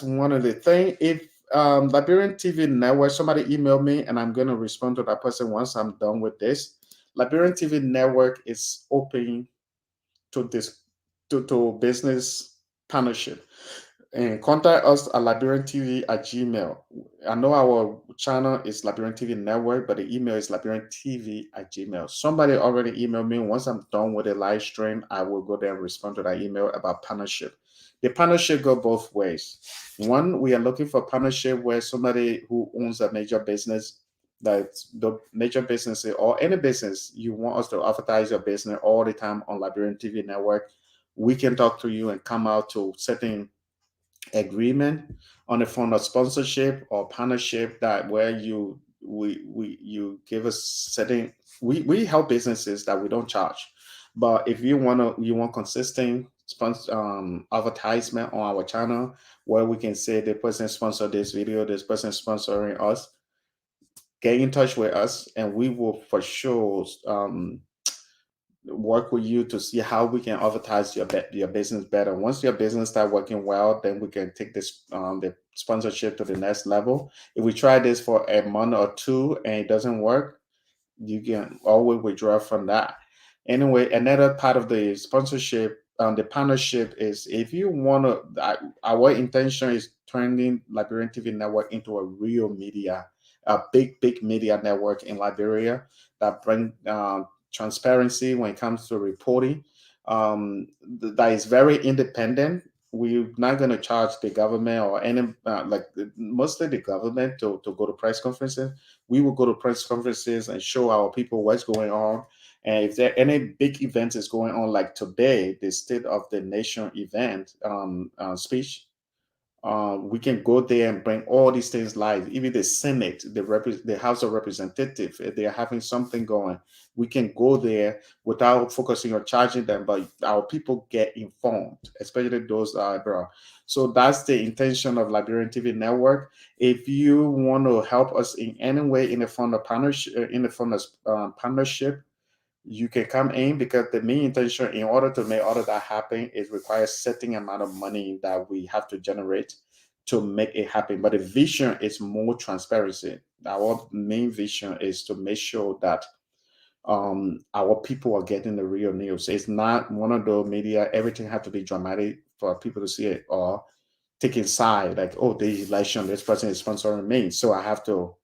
one of the things. If Liberian TV Network, somebody emailed me, and I'm gonna respond to that person once I'm done with this. Liberian TV Network is open to this to business partnership, and contact us at liberiantv@gmail. I know our channel is Liberian TV Network, but the email is liberiantv@gmail. Somebody already emailed me. Once I'm done with the live stream, I will go there and respond to that email about partnership. The partnership go both ways. One, we are looking for partnership where somebody who owns a major business, that's the major business or any business, you want us to advertise your business all the time on Liberian TV Network. We can talk to you and come out to certain agreement on the form of sponsorship or partnership, that where you give us certain, we help businesses that we don't charge. But if you want consistent advertisement on our channel, where we can say the person sponsored this video, this person sponsoring us, get in touch with us, and we will for sure work with you to see how we can advertise your business better. Once your business start working well, then we can take this the sponsorship to the next level. If we try this for a month or two and it doesn't work, you can always withdraw from that. Anyway, another part of the sponsorship, the partnership, is if you want to, our intention is turning Liberian TV Network into a real media, a big media network in Liberia that bring transparency when it comes to reporting. That is very independent. We're not going to charge the government or any mostly the government to go to press conferences. We will go to press conferences and show our people what's going on. And if there any big event is going on, like today, the State of the Nation event speech, We can go there and bring all these things live. Even the Senate, the House of Representatives, if they are having something going, we can go there without focusing on charging them, but our people get informed, especially those abroad. So that's the intention of Liberian TV Network. If you want to help us in any way in the form of partnership, you can come in, because the main intention, in order to make all of that happen, it requires certain amount of money that we have to generate to make it happen. But the vision is more transparency. Our main vision is to make sure that our people are getting the real news. It's not one of the media, everything has to be dramatic for people to see it, or taking side, like, oh, the election, this person is sponsoring me, so I have to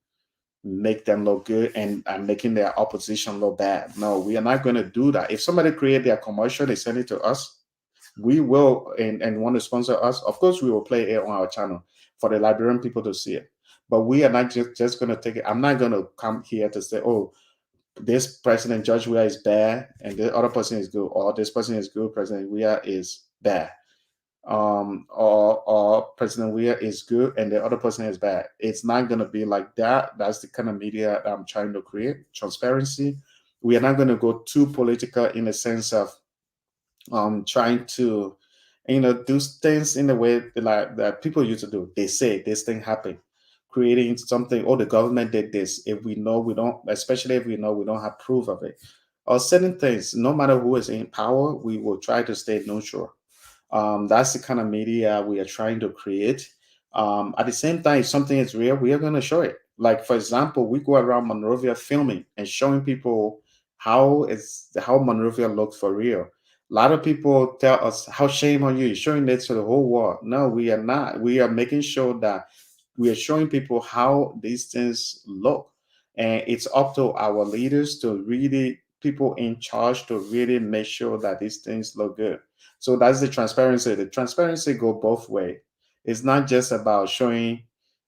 make them look good, and I'm making their opposition look bad. No, we are not going to do that. If somebody create their commercial, they send it to us, we will, and want to sponsor us, of course we will play it on our channel for the Liberian people to see it. But we are not just going to take it. I'm not going to come here to say, oh, this President George Weah is bad and the other person is good, or this person is good, President Weah is bad, or President Weah is good and the other person is bad. It's not going to be like that. That's the kind of media that I'm trying to create. Transparency. We are not going to go too political in the sense of trying to, do things in the way that people used to do. They say this thing happened, creating something. Oh, the government did this. If we know we don't, especially if we know we don't have proof of it, or certain things. No matter who is in power, we will try to stay neutral. That's the kind of media we are trying to create. At the same time, if something is real, we are going to show it. Like, for example, we go around Monroeville filming and showing people how Monroeville looks for real. A lot of people tell us, how shame on you, you're showing this to the whole world. No, we are not. We are making sure that we are showing people how these things look. And it's up to our leaders to really, people in charge, to really make sure that these things look good. So that's the transparency. The transparency go both way. It's not just about showing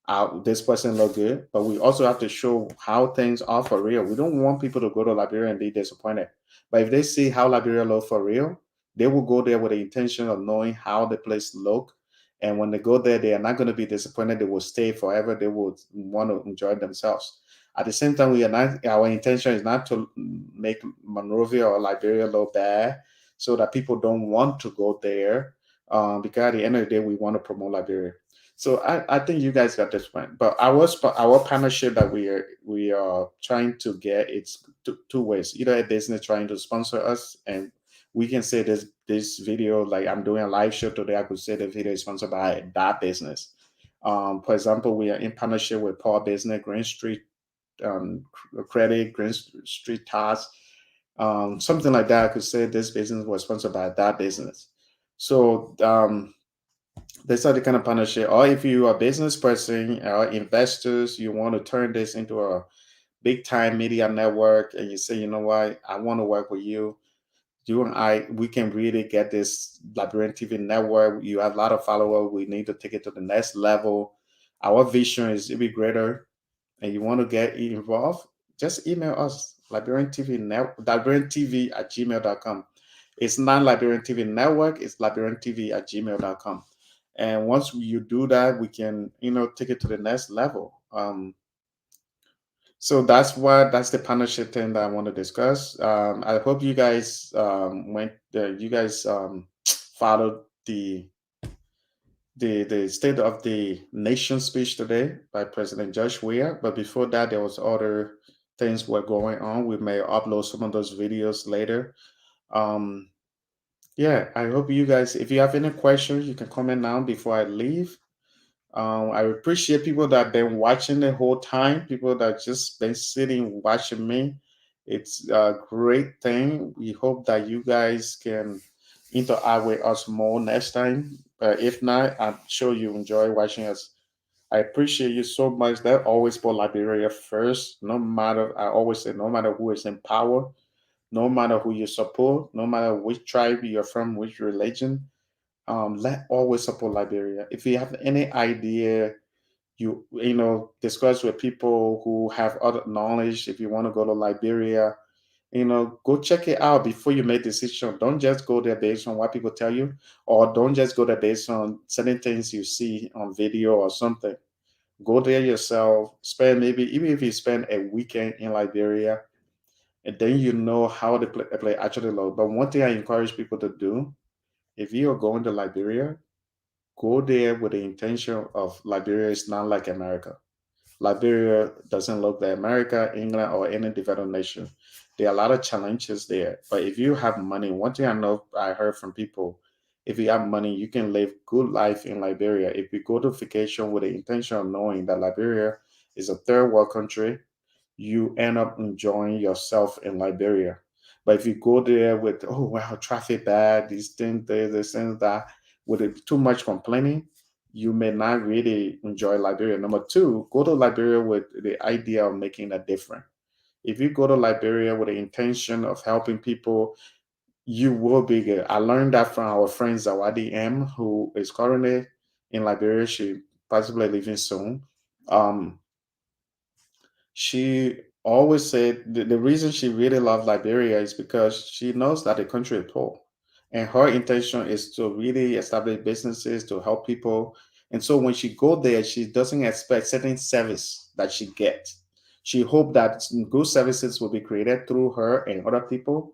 out this person look good, but we also have to show how things are for real. We don't want people to go to Liberia and be disappointed. But if they see how Liberia look for real, they will go there with the intention of knowing how the place look. And when they go there, they are not going to be disappointed. They will stay forever. They will want to enjoy themselves. At the same time, we are not. Our intention is not to make Monrovia or Liberia look bad, so that people don't want to go there. Because at the end of the day, we want to promote Liberia. So I think you guys got this point. But our partnership that we are trying to get, it's two ways. Either a business trying to sponsor us, and we can say this video, like I'm doing a live show today, I could say the video is sponsored by that business. For example, we are in partnership with Paul Business, Green Street Credit, Green Street Task, something like that. I could say this business was sponsored by that business. So these are the kind of partnership. Or if you are a business person or investors, you want to turn this into a big time media network, and you say, you know what, I want to work with you. You and I, we can really get this Liberian TV network. You have a lot of followers. We need to take it to the next level. Our vision is to be greater, and you want to get involved, just email us, Liberian TV@gmail.com. It's not Liberian TV Network, it's LiberianTV@gmail.com. And once you do that, we can, take it to the next level. So that's the partnership thing that I want to discuss. I hope you guys followed the State of the Nation speech today by President George Weah. But before that, there was other things were going on. We may upload some of those videos later. Yeah, I hope you guys, if you have any questions, you can comment now before I leave. I appreciate people that have been watching the whole time, people that just been sitting watching me. It's a great thing. We hope that you guys can interact with us more next time. If not, I'm sure you enjoy watching us. I appreciate you so much. That always put Liberia first. I always say, no matter who is in power, no matter who you support, no matter which tribe you're from, which religion, let always support Liberia. If you have any idea, discuss with people who have other knowledge. If you want to go to Liberia, Go check it out before you make decision. Don't just go there based on what people tell you, or don't just go there based on certain things you see on video or something. Go there yourself. Spend, maybe even if you spend a weekend in Liberia, and then you know how the play actually look. But one thing I encourage people to do, if you are going to Liberia, go there with the intention of Liberia is not like America. Liberia doesn't look like America, England, or any developed nation. There are a lot of challenges there. But if you have money, one thing I know I heard from people, if you have money, you can live good life in Liberia. If you go to vacation with the intention of knowing that Liberia is a third world country, you end up enjoying yourself in Liberia. But if you go there with, oh wow, traffic bad, these things, this and that, with too much complaining, you may not really enjoy Liberia. Number two, go to Liberia with the idea of making a difference. If you go to Liberia with the intention of helping people, you will be good. I learned that from our friend Zawadi M, who is currently in Liberia. She possibly leaving soon. Um, she always said the reason she really loved Liberia is because she knows that the country is poor. And her intention is to really establish businesses to help people. And so when she go there, she doesn't expect certain service that she gets. She hope that good services will be created through her and other people,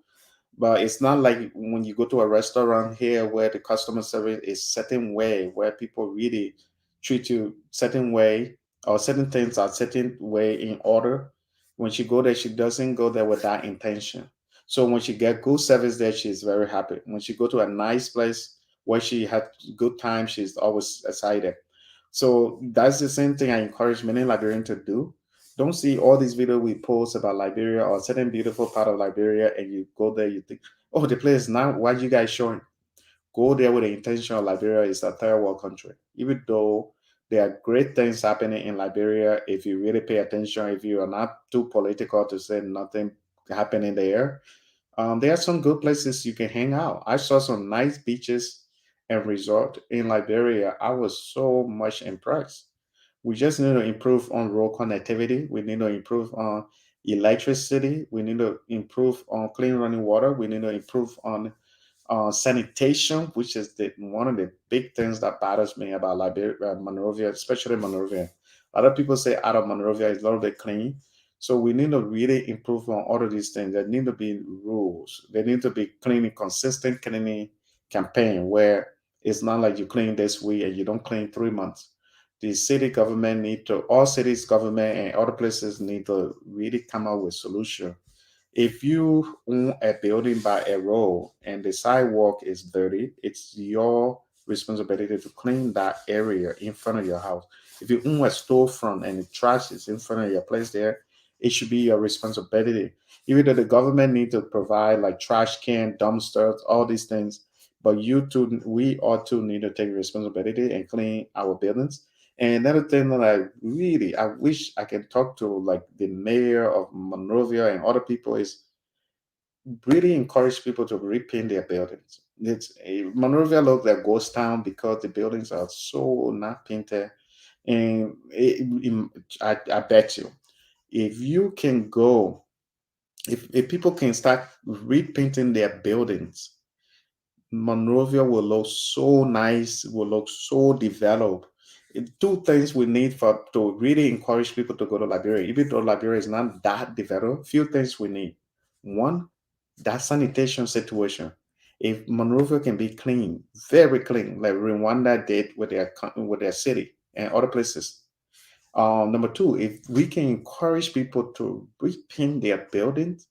but it's not like when you go to a restaurant here where the customer service is certain way, where people really treat you certain way, or certain things are certain way in order. When she go there, she doesn't go there with that intention. So when she get good service there, she's very happy. When she go to a nice place where she had good time, she's always excited. So that's the same thing I encourage many Liberians to do. Don't see all these videos we post about Liberia or certain beautiful part of Liberia, and you go there, you think, oh, the place is not what you guys showing. Go there with the intention of Liberia is a third world country. Even though there are great things happening in Liberia, if you really pay attention, if you are not too political to say nothing happening there, there are some good places you can hang out. I saw some nice beaches and resort in Liberia. I was so much impressed. We just need to improve on road connectivity. We need to improve on electricity. We need to improve on clean running water. We need to improve on sanitation, which is one of the big things that bothers me about Liberia, Monrovia, especially Monrovia. A lot of people say out of Monrovia is a little bit clean. So we need to really improve on all of these things. There need to be rules. There need to be cleaning, consistent cleaning campaign where it's not like you clean this week and you don't clean 3 months. The city government need to, all cities government and other places need to really come up with solution. If you own a building by a road and the sidewalk is dirty, it's your responsibility to clean that area in front of your house. If you own a storefront and the trash is in front of your place there, it should be your responsibility. Even though the government need to provide like trash can, dumpsters, all these things, but you too, we all too need to take responsibility and clean our buildings. And another thing that I wish I can talk to like the mayor of Monrovia and other people is really encourage people to repaint their buildings. Monrovia looks like a ghost town because the buildings are so not painted. And I bet you, if you can go, if people can start repainting their buildings, Monrovia will look so nice, will look so developed. Two things we need for to really encourage people to go to Liberia, even though Liberia is not that developed. Few things we need. One, that sanitation situation. If Monrovia can be clean, very clean, like Rwanda did with their city and other places. Number two, if we can encourage people to repaint their buildings,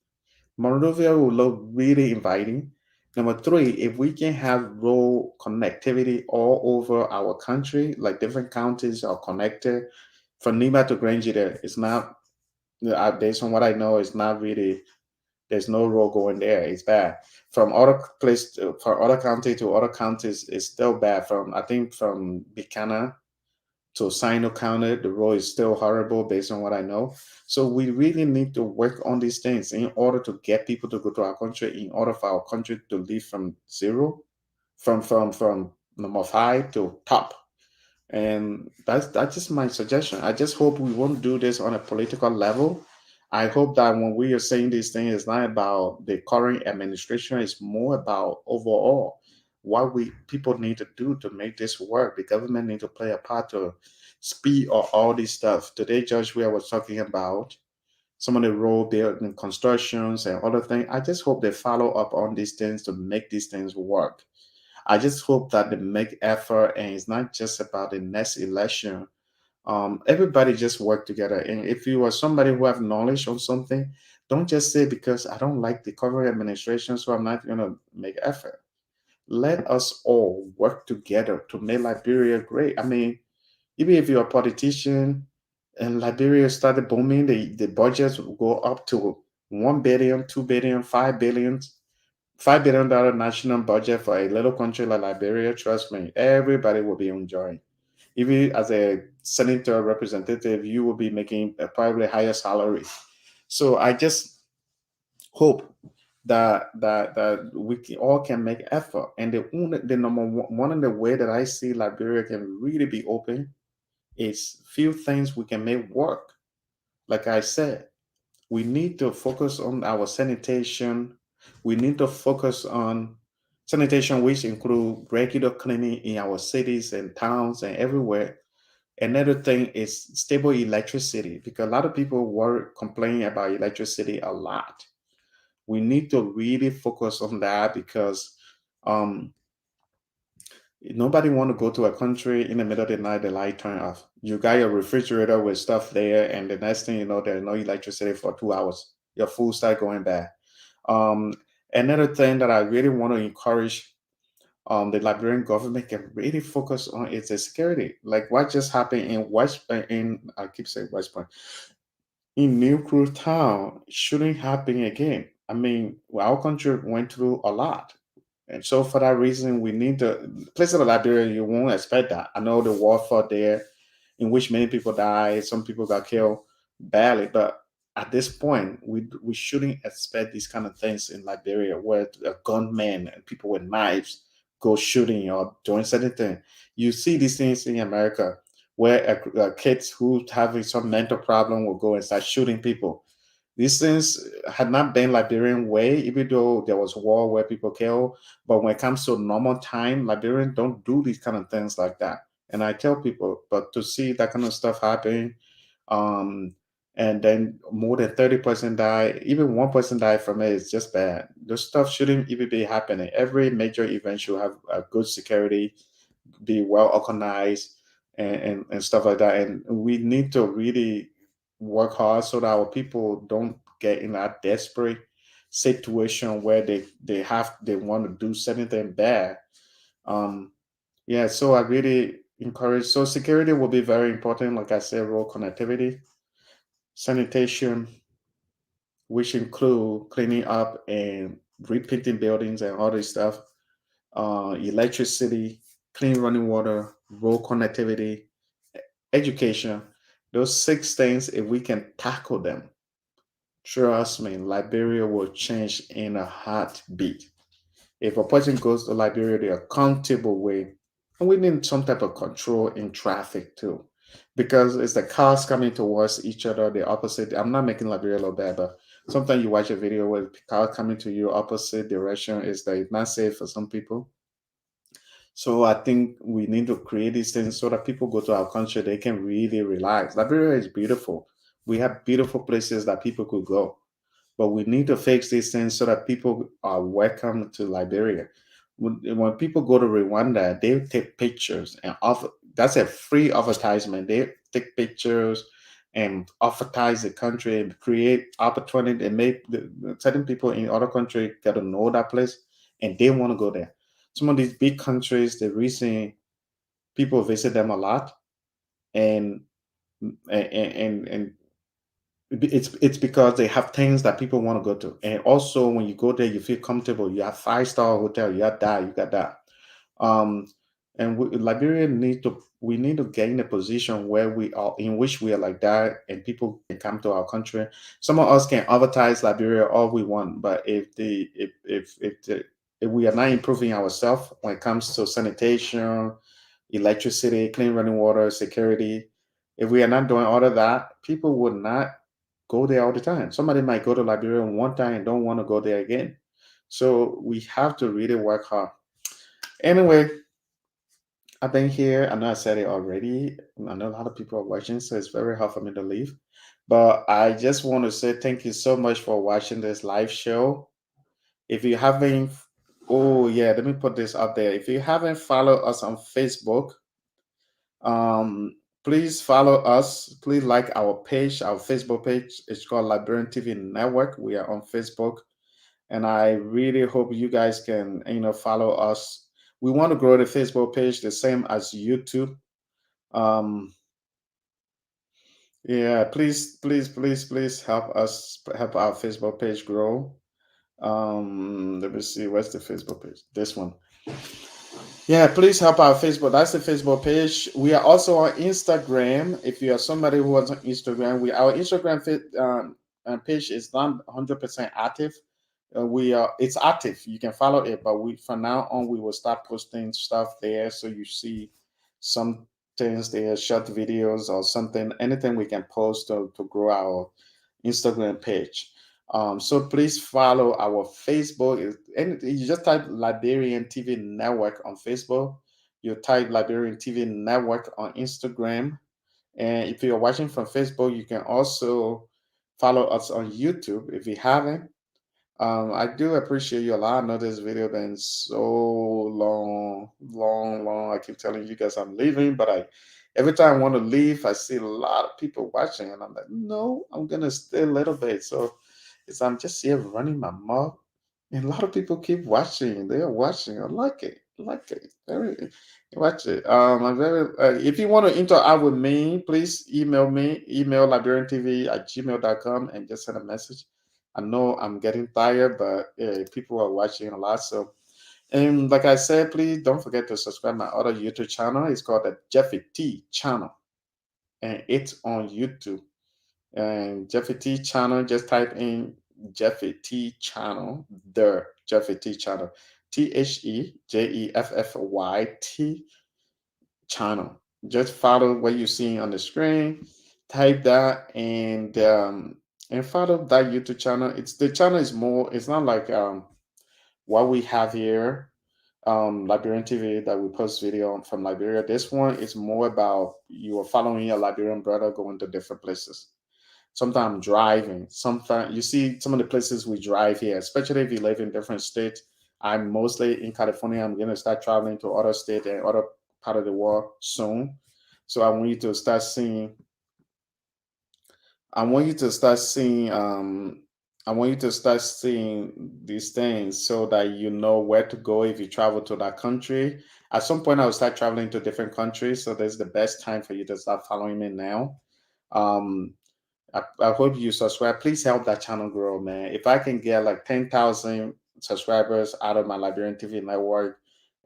Monrovia will look really inviting. Number three, if we can have road connectivity all over our country, like different counties are connected, from Nima to Granger, there, it's not, based on what I know, it's not really, there's no road going there. It's bad. From other from other county to other counties, it's still bad. I think from Buchanan to Sino County, the road is still horrible based on what I know. So we really need to work on these things in order to get people to go to our country, in order for our country to live from zero, from number five to top. And that's just my suggestion. I just hope we won't do this on a political level. I hope that when we are saying these things, it's not about the current administration, it's more about overall what we people need to do to make this work. The government need to play a part to speed or all this stuff. Today, Judge, we was talking about some of the road building constructions and other things. I just hope they follow up on these things to make these things work. I just hope that they make effort and it's not just about the next election. Everybody just work together. And if you are somebody who have knowledge on something, don't just say because I don't like the current administration, so I'm not gonna make effort. Let us all work together to make Liberia great. I mean, even if you're a politician and Liberia started booming, the budgets will go up to 1 billion, 2 billion, 5 billion, $5 billion national budget for a little country like Liberia. Trust me, everybody will be enjoying. Even as a senator representative, you will be making a probably higher salary. So I just hope that all can make effort. And the number one of the way that I see Liberia can really be open is few things we can make work. Like I said, we need to focus on our sanitation. We need to focus on sanitation, which include regular cleaning in our cities and towns and everywhere. Another thing is stable electricity because a lot of people were complaining about electricity a lot. We need to really focus on that because um, nobody want to go to a country in the middle of the night, the light turn off. You got your refrigerator with stuff there, and the next thing you know, there's no electricity for 2 hours. Your food start going bad. Um, Another thing that I really want to encourage the Liberian government can really focus on is the security. Like what just happened in I keep saying West Point, in New Crew Town shouldn't happen again. I mean, our country went through a lot. And so for that reason, we need to places like Liberia, you won't expect that. I know the war fought there in which many people died, some people got killed badly, but at this point, we shouldn't expect these kind of things in Liberia where a gunman and people with knives go shooting or doing certain thing. You see these things in America where kids who having some mental problem will go and start shooting people. These things had not been Liberian way, even though there was war where people kill. But when it comes to normal time, Liberians don't do these kind of things like that. And I tell people, but to see that kind of stuff happen, um, and then more than 30% die, even one person died from it is just bad. Those stuff shouldn't even be happening. Every major event should have a good security, be well organized, and stuff like that. And we need to really work hard so that our people don't get in that desperate situation where they want to do something bad. Um, yeah, so I really encourage. So security will be very important. Like I said, road connectivity, sanitation, which include cleaning up and repainting buildings and all this stuff. Electricity, clean running water, road connectivity, education. Those six things, if we can tackle them, trust me, Liberia will change in a heartbeat. If a person goes to Liberia the accountable way, and we need some type of control in traffic too, because it's the cars coming towards each other, the opposite. I'm not making Liberia look bad, but sometimes you watch a video where cars coming to you opposite direction is that it's not safe for some people. So I think we need to create these things so that people go to our country, they can really relax. Liberia is beautiful. We have beautiful places that people could go, but we need to fix these things so that people are welcome to Liberia. When people go to Rwanda, they take pictures and offer. That's a free advertisement. They take pictures and advertise the country and create opportunity and make certain people in other countries get to know that place and they want to go there. Some of these big countries, the reason people visit them a lot, and and it's because they have things that people want to go to, and also when you go there, you feel comfortable. You have 5-star hotel, you have that, you got that. Um, and Liberia need to we need to gain a position where we are in which we are like that, and people can come to our country. Some of us can advertise Liberia all we want, but if we are not improving ourselves when it comes to sanitation, electricity, clean running water, security, if we are not doing all of that, people would not go there all the time. Somebody might go to Liberia one time and don't want to go there again. So we have to really work hard. Anyway, I've been here. I know I said it already. I know a lot of people are watching, so it's very hard for me to leave. But I just want to say thank you so much for watching this live show. If you haven't, oh yeah, let me put this out there. If you haven't followed us on Facebook, please follow us. Please like our page, our Facebook page. It's called Liberian TV Network. We are on Facebook, and I really hope you guys can, follow us. We want to grow the Facebook page the same as YouTube. Um, yeah, please help us help our Facebook page grow. Let me see, where's the Facebook page? This one. Yeah, please help our Facebook. That's the Facebook page. We are also on Instagram. If you are somebody who was on Instagram, our Instagram page is not 100% active. It's active. You can follow it, but we from now on we will start posting stuff there, so you see some things there, short videos or something, anything we can post to grow our Instagram page. So please follow our Facebook. And you just type Liberian TV Network on Facebook. You type Liberian TV Network on Instagram. And if you're watching from Facebook, you can also follow us on YouTube if you haven't. I do appreciate you a lot. I know this video been so long. I keep telling you guys I'm leaving, but every time I want to leave, I see a lot of people watching, and I'm like, no, I'm gonna stay a little bit. So I'm just here running my mouth, and a lot of people keep watching. They are watching. I like it. I like it. Very watch it. I'm very. If you want to interact with me, please email me. Email liberiantv@gmail.com and just send a message. I know I'm getting tired, but people are watching a lot. So, and like I said, please don't forget to subscribe my other YouTube channel. It's called the Jeffy T channel, and it's on YouTube. And Jeffy T channel, just type in Jeffy T channel, the Jeffy T channel, THEJEFFYT channel. Just follow what you see on the screen. Type that and follow that YouTube channel. The channel is more. It's not like what we have here, Liberian TV that we post video from Liberia. This one is more about you are following a Liberian brother going to different places. Sometimes driving. Sometimes you see some of the places we drive here, especially if you live in different states. I'm mostly in California. I'm gonna start traveling to other states and other part of the world soon. So I want you to start seeing. I want you to start seeing. I want you to start seeing these things so that you know where to go if you travel to that country. At some point, I will start traveling to different countries. So this is the best time for you to start following me now. Um, I hope you subscribe. Please help that channel grow, man. If I can get like 10,000 subscribers out of my Liberian TV network,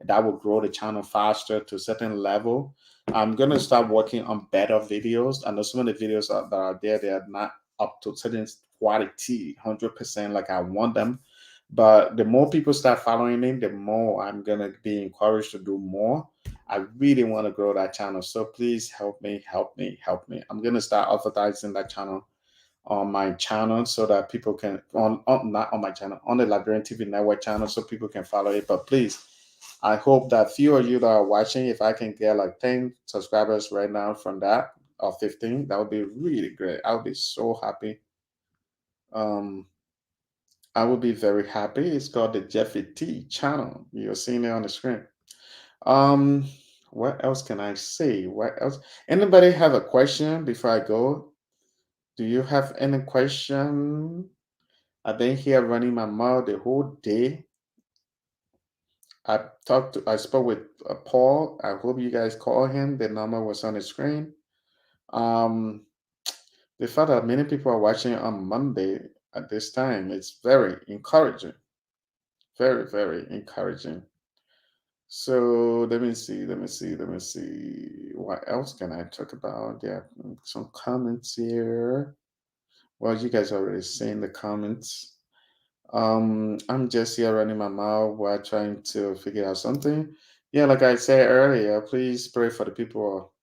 that will grow the channel faster to a certain level. I'm going to start working on better videos. I know some of the videos that are there, they are not up to certain quality, 100% like I want them. But the more people start following me, the more I'm going to be encouraged to do more. I really want to grow that channel. So please help me. I'm going to start advertising that channel on my channel so that people can, not on my channel, on the Liberian TV Network channel so people can follow it. But please, I hope that few of you that are watching, if I can get like 10 subscribers right now from that, or 15, that would be really great. I would be so happy. I would be very happy. It's called the Jeffy T channel. You're seeing it on the screen. Um, what else can I say? What else? Anybody have a question before I go? Do you have any question? I've been here running my mouth the whole day. I spoke with Paul. I hope you guys call him. The number was on the screen. Um, the fact that many people are watching on Monday at this time is very encouraging. Very, very encouraging. So let me see. What else can I talk about? There are some comments here. Well, you guys already seen the comments. I'm just here running my mouth while trying to figure out something. Yeah, like I said earlier, please pray for the people.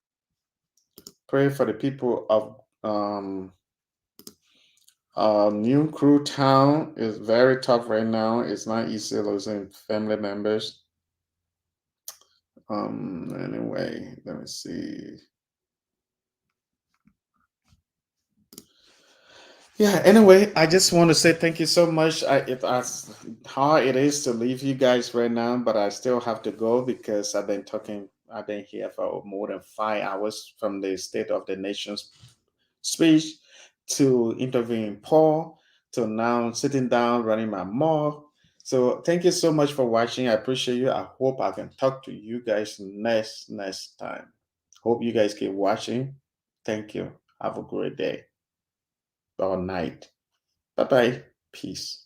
Pray for the people of New Crew Town is very tough right now. It's not easy losing family members. Anyway, let me see. Yeah, anyway, I just want to say thank you so much. As hard it is to leave you guys right now, but I still have to go because I've been here for more than 5 hours from the State of the Nation's speech to interviewing Paul to now sitting down running my mall. So thank you so much for watching. I appreciate you. I hope I can talk to you guys next time. Hope you guys keep watching. Thank you. Have a great day or night. Bye bye. Peace.